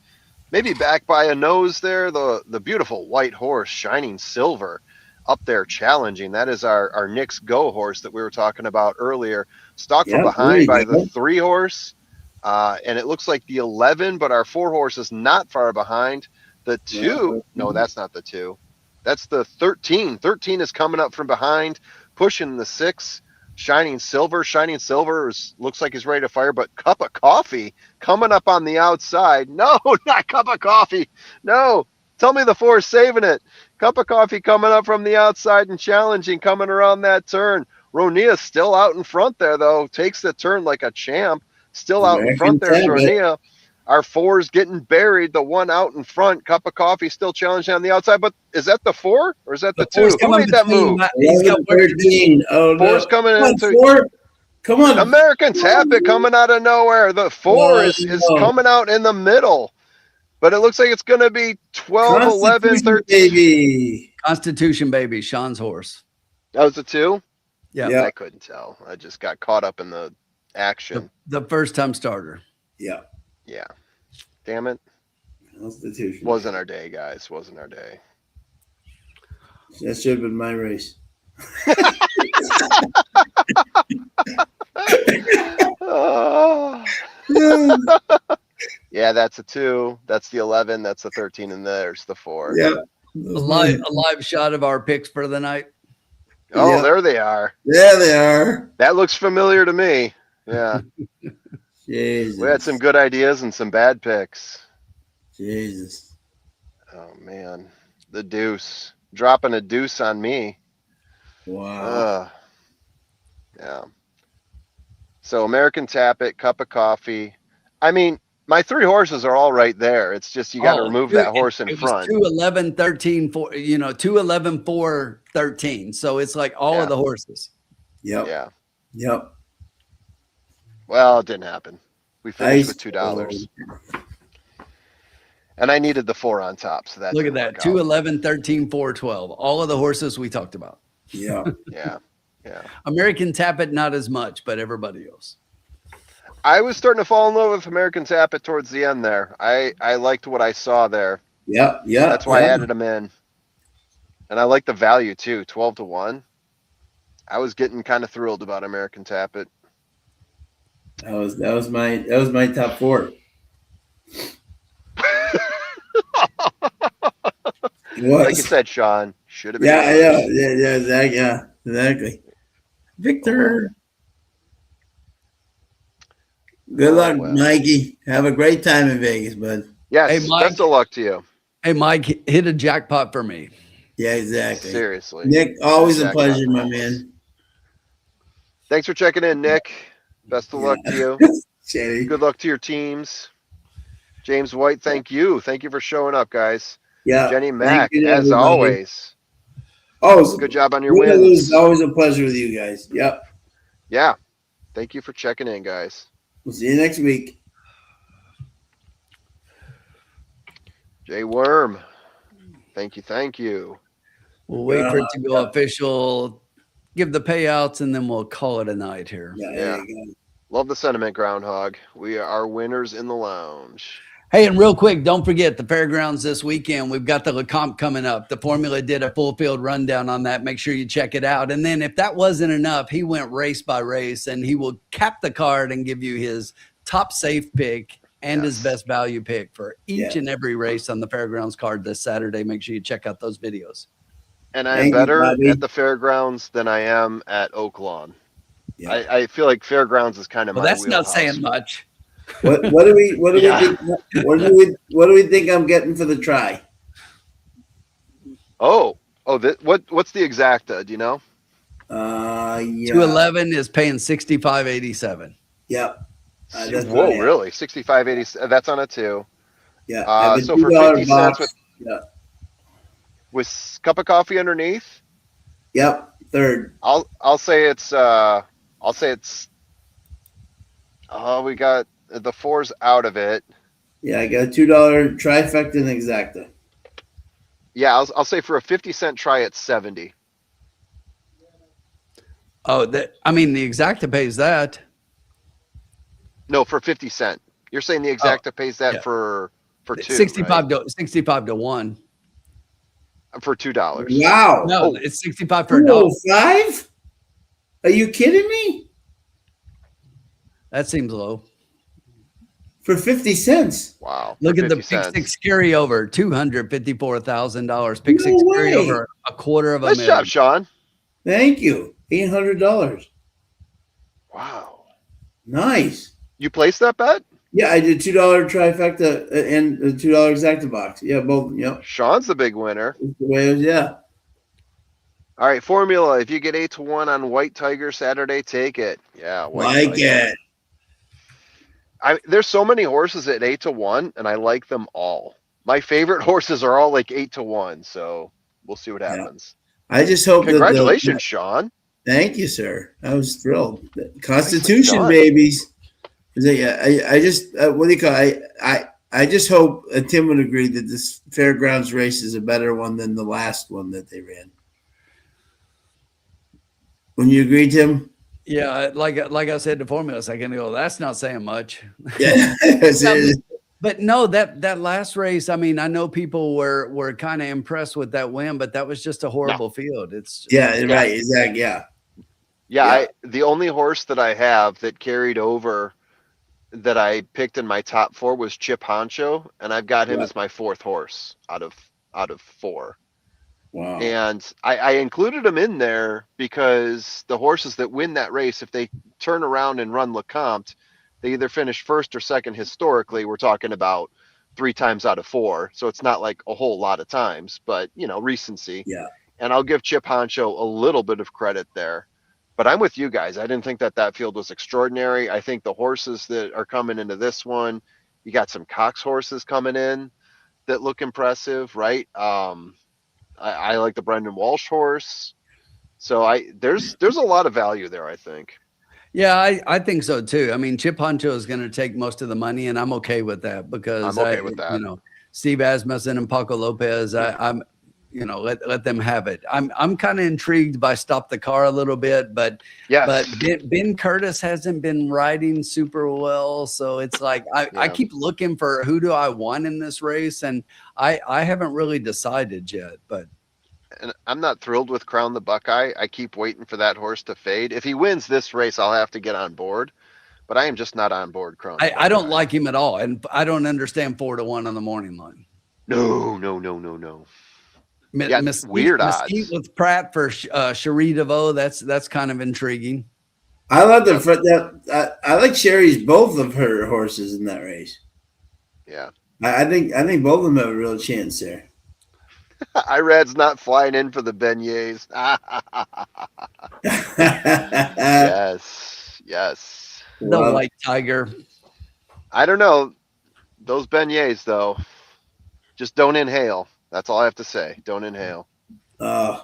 Maybe back by a nose there. The beautiful white horse, Shining Silver, up there challenging. That is our Nick's Go horse that we were talking about earlier. Stalked from behind by the 3 horse. And it looks like the 11, but our 4 horse is not far behind. The 2, no, that's not the 2. That's the 13. 13 is coming up from behind, pushing the 6. Shining Silver. Shining Silver looks like he's ready to fire, but Cup of Coffee coming up on the outside. No, not Cup of Coffee. No, tell me the 4 is saving it. Cup of Coffee coming up from the outside and challenging, coming around that turn. Ronia still out in front there, though. Takes the turn like a champ. Still out in front there, Ronia. Our 4 is getting buried. The 1 out in front, Cup of Coffee, still challenging on the outside. But is that the 4 or is that the 2? Who made that move? He's got 13. Oh, 4's coming into 4. Come on. American Tapit coming out of nowhere. The 4 is coming out in the middle. But it looks like it's going to be 12, 11, 13. Baby. Constitution Baby, Sean's horse. That was the 2? Yeah. I couldn't tell. I just got caught up in the action. The first time starter. Yeah. Yeah. Damn it. Constitution. Wasn't our day, guys. Wasn't our day. That should have been my race. Oh. Yeah, that's a 2. That's the 11. That's the 13. And there's the 4. Yeah. A live shot of our picks for the night. Oh, there they are. There they are. That looks familiar to me. Yeah. Jesus. We had some good ideas and some bad picks. Jesus. Oh, man. The deuce. Dropping a deuce on me. Wow. Yeah. So American Tappet, Cup of Coffee. I mean, my 3 horses are all right there. It's just you got to remove that horse in it front. was 2, 11, 13, 4, 2, 11, 4, 13. So it's like all of the horses. Yep. Yeah. Yep. Well, it didn't happen. We finished with $2. And I needed the 4 on top. So that Look at didn't that. work 2, out. 11, 13, 4, 12. All of the horses we talked about. Yeah. Yeah. Yeah. American Tappet, not as much, but everybody else. I was starting to fall in love with American Tappet towards the end there. I liked what I saw there. Yep. Yeah. That's why I added them in. And I like the value too, 12-1. I was getting kind of thrilled about American Tappet. That was my top 4. Like you said, Sean, should have been. Yeah, exactly. Victor. Good luck, Mikey. Have a great time in Vegas, bud. Yes, Hey, Mike. best of luck to you. Hey, Mike, hit a jackpot for me. Yeah, exactly. Seriously. Nick, always a Jackpot pleasure, my promise. man. Thanks for checking in, Nick. Best of luck to you. Shady. Good luck to your teams. James White, thank you. Thank you for showing up, guys. Yeah. Jenny thank Mack, you to as everybody. always. Oh, Good job on your win or lose, wins. it's always a pleasure with you guys. Yep. Yeah. Thank you for checking in, guys. We'll see you next week. Jay Worm, thank you. Thank you. We'll wait for it to go official, give the payouts, and then we'll call it a night here. Yeah. Yeah. There you go. Love the sentiment, Groundhog. We are winners in the lounge. Hey, and real quick, don't forget the fairgrounds this weekend. We've got the LeCompte coming up. The Formula did a full field rundown on that. Make sure you check it out. And then if that wasn't enough, he went race by race, and he will cap the card and give you his top safe pick and his best value pick for each and every race on the fairgrounds card this Saturday. Make sure you check out those videos. And I'm better at the fairgrounds than I am at Oak Lawn. Yeah. I feel like fairgrounds is kind of my that's wheelhouse. not saying much. What do we think I'm getting for the try? What's the exacta? Do you know? Yeah. 211 is paying 65.87. Yep. Whoa, really? 65.80. That's on a 2. Yeah. So for 50 cents with cup of coffee underneath. Yep. Third. I'll say it's we got the 4s out of it. Yeah, I got a $2 trifecta and exacta. Yeah, I'll say for a 50-cent try it's 70. Oh, the exacta pays that. No, for 50 cent. You're saying the exacta pays that for 2. 65 to 1. For $2. Wow. No, it's 65 for $1. Are you kidding me? That seems low. For 50 cents. Wow. Look at the pick 6 carryover, $254,000. Pick 6 carryover, $250,000. Nice job, Sean. Thank you. $800. Wow. Nice. You placed that bet? Yeah, I did $2 trifecta and a $2 exacta box. Yeah, both. Yep. Sean's the big winner. That's the way it was, yeah. All right, formula. If you get 8-1 on White Tiger Saturday, take it. Yeah, White Tiger. There's so many horses at 8-1, and I like them all. My favorite horses are all like 8-1, so we'll see what happens. I just hope. Congratulations, Sean. Thank you, sir. I was thrilled. Constitution babies. I just what do you call it? I just hope Tim would agree that this fairgrounds race is a better one than the last one that they ran. When you agree, Tim? Yeah, like I said to Formula a second ago, that's not saying much. Yeah. But no, that last race, I know people were kind of impressed with that win, but that was just a horrible field. It's right, exactly. Yeah. The only horse that I have that carried over that I picked in my top 4 was Chip Honcho, and I've got him as my 4th horse out of 4. Wow. And I included him in there because the horses that win that race, if they turn around and run LeCompte, they either finish first or second historically. We're talking about 3 times out of 4. So it's not like a whole lot of times, but recency. Yeah. And I'll give Chip Honcho a little bit of credit there. But I'm with you guys. I didn't think that field was extraordinary. I think the horses that are coming into this one, you got some Cox horses coming in that look impressive, right? I like the Brendan Walsh horse. So there's a lot of value there, I think. Yeah, I think so too. I mean, Chip Honcho is going to take most of the money, and I'm okay with that because I'm okay with that. You know, Steve Asmussen and Paco Lopez, I'm, you know, let them have it. I'm kind of intrigued by Stop the Car a little bit, but Yes. Ben Curtis hasn't been riding super well, so it's like I keep looking for who do I want in this race, and I haven't really decided yet, but. And I'm not thrilled with Crown the Buckeye. I keep waiting for that horse to fade. If he wins this race, I'll have to get on board. But I am just not on board Crown. I don't like him at all, and I don't understand 4-1 on the morning line. No. Yeah, weird odds. With Pratt for Cherie DeVoe. That's kind of intriguing. I love the front. I like Sherry's both of her horses in that race. Yeah, I think both of them have a real chance there. Irad's not flying in for the beignets. Yes. The White Tiger. I don't know. Those beignets, though, just don't inhale. That's all I have to say. Don't inhale. Because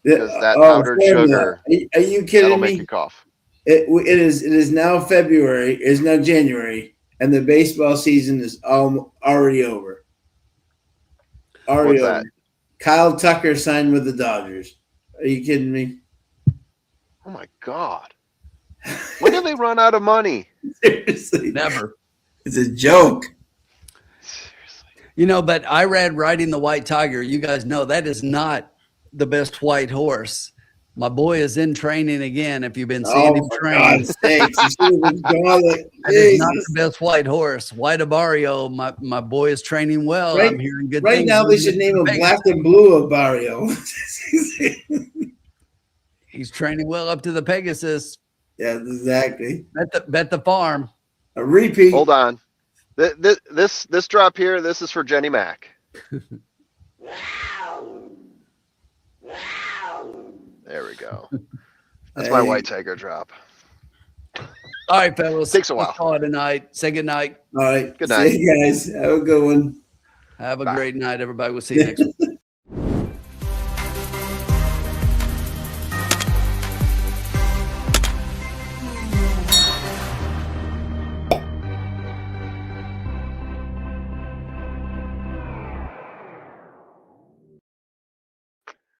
that powdered sugar. Are you kidding that'll me? make you cough. It is now February. It is now January, and the baseball season is already over. What's that? Kyle Tucker signed with the Dodgers. Are you kidding me? Oh my God. When do they run out of money? Seriously. Never. It's a joke. Seriously. You know, but Irad riding the White Tiger, you guys know that is not the best white horse. My boy is in training again. If you've been seeing him train, that is not the best white horse. White Abarrio, my boy is training well. Right, I'm hearing good right things. now, they should name him Black and Blue Abarrio. He's training well up to the Pegasus. Yeah, exactly. Bet the farm. A repeat. Hold on. This drop here, this is for Jenny Mac. There we go. That's my White Tiger drop. All right, fellas. Takes a while. Let's call it a night. Say good night. All right. Good night. See you guys. Have a good one. Have a great night, everybody. We'll see you next week.